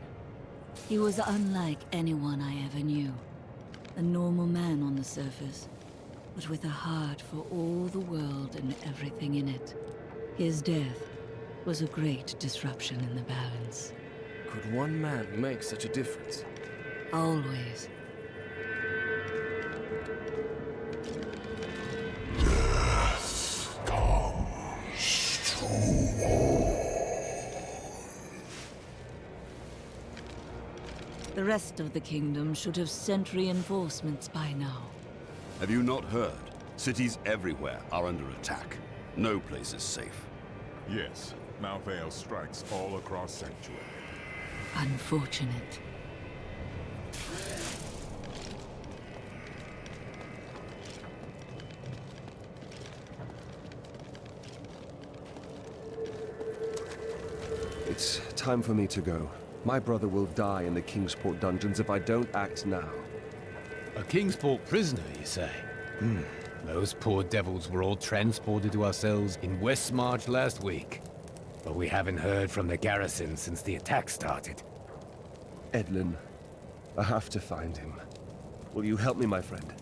He was unlike anyone I ever knew. A normal man on the surface, but with a heart for all the world and everything in it. His death was a great disruption in the balance. Could one man make such a difference? Always. The rest of the kingdom should have sent reinforcements by now. Have you not heard? Cities everywhere are under attack. No place is safe. Yes, Malphael strikes all across Sanctuary. Unfortunate. It's time for me to go. My brother will die in the Kingsport dungeons if I don't act now. A Kingsport prisoner, you say? Those poor devils were all transported to our cells in Westmarch last week. But we haven't heard from the garrison since the attack started. Edlin, I have to find him. Will you help me, my friend?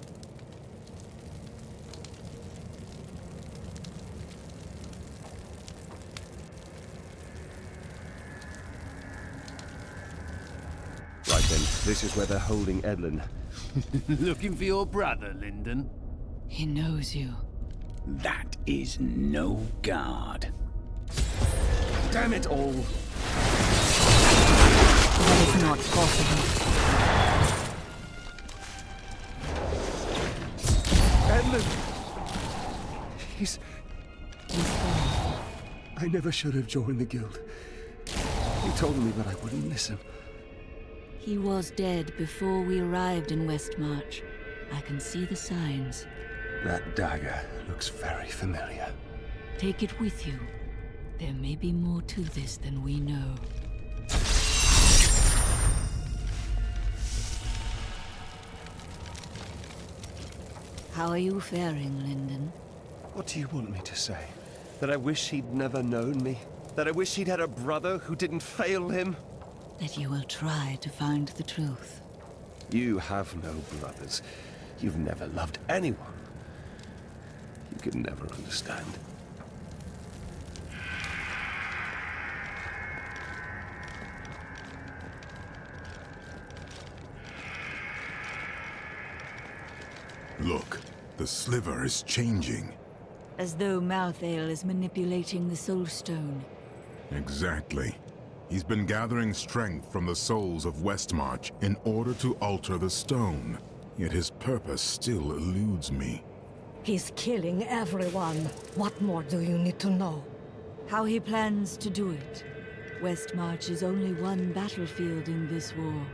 Right then, this is where they're holding Edlin. Looking for your brother, Lyndon? He knows you. That is no guard. Damn it all! That is not possible. Edlin! He's gone. I never should have joined the guild. He told me, but I wouldn't listen. He was dead before we arrived in Westmarch. I can see the signs. That dagger looks very familiar. Take it with you. There may be more to this than we know. How are you faring, Lyndon? What do you want me to say? That I wish he'd never known me? That I wish he'd had a brother who didn't fail him? that you will try to find the truth. You have no brothers. You've never loved anyone. You can never understand. Look, the sliver is changing. As though Malthael is manipulating the Soul Stone. Exactly. He's been gathering strength from the souls of Westmarch in order to alter the stone. Yet his purpose still eludes me. He's killing everyone. What more do you need to know? How he plans to do it. Westmarch is only one battlefield in this war.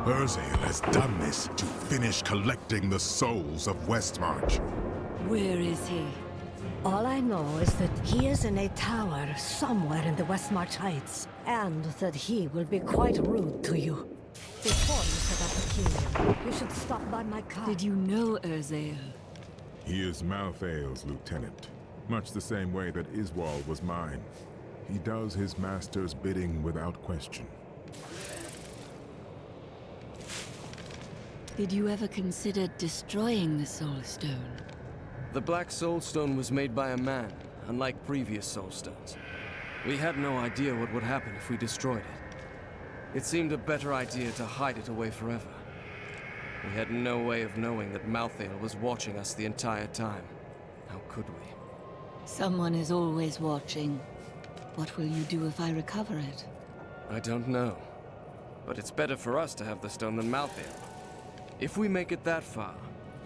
Urzael has done this to finish collecting the souls of Westmarch. Where is he? All I know is that he is in a tower somewhere in the Westmarch Heights, and that he will be quite rude to you. Before you set up to kill him, you should stop by my car. Did you know Urzael? He is Malthael's lieutenant, much the same way that Iswal was mine. He does his master's bidding without question. Did you ever consider destroying the Soul Stone? The Black Soul Stone was made by a man, unlike previous Soul Stones. We had no idea what would happen if we destroyed it. It seemed a better idea to hide it away forever. We had no way of knowing that Malthael was watching us the entire time. How could we? Someone is always watching. What will you do if I recover it? I don't know. But it's better for us to have the stone than Malthael. If we make it that far,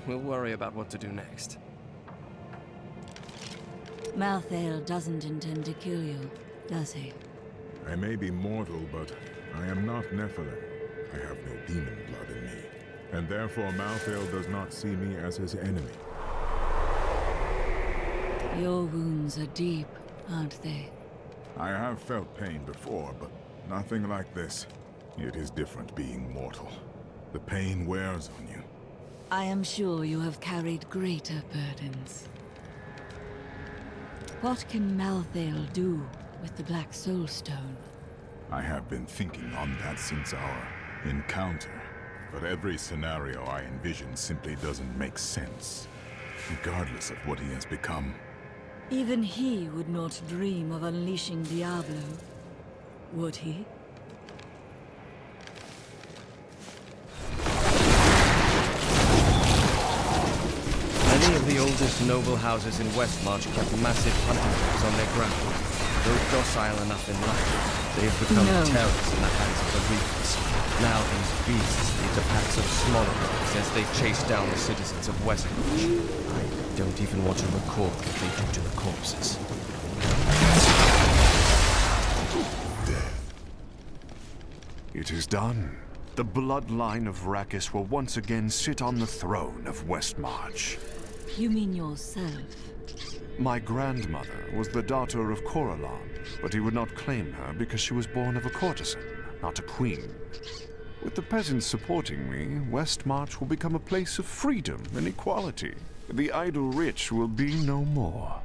we'll worry about what to do next. Malthael doesn't intend to kill you, does he? I may be mortal, but I am not Nephilim. I have no demon blood in me. And therefore Malthael does not see me as his enemy. Your wounds are deep, aren't they? I have felt pain before, but nothing like this. It is different being mortal. The pain wears on you. I am sure you have carried greater burdens. What can Malthael do with the Black Soul Stone? I have been thinking on that since our encounter. But every scenario I envision simply doesn't make sense, regardless of what he has become. Even he would not dream of unleashing Diablo, would he? Many of the oldest noble houses in Westmarch kept massive hunting dogs on their ground. Though docile enough in life, they have become terrors in the hands of the Reapers. Now these beasts lead to packs of smaller dogs as they chase down the citizens of Westmarch. I don't even want to record what they do to the corpses. Death. It is done. The bloodline of Rakis will once again sit on the throne of Westmarch. You mean yourself? My grandmother was the daughter of Coralon, but he would not claim her because she was born of a courtesan, not a queen. With the peasants supporting me, Westmarch will become a place of freedom and equality. The idle rich will be no more.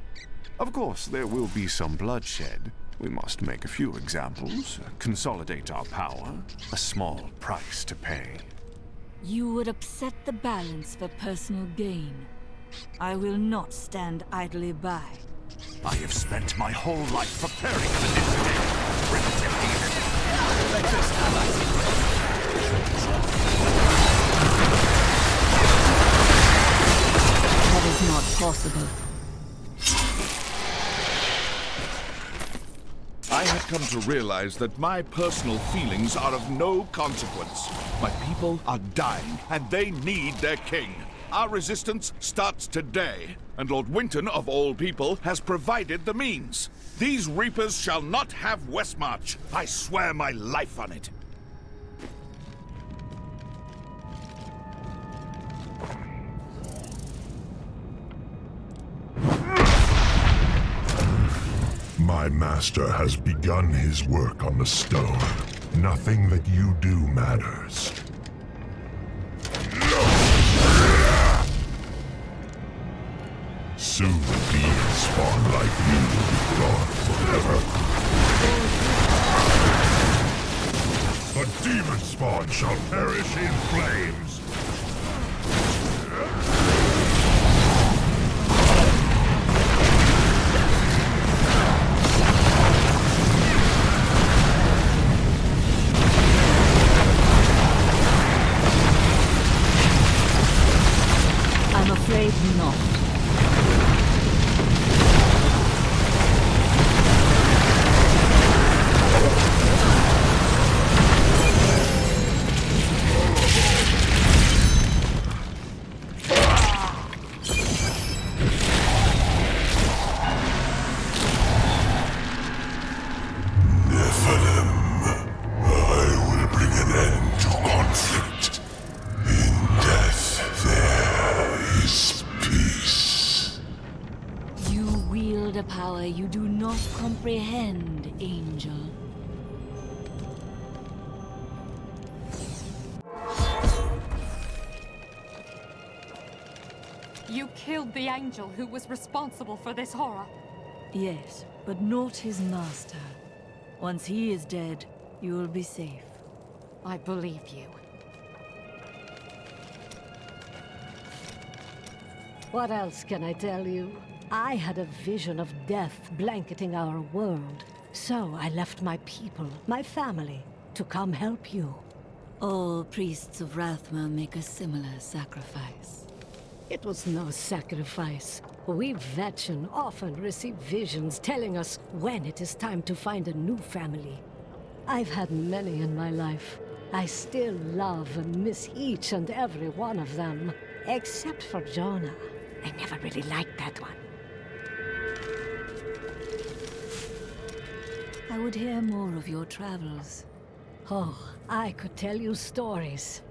Of course, there will be some bloodshed. We must make a few examples, consolidate our power, a small price to pay. You would upset the balance for personal gain. I will not stand idly by. I have spent my whole life preparing for this day. Primitive heathen. Let us That is not possible. I had come to realize that my personal feelings are of no consequence. My people are dying, and they need their king. Our resistance starts today, and Lord Winton, of all people, has provided the means. These Reapers shall not have Westmarch. I swear my life on it. My master has begun his work on the stone. Nothing that you do matters. Soon beings spawn like you will be gone forever. The demon spawn shall perish in flames. I'm afraid not. A power you do not comprehend, Angel. You killed the angel who was responsible for this horror. Yes, but not his master. Once he is dead, you will be safe. I believe you. What else can I tell you? I had a vision of death blanketing our world. So I left my people, my family, to come help you. All priests of Rathma make a similar sacrifice. It was no sacrifice. We Vetchen often receive visions telling us when it is time to find a new family. I've had many in my life. I still love and miss each and every one of them. Except for Jonah. I never really liked that one. I would hear more of your travels. Oh, I could tell you stories.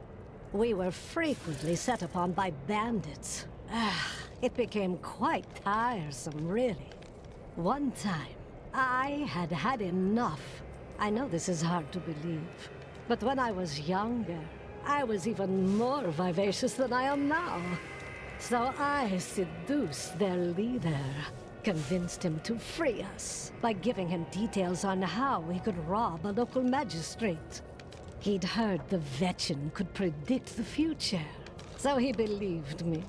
We were frequently set upon by bandits. It became quite tiresome, really. One time, I had had enough. I know this is hard to believe, but when I was younger, I was even more vivacious than I am now. So I seduced their leader, convinced him to free us by giving him details on how he could rob a local magistrate. He'd heard the Vetchen could predict the future, so he believed me.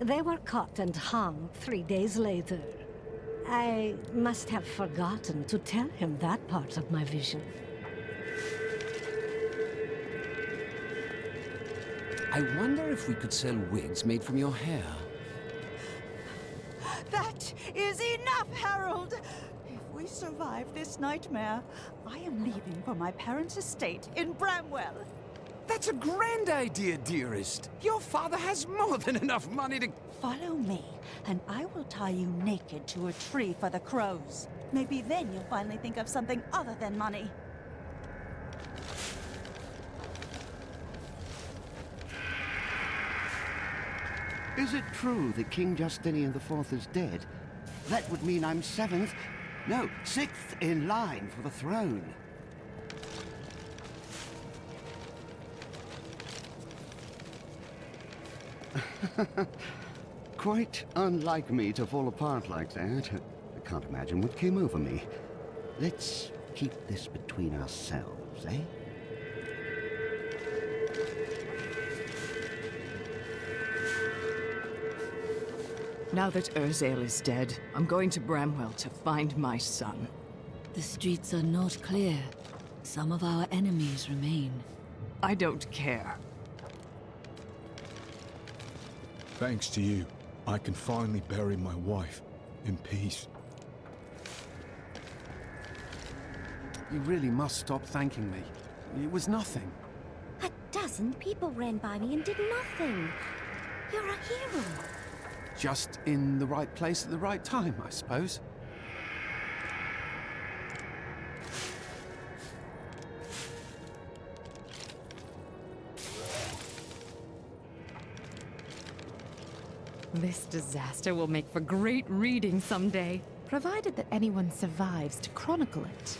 They were caught and hung 3 days later. I must have forgotten to tell him that part of my vision. I wonder if we could sell wigs made from your hair. That is enough, Harold! If we survive this nightmare, I am leaving for my parents' estate in Bramwell. That's a grand idea, dearest. Your father has more than enough money to... Follow me, and I will tie you naked to a tree for the crows. Maybe then you'll finally think of something other than money. Is it true that King Justinian IV is dead? That would mean I'm 7th, no, 6th in line for the throne. Quite unlike me to fall apart like that. I can't imagine what came over me. Let's keep this between ourselves, eh? Now that Urzael is dead, I'm going to Bramwell to find my son. The streets are not clear. Some of our enemies remain. I don't care. Thanks to you, I can finally bury my wife in peace. You really must stop thanking me. It was nothing. A dozen people ran by me and did nothing. You're a hero. Just in the right place at the right time, I suppose. This disaster will make for great reading someday. provided that anyone survives to chronicle it.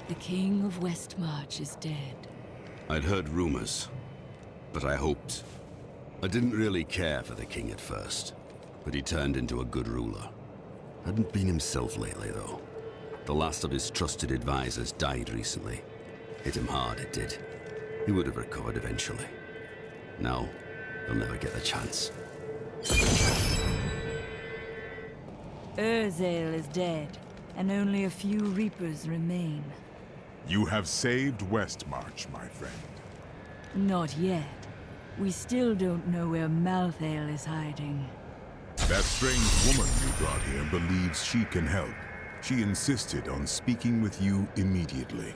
The King of Westmarch is dead. I'd heard rumors, but I hoped. I didn't really care for the king at first, but he turned into a good ruler. Hadn't been himself lately, though. The last of his trusted advisors died recently. Hit him hard, it did. He would have recovered eventually. Now, he'll never get the chance. Urzael is dead, and only a few Reapers remain. You have saved Westmarch, my friend. Not yet. We still don't know where Malthael is hiding. That strange woman you brought here believes she can help. She insisted on speaking with you immediately.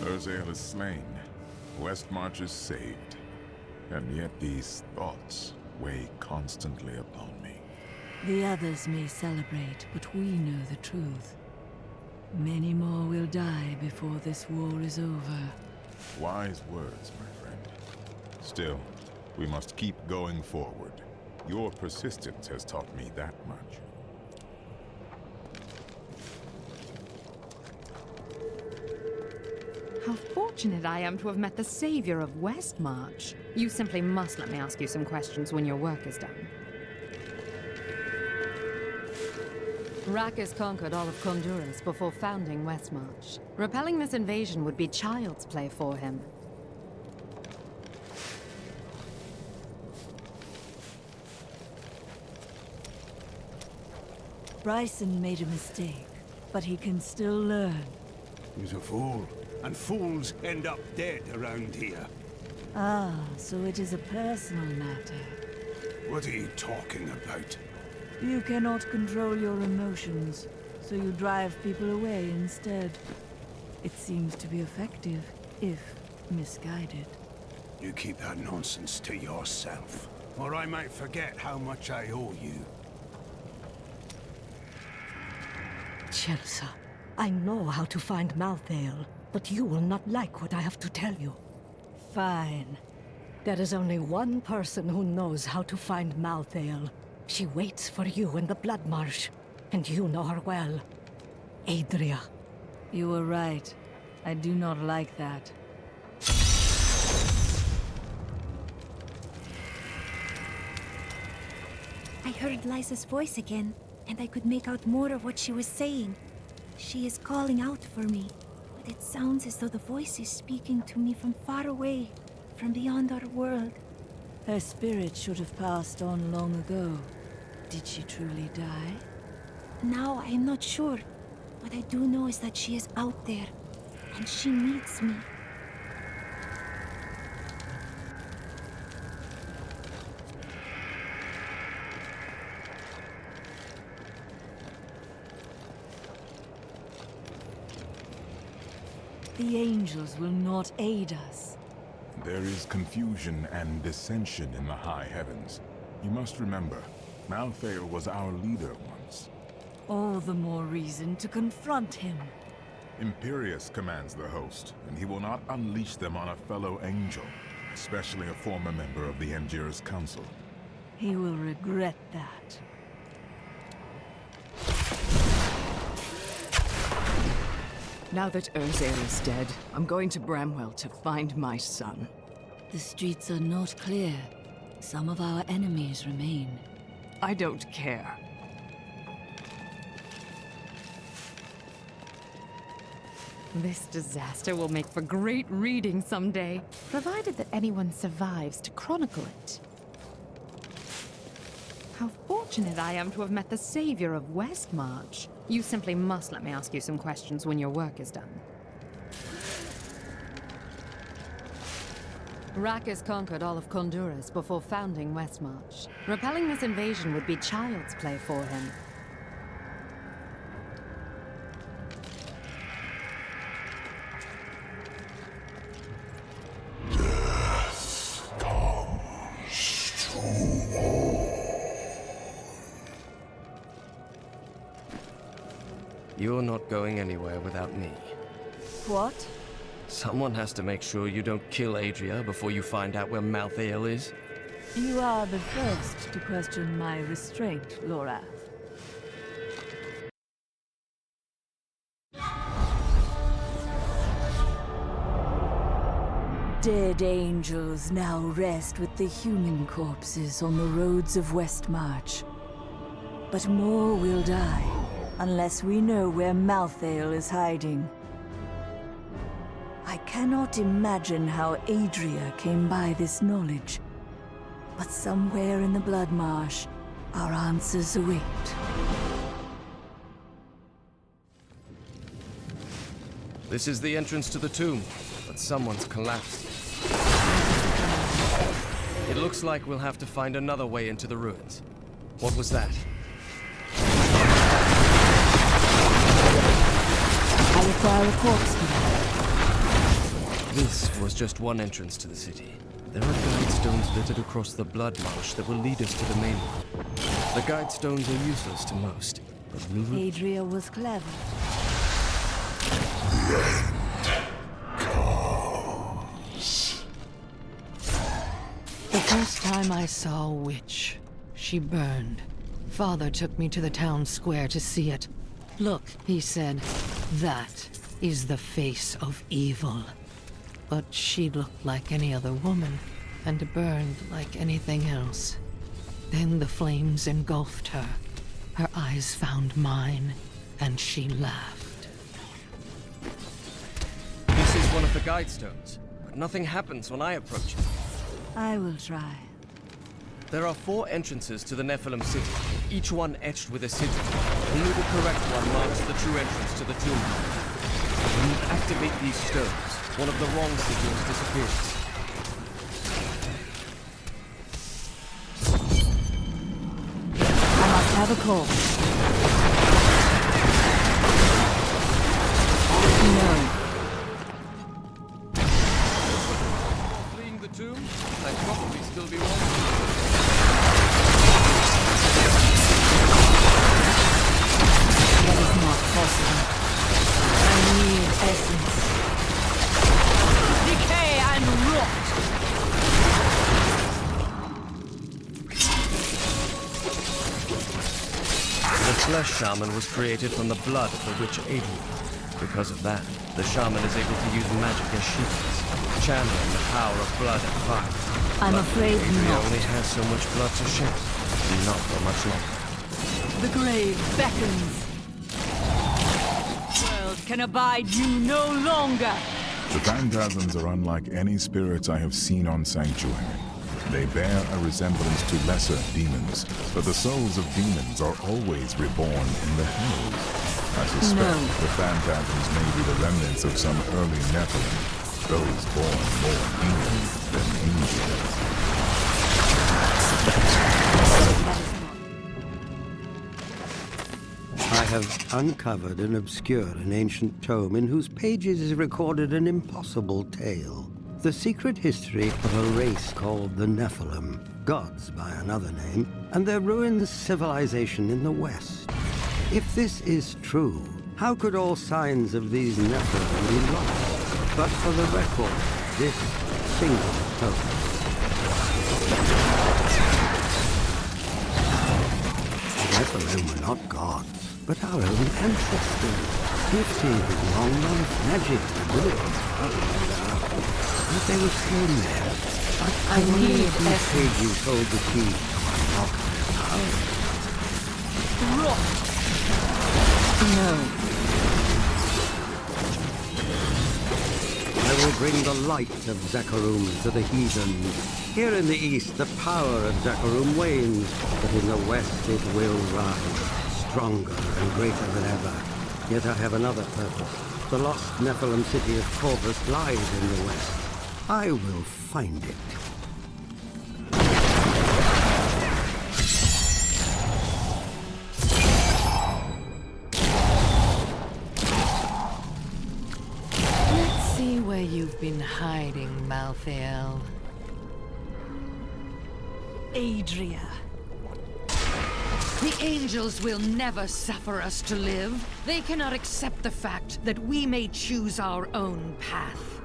Urzael is slain. Westmarch is saved. And yet these thoughts weigh constantly upon me. The others may celebrate, but we know the truth. Many more will die before this war is over. Wise words, my friend. Still, we must keep going forward. Your persistence has taught me that much. How fortunate I am to have met the savior of Westmarch. You simply must let me ask you some questions when your work is done. Rackes conquered all of Honduras before founding Westmarch. Repelling this invasion would be child's play for him. Bryson made a mistake, but he can still learn. He's a fool, and fools end up dead around here. Ah, so it is a personal matter. What are you talking about? You cannot control your emotions, so you drive people away instead. It seems to be effective, if misguided. You keep that nonsense to yourself, or I might forget how much I owe you. Chelsea, I know how to find Malthael, but you will not like what I have to tell you. Fine. There is only one person who knows how to find Malthael. She waits for you in the Blood Marsh, and you know her well. Adria. You were right. I do not like that. I heard Lysa's voice again, and I could make out more of what she was saying. She is calling out for me, but it sounds as though the voice is speaking to me from far away, from beyond our world. Her spirit should have passed on long ago. Did she truly die? Now I am not sure. What I do know is that she is out there, and she needs me. The angels will not aid us. There is confusion and dissension in the high heavens. You must remember, Malthael was our leader once. All the more reason to confront him. Imperius commands the host, and he will not unleash them on a fellow angel, especially a former member of the Endur's Council. He will regret that. Now that Urzael is dead, I'm going to Bramwell to find my son. The streets are not clear. Some of our enemies remain. I don't care. This disaster will make for great reading someday, provided that anyone survives to chronicle it. How fortunate I am to have met the savior of Westmarch. You simply must let me ask you some questions when your work is done. Rackes conquered all of Honduras before founding Westmarch. Repelling this invasion would be child's play for him. You're not going anywhere without me. What? Someone has to make sure you don't kill Adria before you find out where Malthael is. You are the first to question my restraint, Lorath. Dead angels now rest with the human corpses on the roads of Westmarch. But more will die, unless we know where Malthael is hiding. I cannot imagine how Adria came by this knowledge, but somewhere in the Blood Marsh, our answers await. This is the entrance to the tomb, but someone's collapsed. It looks like we'll have to find another way into the ruins. What was that? I require a corpse key. This was just one entrance to the city. There are guide stones littered across the Blood Marsh that will lead us to the main one. The guide stones are useless to most, but we will... Adria was clever. The first time I saw a witch, she burned. Father took me to the town square to see it. Look, he said, that is the face of evil. But she looked like any other woman, and burned like anything else. Then the flames engulfed her. Her eyes found mine, and she laughed. This is one of the guide stones, but nothing happens when I approach it. I will try. There are 4 entrances to the Nephilim city, each one etched with a sigil. Only the correct one marks the true entrance to the tomb. When you activate these stones, one of the wrong sigils disappears. I must have a call. No. Fleeing the tomb? I'd probably still be wanted. That is not possible. I need essence. Decay and rot! The flesh shaman was created from the blood of the witch Adria. Because of that, the shaman is able to use magic as shields, channeling the power of blood and fire. I'm afraid Adria not. only has so much blood to shed, not for much longer. The grave beckons. The world can abide you no longer. The Phantasms are unlike any spirits I have seen on Sanctuary. They bear a resemblance to lesser demons, but the souls of demons are always reborn in the hells. I suspect the Phantasms may be the remnants of some early Nephilim, those born more demon than angel. I have uncovered and obscured an ancient tome in whose pages is recorded an impossible tale. The secret history of a race called the Nephilim, gods by another name, and their ruined civilization in the West. If this is true, how could all signs of these Nephilim be lost? But for the record, this single tome. The Nephilim were not gods, but our own ancestors, gifted with long-life magic abilities. But they were still there. I need whose page you told the key to unlock their power. Rot! No. I will bring the light of Zakarum to the heathens. Here in the east, the power of Zakarum wanes, but in the west it will rise, stronger and greater than ever. Yet I have another purpose. The lost Nephilim city of Corvus lies in the west. I will find it. Let's see where you've been hiding, Malthael. Adria. The angels will never suffer us to live. They cannot accept the fact that we may choose our own path.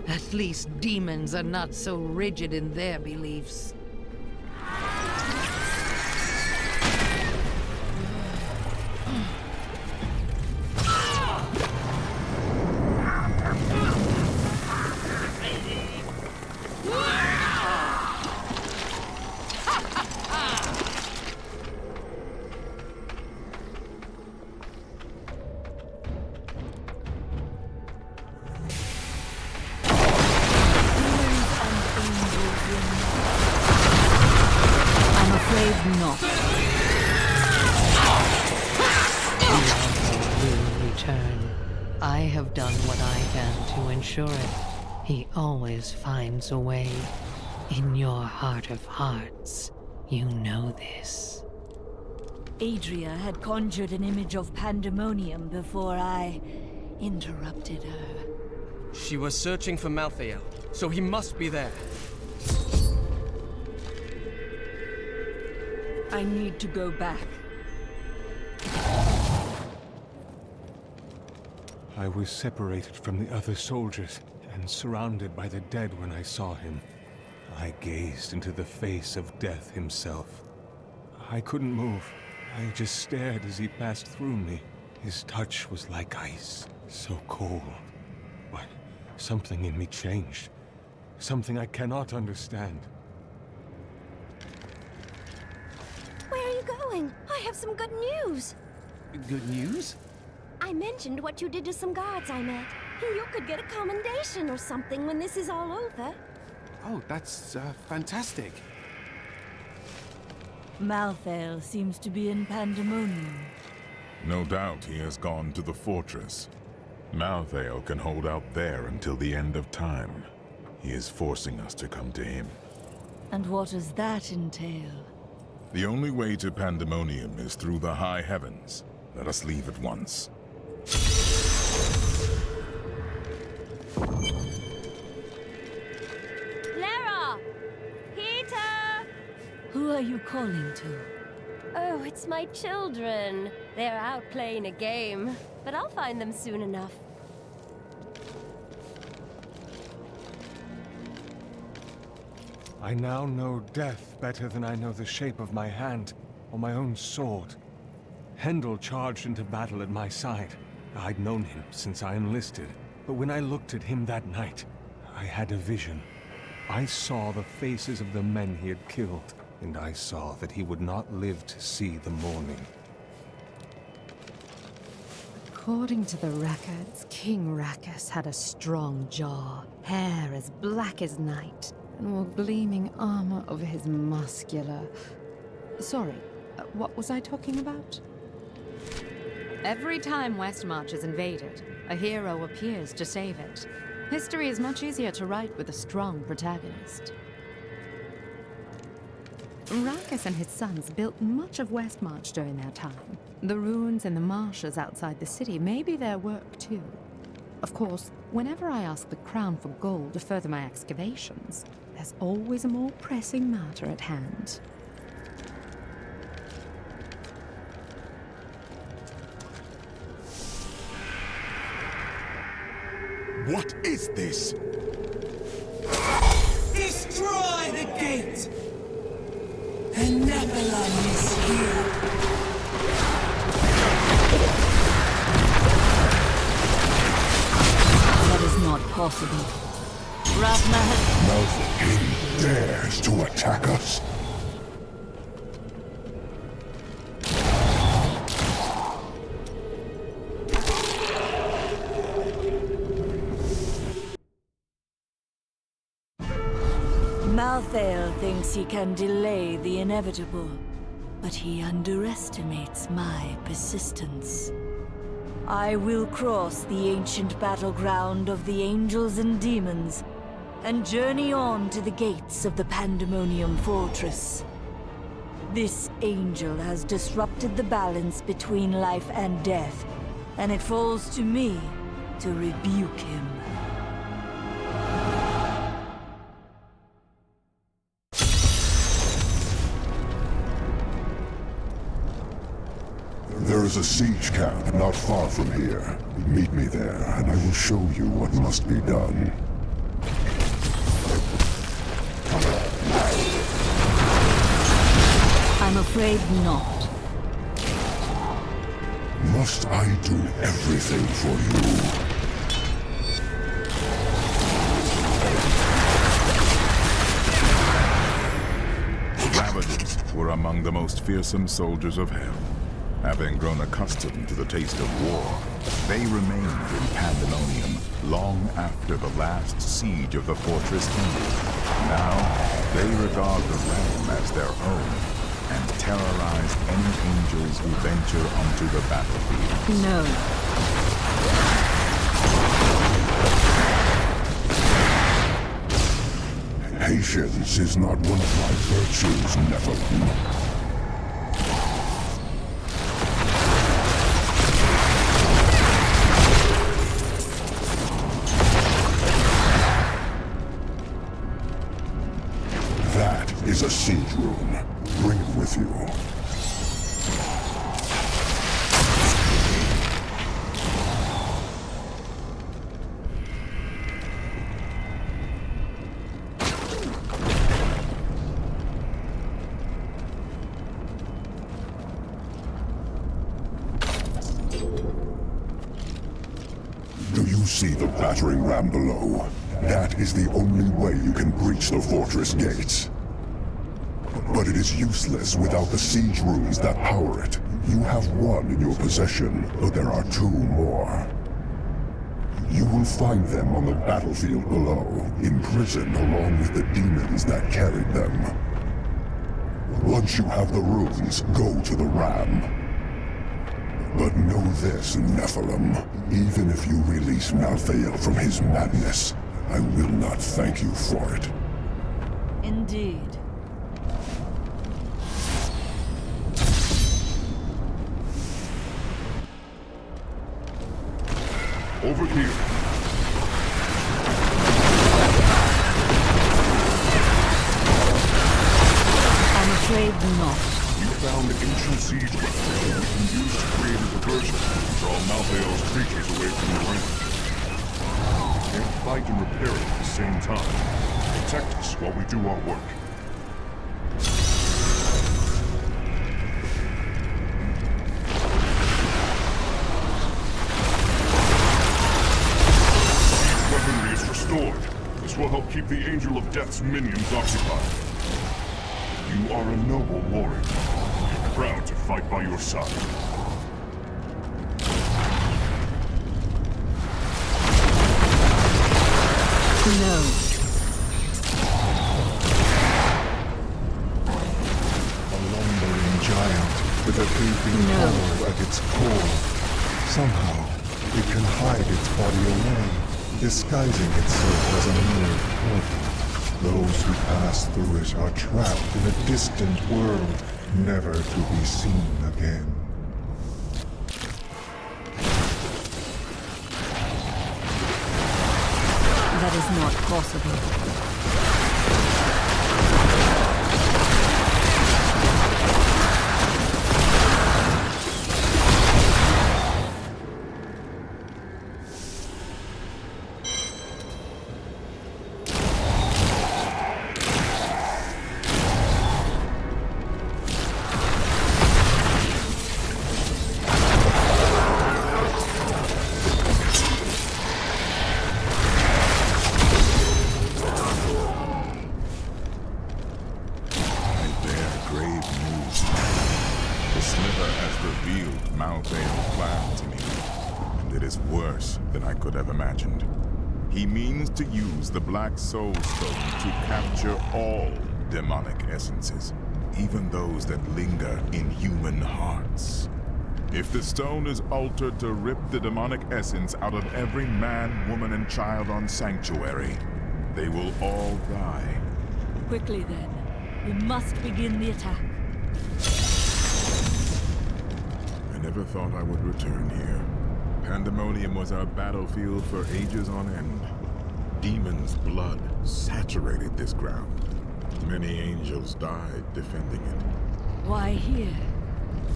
At least demons are not so rigid in their beliefs. I have done what I can to ensure it. He always finds a way. In your heart of hearts, you know this. Adria had conjured an image of pandemonium before I interrupted her. She was searching for Malthael, so he must be there. I need to go back. I was separated from the other soldiers and surrounded by the dead when I saw him. I gazed into the face of death himself. I couldn't move. I just stared as he passed through me. His touch was like ice, so cold. But something in me changed. Something I cannot understand. Where are you going? I have some good news. Good news? I mentioned what you did to some guards I met. You could get a commendation or something when this is all over. Oh, that's fantastic. Malthael seems to be in pandemonium. No doubt he has gone to the fortress. Malthael can hold out there until the end of time. He is forcing us to come to him. And what does that entail? The only way to pandemonium is through the high heavens. Let us leave at once. Lara! Peter! Who are you calling to? Oh, it's my children. They're out playing a game, but I'll find them soon enough. I now know death better than I know the shape of my hand or my own sword. Hendel charged into battle at my side. I'd known him since I enlisted, but when I looked at him that night, I had a vision. I saw the faces of the men he had killed, and I saw that he would not live to see the morning. According to the records, King Rackus had a strong jaw, hair as black as night, and wore gleaming armor over his muscular... Sorry, what was I talking about? Every time Westmarch is invaded, a hero appears to save it. History is much easier to write with a strong protagonist. Rackus and his sons built much of Westmarch during their time. The ruins and the marshes outside the city may be their work too. Of course, whenever I ask the Crown for gold to further my excavations, there's always a more pressing matter at hand. What is this? Destroy the gate! And Nephilim is here! That is not possible. Rathma No king dares to attack us. Malthael thinks he can delay the inevitable, but he underestimates my persistence. I will cross the ancient battleground of the angels and demons and journey on to the gates of the Pandemonium Fortress. This angel has disrupted the balance between life and death, and it falls to me to rebuke him. There is a siege camp not far from here. Meet me there, and I will show you what must be done. I'm afraid not. Must I do everything for you? Ravagers were among the most fearsome soldiers of hell. Having grown accustomed to the taste of war, they remained in Pandemonium long after the last siege of the fortress ended. Now, they regard the realm as their own and terrorize any angels who venture onto the battlefield. No. Patience is not one of my virtues, Nephilim. That is a siege rune. Bring it with you. Do you see the battering ram below? That is the only way you can breach the fortress gates. But it is useless without the siege runes that power it. You have one in your possession, but there are two more. You will find them on the battlefield below, imprisoned along with the demons that carried them. Once you have the runes, go to the ram. But know this, Nephilim. Even if you release Malthael from his madness, I will not thank you for it. Indeed. Over here. I'm afraid not. We found ancient siege weapons that we can use to create a diversion to draw Malthael's creatures away from the range. Can't fight and repair it at the same time. Protect us while we do our work. Weaponry is restored. This will help keep the Angel of Death's minions occupied. You are a noble warrior. I'm proud to fight by your side. No. A lumbering giant with a gaping hole at its core. Somehow, it can hide its body away, disguising itself as a mere portal. Those who pass through it are trapped in a distant world, never to be seen again. That is not possible. He means to use the Black Soul Stone to capture all demonic essences, even those that linger in human hearts. If the stone is altered to rip the demonic essence out of every man, woman, and child on Sanctuary, they will all die. Quickly then. We must begin the attack. I never thought I would return here. Pandemonium was our battlefield for ages on end. Demons' blood saturated this ground. Many angels died defending it. Why here?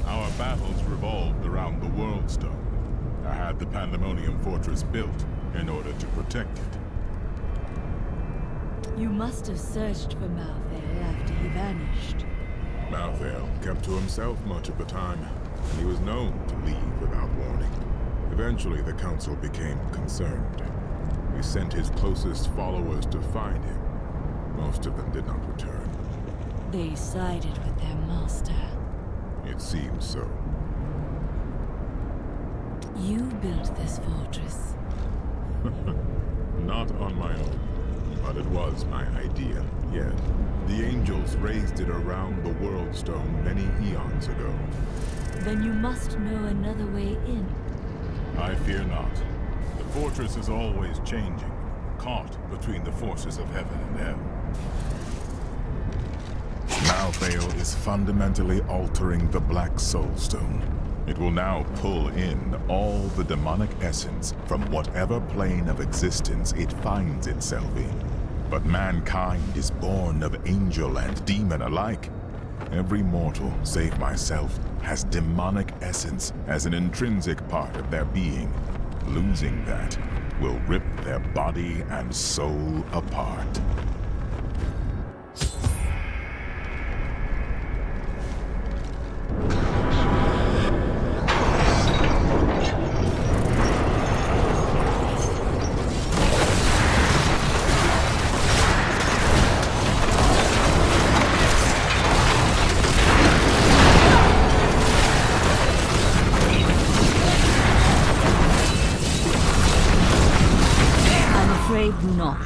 Our battles revolved around the World Stone. I had the Pandemonium Fortress built in order to protect it. You must have searched for Malthael after he vanished. Malthael kept to himself much of the time, and he was known to leave without warning. Eventually, the Council became concerned. We sent his closest followers to find him. Most of them did not return. They sided with their master. It seemed so. You built this fortress. Not on my own, but it was my idea, yet. The angels raised it around the World Stone many eons ago. Then you must know another way in. I fear not. The fortress is always changing, caught between the forces of heaven and hell. Malthael is fundamentally altering the Black Soulstone. It will now pull in all the demonic essence from whatever plane of existence it finds itself in. But mankind is born of angel and demon alike. Every mortal, save myself, has demonic essence as an intrinsic part of their being. Losing that will rip their body and soul apart. Not.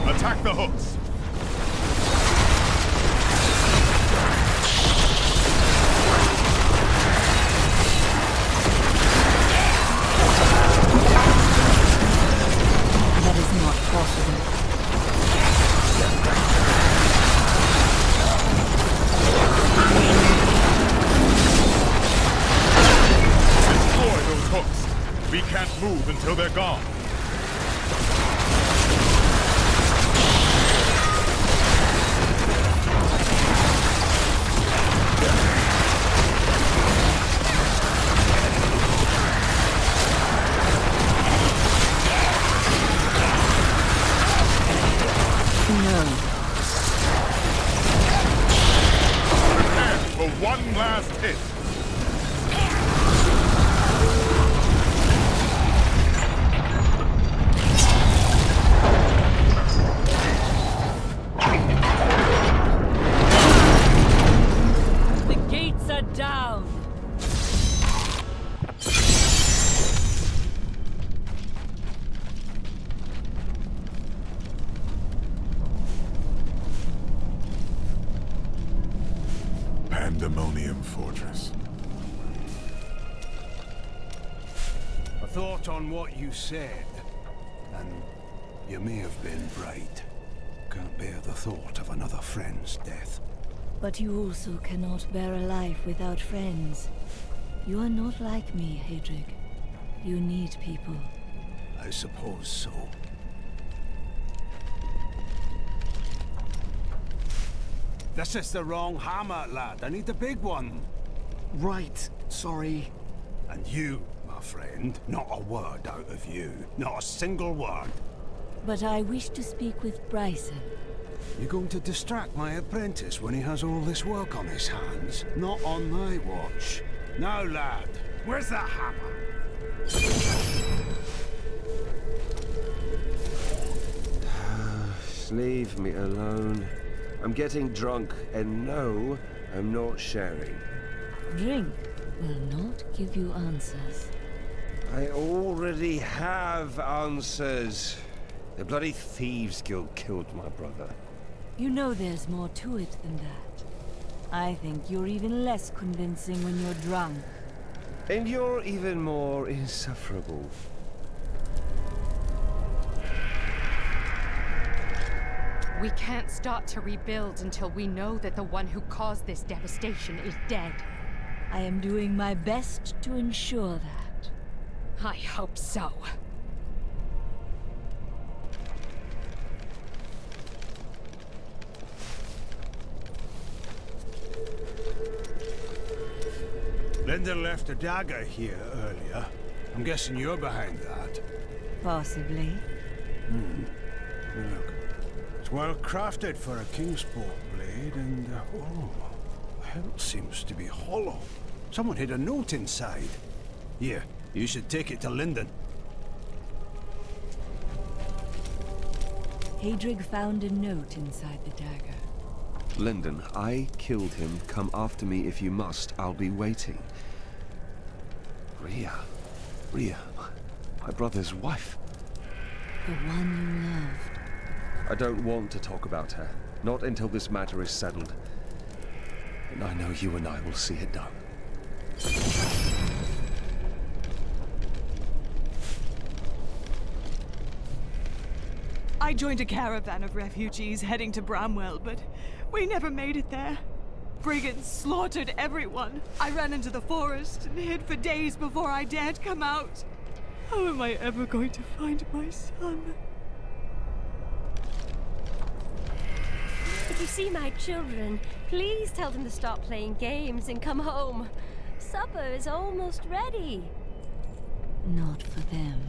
Attack the hooks! That is not possible. We can't move until they're gone. No. Prepare for one last hit. Down. Pandemonium Fortress. I thought on what you said, and you may have been right. Can't bear the thought of another friend's death. But you also cannot bear a life without friends. You are not like me, Hedrig. You need people. I suppose so. This is the wrong hammer, lad. I need the big one. Right. Sorry. And you, my friend, not a word out of you. Not a single word. But I wish to speak with Bryson. You're going to distract my apprentice when he has all this work on his hands? Not on my watch. Now, lad, where's that hammer? Leave me alone. I'm getting drunk, and no, I'm not sharing. Drink will not give you answers. I already have answers. The bloody Thieves Guild killed my brother. You know there's more to it than that. I think you're even less convincing when you're drunk. And you're even more insufferable. We can't start to rebuild until we know that the one who caused this devastation is dead. I am doing my best to ensure that. I hope so. Linden left a dagger here earlier. I'm guessing you're behind that. Possibly. Look, it's well crafted for a Kingsport blade, and oh, the hilt seems to be hollow. Someone hid a note inside. Here, you should take it to Linden. Hadrig found a note inside the dagger. Linden, I killed him. Come after me if you must. I'll be waiting. Rhea, my brother's wife. The one you loved. I don't want to talk about her. Not until this matter is settled. And I know you and I will see it done. I joined a caravan of refugees heading to Bramwell, but we never made it there. Brigands slaughtered everyone. I ran into the forest and hid for days before I dared come out. How am I ever going to find my son? If you see my children, please tell them to stop playing games and come home. Supper is almost ready. Not for them.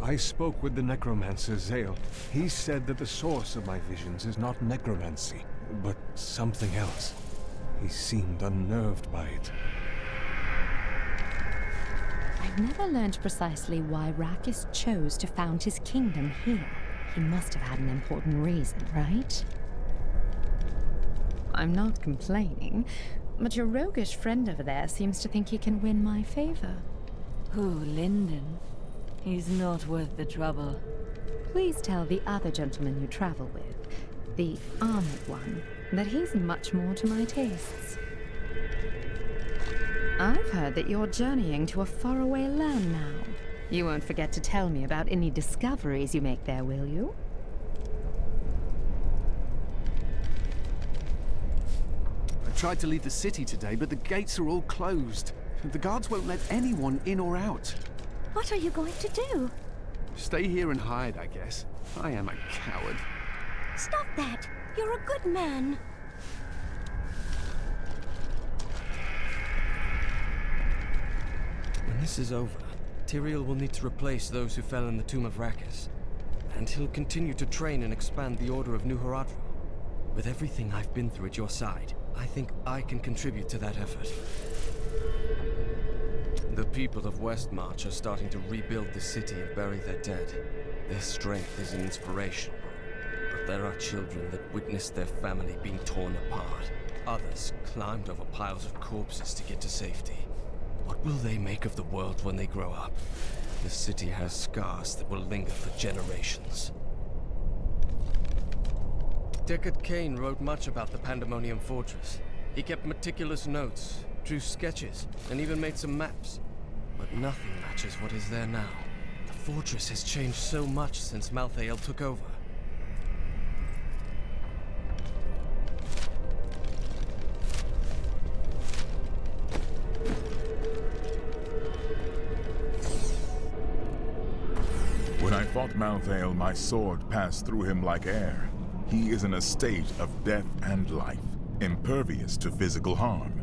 I spoke with the necromancer Zale. He said that the source of my visions is not necromancy, but something else. He seemed unnerved by it. I've never learned precisely why Rakis chose to found his kingdom here. He must have had an important reason, right? I'm not complaining, but your roguish friend over there seems to think he can win my favor. Who, Linden? He's not worth the trouble. Please tell the other gentleman you travel with, the armored one, that he's much more to my tastes. I've heard that you're journeying to a faraway land now. You won't forget to tell me about any discoveries you make there, will you? I tried to leave the city today, but the gates are all closed. The guards won't let anyone in or out. What are you going to do? Stay here and hide, I guess. I am a coward. Stop that! You're a good man. When this is over, Tyrael will need to replace those who fell in the Tomb of Rakis. And he'll continue to train and expand the Order of New Horadrim. With everything I've been through at your side, I think I can contribute to that effort. The people of Westmarch are starting to rebuild the city and bury their dead. Their strength is an inspiration. But there are children that witnessed their family being torn apart. Others climbed over piles of corpses to get to safety. What will they make of the world when they grow up? The city has scars that will linger for generations. Deckard Cain wrote much about the Pandemonium Fortress. He kept meticulous notes, drew sketches, and even made some maps. But nothing matches what is there now. The fortress has changed so much since Malthael took over. When I fought Malthael, my sword passed through him like air. He is in a state of death and life, impervious to physical harm.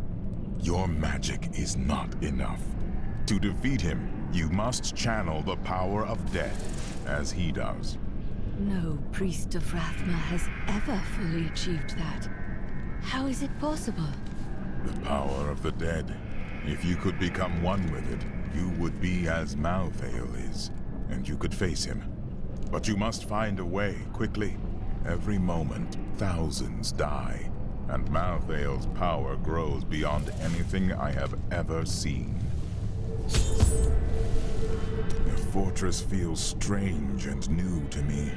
Your magic is not enough. To defeat him, you must channel the power of death, as he does. No priest of Rathma has ever fully achieved that. How is it possible? The power of the dead. If you could become one with it, you would be as Malthael is, and you could face him. But you must find a way, quickly. Every moment, thousands die, and Malthael's power grows beyond anything I have ever seen. The fortress feels strange and new to me,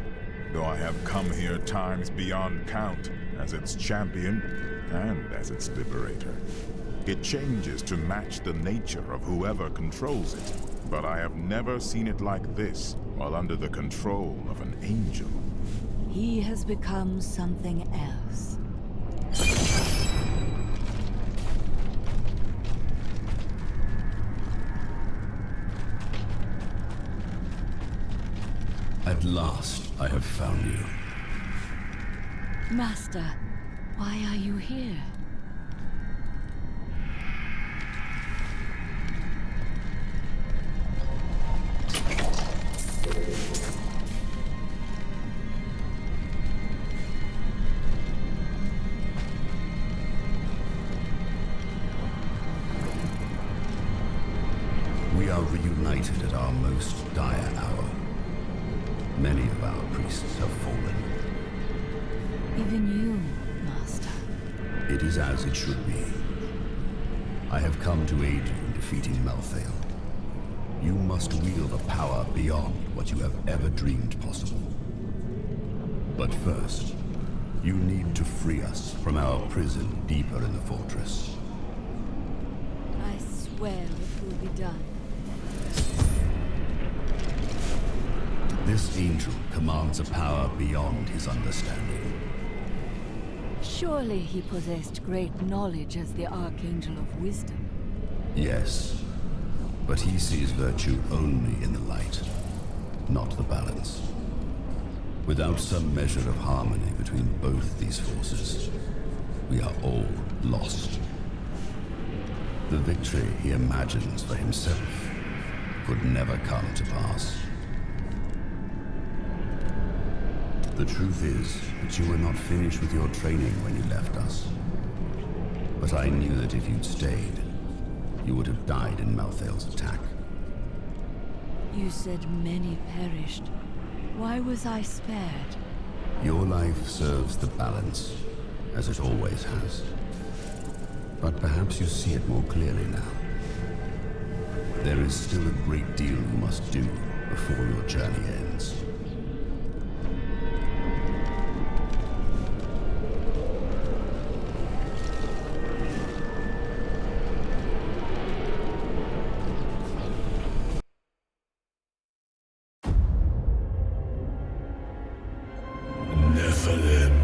though I have come here times beyond count as its champion and as its liberator. It changes to match the nature of whoever controls it, but I have never seen it like this while under the control of an angel. He has become something else. At last, I have found you. Master, Why are you here? We are reunited at our most dire hour. Many of our priests have fallen. Even you, Master. It is as it should be. I have come to aid you in defeating Malthael. You must wield a power beyond what you have ever dreamed possible. But first, you need to free us from our prison deeper in the fortress. I swear it will be done. This angel commands a power beyond his understanding. Surely he possessed great knowledge as the Archangel of Wisdom. Yes, but he sees virtue only in the light, not the balance. Without some measure of harmony between both these forces, we are all lost. The victory he imagines for himself could never come to pass. The truth is that you were not finished with your training when you left us. But I knew that if you'd stayed, you would have died in Malthael's attack. You said many perished. Why was I spared? Your life serves the balance, as it always has. But perhaps you see it more clearly now. There is still a great deal you must do before your journey ends. Nephilim.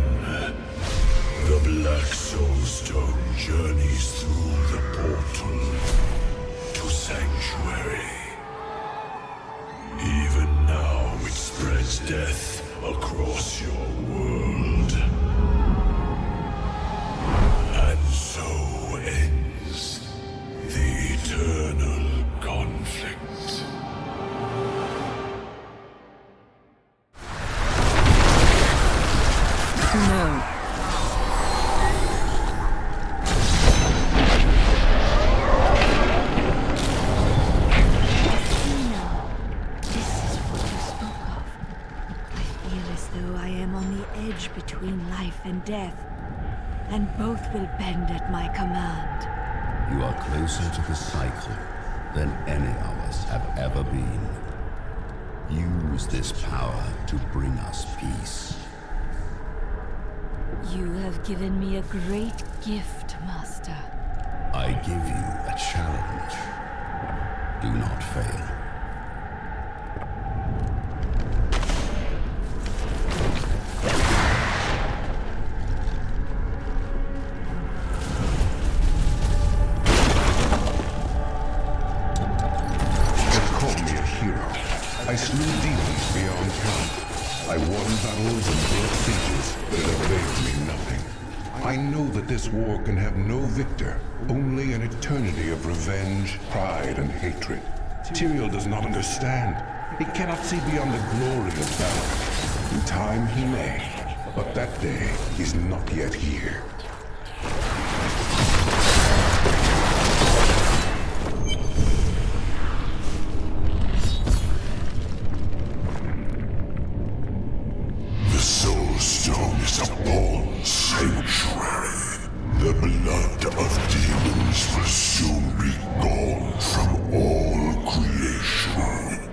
The Black Soul Stone journeys through the portal to Sanctuary. Even now it spreads death across your world. And so ends the eternal conflict. No. Between life and death, and both will bend at my command. You are closer to the cycle than any of us have ever been. Use this power to bring us peace. You have given me a great gift, Master. I give you a challenge. Do not fail. I slew demons beyond count. I won battles and built sieges, but it availed me nothing. I know that this war can have no victor, only an eternity of revenge, pride, and hatred. Tyrael does not understand. He cannot see beyond the glory of battle. In time he may, but that day is not yet here. The blood of demons will soon be gone from all creation.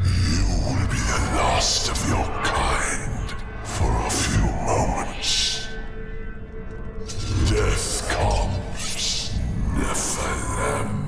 You will be the last of your kind for a few moments. Death comes, Nephilim.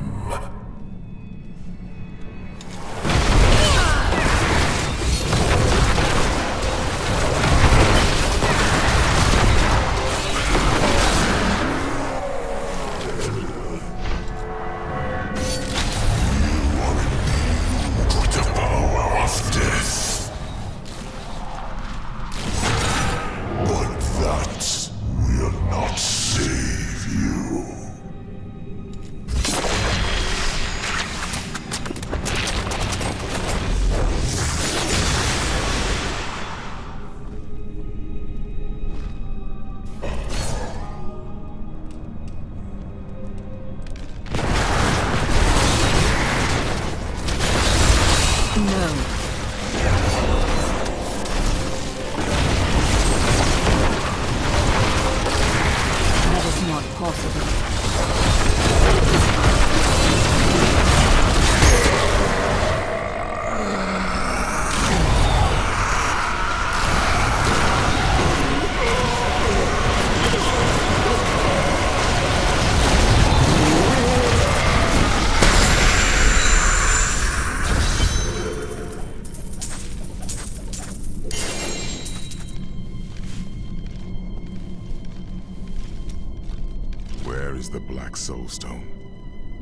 Where is the Black Soulstone?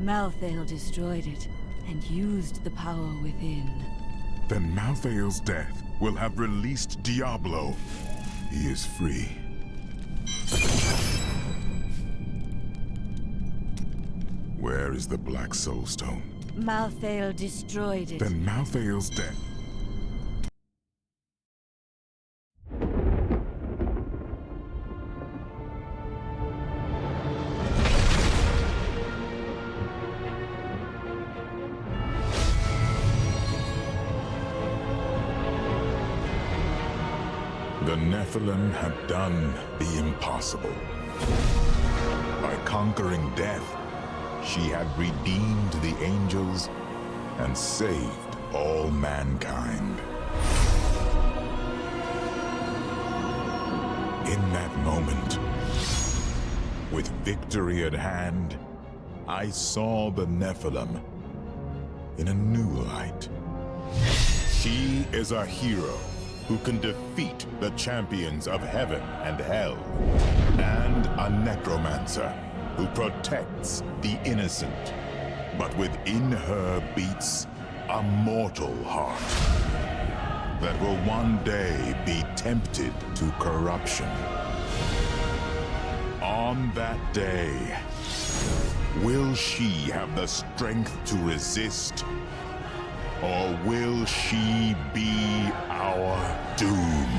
Malthael destroyed it and used the power within. Then Malthael's death will have released Diablo. He is free. Where is the Black Soulstone? Malthael destroyed it. Then Malthael's death. The Nephilim have done the impossible. By conquering death, she had redeemed the angels and saved all mankind. In that moment, with victory at hand, I saw the Nephilim in a new light. She is a hero who can defeat the champions of heaven and hell, and a necromancer who protects the innocent. But within her beats a mortal heart that will one day be tempted to corruption. On that day, will she have the strength to resist? Or will she be our doom?